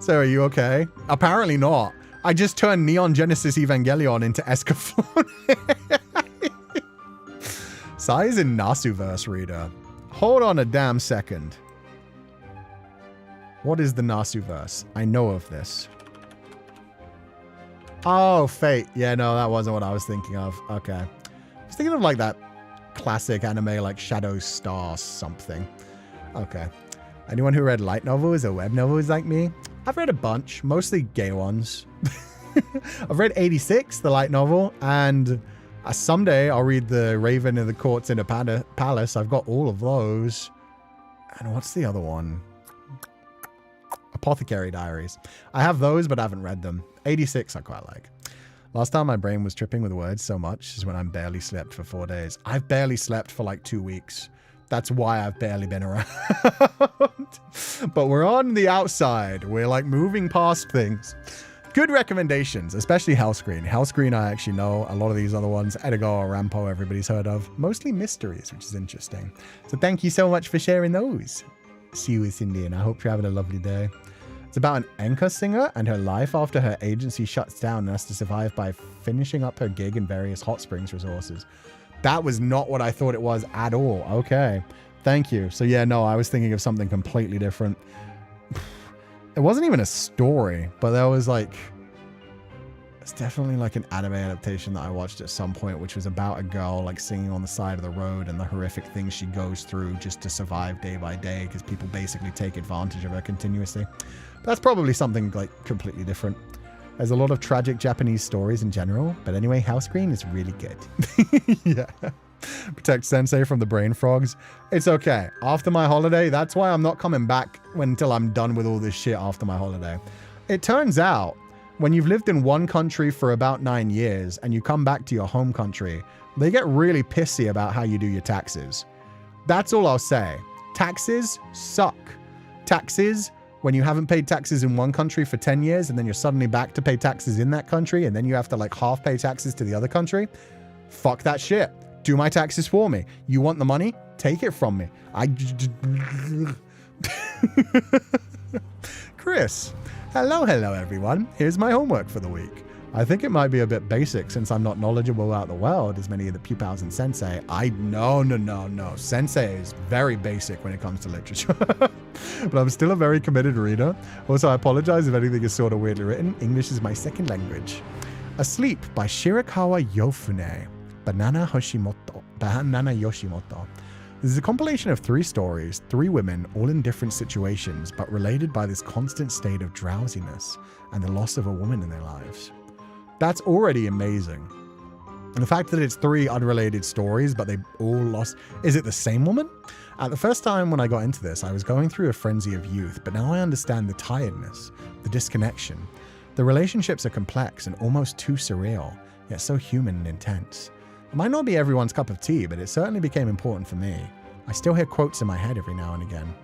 So, are you okay? Apparently not. I just turned Neon Genesis Evangelion into Escaflowne. Sai's in Nasuverse reader. Hold on a damn second. What is the Nasuverse? I know of this. Oh, Fate. Yeah, no, that wasn't what I was thinking of. Okay. I was thinking of like that classic anime like Shadow Star something. Okay. Anyone who read light novels or web novels like me? I've read a bunch, mostly gay ones. I've read 86, the light novel, and someday I'll read the Raven of the Courts in a Palace. I've got all of those. And what's the other one? Apothecary Diaries. I have those, but I haven't read them. 86 I quite like. Last time my brain was tripping with words so much is when I barely slept for 4 days. I've barely slept for like 2 weeks. That's why I've barely been around. But we're on the outside. We're like moving past things. Good recommendations, especially Hellscreen. Hellscreen, I actually know. A lot of these other ones, Edgar, Rampo, everybody's heard of. Mostly mysteries, which is interesting. So thank you so much for sharing those. See you, Cindy, and I hope you're having a lovely day. It's about an enka singer and her life after her agency shuts down and has to survive by finishing up her gig in various hot springs resources. That was not what I thought it was at all. Okay, thank you. So yeah, no, I was thinking of something completely different. It wasn't even a story, but there was like, it's definitely like an anime adaptation that I watched at some point, which was about a girl like singing on the side of the road and the horrific things she goes through just to survive day by day because people basically take advantage of her continuously. But that's probably something like completely different. There's a lot of tragic Japanese stories in general, but anyway, Hellscreen is really good. Yeah. Protect Sensei from the brain frogs. It's okay. After my holiday, that's why I'm not coming back until I'm done with all this shit after my holiday. It turns out, when you've lived in one country for about 9 years and you come back to your home country, they get really pissy about how you do your taxes. That's all I'll say. Taxes suck. Taxes, when you haven't paid taxes in one country for 10 years and then you're suddenly back to pay taxes in that country and then you have to like half pay taxes to the other country. Fuck that shit. Do my taxes for me. You want the money? Take it from me. Chris. Hello everyone. Here's my homework for the week. I think it might be a bit basic since I'm not knowledgeable about the world as many of the Pupals and Sensei. No. Sensei is very basic when it comes to literature. But I'm still a very committed reader. Also, I apologize if anything is sort of weirdly written. English is my second language. Asleep by Shirakawa Yofune. Banana Yoshimoto. This is a compilation of 3 stories, 3 women, all in different situations, but related by this constant state of drowsiness and the loss of a woman in their lives. That's already amazing. And the fact that it's 3 unrelated stories, but they all lost... Is it the same woman? At the first time when I got into this, I was going through a frenzy of youth, but now I understand the tiredness, the disconnection. The relationships are complex and almost too surreal, yet so human and intense. It might not be everyone's cup of tea, but it certainly became important for me. I still hear quotes in my head every now and again.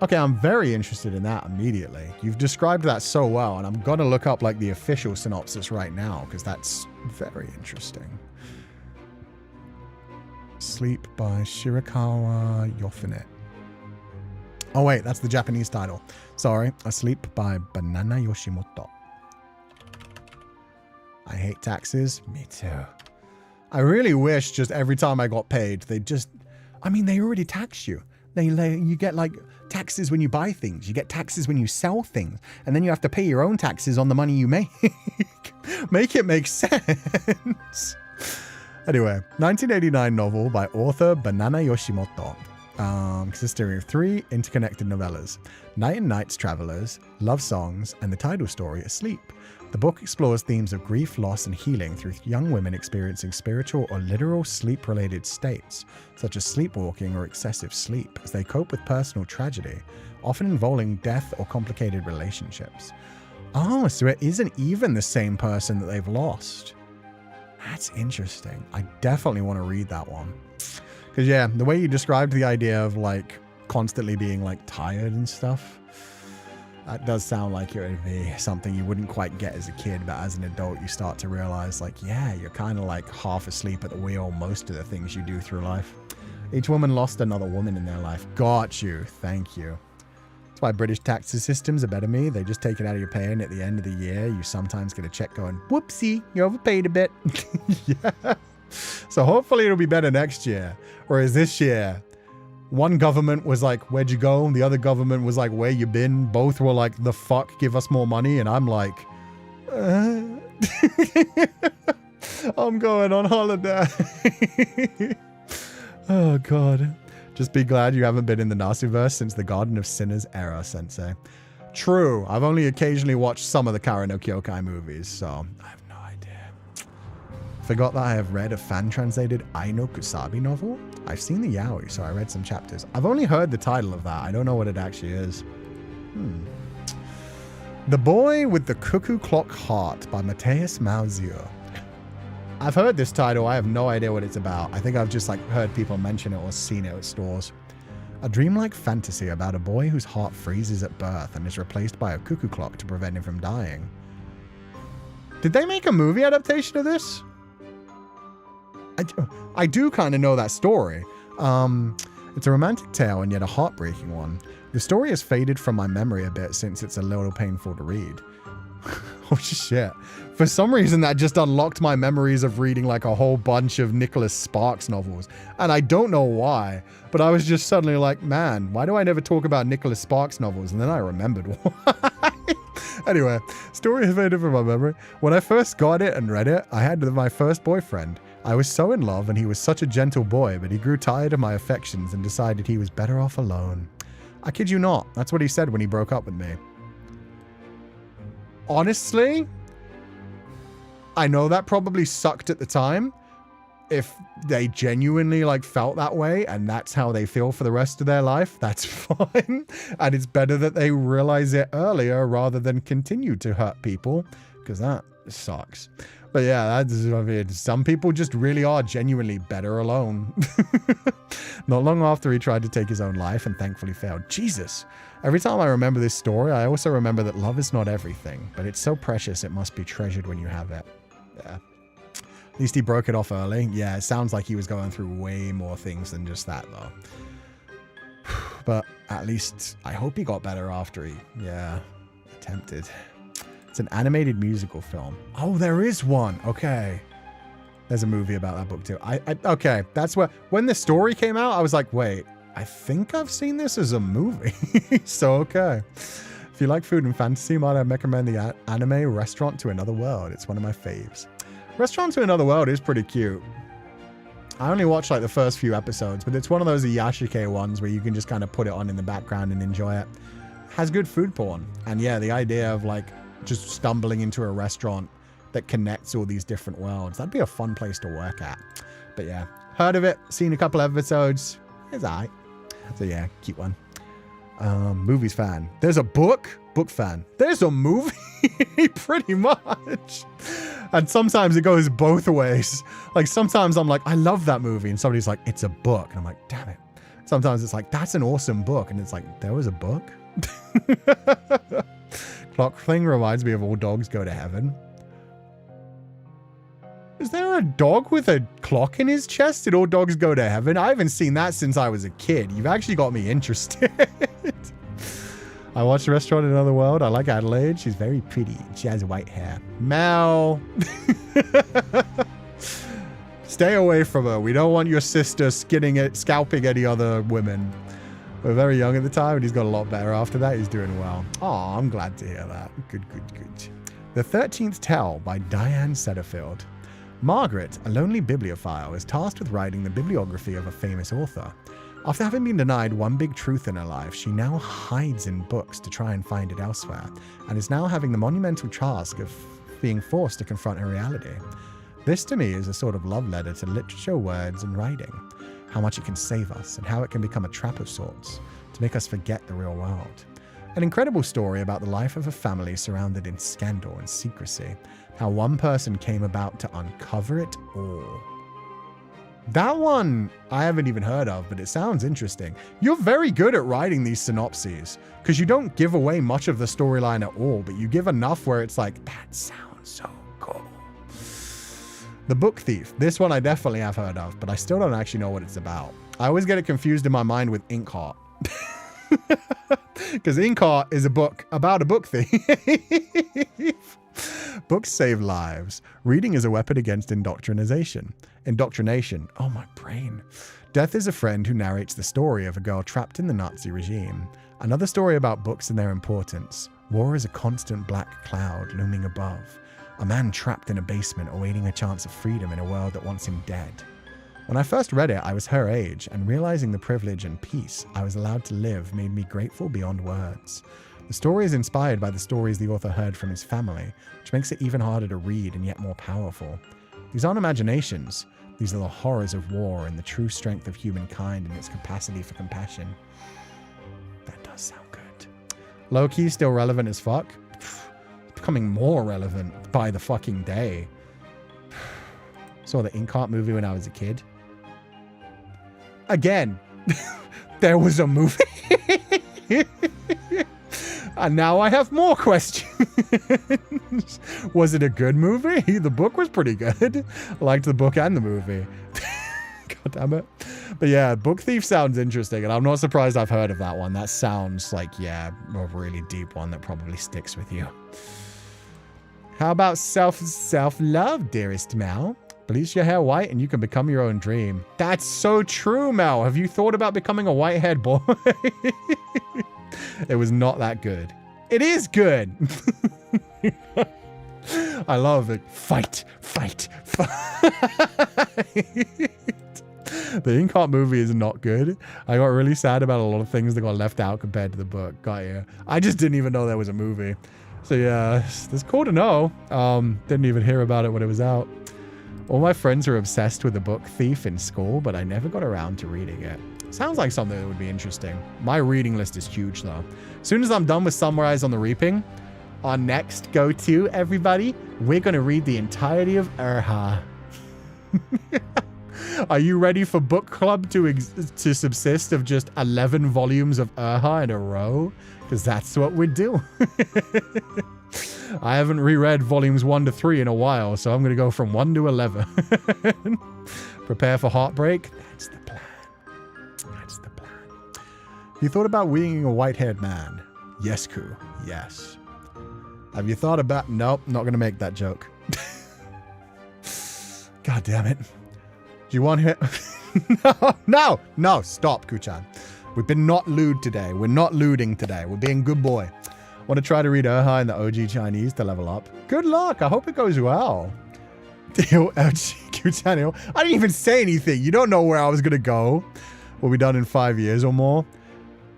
Okay, I'm very interested in that immediately. You've described that so well, and I'm going to look up like the official synopsis right now, because that's very interesting. Sleep by Shirakawa Yofune. Oh wait, that's the Japanese title. Sorry. Asleep by Banana Yoshimoto. I hate taxes. Me too. I really wish just every time I got paid, they just... I mean, they already tax you. You get like taxes when you buy things. You get taxes when you sell things. And then you have to pay your own taxes on the money you make. Make it make sense. Anyway, 1989 novel by author Banana Yoshimoto. Consisting of 3 interconnected novellas. Night and Night's Travelers, Love Songs, and the title story, Asleep. The book explores themes of grief, loss, and healing through young women experiencing spiritual or literal sleep-related states, such as sleepwalking or excessive sleep, as they cope with personal tragedy, often involving death or complicated relationships. Oh, so it isn't even the same person that they've lost. That's interesting. I definitely want to read that one. Because, yeah, the way you described the idea of, like, constantly being, like, tired and stuff, that does sound like it would be something you wouldn't quite get as a kid, but as an adult, you start to realize, like, yeah, you're kind of, like, half asleep at the wheel most of the things you do through life. Each woman lost another woman in their life. Got you. Thank you. That's why British tax systems are better than me. They just take it out of your pay, and at the end of the year, you sometimes get a check going, whoopsie, you overpaid a bit. Yeah. So hopefully it'll be better next year. Whereas this year, one government was like, where'd you go? The other government was like, where you been? Both were like, the fuck, give us more money. And I'm like, I'm going on holiday. Oh, God. Just be glad you haven't been in the Nasuverse since the Garden of Sinners era, Sensei. True. I've only occasionally watched some of the Kara no Kyokai movies, so I have no idea. Forgot that I have read a fan-translated Ai no Kusabi novel. I've seen the yaoi, so I read some chapters. I've only heard the title of that. I don't know what it actually is. The Boy with the Cuckoo Clock Heart by Matthias Mauzier. I've heard this title. I have no idea what it's about. I think I've just like heard people mention it or seen it at stores. A dreamlike fantasy about a boy whose heart freezes at birth and is replaced by a cuckoo clock to prevent him from dying. Did they make a movie adaptation of this? I do kind of know that story. It's a romantic tale and yet a heartbreaking one. The story has faded from my memory a bit since it's a little painful to read. Oh shit. For some reason that just unlocked my memories of reading like a whole bunch of Nicholas Sparks novels. And I don't know why, but I was just suddenly like, man, why do I never talk about Nicholas Sparks novels? And then I remembered why. Anyway, story has faded from my memory. When I first got it and read it, I had my first boyfriend. I was so in love and he was such a gentle boy, but he grew tired of my affections and decided he was better off alone. I kid you not, that's what he said when he broke up with me. Honestly, I know that probably sucked at the time. If they genuinely like felt that way and that's how they feel for the rest of their life, that's fine. And it's better that they realize it earlier rather than continue to hurt people, because that sucks. But yeah, that's, I mean, some people just really are genuinely better alone. Not long after he tried to take his own life and thankfully failed. Jesus. Every time I remember this story, I also remember that love is not everything, but it's so precious it must be treasured when you have it. Yeah. At least he broke it off early. Yeah, it sounds like he was going through way more things than just that, though. But at least I hope he got better after he, attempted. It's an animated musical film. Oh, there is one. Okay. There's a movie about that book, too. Okay, that's where... When the story came out, I was like, wait, I think I've seen this as a movie. So, okay. If you like food and fantasy, might I recommend the anime Restaurant to Another World. It's one of my faves. Restaurant to Another World is pretty cute. I only watched like the first few episodes, but it's one of those Yashike ones where you can just kind of put it on in the background and enjoy it. Has good food porn. And yeah, the idea of like just stumbling into a restaurant that connects all these different worlds. That'd be a fun place to work at. But yeah, heard of it, seen a couple episodes. It's alright. So yeah, cute one. Movies fan. There's a book fan. There's a movie, pretty much. And sometimes it goes both ways. Like sometimes I'm like, I love that movie. And somebody's like, it's a book. And I'm like, damn it. Sometimes it's like, that's an awesome book. And it's like, there was a book? Clock thing reminds me of All Dogs Go to Heaven. Is there a dog with a clock in his chest? Did All Dogs Go to Heaven? I haven't seen that since I was a kid. You've actually got me interested. I watched Restaurant in Another World. I like Adelaide. She's very pretty. She has white hair. Mel. Stay away from her. We don't want your sister scalping any other women. We were very young at the time, and he's got a lot better after that. He's doing well. Oh, I'm glad to hear that. Good. The 13th Tell by Diane Setterfield. Margaret, a lonely bibliophile, is tasked with writing the bibliography of a famous author. After having been denied one big truth in her life, she now hides in books to try and find it elsewhere, and is now having the monumental task of being forced to confront her reality. This, to me, is a sort of love letter to literature, words, and writing. How much it can save us, and how it can become a trap of sorts, to make us forget the real world. An incredible story about the life of a family surrounded in scandal and secrecy, how one person came about to uncover it all. That one I haven't even heard of, but it sounds interesting. You're very good at writing these synopses, because you don't give away much of the storyline at all, but you give enough where it's like, that sounds so cool. The Book Thief. This one I definitely have heard of, but I still don't actually know what it's about. I always get it confused in my mind with Inkheart. Because Inkheart is a book about a book thief. Books save lives. Reading is a weapon against indoctrination. Oh, my brain. Death is a friend who narrates the story of a girl trapped in the Nazi regime. Another story about books and their importance. War is a constant black cloud looming above. A man trapped in a basement awaiting a chance of freedom in a world that wants him dead. When I first read it, I was her age, and realizing the privilege and peace I was allowed to live made me grateful beyond words. The story is inspired by the stories the author heard from his family, which makes it even harder to read and yet more powerful. These aren't imaginations. These are the horrors of war and the true strength of humankind and its capacity for compassion. That does sound good. Low-key still relevant as fuck. becoming more relevant by the fucking day. Saw the Inkheart movie when I was a kid. Again, there was a movie. And now I have more questions. Was it a good movie? The book was pretty good. I liked the book and the movie. God damn it. But yeah, Book Thief sounds interesting, and I'm not surprised I've heard of that one. That sounds like, yeah, a really deep one that probably sticks with you. How about self-love, dearest Mel? Bleach your hair white and you can become your own dream. That's so true, Mel. Have you thought about becoming a white-haired boy? It was not that good. It is good. I love it. Fight, fight, fight. The Inkheart movie is not good. I got really sad about a lot of things that got left out compared to the book. Got you. I just didn't even know there was a movie. So yeah, it's cool to know. Didn't even hear about it when it was out. All my friends are obsessed with the Book Thief in school, but I never got around to reading it. Sounds like something that would be interesting. My reading list is huge though. As soon as I'm done with Sunrise on the Reaping, our next go-to, everybody, we're going to read the entirety of Urha. Are you ready for book club to subsist of just 11 volumes of Urha in a row? Because that's what we do. I haven't reread volumes 1 to 3 in a while, so I'm going to go from 1 to 11. Prepare for heartbreak. That's the plan. That's the plan. You thought about being a white-haired man? Yes, Ku. Yes. Have you thought about... Nope, not going to make that joke. God damn it. Do you want him? No, stop, Kuchan. We've been not lewd today. We're not lewding today. We're being good boy. Want to try to read Urha in the OG Chinese to level up? Good luck. I hope it goes well. Kuchan, I didn't even say anything. You don't know where I was going to go. We'll be done in 5 years or more.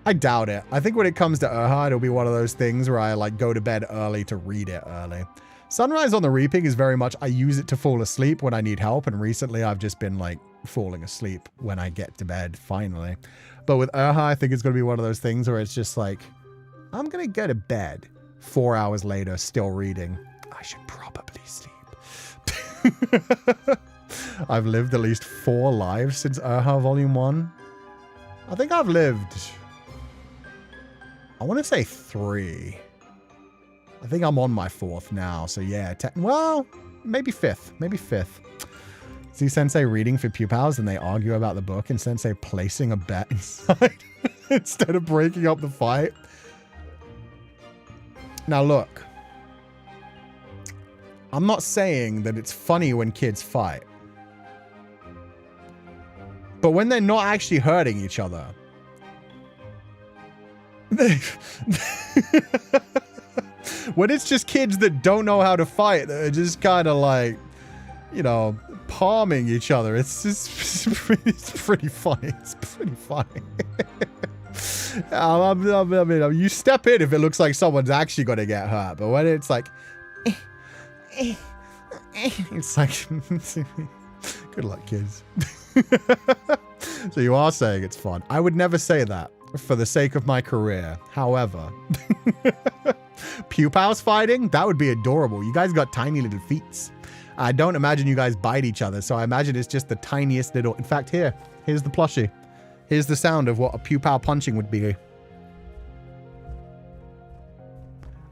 I doubt it. I think when it comes to Urha, it'll be one of those things where I like go to bed early to read it early. Sunrise on the Reaping is very much, I use it to fall asleep when I need help. And recently I've just been like falling asleep when I get to bed finally. But with Urha, I think it's going to be one of those things where it's just like, I'm going to go to bed 4 hours later, still reading. I should probably sleep. I've lived at least 4 lives since Urha Volume 1. I think I've lived, I want to say 3. I think I'm on my 4th now. So yeah, well, maybe 5th. Maybe 5th. See Sensei reading for Pupals and they argue about the book and Sensei placing a bet inside instead of breaking up the fight. Now look, I'm not saying that it's funny when kids fight. But when they're not actually hurting each other. When it's just kids that don't know how to fight, they're just kind of like, you know, palming each other. It's pretty funny. It's pretty funny. I mean, you step in if it looks like someone's actually going to get hurt. But when it's like, it's like, good luck, kids. So you are saying it's fun. I would never say that for the sake of my career. However, Pupals fighting, that would be adorable. You guys got tiny little feet. I don't imagine you guys bite each other. So I imagine it's just the tiniest little, in fact, here's the plushie. Here's the sound of what a Pupal punching would be. I'm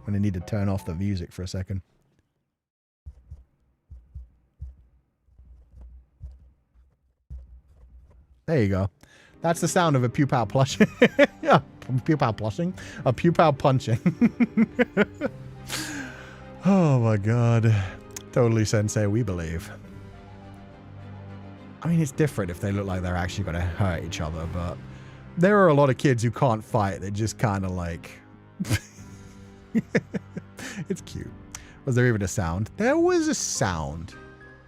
going to need to turn off the music for a second. There you go. That's the sound of a Pupal plushing. Yeah, Pupal plushing. A Pupal punching. Oh my god. Totally Sensei, we believe. I mean, it's different if they look like they're actually going to hurt each other, but there are a lot of kids who can't fight. They're just kind of like... It's cute. Was there even a sound? There was a sound.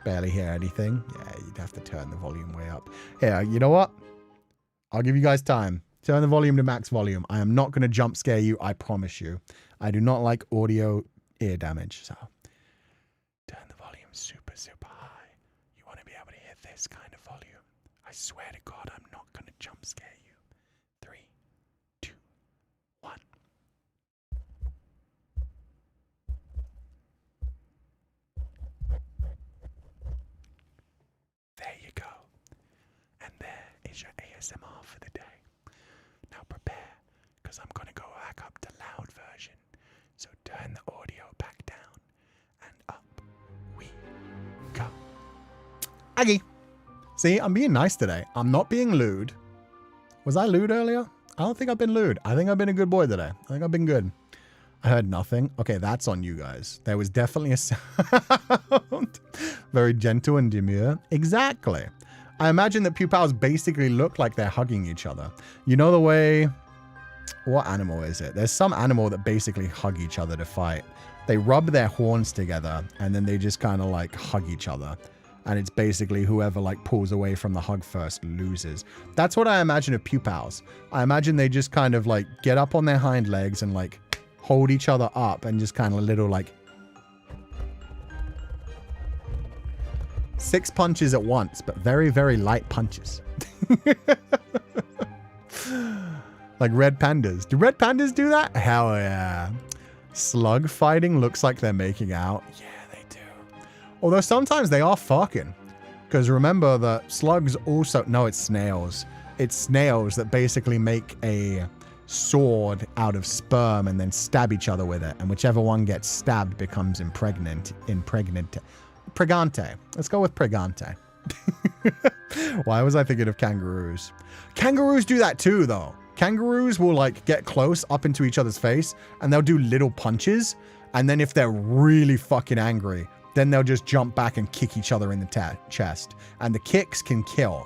Barely hear anything. Yeah, you'd have to turn the volume way up. Here, you know what? I'll give you guys time. Turn the volume to max volume. I am not going to jump scare you, I promise you. I do not like audio ear damage, so... Turn the volume super, super high. You want to be able to hear this kind of volume. I swear to God, I'm not going to jump scare you. 3, 2, 1. ASMR for the day. Now prepare, because I'm going to go back up to loud version. So turn the audio back down, and up we go. Aggie. See, I'm being nice today. I'm not being lewd. Was I lewd earlier? I don't think I've been lewd. I think I've been a good boy today. I think I've been good. I heard nothing. Okay, that's on you guys. There was definitely a sound. Very gentle and demure. Exactly. I imagine that Pupals basically look like they're hugging each other. You know the way... What animal is it? There's some animal that basically hug each other to fight. They rub their horns together and then they just kind of like hug each other. And it's basically whoever like pulls away from the hug first loses. That's what I imagine of Pupals. I imagine they just kind of like get up on their hind legs and like hold each other up and just kind of little like 6 punches at once, but very, very light punches. Like red pandas. Do red pandas do that? Hell yeah. Slug fighting looks like they're making out. Yeah, they do. Although sometimes they are fucking. Because remember that slugs also... No, it's snails. It's snails that basically make a sword out of sperm and then stab each other with it. And whichever one gets stabbed becomes impregnant. Pregante. Let's go with pregante. Why was I thinking of kangaroos? Kangaroos do that too, though. Kangaroos will like get close up into each other's face and they'll do little punches. And then if they're really fucking angry, then they'll just jump back and kick each other in the chest. And the kicks can kill.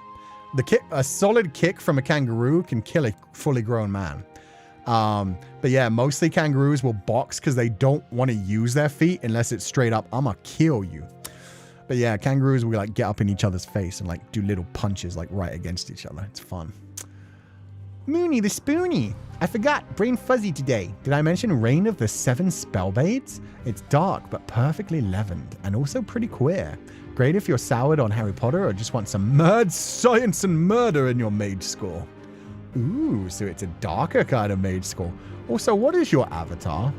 A solid kick from a kangaroo can kill a fully grown man. But yeah, mostly kangaroos will box because they don't want to use their feet unless it's straight up, I'ma kill you. But yeah, kangaroos will like get up in each other's face and like do little punches like right against each other. It's fun. Moony the Spoonie. I forgot, brain fuzzy today. Did I mention Reign of the 7 Spellblades? It's dark but perfectly leavened and also pretty queer. Great if you're soured on Harry Potter or just want some mad science and murder in your mage school. Ooh, so it's a darker kind of mage school. Also, what is your avatar?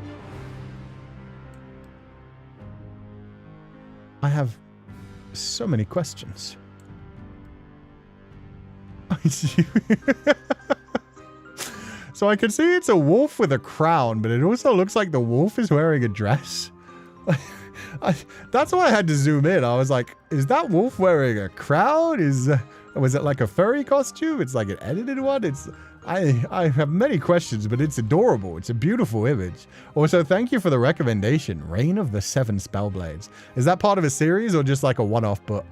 I have so many questions. So I can see it's a wolf with a crown, but it also looks like the wolf is wearing a dress. That's why I had to zoom in. I was like, is that wolf wearing a crown? Was it like a furry costume? It's like an edited one. I have many questions, but it's adorable. It's a beautiful image. Also, thank you for the recommendation. Reign of the 7 Spellblades. Is that part of a series or just like a one-off book?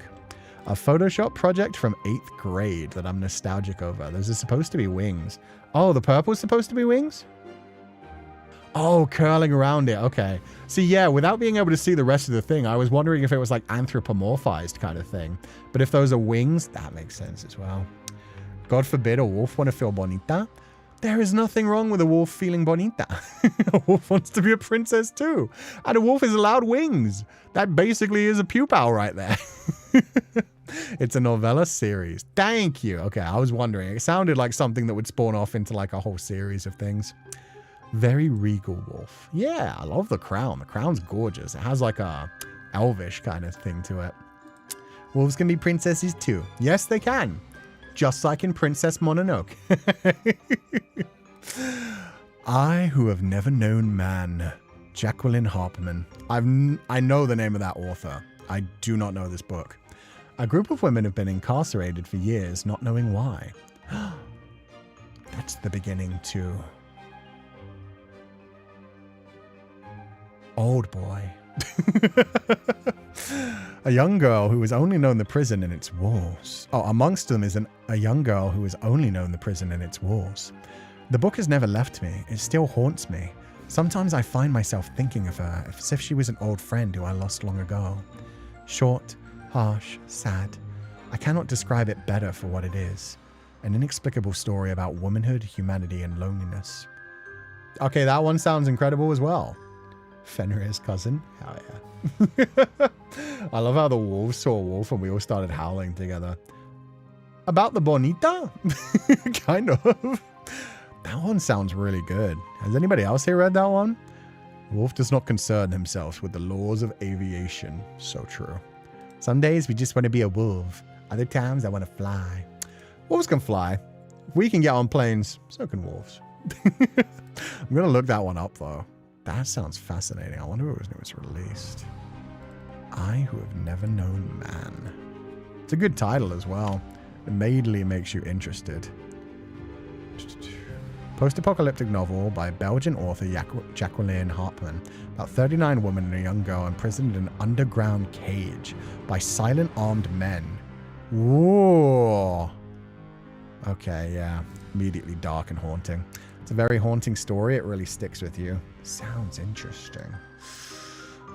A Photoshop project from 8th grade that I'm nostalgic over. Those are supposed to be wings. Oh, the purple's supposed to be wings? Oh, curling around it. Okay. See, yeah, without being able to see the rest of the thing, I was wondering if it was like anthropomorphized kind of thing. But if those are wings, that makes sense as well. God forbid a wolf want to feel bonita. There is nothing wrong with a wolf feeling bonita. A wolf wants to be a princess too. And a wolf is allowed wings. That basically is a pupal right there. It's a novella series. Thank you. Okay, I was wondering. It sounded like something that would spawn off into like a whole series of things. Very regal wolf. Yeah, I love the crown. The crown's gorgeous. It has like a elvish kind of thing to it. Wolves can be princesses too. Yes, they can. Just like in Princess Mononoke. I who have never known man. Jacqueline Harperman. I know the name of that author. I do not know this book. A group of women have been incarcerated for years, not knowing why. That's the beginning to... Old Boy. A young girl who has only known the prison and its walls. Oh, amongst them is a young girl who has only known the prison and its walls. The book has never left me. It still haunts me. Sometimes I find myself thinking of her as if she was an old friend who I lost long ago. Short, harsh, sad. I cannot describe it better for what it is. An inexplicable story about womanhood, humanity, and loneliness. Okay, that one sounds incredible as well. Fenrir's cousin. Hell yeah. I love how the wolves saw a wolf and we all started howling together. About the bonita? Kind of. That one sounds really good. Has anybody else here read that one? Wolf does not concern himself with the laws of aviation. So true. Some days we just want to be a wolf. Other times I want to fly. Wolves can fly. If we can get on planes, so can wolves. I'm going to look that one up, though. That sounds fascinating. I wonder when it was released. I Who Have Never Known Man. It's a good title as well. It immediately makes you interested. Post-apocalyptic novel by Belgian author Jacqueline Hartman about 39 women and a young girl imprisoned in an underground cage by silent armed men. Whoa. Okay, yeah. Immediately dark and haunting. It's a very haunting story. It really sticks with you. Sounds interesting.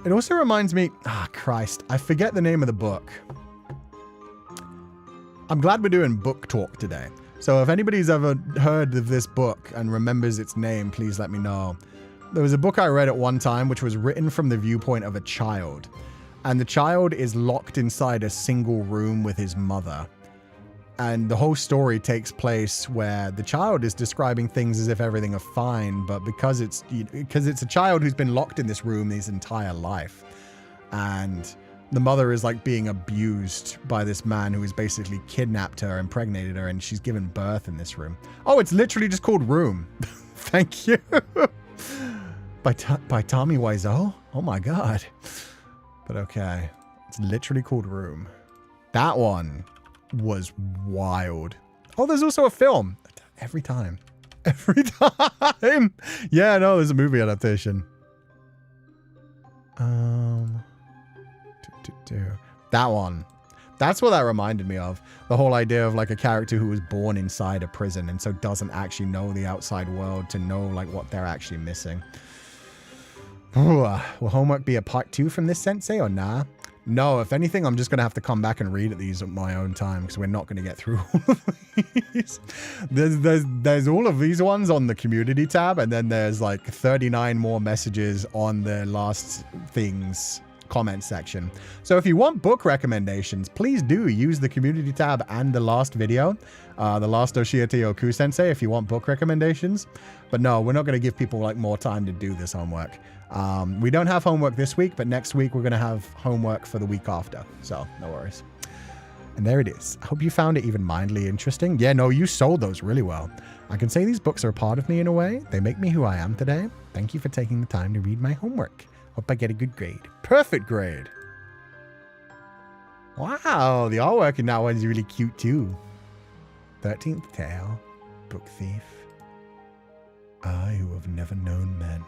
It also reminds me... Christ. I forget the name of the book. I'm glad we're doing book talk today. So if anybody's ever heard of this book and remembers its name, please let me know. There was a book I read at one time which was written from the viewpoint of a child. And the child is locked inside a single room with his mother. And the whole story takes place where the child is describing things as if everything are fine, but because it's a child who's been locked in this room his entire life. And the mother is like being abused by this man who has basically kidnapped her, impregnated her, and she's given birth in this room. Oh, it's literally just called Room. Thank you. By Tommy Wiseau? Oh my God. But okay. It's literally called Room. That one was wild. Oh, there's also a film. Every time. Every time. Yeah, no, there's a movie adaptation. That one. That's what that reminded me of. The whole idea of like a character who was born inside a prison and so doesn't actually know the outside world to know like what they're actually missing. Will homework be a part 2 from this sensei or nah? No, if anything, I'm just going to have to come back and read these at my own time because we're not going to get through all of these. There's all of these ones on the community tab, and then there's like 39 more messages on the last things comment section. So if you want book recommendations, please do use the community tab and the last video, the last Oshiete or Cú-Sensei if you want book recommendations. But no, we're not going to give people like more time to do this homework. We don't have homework this week, but next week we're going to have homework for the week after. So no worries. And there it is. I hope you found it even mildly interesting. Yeah, no, you sold those really well. I can say these books are a part of me in a way. They make me who I am today. Thank you for taking the time to read my homework. Hope I get a good grade. Perfect grade. Wow, the artwork in that one's really cute too. 13th Tale, Book Thief. I Who Have Never Known Men.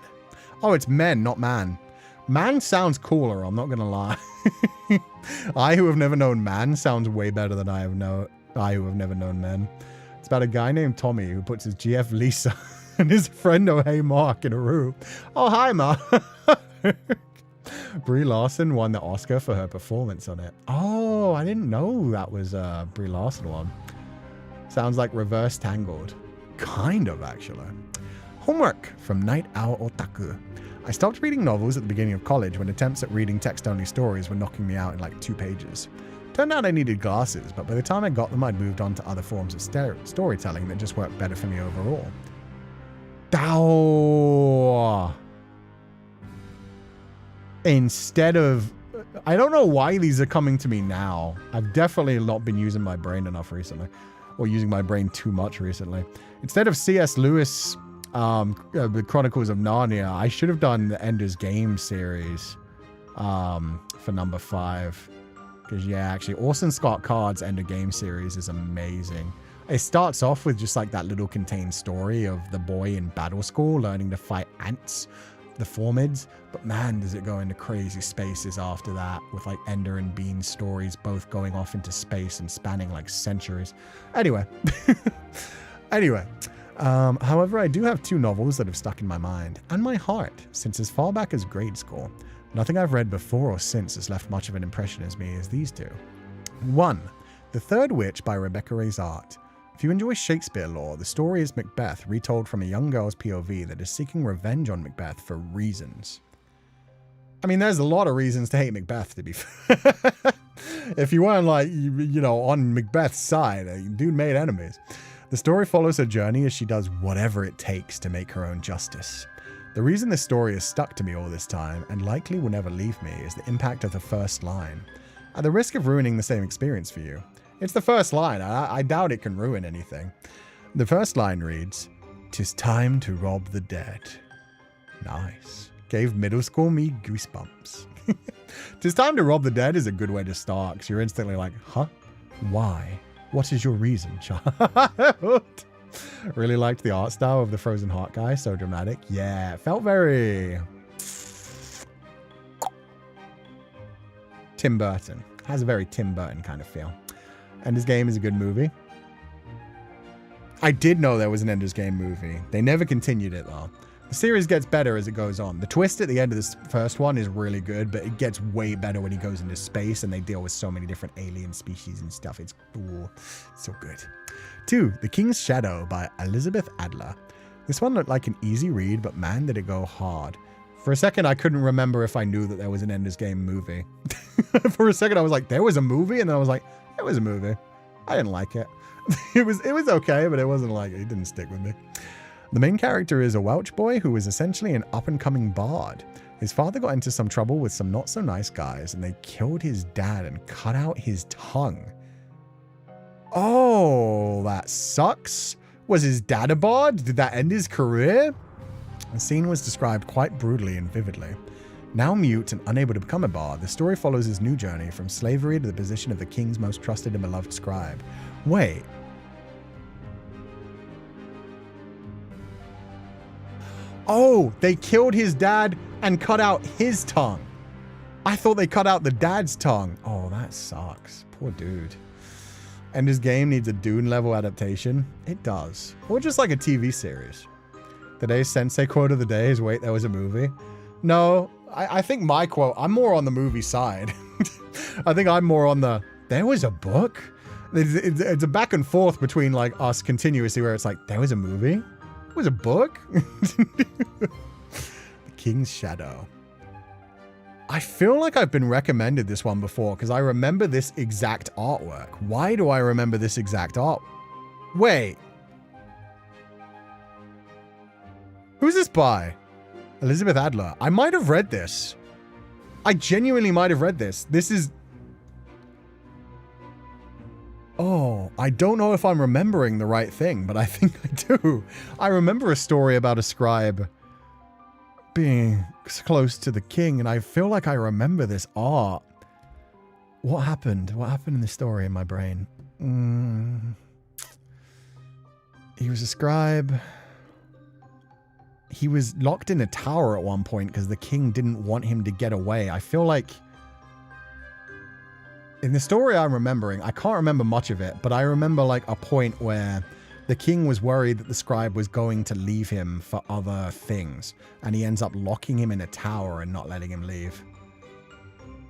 Oh, it's men, not man. Man sounds cooler, I'm not going to lie. I Who Have Never Known Man sounds way better than I Who Have Never Known Men. It's about a guy named Tommy who puts his GF Lisa and his friend, oh hey Mark, in a room. Oh, hi Mark. Brie Larson won the Oscar for her performance on it. Oh, I didn't know that was a Brie Larson one. Sounds like Reverse Tangled. Kind of, actually. Homework from Night Owl Otaku. I stopped reading novels at the beginning of college when attempts at reading text-only stories were knocking me out in like 2 pages. Turned out I needed glasses, but by the time I got them, I'd moved on to other forms of storytelling that just worked better for me overall. Dao! Instead of... I don't know why these are coming to me now. I've definitely not been using my brain enough recently. Or using my brain too much recently. Instead of C.S. Lewis... the Chronicles of Narnia, I should have done the Ender's Game series for number 5. Because, yeah, actually, Orson Scott Card's Ender Game series is amazing. It starts off with just like that little contained story of the boy in battle school learning to fight ants, the Formids. But man, does it go into crazy spaces after that with like Ender and Bean stories both going off into space and spanning like centuries. Anyway. However, I do have 2 novels that have stuck in my mind and my heart since as far back as grade school. Nothing I've read before or since has left much of an impression as me as these 2. 1. The Third Witch by Rebecca Rayzart. If you enjoy Shakespeare lore, the story is Macbeth retold from a young girl's POV that is seeking revenge on Macbeth for reasons. I mean, there's a lot of reasons to hate Macbeth, to be fair. If you weren't like, you know, on Macbeth's side, dude made enemies. The story follows her journey as she does whatever it takes to make her own justice. The reason this story has stuck to me all this time, and likely will never leave me, is the impact of the first line. At the risk of ruining the same experience for you, it's the first line. I doubt it can ruin anything. The first line reads, "'Tis time to rob the dead." Nice. Gave middle school me goosebumps. "'Tis time to rob the dead" is a good way to start, because you're instantly like, huh? Why? What is your reason, child? Really liked the art style of the frozen heart guy. So dramatic. Yeah, it felt very Tim Burton. Has a very Tim Burton kind of feel. Ender's Game is a good movie. I did know there was an Ender's Game movie. They never continued it though. The series gets better as it goes on. The twist at the end of this first one is really good, but it gets way better when he goes into space and they deal with so many different alien species and stuff. It's cool. So good. 2. The King's Shadow by Elizabeth Adler. This one looked like an easy read, but man, did it go hard. For a second, I couldn't remember if I knew that there was an Ender's Game movie. For a second, I was like, there was a movie? And then I was like, there was a movie. I didn't like it. It was okay, but it wasn't like, it didn't stick with me. The main character is a Welsh boy who is essentially an up-and-coming bard. His father got into some trouble with some not-so-nice guys, and they killed his dad and cut out his tongue. Oh, that sucks. Was his dad a bard? Did that end his career? The scene was described quite brutally and vividly. Now mute and unable to become a bard, the story follows his new journey from slavery to the position of the king's most trusted and beloved scribe. Wait. Oh, they killed his dad and cut out his tongue. I thought they cut out the dad's tongue. Oh, that sucks. Poor dude. Ender's Game needs a Dune-level adaptation. It does. Or just like a TV series. Today's Sensei quote of the day is, wait, there was a movie? No, I think my quote, I'm more on the movie side. I think I'm more on the, there was a book? It's a back and forth between like us continuously where it's like, there was a movie? It was a book? The King's Shadow. I feel like I've been recommended this one before because I remember this exact artwork. Why do I remember this exact art? Wait. Who's this by? Elizabeth Adler. I might have read this. I genuinely might have read this. This is... Oh, I don't know if I'm remembering the right thing, but I think I do. I remember a story about a scribe being close to the king, and I feel like I remember this art. What happened? What happened in the story in my brain? He was a scribe. He was locked in a tower at one point because the king didn't want him to get away. I feel like in the story I'm remembering, I can't remember much of it, but I remember like a point where the king was worried that the scribe was going to leave him for other things, and he ends up locking him in a tower and not letting him leave.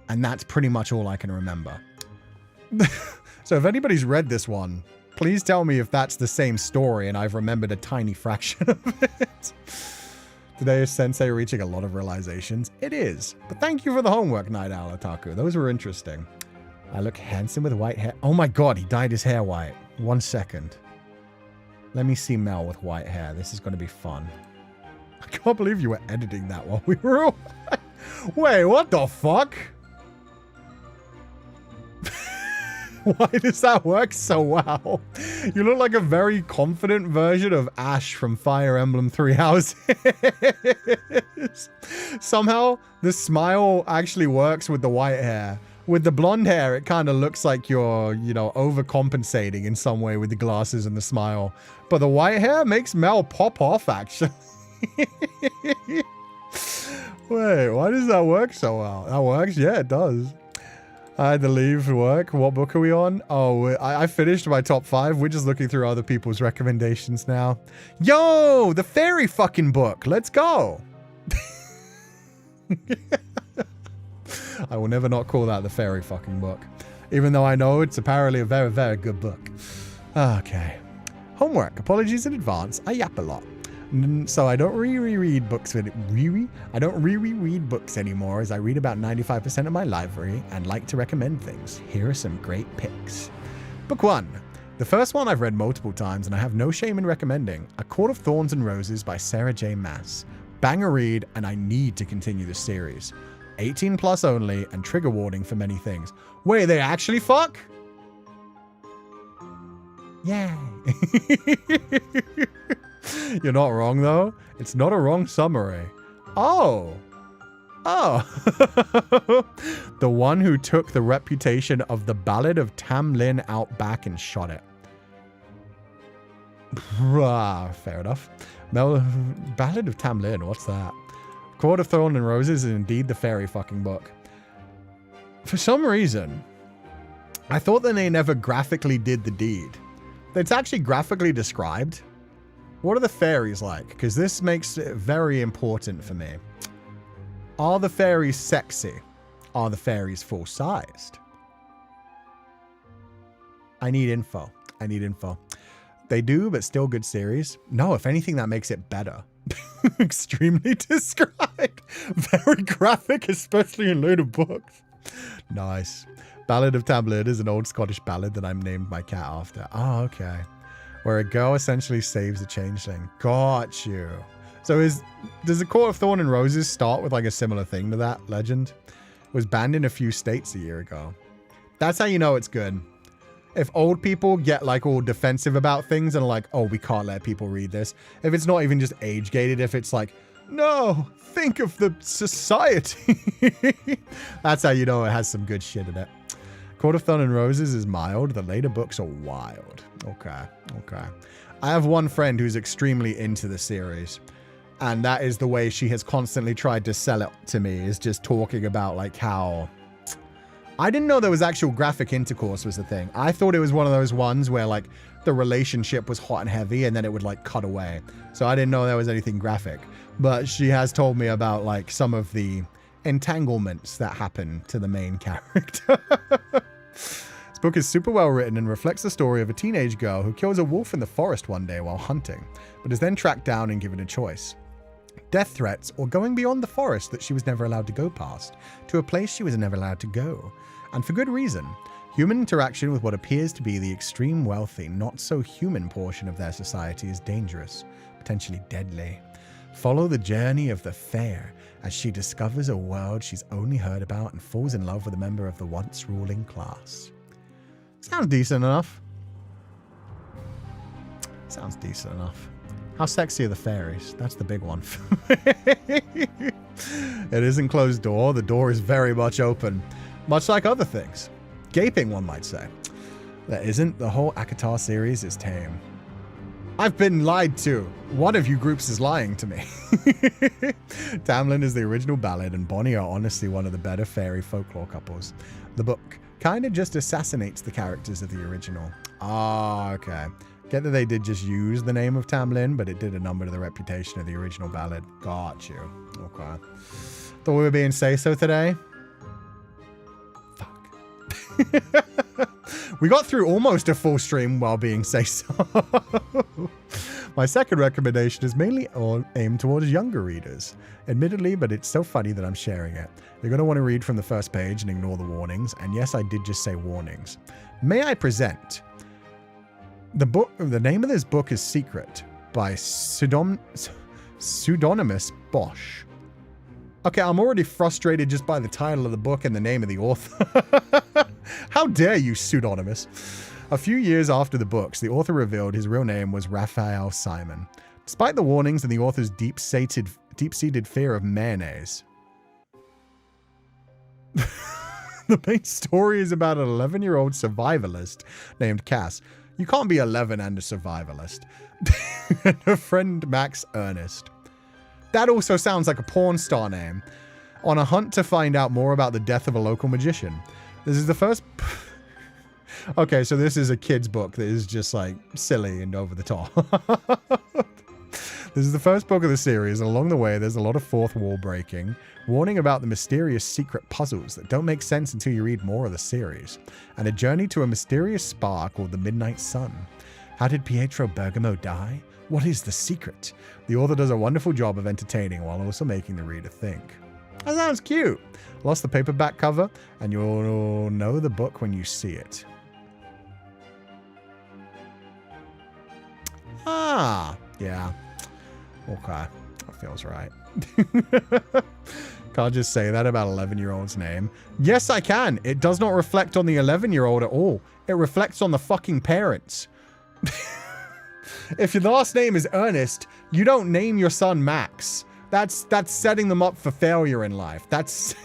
And that's pretty much all I can remember. So if anybody's read this one, please tell me if that's the same story and I've remembered a tiny fraction of it. Today is Sensei reaching a lot of realizations. It is. But thank you for the homework, Night Owl Otaku. Those were interesting. I look handsome with white hair. Oh my god, he dyed his hair white. 1 second. Let me see Mel with white hair. This is going to be fun. I can't believe you were editing that while we were all... Wait, what the fuck? Why does that work so well? You look like a very confident version of Ash from Fire Emblem Three Houses. Somehow, the smile actually works with the white hair. With the blonde hair, it kind of looks like you're, you know, overcompensating in some way with the glasses and the smile. But the white hair makes Mel pop off, actually. Wait, why does that work so well? That works? Yeah, it does. I had to leave for work. What book are we on? Oh, I finished my top 5. We're just looking through other people's recommendations now. Yo, the fairy fucking book. Let's go. I will never not call that the fairy fucking book. Even though I know it's apparently a very, very good book. Okay. Homework. Apologies in advance. I yap a lot. So I don't reread books with I don't reread books anymore, as I read about 95% of my library and like to recommend things. Here are some great picks. Book 1. The first one I've read multiple times and I have no shame in recommending. A Court of Thorns and Roses by Sarah J. Maas. Banger read, and I need to continue the series. 18 plus only and trigger warning for many things. Wait, they actually fuck? Yay. You're not wrong, though. It's not a wrong summary. Oh. Oh. The one who took the reputation of the Ballad of Tam Lin out back and shot it. Fair enough. Ballad of Tam Lin, what's that? Court of Thorn and Roses is indeed the fairy fucking book. For some reason, I thought that they never graphically did the deed. It's actually graphically described. What are the fairies like? Because this makes it very important for me. Are the fairies sexy? Are the fairies full-sized? I need info. I need info. They do, but still good series. No, if anything, that makes it better. Extremely described. Very graphic, especially in later books. Nice. Ballad of Tam Lin is an old Scottish ballad that I named my cat after. Oh, okay. Where a girl essentially saves a changeling. Got you. So does the Court of Thorn and Roses start with like a similar thing to that legend? It was banned in a few states a year ago. That's how you know it's good. If old people get like all defensive about things and are like, oh, we can't let people read this. If it's not even just age gated, if it's like, no, think of the society. That's how you know it has some good shit in it. Court of Thorn and Roses is mild. The later books are wild. Okay. Okay. I have one friend who's extremely into the series. And that is the way she has constantly tried to sell it to me, is just talking about like how... I didn't know there was actual graphic intercourse was the thing. I thought it was one of those ones where like the relationship was hot and heavy and then it would like cut away. So I didn't know there was anything graphic. But she has told me about like some of the entanglements that happen to the main character. This book is super well written and reflects the story of a teenage girl who kills a wolf in the forest one day while hunting, but is then tracked down and given a choice. Death threats or going beyond the forest that she was never allowed to go past, to a place she was never allowed to go. And for good reason. Human interaction with what appears to be the extreme wealthy, not so human portion of their society is dangerous, potentially deadly. Follow the journey of the fair as she discovers a world she's only heard about and falls in love with a member of the once ruling class. Sounds decent enough. Sounds decent enough. How sexy are the fairies? That's the big one. It isn't closed door. The door is very much open. Much like other things. Gaping, one might say. There isn't. The whole Akatar series is tame. I've been lied to. One of you groups is lying to me. Tam Lin is the original ballad, and Bonnie are honestly one of the better fairy folklore couples. The book kind of just assassinates the characters of the original. Ah, okay. Get that they did just use the name of Tam Lin, but it did a number to the reputation of the original ballad. Got you. Okay. Thought we were being say-so today. We got through almost a full stream while being say-so. My second recommendation is mainly aimed towards younger readers. Admittedly, but it's so funny that I'm sharing it. You're going to want to read from the first page and ignore the warnings. And yes, I did just say warnings. May I present... The name of this book is Secret by pseudonymous Bosch. Okay, I'm already frustrated just by the title of the book and the name of the author. How dare you, pseudonymous? A few years after the books, the author revealed his real name was Raphael Simon. Despite the warnings and the author's deep-seated fear of mayonnaise. The main story is about an 11-year-old survivalist named Cass. You can't be 11 and a survivalist. And her friend Max Ernest. That also sounds like a porn star name. On a hunt to find out more about the death of a local magician. This is the first... Okay, so this is a kid's book that is just like silly and over the top. This is the first book of the series, and along the way there's a lot of fourth wall breaking, warning about the mysterious secret puzzles that don't make sense until you read more of the series, and a journey to a mysterious spa called the Midnight Sun. How did Pietro Bergamo die? What is the secret? The author does a wonderful job of entertaining while also making the reader think. That sounds cute. Lost the paperback cover, and you'll know the book when you see it. Ah, yeah. Okay, that feels right. Can't just say that about 11-year-old's name. Yes, I can. It does not reflect on the 11-year-old at all. It reflects on the fucking parents. If your last name is Ernest, you don't name your son Max. That's setting them up for failure in life. That's...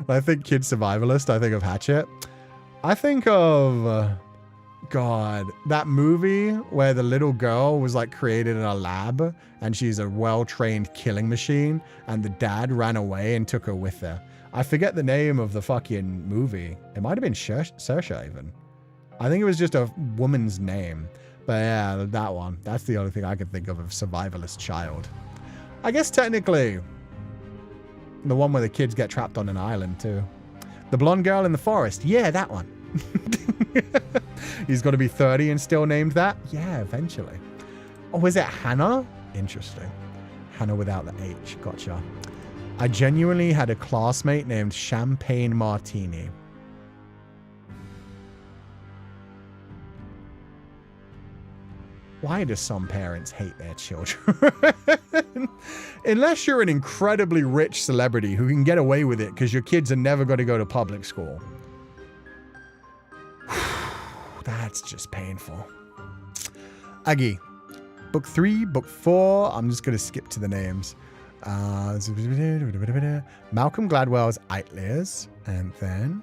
When I think kid survivalist, I think of Hatchet. I think of... God, that movie where the little girl was like created in a lab and she's a well-trained killing machine and the dad ran away and took her with her. I forget the name of the fucking movie. It might have been Saoirse even. I think it was just a woman's name. But yeah, that one. That's the only thing I could think of survivalist child. I guess technically the one where the kids get trapped on an island too. The blonde girl in the forest. Yeah, that one. He's got to be 30 and still named that? Yeah, eventually. Oh, is it Hannah? Interesting. Hannah without the H. Gotcha. I genuinely had a classmate named Champagne Martini. Why do some parents hate their children? Unless you're an incredibly rich celebrity who can get away with it because your kids are never going to go to public school. That's just painful. Aggie. Book 3, Book 4. I'm just going to skip to the names. Malcolm Gladwell's Eitliers. And then...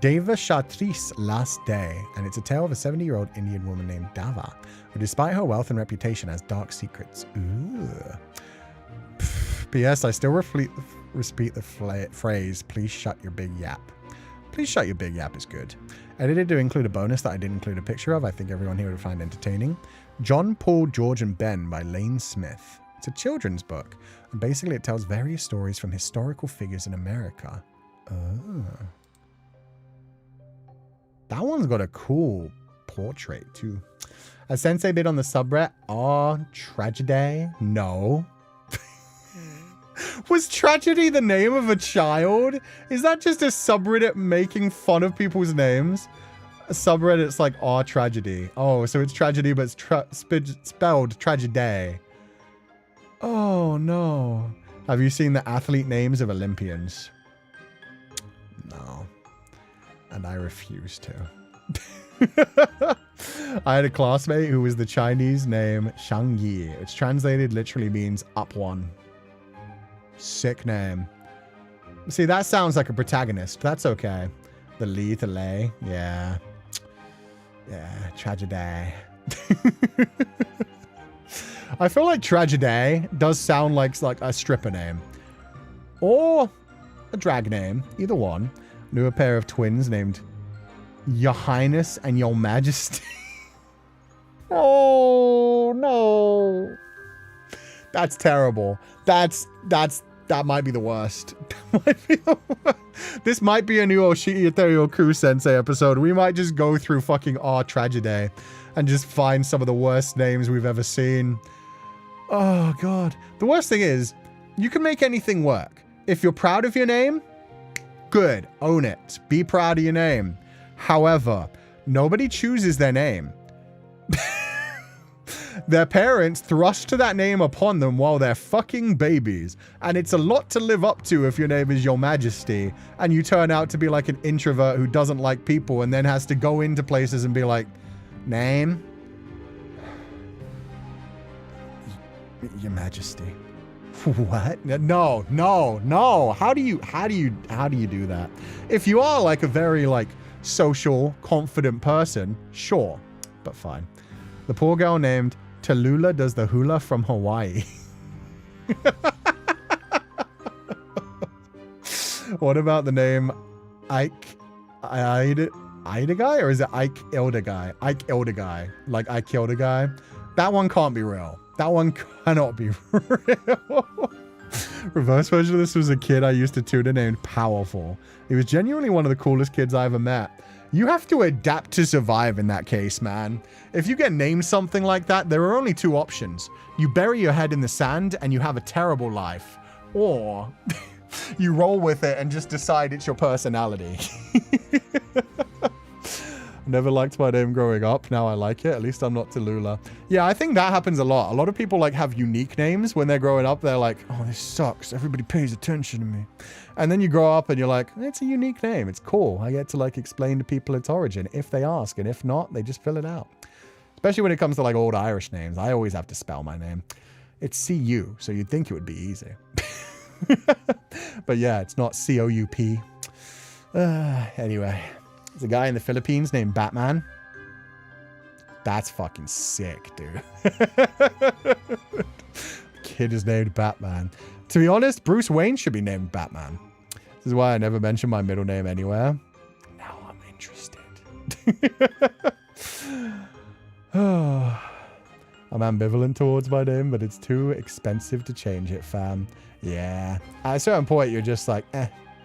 Deva Chartrice's Last Day. And it's a tale of a 70-year-old Indian woman named Dava, who despite her wealth and reputation has dark secrets. Ooh. P.S. I still repeat the phrase, please shut your big yap. Please shut your big yap is good. Edited to include a bonus that I didn't include a picture of. I think everyone here would find entertaining. John, Paul, George, and Ben by Lane Smith. It's a children's book. And basically it tells various stories from historical figures in America. Oh. That one's got a cool portrait too. A sensei bid on the subreddit. Oh, tragedy? No. Was tragedy the name of a child? Is that just a subreddit making fun of people's names? A subreddit's like, oh, tragedy. Oh, so it's tragedy, but it's spelled tragedy. Oh, no. Have you seen the athlete names of Olympians? No. And I refuse to. I had a classmate who was the Chinese name Shang Yi, which translated literally means up one. Sick name. See, that sounds like a protagonist. That's okay. The Li, the Lei. Yeah. Yeah, tragedy. I feel like tragedy does sound like a stripper name. Or a drag name. Either one. Knew a pair of twins named Your Highness and Your Majesty. Oh, no. That's terrible. That might be the worst. This might be a new Oshiete or Cú-Sensei episode. We might just go through fucking our tragedy and just find some of the worst names we've ever seen. Oh, God. The worst thing is, you can make anything work. If you're proud of your name, good. Own it. Be proud of your name. However, nobody chooses their name. Their parents thrust that name upon them while they're fucking babies. And it's a lot to live up to if your name is Your Majesty and you turn out to be like an introvert who doesn't like people and then has to go into places and be like, name? Your Majesty. What? No, no, no. How do you do that? If you are like a very like social, confident person, sure, but fine. The poor girl named Tallulah does the hula from Hawaii. What about the name Ike Guy, or is it Ike Ildeguy? Ike Ildeguy, like I killed a guy. That one can't be real. That one cannot be real. Reverse version of this was a kid I used to tutor named Powerful. He was genuinely one of the coolest kids I ever met. You have to adapt to survive in that case, man. If you get named something like that, there are only two options. You bury your head in the sand and you have a terrible life. Or you roll with it and just decide it's your personality. Never liked my name growing up. Now I like it. At least I'm not Tallulah. Yeah, I think that happens a lot. A lot of people like have unique names when they're growing up. They're like, oh, this sucks. Everybody pays attention to me. And then you grow up and you're like, it's a unique name. It's cool. I get to like explain to people its origin if they ask. And if not, they just fill it out. Especially when it comes to like old Irish names. I always have to spell my name. It's C-U, so you'd think it would be easy. But yeah, it's not C-O-U-P. Anyway, there's a guy in the Philippines named Batman. That's fucking sick, dude. Kid is named Batman. To be honest, Bruce Wayne should be named Batman. This is why I never mention my middle name anywhere. Now I'm interested. I'm ambivalent towards my name, but it's too expensive to change it, fam. Yeah. At a certain point, you're just like,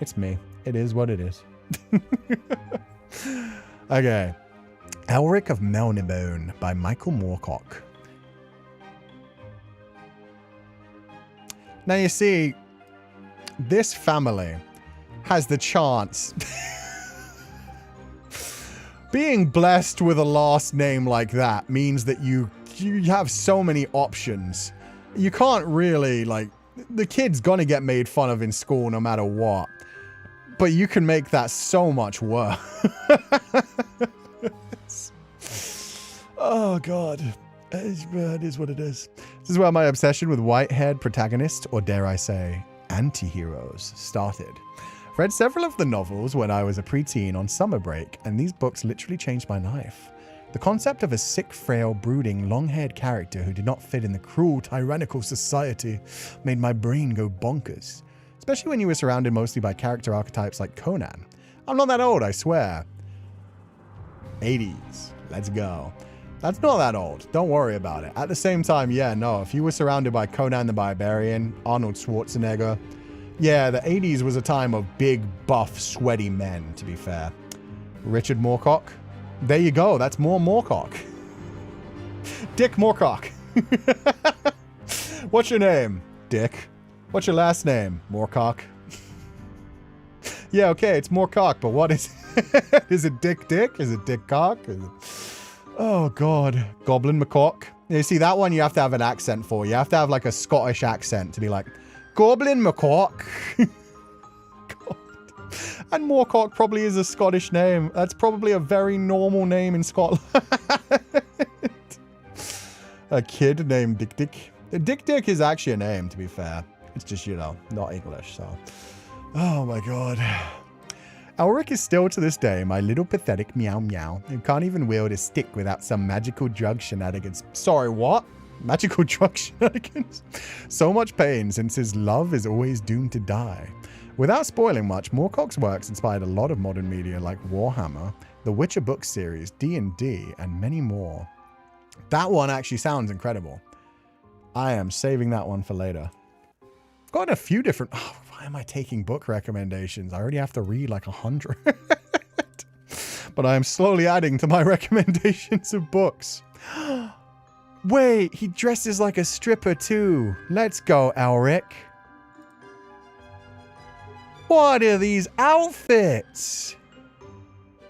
it's me. It is what it is. Okay. Elric of Melnibone by Michael Moorcock. Now, you see, this family has the chance... Being blessed with a last name like that means that you have so many options. You can't really, like... The kid's gonna get made fun of in school no matter what. But you can make that so much worse. Oh, God. It is what it is. This is where my obsession with white-haired protagonists, or dare I say, anti-heroes, started. I've read several of the novels when I was a preteen on summer break, and these books literally changed my life. The concept of a sick, frail, brooding, long-haired character who did not fit in the cruel, tyrannical society made my brain go bonkers. Especially when you were surrounded mostly by character archetypes like Conan. I'm not that old, I swear. 80s. Let's go. That's not that old. Don't worry about it. At the same time, yeah, no. If you were surrounded by Conan the Barbarian, Arnold Schwarzenegger... Yeah, the 80s was a time of big, buff, sweaty men, to be fair. Richard Moorcock. There you go. That's more Moorcock. Dick Moorcock. What's your name? Dick. What's your last name? Moorcock. Yeah, okay, it's Moorcock, but what is it? Is it Dick Dick? Is it Dick Cock? Is it... Oh, God. Goblin McCock. You see, that one you have to have an accent for. You have to have, like, a Scottish accent to be like, Goblin McCock. God. And Moorcock probably is a Scottish name. That's probably a very normal name in Scotland. A kid named Dick Dick. Dick Dick is actually a name, to be fair. It's just, you know, not English, so. Oh, my God. Elric is still to this day my little pathetic meow meow who can't even wield a stick without some magical drug shenanigans. Sorry, what? Magical drug shenanigans? So much pain since his love is always doomed to die. Without spoiling much, Moorcock's works inspired a lot of modern media like Warhammer, the Witcher book series, D&D, and many more. That one actually sounds incredible. I am saving that one for later. I've got a few different... Oh, why am I taking book recommendations? I already have to read like 100. But I am slowly adding to my recommendations of books. Wait, he dresses like a stripper too. Let's go, Elric. What are these outfits?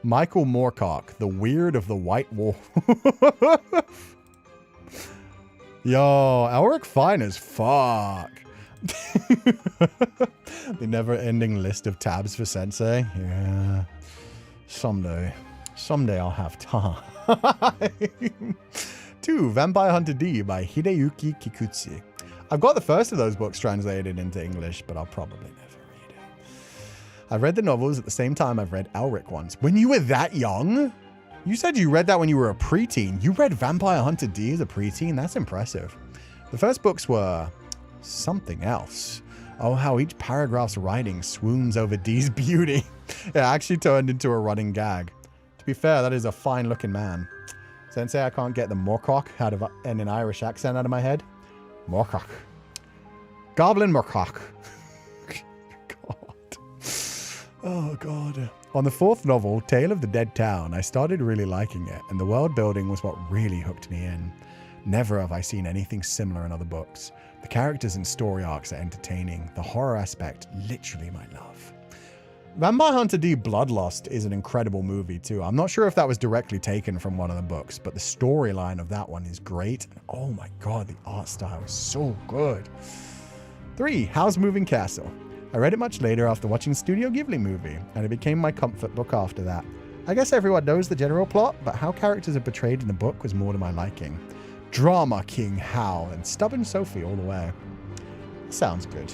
Michael Moorcock, the weird of the White Wolf. Yo, Elric fine as fuck. The never-ending list of tabs for Sensei. Yeah. Someday I'll have time. 2. Vampire Hunter D by Hideyuki Kikuchi. I've got the first of those books translated into English, but I'll probably never read it. I've read the novels at the same time I've read Elric once. When you were that young? You said you read that when you were a preteen. You read Vampire Hunter D as a preteen? That's impressive. The first books were something else. Oh, how each paragraph's writing swoons over Dee's beauty. It actually turned into a running gag. To be fair, that is a fine-looking man. Sensei, I can't get the Moorcock out of an Irish accent out of my head. Moorcock. Goblin Moorcock. God. Oh, God. On the 4th novel, Tale of the Dead Town, I started really liking it, and the world building was what really hooked me in. Never have I seen anything similar in other books. The characters and story arcs are entertaining. The horror aspect, literally my love. Vampire Hunter D Bloodlust is an incredible movie too. I'm not sure if that was directly taken from one of the books, but the storyline of that one is great. Oh my god, the art style is so good. 3. Howl's Moving Castle. I read it much later after watching Studio Ghibli movie, and it became my comfort book after that. I guess everyone knows the general plot, but how characters are portrayed in the book was more to my liking. Drama King Howl and Stubborn Sophie all the way. Sounds good.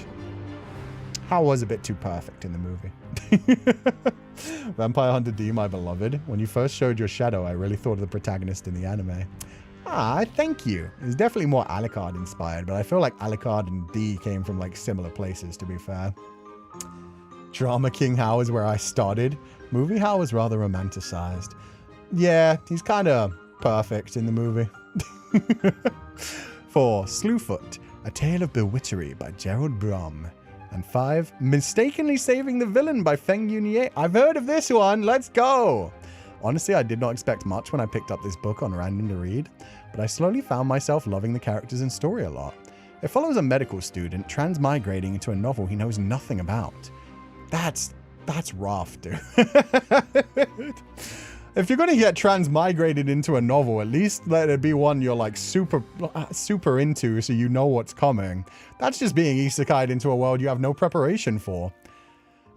Howl was a bit too perfect in the movie. Vampire Hunter D, my beloved. When you first showed your shadow, I really thought of the protagonist in the anime. Ah, thank you. It's definitely more Alucard inspired, but I feel like Alucard and D came from like similar places, to be fair. Drama King Howl is where I started. Movie Howl was rather romanticized. Yeah, he's kind of perfect in the movie. 4. Slewfoot, A Tale of Bewitchery by Gerald Brom. And 5. Mistakenly Saving the Villain by Feng Yunie. I've heard of this one. Let's go. Honestly, I did not expect much when I picked up this book on random to read, but I slowly found myself loving the characters and story a lot. It follows a medical student transmigrating into a novel he knows nothing about. That's rough, dude. If you're going to get transmigrated into a novel, at least let it be one you're like super into so you know what's coming. That's just being isekai'd into a world you have no preparation for.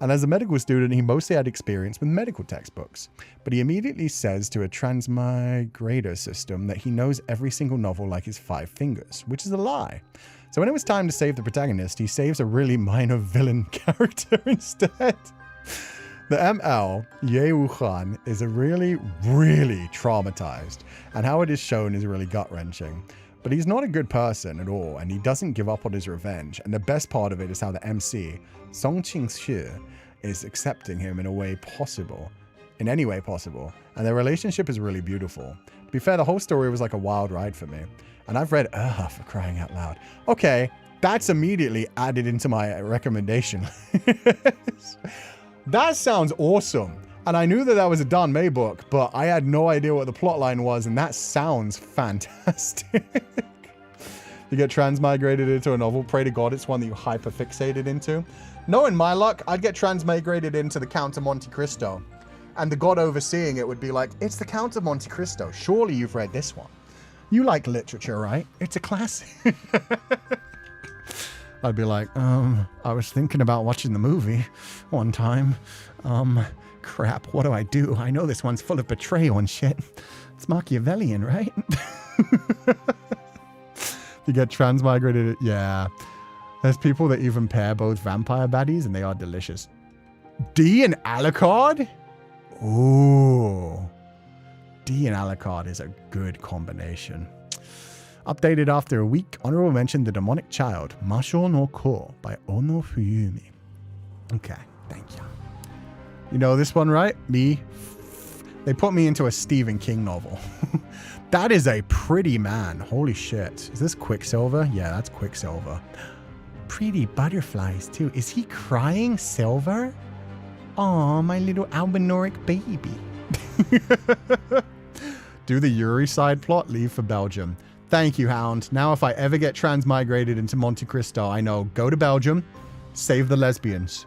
And as a medical student, he mostly had experience with medical textbooks. But he immediately says to a transmigrator system that he knows every single novel like his 5 fingers, which is a lie. So when it was time to save the protagonist, he saves a really minor villain character instead. The ML, Ye Wuhan, is a really traumatized, and how it is shown is really gut-wrenching. But he's not a good person at all, and he doesn't give up on his revenge, and the best part of it is how the MC, Song Qing-shi, is accepting him in any way possible, and their relationship is really beautiful. To be fair, the whole story was like a wild ride for me, and I've read for crying out loud. Okay, that's immediately added into my recommendation list. That sounds awesome. And I knew that that was a Dan Mei book, but I had no idea what the plotline was, and that sounds fantastic. You get transmigrated into a novel, pray to God it's one that you hyperfixated into. Knowing my luck, I'd get transmigrated into the Count of Monte Cristo. And the god overseeing it would be like, it's the Count of Monte Cristo. Surely you've read this one. You like literature, right? It's a classic. I'd be like, I was thinking about watching the movie one time. Crap, what do I do? I know this one's full of betrayal and shit. It's Machiavellian, right? You get transmigrated. Yeah. There's people that even pair both vampire baddies and they are delicious. D and Alucard? Ooh. D and Alucard is a good combination. Updated after a week, honorable mention The Demonic Child, Masho no Ko by Ono Fuyumi. Okay, thank you. You know this one, right? Me. They put me into a Stephen King novel. That is a pretty man. Holy shit. Is this Quicksilver? Yeah, that's Quicksilver. Pretty butterflies, too. Is he crying, Silver? Aw, my little albinoric baby. Do the Yuri side plot, leave for Belgium. Thank you, Hound. Now if I ever get transmigrated into Monte Cristo, I know, go to Belgium, save the lesbians.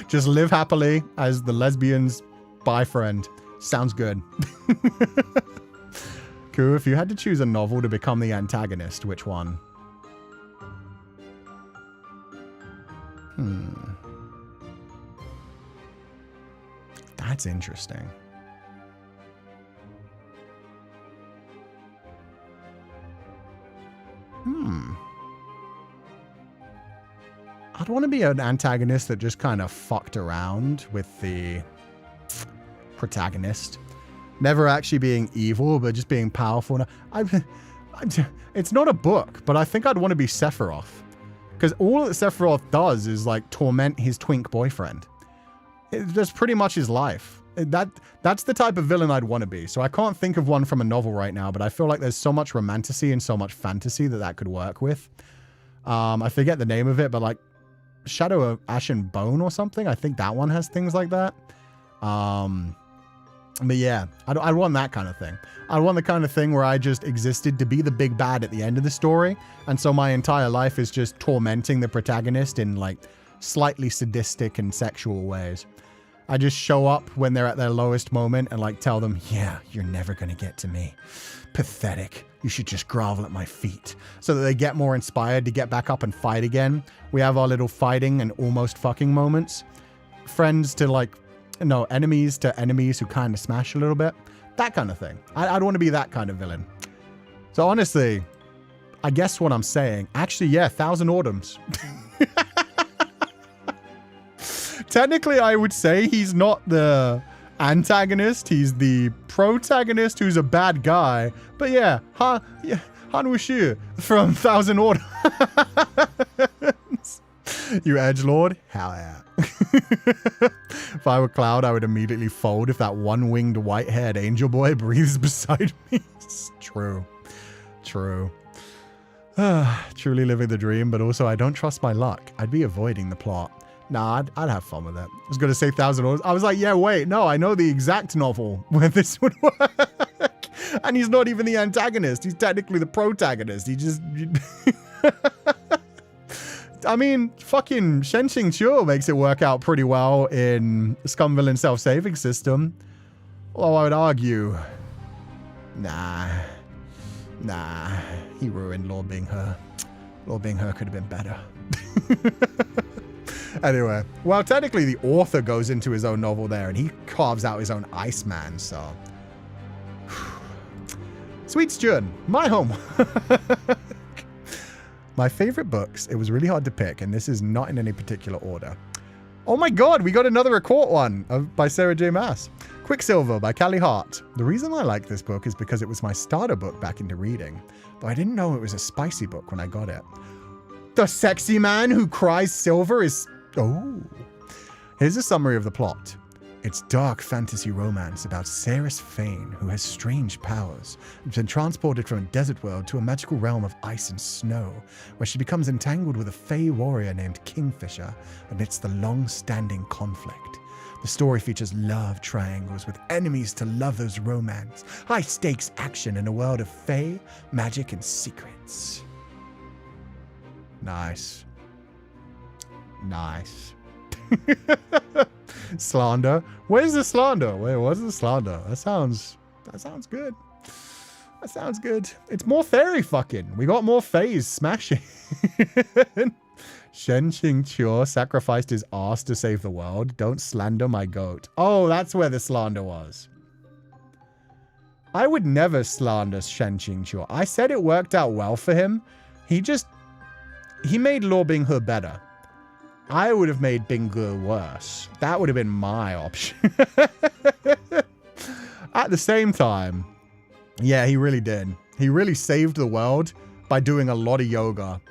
Just live happily as the lesbians' boyfriend. Sounds good. Cool. If you had to choose a novel to become the antagonist, which one? That's interesting. I'd want to be an antagonist that just kind of fucked around with the protagonist. Never actually being evil, but just being powerful. It's not a book, but I think I'd want to be Sephiroth. Because all that Sephiroth does is like torment his twink boyfriend. That's pretty much his life. That's the type of villain I'd want to be. So I can't think of one from a novel right now, but I feel like there's so much romantasy and so much fantasy that could work with. I forget the name of it, but like Shadow of Ashen Bone or something. I think that one has things like that. But yeah, I'd want that kind of thing. I want the kind of thing where I just existed to be the big bad at the end of the story. And so my entire life is just tormenting the protagonist in like slightly sadistic and sexual ways. I just show up when they're at their lowest moment and like tell them, yeah, you're never gonna get to me. Pathetic. You should just grovel at my feet. So that they get more inspired to get back up and fight again. We have our little fighting and almost fucking moments. Friends to like, no, enemies to enemies who kind of smash a little bit. That kind of thing. I'd want to be that kind of villain. So honestly, I guess what I'm saying, actually, yeah, 1,000 Autumns. Technically, I would say he's not the antagonist. He's the protagonist who's a bad guy. But yeah, Han Wuxi from 1,000 Autumns. You edgelord? Hell yeah. If I were Cloud, I would immediately fold if that one-winged white-haired angel boy breathes beside me. It's true. True. Truly living the dream, but also I don't trust my luck. I'd be avoiding the plot. Nah, I'd have fun with it. I was going to say 1,000 Autumns. I was like, yeah, wait, no, I know the exact novel where this would work. And he's not even the antagonist. He's technically the protagonist. He just... I mean, fucking Shenxing Chuo makes it work out pretty well in Scum Villain Self-Saving System. Although I would argue... Nah, he ruined Lord Being Her. Lord Being Her could have been better. Anyway, well, technically the author goes into his own novel there and he carves out his own Iceman, so... Sweet Steward, my home. My favorite books, it was really hard to pick, and this is not in any particular order. Oh my god, we got another Record one by Sarah J. Maas. Quicksilver by Callie Hart. The reason I like this book is because it was my starter book back into reading, but I didn't know it was a spicy book when I got it. The sexy man who cries silver is... Oh. Here's a summary of the plot. It's dark fantasy romance about Ceres Fane, who has strange powers, and been transported from a desert world to a magical realm of ice and snow, where she becomes entangled with a Fey warrior named Kingfisher amidst the long-standing conflict. The story features love triangles with enemies to lovers' romance, high-stakes action in a world of Fey, magic, and secrets. Nice. Nice. Slander. Where's the slander? Wait, what's the slander? That sounds good. That sounds good. It's more fairy fucking. We got more fays smashing. Shenxing Chuo sacrificed his ass to save the world. Don't slander my goat. Oh, that's where the slander was. I would never slander Shenxing Chuo. I said it worked out well for him. He made Luo Binghe better. I would have made Binghe worse. That would have been my option. At the same time, yeah, he really did. He really saved the world by doing a lot of yoga.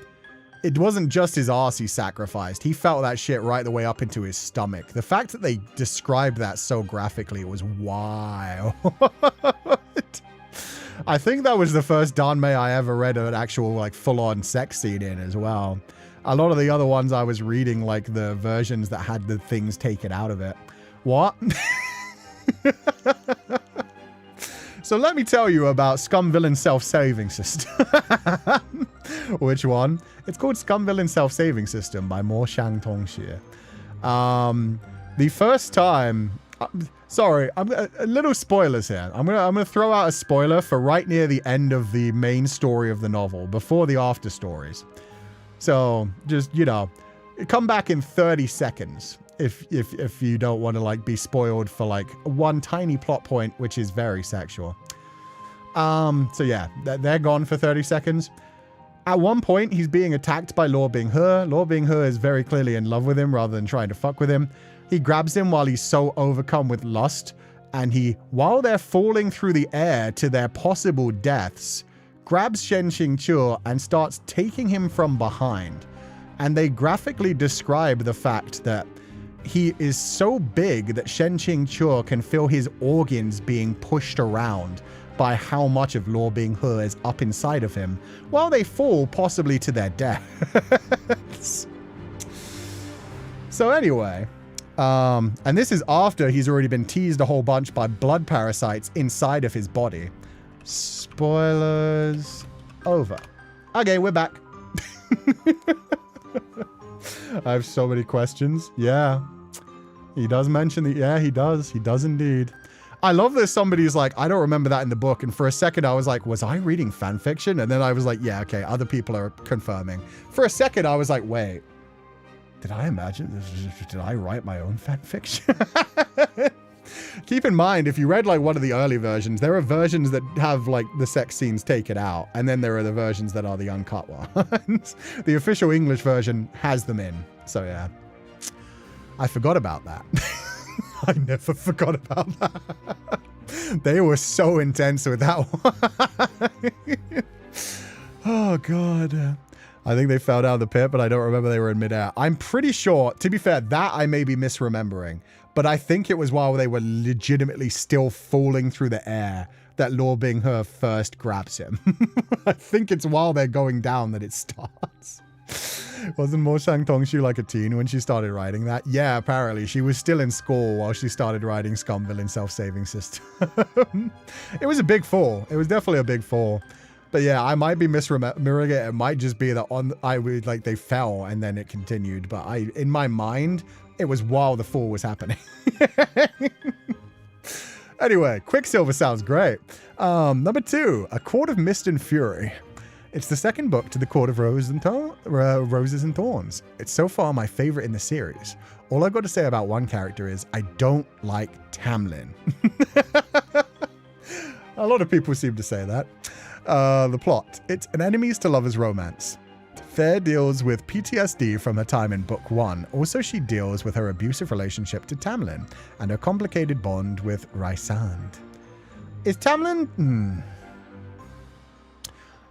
It wasn't just his arse he sacrificed. He felt that shit right the way up into his stomach. The fact that they described that so graphically was wild. I think that was the first Danmei I ever read an actual like full-on sex scene in as well. A lot of the other ones I was reading, like the versions that had the things taken out of it. What? So let me tell you about Scum Villain Self-Saving System. Which one? It's called Scum Villain Self-Saving System by Mo Shang Tongxie. The first time... sorry, a little spoilers here. I'm gonna throw out a spoiler for right near the end of the main story of the novel, before the after stories. So just, you know, come back in 30 seconds if you don't want to like be spoiled for like one tiny plot point, which is very sexual. So yeah, they're gone for 30 seconds. At one point, he's being attacked by Luo Binghe. Luo Binghe is very clearly in love with him rather than trying to fuck with him. He grabs him while he's so overcome with lust, and while they're falling through the air to their possible deaths, grabs Shenxing Chuo and starts taking him from behind. And they graphically describe the fact that he is so big that Shenxing Chuo can feel his organs being pushed around by how much of Luo Binghe is up inside of him, while they fall possibly to their deaths. So anyway, and this is after he's already been teased a whole bunch by blood parasites inside of his body. Spoilers over. Okay, we're back. I have so many questions. Yeah. He does mention that. Yeah, he does. He does indeed. I love that somebody's like, I don't remember that in the book. And for a second, I was like, was I reading fan fiction? And then I was like, yeah, okay, other people are confirming. For a second, I was like, wait, did I imagine this? Did I write my own fan fiction? Keep in mind, if you read like one of the early versions, there are versions that have like the sex scenes taken out. And then there are the versions that are the uncut ones. The official English version has them in. So yeah, I forgot about that. I never forgot about that. They were so intense with that one. Oh, God. I think they fell down the pit, but I don't remember they were in midair. I'm pretty sure, to be fair, that I may be misremembering, but I think it was while they were legitimately still falling through the air that Luo Binghe first grabs him. I think it's while they're going down that it starts. Wasn't Mo Shang Tongshu like a teen when she started writing that? Yeah, apparently. She was still in school while she started writing Scumville in Self-Saving System. It was a big fall. It was definitely a big fall. But yeah, I might be misremembering it. It might just be that they fell and then it continued. But in my mind, it was while the fall was happening. Anyway, Quicksilver sounds great. Number 2, A Court of Mist and Fury. It's the second book to the Court of Roses and Thorns. It's so far my favorite in the series. All I've got to say about one character is I don't like Tamlin. A lot of people seem to say that. The plot. It's an enemies to lovers romance. Fair deals with PTSD from her time in Book 1. Also, she deals with her abusive relationship to Tamlin and her complicated bond with Rysand. Is Tamlin...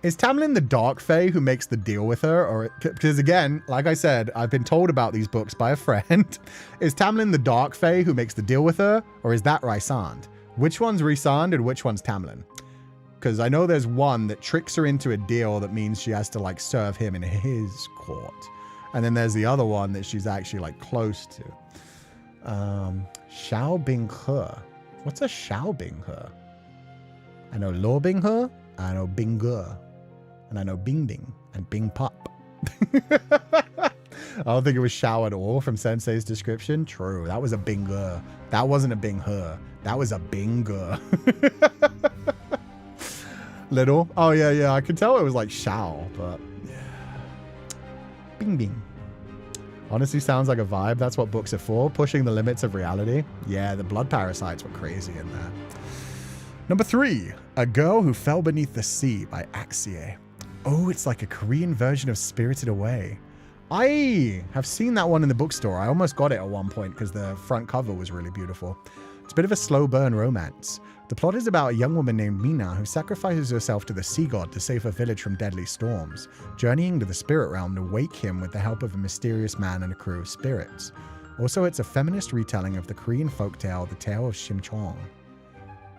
Is Tamlin the Dark Fae who makes the deal with her? Or because again, like I said, I've been told about these books by a friend. Is Tamlin the Dark Fae who makes the deal with her? Or is that Rysand? Which one's Rysand and which one's Tamlin? Because I know there's one that tricks her into a deal that means she has to like serve him in his court. And then there's the other one that she's actually like close to. Xiao Binghe. What's a Xiao Binghe? I know Luo Binghe. I know Binghe. And I know Bing Bing and Bing Pop. I don't think it was Xiao at all from Sensei's description. True. That was a Binghe. That wasn't a Binghe. That was a Binghe. Little. Oh, yeah. I could tell it was like Xiao, but yeah. Bing Bing. Honestly sounds like a vibe. That's what books are for. Pushing the limits of reality. Yeah, the blood parasites were crazy in that. Number 3. A Girl Who Fell Beneath the Sea by Axie. Oh, it's like a Korean version of Spirited Away. I have seen that one in the bookstore. I almost got it at one point because the front cover was really beautiful. It's a bit of a slow burn romance. The plot is about a young woman named Mina who sacrifices herself to the sea god to save her village from deadly storms, journeying to the spirit realm to wake him with the help of a mysterious man and a crew of spirits. Also, it's a feminist retelling of the Korean folktale, The Tale of Shimchong.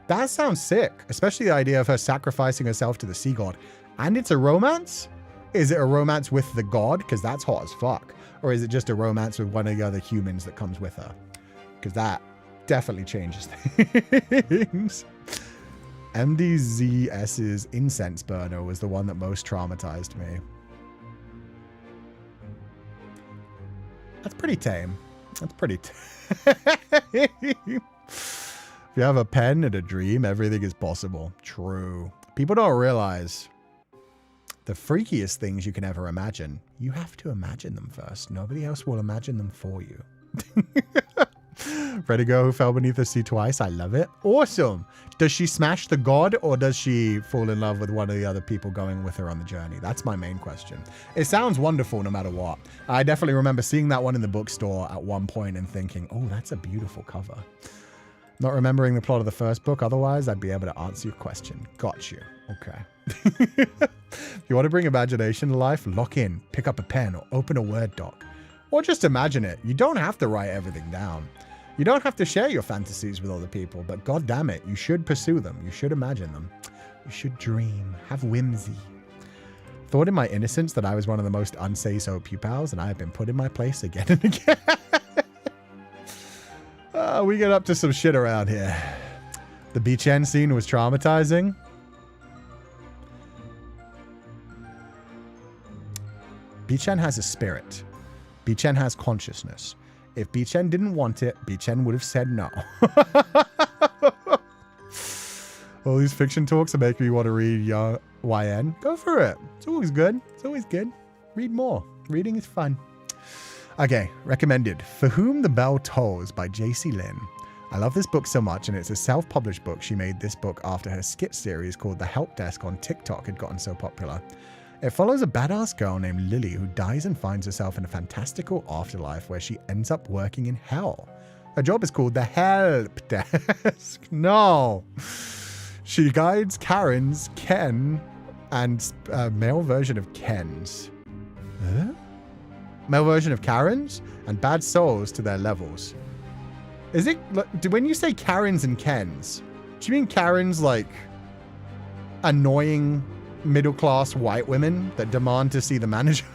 That sounds sick, especially the idea of her sacrificing herself to the sea god. And it's a romance? Is it a romance with the god? Because that's hot as fuck. Or is it just a romance with one of the other humans that comes with her? Because that definitely changes things. MDZS's incense burner was the one that most traumatized me. That's pretty tame. That's pretty tame. If you have a pen and a dream, everything is possible. True. People don't realize the freakiest things you can ever imagine. You have to imagine them first. Nobody else will imagine them for you. Ready Girl Who Fell Beneath the Sea Twice. I love it. Awesome. Does she smash the god or does she fall in love with one of the other people going with her on the journey? That's my main question. It sounds wonderful no matter what. I definitely remember seeing that one in the bookstore at one point and thinking, oh, that's a beautiful cover. Not remembering the plot of the first book, otherwise I'd be able to answer your question. Got you. Okay. If you want to bring imagination to life, lock in, pick up a pen, or open a Word doc. Or just imagine it. You don't have to write everything down. You don't have to share your fantasies with other people, but god damn it, you should pursue them. You should imagine them. You should dream. Have whimsy. Thought in my innocence that I was one of the most unsay-so pupils, and I have been put in my place again and again. We get up to some shit around here. The beach end scene was traumatizing. Beach end has a spirit. Bichen has consciousness. If Bichen didn't want it, Bichen would have said no. All these fiction talks are making me want to read YN. Go for it. It's always good. It's always good. Read more. Reading is fun. Okay, recommended. For Whom the Bell Tolls by J.C. Lin. I love this book so much, and it's a self-published book. She made this book after her skit series called The Help Desk on TikTok had gotten so popular. It follows a badass girl named Lily who dies and finds herself in a fantastical afterlife where she ends up working in hell. Her job is called the Help Desk. No. She guides Karens, Ken, and a male version of Kens. Huh? Male version of Karens and bad souls to their levels. Is it, when you say Karens and Kens, do you mean Karens like annoying middle-class white women that demand to see the manager?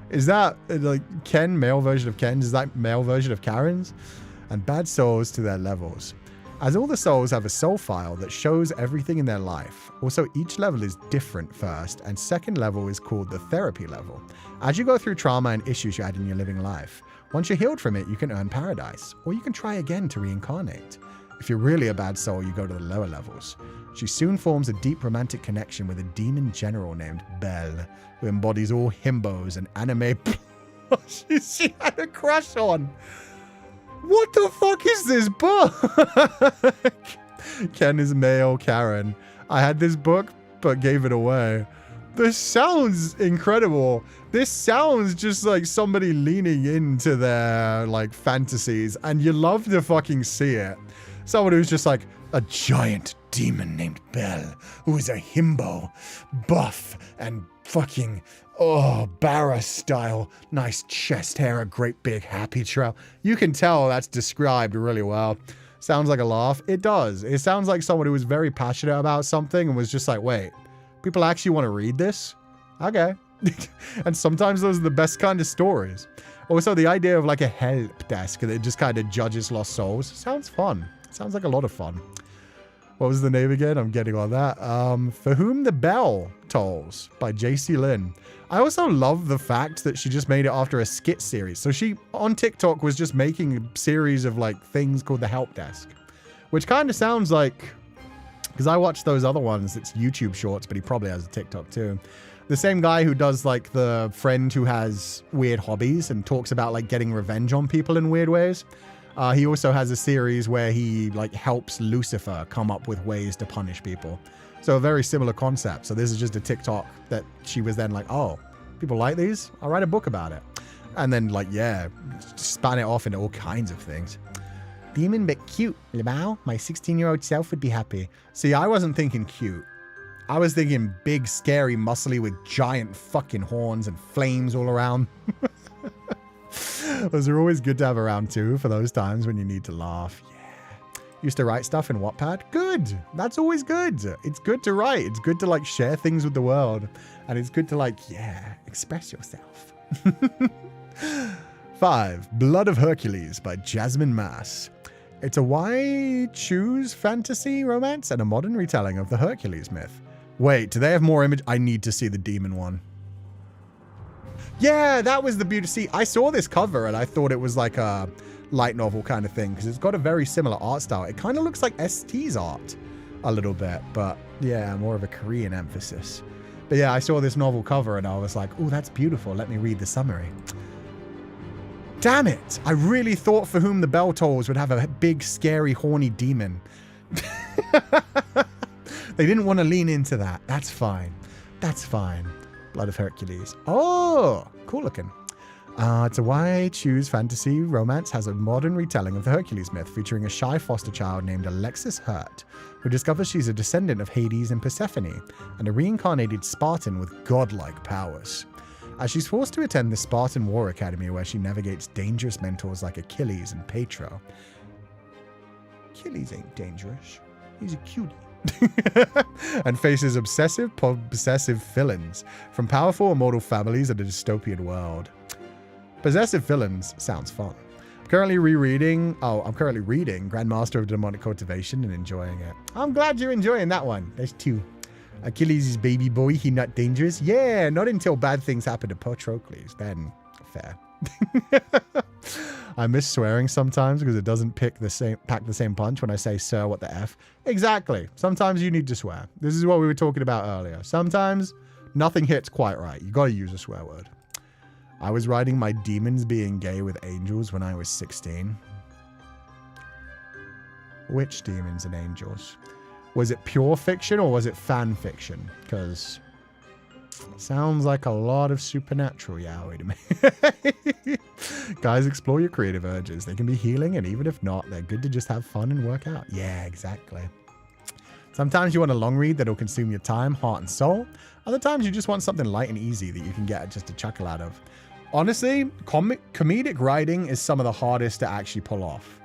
Is that like Ken, male version of Kens? Is that male version of Karens? And bad souls to their levels. As all the souls have a soul file that shows everything in their life. Also, each level is different first, and second level is called the therapy level. As you go through trauma and issues you had in your living life, once you're healed from it, you can earn paradise, or you can try again to reincarnate. If you're really a bad soul, you go to the lower levels. She soon forms a deep romantic connection with a demon general named Belle, who embodies all himbos and anime she had a crush on. What the fuck is this book? Ken is male Karen. I had this book, but gave it away. This sounds incredible. This sounds just like somebody leaning into their like fantasies, and you love to fucking see it. Someone who's just like a giant demon named Belle, who is a himbo, buff and fucking, Barra style, nice chest hair, a great big happy trail. You can tell that's described really well. Sounds like a laugh. It does. It sounds like someone who was very passionate about something and was just like, wait, people actually want to read this? Okay. And sometimes those are the best kind of stories. Also, the idea of like a help desk that just kind of judges lost souls sounds fun. Sounds like a lot of fun. What was the name again? I'm getting on that. For Whom the Bell Tolls by J.C. Lin. I also love the fact that she just made it after a skit series. So she, on TikTok, was just making a series of like things called the Help Desk, which kind of sounds like, because I watched those other ones, it's YouTube shorts, but he probably has a TikTok too. The same guy who does like the friend who has weird hobbies and talks about like getting revenge on people in weird ways. He also has a series where he like helps Lucifer come up with ways to punish people. So a very similar concept. So this is just a TikTok that she was then like, oh, people like these? I'll write a book about it. And then like, yeah, span it off into all kinds of things. Demon but cute, Limao. My 16-year-old self would be happy. See, I wasn't thinking cute. I was thinking big, scary, muscly with giant fucking horns and flames all around. Those are always good to have around too for those times when you need to laugh. Yeah. Used to write stuff in Wattpad. Good. That's always good. It's good to write. It's good to like share things with the world. And it's good to like, yeah, express yourself. 5. Blood of Hercules by Jasmine Mass. It's a why choose fantasy romance and a modern retelling of the Hercules myth. Wait, do they have more image? I need to see the demon one. Yeah, that was the beauty. See, I saw this cover and I thought it was like a light novel kind of thing because it's got a very similar art style. It kind of looks like ST's art a little bit, but yeah, more of a Korean emphasis. But yeah, I saw this novel cover and I was like, oh, that's beautiful. Let me read the summary. Damn it. I really thought For Whom the Bell Tolls would have a big, scary, horny demon. They didn't want to lean into that. That's fine. That's fine. Blood of Hercules. Oh, cool looking. It's a why choose fantasy romance has a modern retelling of the Hercules myth featuring a shy foster child named Alexis Hurt, who discovers she's a descendant of Hades and Persephone and a reincarnated Spartan with godlike powers. As she's forced to attend the Spartan War Academy where she navigates dangerous mentors like Achilles and Petro. Achilles ain't dangerous. He's a cutie. And faces obsessive, possessive villains from powerful immortal families in a dystopian world. Possessive villains sounds fun. I'm currently reading Grandmaster of Demonic Cultivation and enjoying it. I'm glad you're enjoying that one. There's 2. Achilles' baby boy, he not dangerous? Yeah, not until bad things happen to Patroclus. Then fair. I miss swearing sometimes because it doesn't pack the same punch when I say, sir, what the F. Exactly. Sometimes you need to swear. This is what we were talking about earlier. Sometimes nothing hits quite right. You got to use a swear word. I was writing my demons being gay with angels when I was 16. Which demons and angels? Was it pure fiction or was it fan fiction? Because sounds like a lot of supernatural yaoi to me. Guys, explore your creative urges. They can be healing, and even if not, they're good to just have fun and work out. Yeah, exactly. Sometimes you want a long read that'll consume your time, heart, and soul. Other times you just want something light and easy that you can get just a chuckle out of. Honestly, comedic writing is some of the hardest to actually pull off.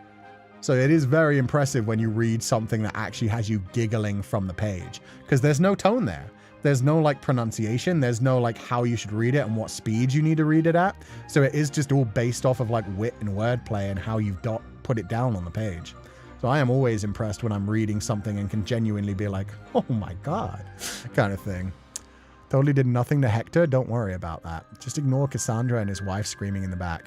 So it is very impressive when you read something that actually has you giggling from the page, because there's no tone there. There's no like pronunciation. There's no like how you should read it and what speed you need to read it at. So it is just all based off of like wit and wordplay and how you've put it down on the page. So I am always impressed when I'm reading something and can genuinely be like, oh my God, kind of thing. Totally did nothing to Hector. Don't worry about that. Just ignore Cassandra and his wife screaming in the back.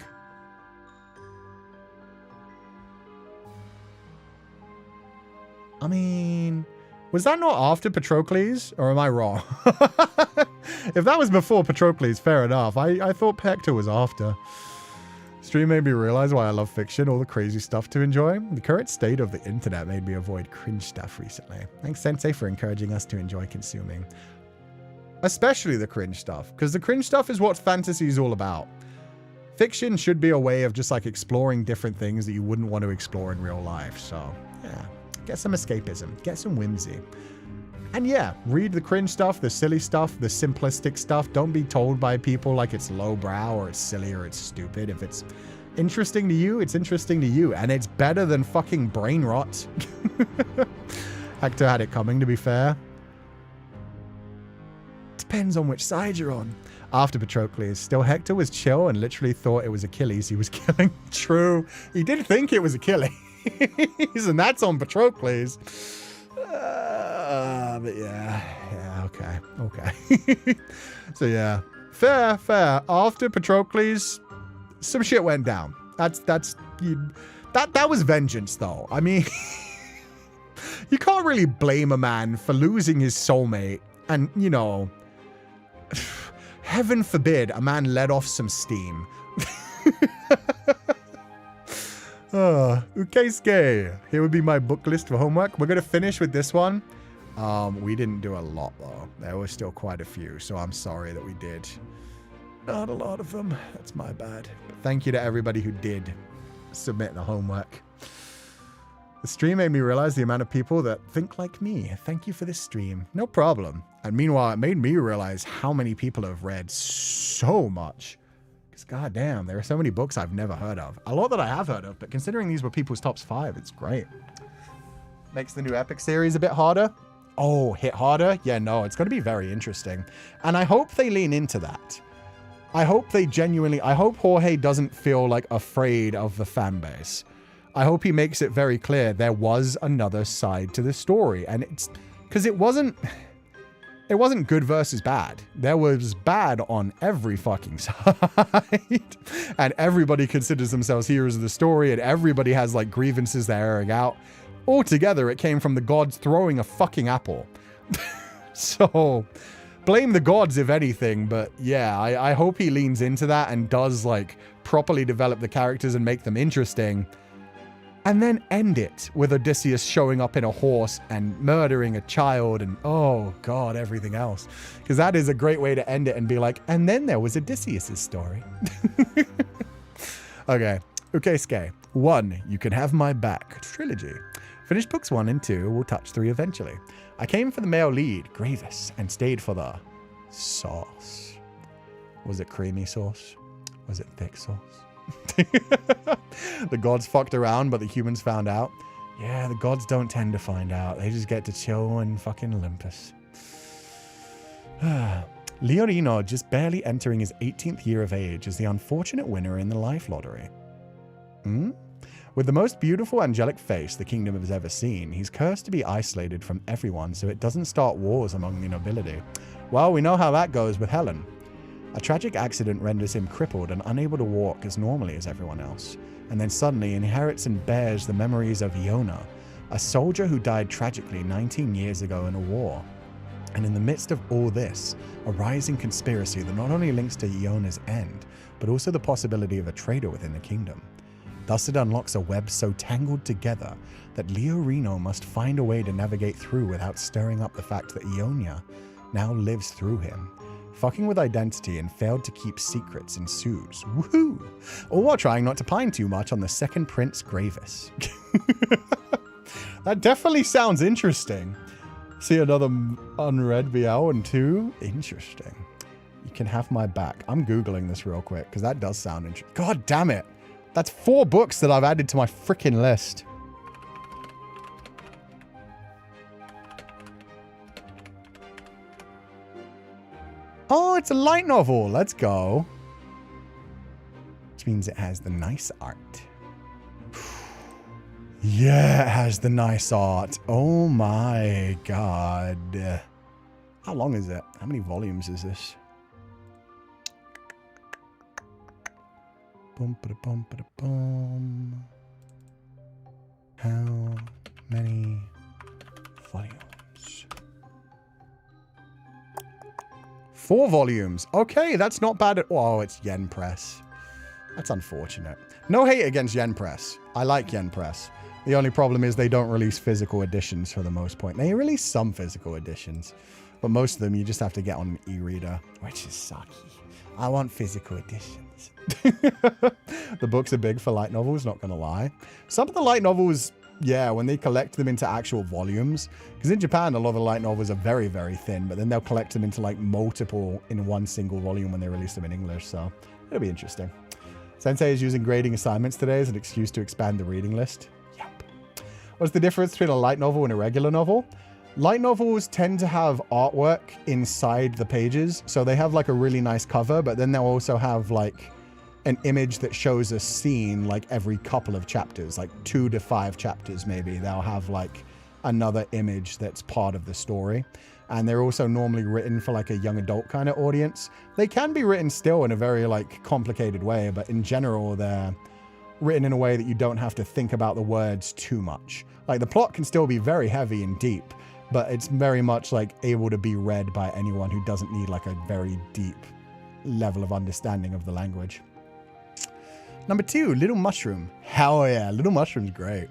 I mean, was that not after Patroclus, or am I wrong? If that was before Patroclus, fair enough. I thought Hector was after. Stream made me realize why I love fiction, all the crazy stuff to enjoy. The current state of the internet made me avoid cringe stuff recently. Thanks, Sensei, for encouraging us to enjoy consuming. Especially the cringe stuff, because the cringe stuff is what fantasy is all about. Fiction should be a way of just like exploring different things that you wouldn't want to explore in real life. So, yeah. Get some escapism. Get some whimsy. And yeah, read the cringe stuff, the silly stuff, the simplistic stuff. Don't be told by people like it's lowbrow or it's silly or it's stupid. If it's interesting to you, it's interesting to you. And it's better than fucking brain rot. Hector had it coming, to be fair. Depends on which side you're on. After Patroclus, still Hector was chill and literally thought it was Achilles he was killing. True. He did think it was Achilles. And that's on Patroclus. But yeah, okay. So yeah, fair. After Patroclus, some shit went down. That was vengeance, though. I mean, you can't really blame a man for losing his soulmate, and you know, heaven forbid a man let off some steam. Ukeisuke. Here would be my book list for homework. We're going to finish with this one. We didn't do a lot, though. There were still quite a few, so I'm sorry that we did not a lot of them. That's my bad. But thank you to everybody who did submit the homework. The stream made me realize the amount of people that think like me. Thank you for this stream. No problem. And meanwhile, it made me realize how many people have read so much. God damn, there are so many books I've never heard of. A lot that I have heard of, but considering these were people's tops 5, it's great. Makes the new Epic series a bit harder. Oh, hit harder? Yeah, no, it's going to be very interesting. And I hope they lean into that. I hope Jorge doesn't feel like afraid of the fan base. I hope he makes it very clear there was another side to the story. And it's because it wasn't good versus bad. There was bad on every fucking side. And everybody considers themselves heroes of the story, and everybody has like grievances they're airing out. Altogether, it came from the gods throwing a fucking apple. So, blame the gods if anything, but yeah, I hope he leans into that and does like properly develop the characters and make them interesting. And then end it with Odysseus showing up in a horse and murdering a child and, oh God, everything else. Because that is a great way to end it and be like, and then there was Odysseus' story. Okay. Ukeisuke. 1. You Can Have My Back. Trilogy. Finished books 1 and 2. We'll touch 3 eventually. I came for the male lead, Gravis, and stayed for the sauce. Was it creamy sauce? Was it thick sauce? The gods fucked around, but the humans found out. Yeah, the gods don't tend to find out. They just get to chill in fucking Olympus. Leonino, just barely entering his 18th year of age, is the unfortunate winner in the life lottery. With the most beautiful angelic face the kingdom has ever seen, he's cursed to be isolated from everyone so it doesn't start wars among the nobility. Well, we know how that goes with Helen. A tragic accident renders him crippled and unable to walk as normally as everyone else, and then suddenly inherits and bears the memories of Iona, a soldier who died tragically 19 years ago in a war. And in the midst of all this, a rising conspiracy that not only links to Iona's end, but also the possibility of a traitor within the kingdom. Thus it unlocks a web so tangled together that Leo Reno must find a way to navigate through without stirring up the fact that Iona now lives through him. Fucking with identity and failed to keep secrets ensues. Woohoo! All while trying not to pine too much on the second Prince Gravis. That definitely sounds interesting. See another unread BL and 2? Interesting. You can have my back. I'm Googling this real quick because that does sound interesting. God damn it. That's 4 books that I've added to my freaking list. Oh, it's a light novel. Let's go. Which means it has the nice art. Yeah, it has the nice art. Oh my god. How long is it? How many volumes is this? Boom, ba boom, ba boom. How many volumes? 4 volumes. Okay, that's not bad at all. Oh, it's Yen Press. That's unfortunate. No hate against Yen Press. I like Yen Press. The only problem is they don't release physical editions for the most part. They release some physical editions, but most of them you just have to get on an e-reader, which is sucky. I want physical editions. The books are big for light novels, not gonna lie. Some of the light novels, yeah, when they collect them into actual volumes, because in Japan, a lot of the light novels are very, very thin, but then they'll collect them into like multiple in one single volume when they release them in English, so it'll be interesting. Sensei is using grading assignments today as an excuse to expand the reading list. Yep. What's the difference between a light novel and a regular novel? Light novels tend to have artwork inside the pages, so they have like a really nice cover, but then they'll also have like an image that shows a scene like every couple of chapters, like 2 to 5 chapters maybe. They'll have like another image that's part of the story. And they're also normally written for like a young adult kind of audience. They can be written still in a very like complicated way, but in general, they're written in a way that you don't have to think about the words too much. Like the plot can still be very heavy and deep, but it's very much like able to be read by anyone who doesn't need like a very deep level of understanding of the language. Number 2, Little Mushroom. Hell yeah, Little Mushroom's great.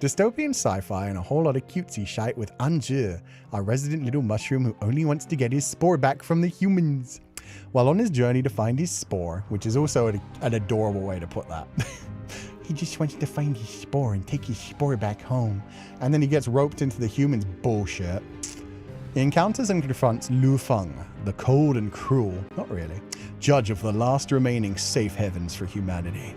Dystopian sci-fi and a whole lot of cutesy shite with Anju, our resident little mushroom who only wants to get his spore back from the humans. While on his journey to find his spore, which is also an adorable way to put that. He just wants to find his spore and take his spore back home. And then he gets roped into the humans' bullshit. He encounters and confronts Lu Feng, the cold and cruel, not really, judge of the last remaining safe heavens for humanity.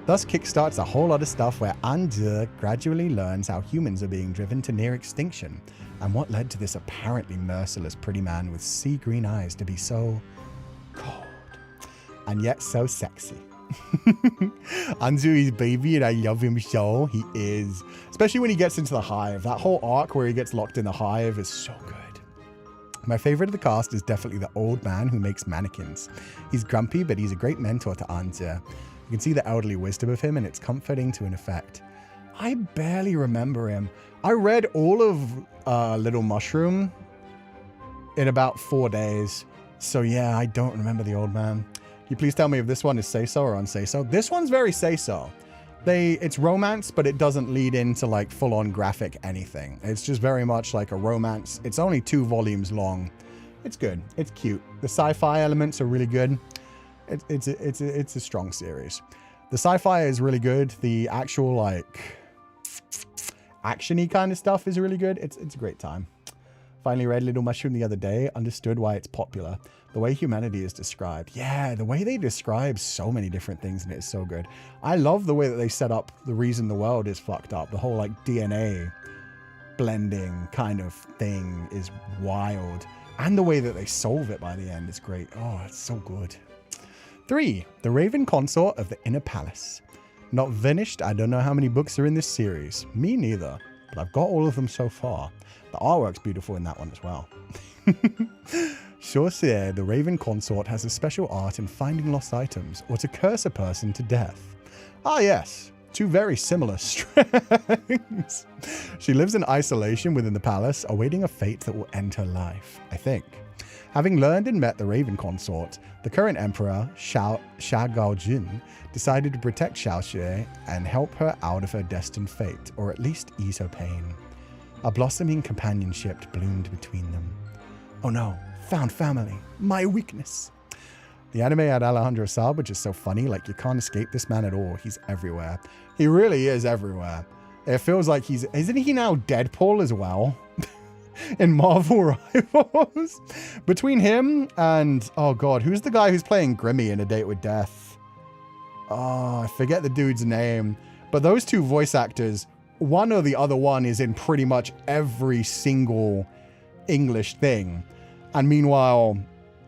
Thus kickstarts a whole lot of stuff where Anju gradually learns how humans are being driven to near extinction, and what led to this apparently merciless pretty man with sea green eyes to be so cold, and yet so sexy. Anju is baby and I love him so. He is. Especially when he gets into the hive. That whole arc where he gets locked in the hive is so good. My favorite of the cast is definitely the old man who makes mannequins. He's grumpy, but he's a great mentor to Anju. You can see the elderly wisdom of him, and it's comforting to an effect. I barely remember him. I read all of Little Mushroom in about 4 days. So yeah, I don't remember the old man. Can you please tell me if this one is say-so or unsay-so? This one's very say-so. It's romance, but it doesn't lead into like full-on graphic anything. It's just very much like a romance. It's only 2 volumes long. It's good. It's cute. The sci-fi elements are really good. It's a strong series. The sci-fi is really good. The actual like action-y kind of stuff is really good. It's a great time. Finally read Little Mushroom the other day, understood why it's popular. The way humanity is described. Yeah, the way they describe so many different things and it is so good. I love the way that they set up the reason the world is fucked up. The whole like DNA blending kind of thing is wild. And the way that they solve it by the end is great. Oh, it's so good. 3. The Raven Consort of the Inner Palace. Not finished. I don't know how many books are in this series. Me neither. But I've got all of them so far. The artwork's beautiful in that one as well. Oshiete, the Raven Consort, has a special art in finding lost items or to curse a person to death. Ah yes, two very similar strengths. She lives in isolation within the palace, awaiting a fate that will end her life, I think. Having learned and met the Raven Consort, the current emperor, Sha Gaojun, decided to protect Oshiete and help her out of her destined fate, or at least ease her pain. A blossoming companionship bloomed between them. Oh no, found family, my weakness. The anime had Alejandro Saab, which is so funny, like you can't escape this man at all. He's everywhere. He really is everywhere. It feels like isn't he now Deadpool as well? In Marvel Rivals? Between him and, oh god, who's the guy who's playing Grimmy in A Date with Death? Oh, I forget the dude's name. But those two voice actors, one or the other one is in pretty much every single English thing. And meanwhile,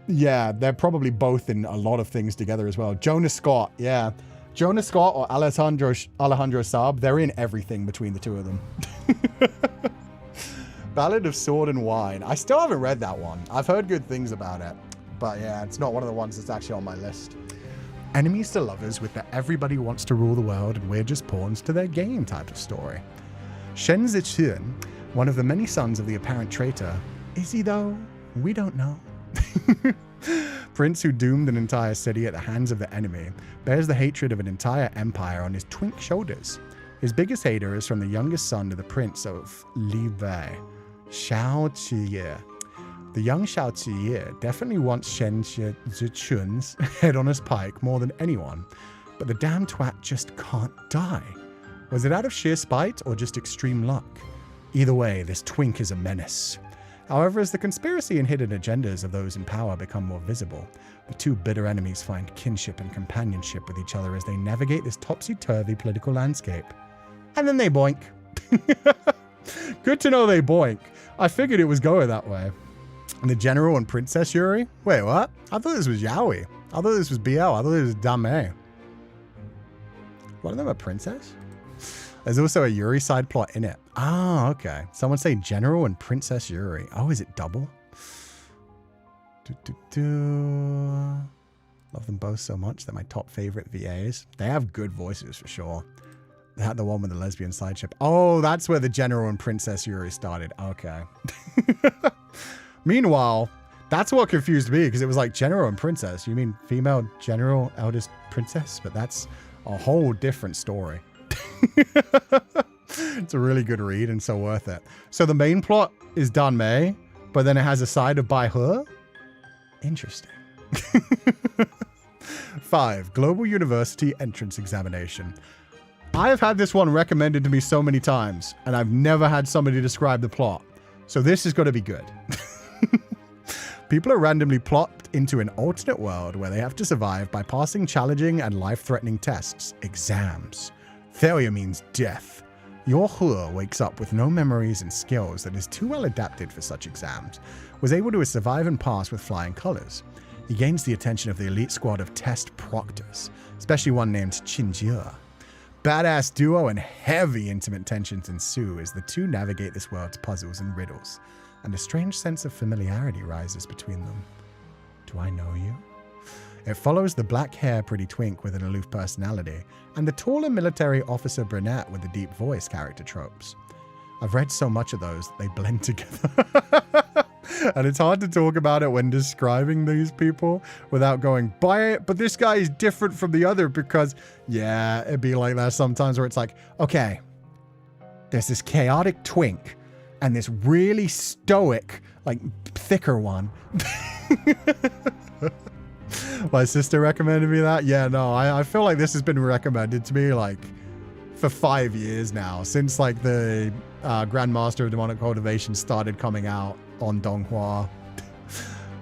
yeah, they're probably both in a lot of things together as well. Jonah Scott, yeah. Jonah Scott or Alejandro Saab, they're in everything between the two of them. Ballad of Sword and Wine. I still haven't read that one. I've heard good things about it. But yeah, it's not one of the ones that's actually on my list. Enemies to lovers with the everybody wants to rule the world and we're just pawns to their game type of story. Shen Zichun, one of the many sons of the apparent traitor. Is he though? We don't know. Prince who doomed an entire city at the hands of the enemy bears the hatred of an entire empire on his twink shoulders. His biggest hater is from the youngest son of the prince of Li Bai, Xiao Qiye. The young Xiao Qiye definitely wants Shen Zichun's head on his pike more than anyone, but the damn twat just can't die. Was it out of sheer spite or just extreme luck? Either way, this twink is a menace. However, as the conspiracy and hidden agendas of those in power become more visible, the two bitter enemies find kinship and companionship with each other as they navigate this topsy-turvy political landscape. And then they boink. Good to know they boink. I figured it was going that way. And the General and Princess Yuri? Wait, what? I thought this was Yaoi. I thought this was BL. I thought this was Dame. One of them a princess? There's also a Yuri side plot in it. Ah, okay. Someone say General and Princess Yuri. Oh, is it double? Love them both so much. They're my top favorite VAs. They have good voices for sure. They had the one with the lesbian side ship. Oh, that's where the General and Princess Yuri started. Okay. Meanwhile, that's what confused me because it was like General and Princess. You mean female general, eldest princess? But that's a whole different story. It's a really good read and so worth it. So the main plot is Danmei, but then it has a side of Bai He? Interesting. 5. Global University Entrance Examination. I have had this one recommended to me so many times, and I've never had somebody describe the plot. So this is going to be good. People are randomly plopped into an alternate world where they have to survive by passing challenging and life-threatening tests, exams. Failure means death. Your He wakes up with no memories and skills that is too well adapted for such exams, was able to survive and pass with flying colors. He gains the attention of the elite squad of test proctors, especially one named Qinjie. Badass duo and heavy intimate tensions ensue as the two navigate this world's puzzles and riddles, and a strange sense of familiarity rises between them. Do I know you? It follows the black hair pretty twink with an aloof personality, and the taller military officer brunette with the deep voice character tropes. I've read so much of those that they blend together. And it's hard to talk about it when describing these people without going, but this guy is different from the other because, yeah, it'd be like that sometimes where it's like, okay, there's this chaotic twink and this really stoic, like, thicker one. My sister recommended me that. Yeah, no, I feel like this has been recommended to me, like, for 5 years now, since, like, the Grandmaster of Demonic Cultivation started coming out on Donghua.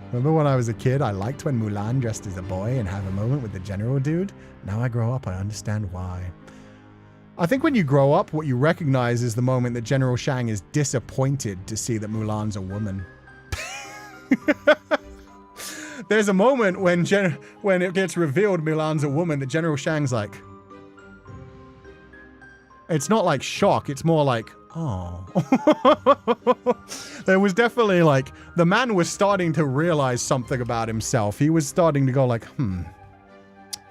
Remember when I was a kid, I liked when Mulan dressed as a boy and have a moment with the general dude? Now I grow up, I understand why. I think when you grow up, what you recognize is the moment that General Shang is disappointed to see that Mulan's a woman. There's a moment when it gets revealed Mulan's a woman that General Shang's like... It's not like shock, it's more like, Oh. There was definitely like, the man was starting to realize something about himself. He was starting to go like,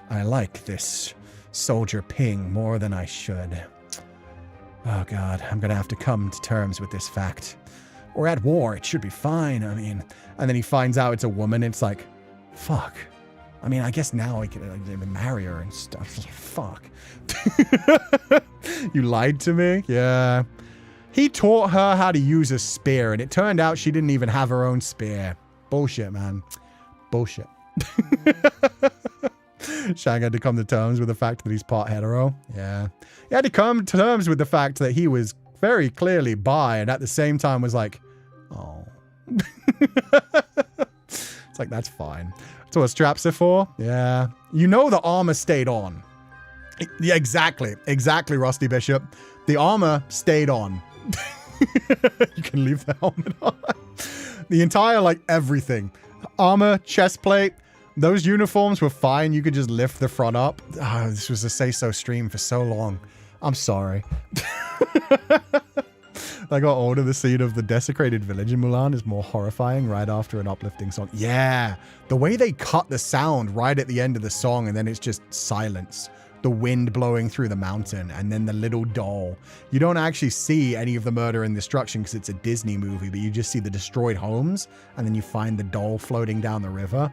I like this soldier Ping more than I should. Oh God, I'm gonna have to come to terms with this fact. We're at war, it should be fine, I mean. And then he finds out it's a woman, it's like, fuck. I mean, I guess now I can marry her and stuff. Fuck. You lied to me? Yeah. He taught her how to use a spear, and it turned out she didn't even have her own spear. Bullshit, man. Bullshit. Shang had to come to terms with the fact that he's part hetero. Yeah. He had to come to terms with the fact that he was very clearly bi, and at the same time was like, oh. It's like, that's fine. That's what straps are for. Yeah. You know the armor stayed on. Yeah, exactly. Exactly, Rusty Bishop. The armor stayed on. You can leave the helmet on. The entire, like, everything. Armor, chest plate. Those uniforms were fine. You could just lift the front up. Oh, this was a say-so stream for so long. I'm sorry. I got older. The scene of the desecrated village in Mulan is more horrifying right after an uplifting song. Yeah. The way they cut the sound right at the end of the song and then it's just silence. The wind blowing through the mountain and then the little doll. You don't actually see any of the murder and destruction because it's a Disney movie, but you just see the destroyed homes and then you find the doll floating down the river.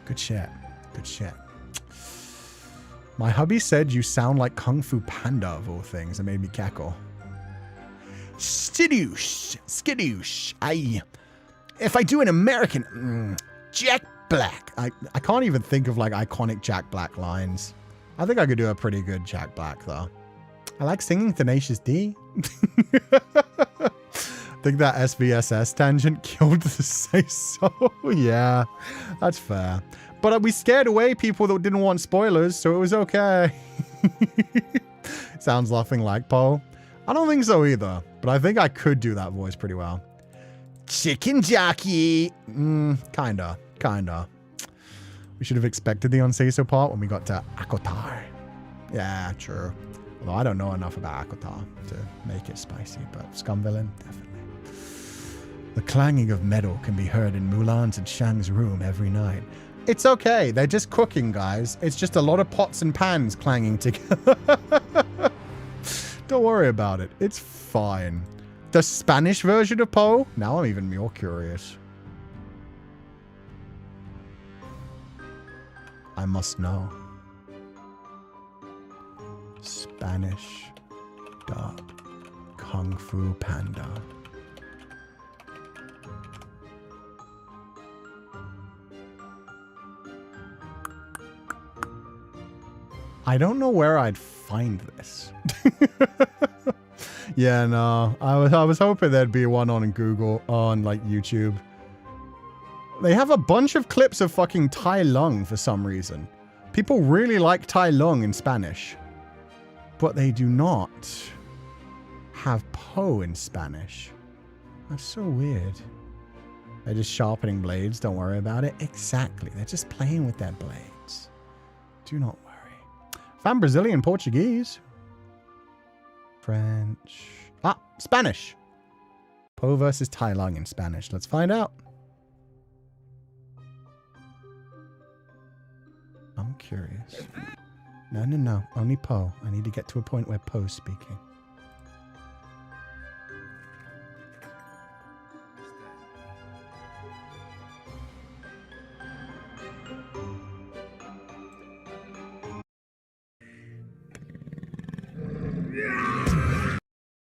Good shit. Good shit. My hubby said you sound like Kung Fu Panda of all things. It made me cackle. Skidoosh. Skidoosh. If I do an American... Jack Black. I can't even think of like iconic Jack Black lines. I think I could do a pretty good Jack Black though. I like singing Tenacious D. I think that SVSS tangent killed the say-so. Yeah, that's fair. But we scared away people that didn't want spoilers, so it was okay. Sounds nothing like Poe. I don't think so either, but I think I could do that voice pretty well. Chicken jockey. Kinda. We should have expected the unsay-so part when we got to Akotar. Yeah, true. Although I don't know enough about Akotar to make it spicy, but Scum Villain, definitely. The clanging of metal can be heard in Mulan's and Shang's room every night. It's okay. They're just cooking, guys. It's just a lot of pots and pans clanging together. Don't worry about it. It's fine. The Spanish version of Poe? Now I'm even more curious. I must know. Spanish dub Kung Fu Panda. I don't know where I'd find this. Yeah, no. I was hoping there'd be one on Google, on like YouTube. They have a bunch of clips of fucking Tai Lung for some reason. People really like Tai Lung in Spanish. But they do not have Poe in Spanish. That's so weird. They're just sharpening blades, don't worry about it. Exactly, they're just playing with their blades. Do not worry. Found Brazilian Portuguese. French. Ah, Spanish. Poe versus Tai Lung in Spanish. Let's find out. I'm curious. No. Only Poe. I need to get to a point where Poe's speaking.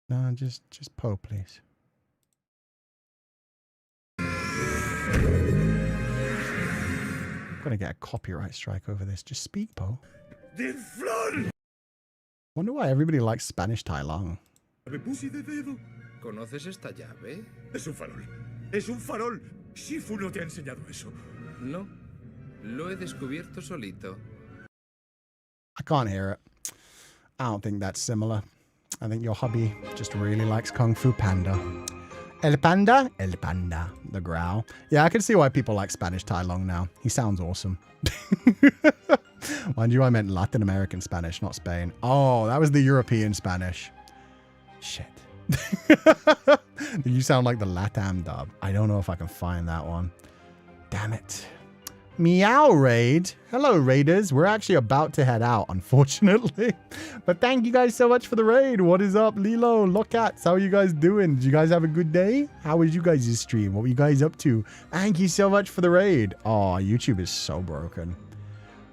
No, just Poe, please. I'm gonna get a copyright strike over this. Just speak, Poe. Wonder why everybody likes Spanish Tai Lung. ¿Conoces esta llave? Es un farol. Es un farol. Shifu no te ha enseñado eso. No. Lo he descubierto solito. I can't hear it. I don't think that's similar. I think your hubby just really likes Kung Fu Panda. El Panda? El Panda. The growl. Yeah, I can see why people like Spanish Tai Lung now. He sounds awesome. Mind you, I meant Latin American Spanish, not Spain. Oh, that was the European Spanish. Shit. You sound like the LATAM dub. I don't know if I can find that one. Damn it. Meow Raid. Hello, Raiders. We're actually about to head out, unfortunately. But thank you guys so much for the raid. What is up, Lilo? Lockats, how are you guys doing? Did you guys have a good day? How was you guys' stream? What were you guys up to? Thank you so much for the raid. Oh, YouTube is so broken.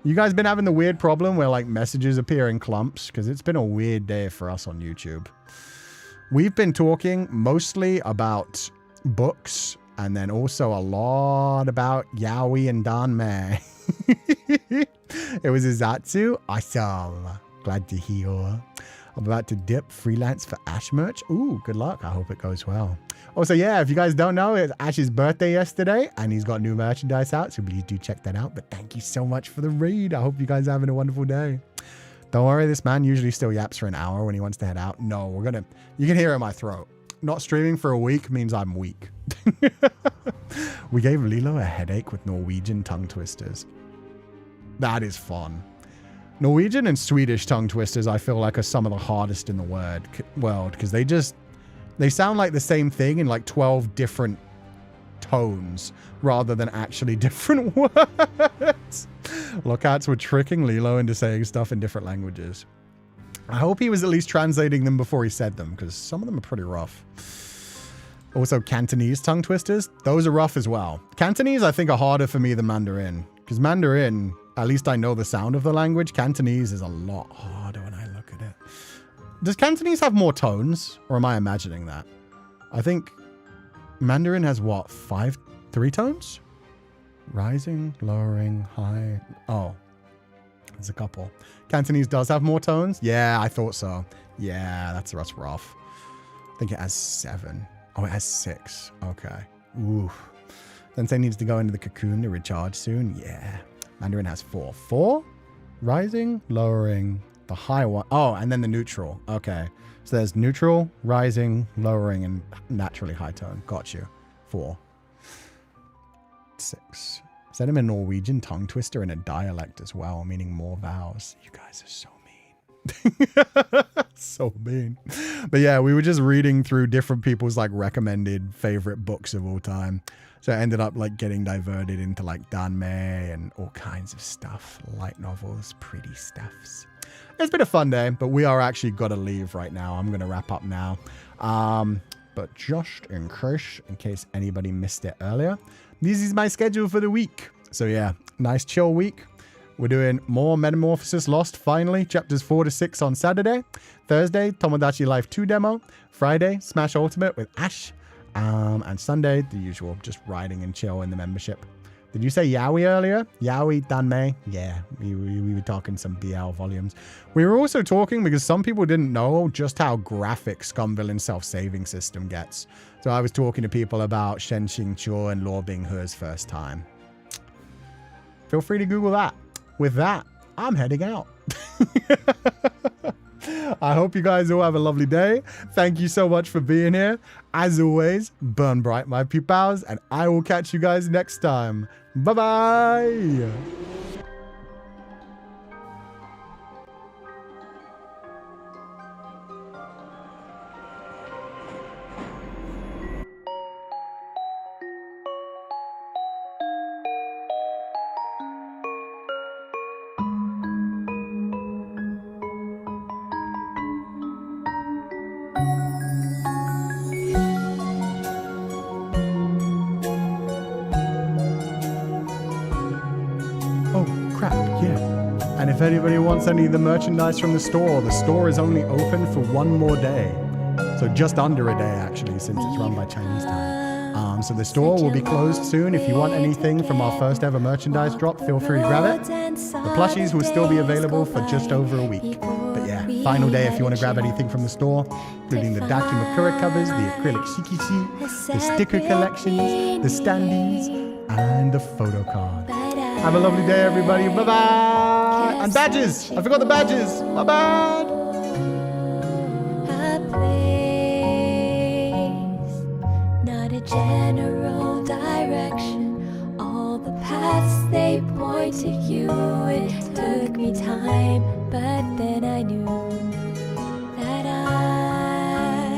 You guys been having the weird problem where like messages appear in clumps? Because it's been a weird day for us on YouTube. We've been talking mostly about books and then also a lot about yaoi and danmei. It was Izatsu. Awesome. Glad to hear. I'm about to dip freelance for Ash merch. Ooh, good luck. I hope it goes well. Also, yeah, if you guys don't know, it's Ash's birthday yesterday and he's got new merchandise out. So please do check that out. But thank you so much for the raid. I hope you guys are having a wonderful day. Don't worry, this man usually still yaps for an hour when he wants to head out. No, you can hear it in my throat. Not streaming for a week means I'm weak. We gave Lilo a headache with Norwegian tongue twisters. That is fun. Norwegian and Swedish tongue twisters, I feel like, are some of the hardest in the world because they sound like the same thing in like 12 different tones rather than actually different words. Lockouts were tricking Lilo into saying stuff in different languages. I hope he was at least translating them before he said them, because some of them are pretty rough. Also, Cantonese tongue twisters, those are rough as well. Cantonese, I think, are harder for me than Mandarin, because Mandarin, at least I know the sound of the language. Cantonese is a lot harder when I look at it. Does Cantonese have more tones, or am I imagining that? I think Mandarin has what, 3 tones? Rising, lowering, high. Oh, there's a couple. Cantonese does have more tones? Yeah, I thought so. Yeah, that's rough. I think it has 7. Oh, it has 6. Okay. Oof. Sensei needs to go into the cocoon to recharge soon. Yeah. Mandarin has 4. 4? Rising, lowering, the high one. Oh, and then the neutral. Okay. So there's neutral, rising, lowering, and naturally high tone. Got you. 4. 6. Send him a Norwegian tongue twister and a dialect as well, meaning more vowels. You guys are so mean. So mean. But yeah, we were just reading through different people's like recommended favorite books of all time. So I ended up like getting diverted into like danmei and all kinds of stuff. Light novels, pretty stuffs. It's been a fun day, but we are actually got to leave right now. I'm going to wrap up now. But just in case anybody missed it earlier, this is my schedule for the week. So yeah, nice chill week. We're doing more Metamorphosis Lost finally, chapters 4 to 6 on Saturday. Thursday, Tomodachi Life 2 demo. Friday, Smash Ultimate with Ash. And Sunday, the usual, just riding and chill in the membership. Did you say yaoi earlier? Yaoi, danmei? Yeah, we were talking some BL volumes. We were also talking because some people didn't know just how graphic Scumvillain's self-saving system gets. So I was talking to people about Shen Xingqiu and Luo Binghe's first time. Feel free to Google that. With that, I'm heading out. I hope you guys all have a lovely day. Thank you so much for being here. As always, burn bright, my pupals, and I will catch you guys next time. Bye-bye. If anybody wants any of the merchandise from the store is only open for one more day. So just under a day, actually, since it's run by Chinese time. So the store will be closed soon. If you want anything from our first ever merchandise drop, feel free to grab it. The plushies will still be available for just over a week. But yeah, final day if you want to grab anything from the store, including the Dakimakura covers, the acrylic shikishi, the sticker collections, the standees, and the photo card. Have a lovely day, everybody. Bye-bye. And badges. I forgot the badges. My bad. A place, not a general direction. All the paths they point to you. It took me time, but then I knew that I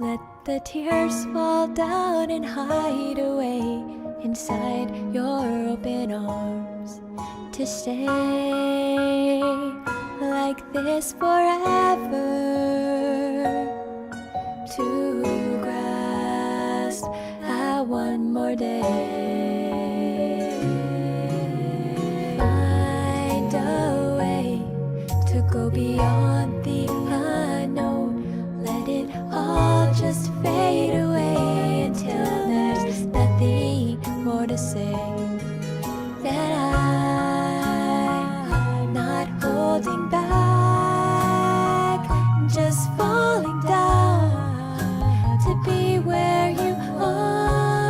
Let the tears fall down and hide away inside your open arms to stay like this forever, to grasp at one more day. Find a way to go beyond the unknown. Let it all just fade away until there's nothing more to say. That I'm not holding back, just falling down to be where you are.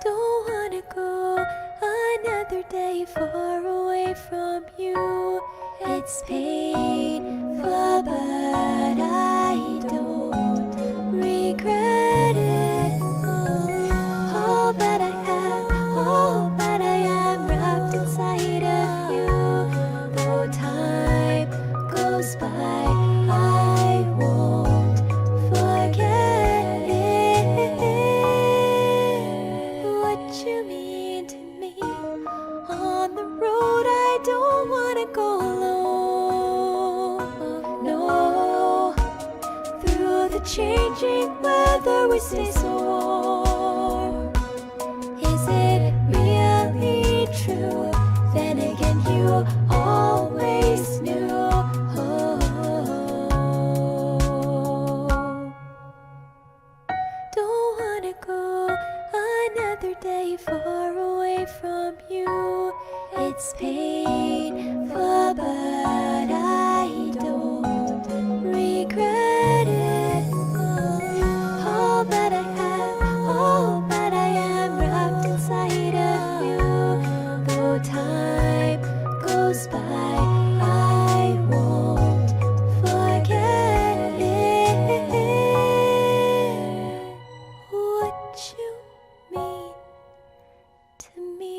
Don't wanna go another day far away from you. It's painful, but I don't regret it. All that I have, all that I am wrapped inside of you. Though time goes by, I won't forget it. What you mean to me. On the road, I don't wanna go alone. No, through the changing weather, we stay so warm. Is it really true? Then again, you always knew. Don't wanna go another day far away from you. It's painful, but I don't regret it. All that I have, all that I am wrapped inside of you. Though time goes by, I won't forget it. What you mean to me.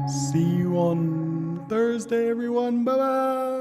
See you on Thursday, everyone. Bye bye.